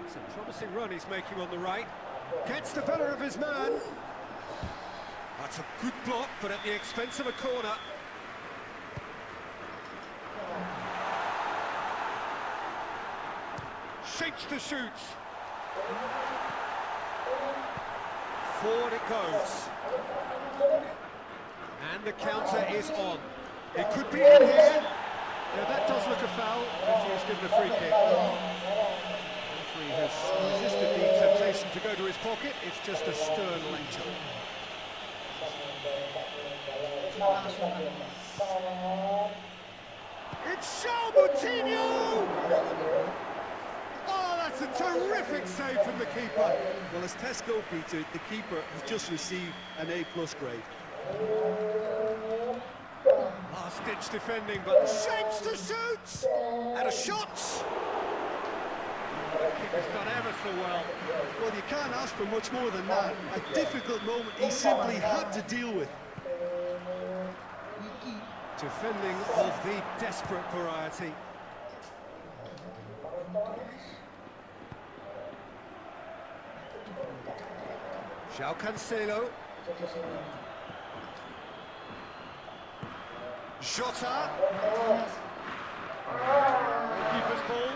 F: It's a promising run he's making on the right. Gets the better of his man. That's a good block, but at the expense of a corner. Shapes to shoot. Forward it goes. And the counter is on. It could be in here. Yeah, that does look a foul. Referee's given a free kick. Referee has resisted the temptation to go to his pocket. It's just a stern lecture. It's Moutinho! Oh, that's a terrific save from the keeper.
D: Well, as Tesco, Peter, the keeper has just received an A+ grade.
F: Last-ditch defending, but shapes to shoot! And a shot! The keeper's done ever so well.
D: Well, you can't ask for much more than that. A difficult moment he simply had to deal with.
F: Defending of the desperate variety. João Cancelo. Jota. Keeper's ball.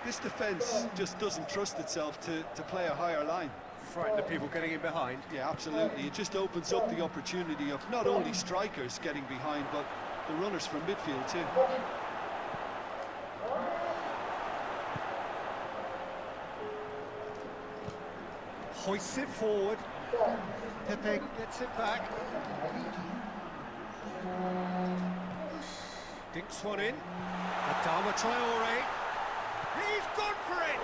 D: This defence just doesn't trust itself to play a higher line.
F: Frighten the people getting in behind.
D: Yeah, absolutely. It just opens up the opportunity of not only strikers getting behind, but the runners from midfield too.
F: Hoists it forward. Pepe gets it back. Dinks one in. Adama Traore. He's gone for it!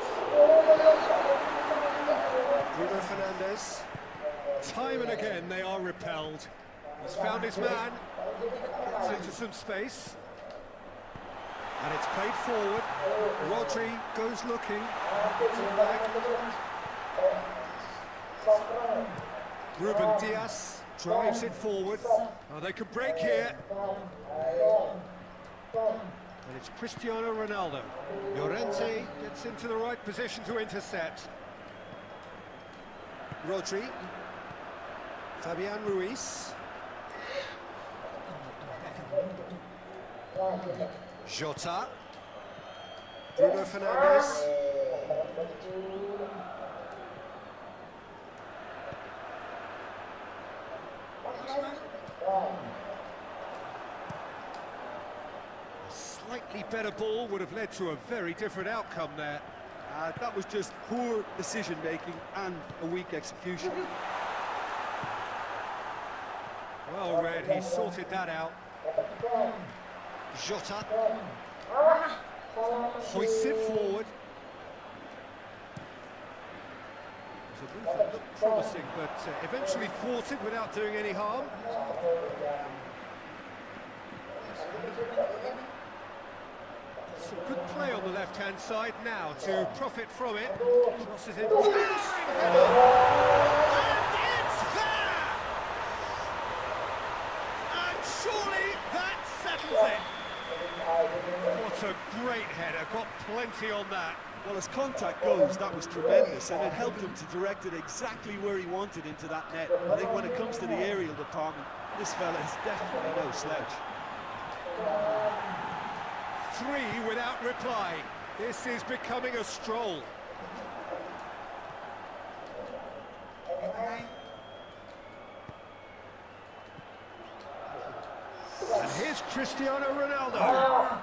F: Bruno Fernandes. Time and again they are repelled. He's found his man. Gets into some space. And it's played forward. Rodri goes looking. Gets it back. Ruben Diaz drives it forward. Oh, they could break here. And it's Cristiano Ronaldo. Llorente gets into the right position to intercept. Rodri. Fabian Ruiz. Jota. Bruno Fernandes. Slightly better ball would have led to a very different outcome there.
D: That was just poor decision-making and a weak execution.
F: Well read, he sorted that out.
D: Jota.
F: Hoists it forward. It was a move that looked promising, but eventually thwarted without doing any harm. Some good play on the left-hand side now to profit from it. Crosses it. And it's there! And surely that settles it. What a great header, got plenty on that.
D: Well, as contact goes, that was tremendous, and it helped him to direct it exactly where he wanted into that net. I think when it comes to the aerial department, this fella is definitely no slouch.
F: 3 without reply. This is becoming a stroll. And here's Cristiano Ronaldo.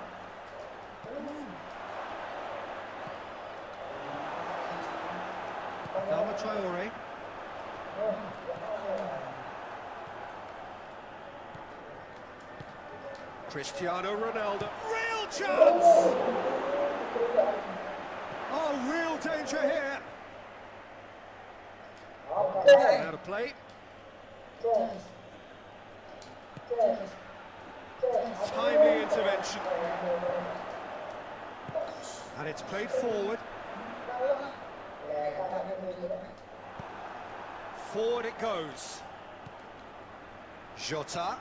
F: Adama Traore. Cristiano Ronaldo. Real chance! Oh, real danger here. Out of play. Timely intervention. And it's played forward. Forward it goes. Jota.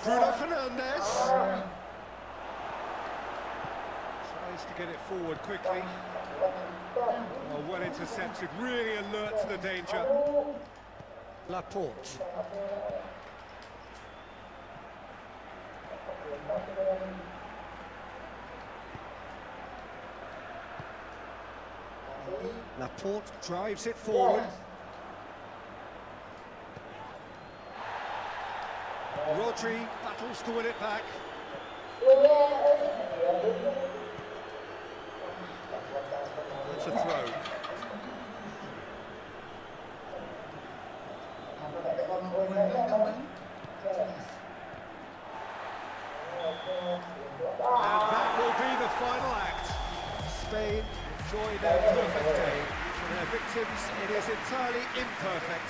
F: Bruno Fernandes. Tries to get it forward quickly. Oh, well intercepted, really alert to the danger. Laporte. Laporte drives it forward. Rodri battles to win it back. It's a throw. And that will be the final act. Spain enjoy their perfect day. For their victims, it is entirely imperfect.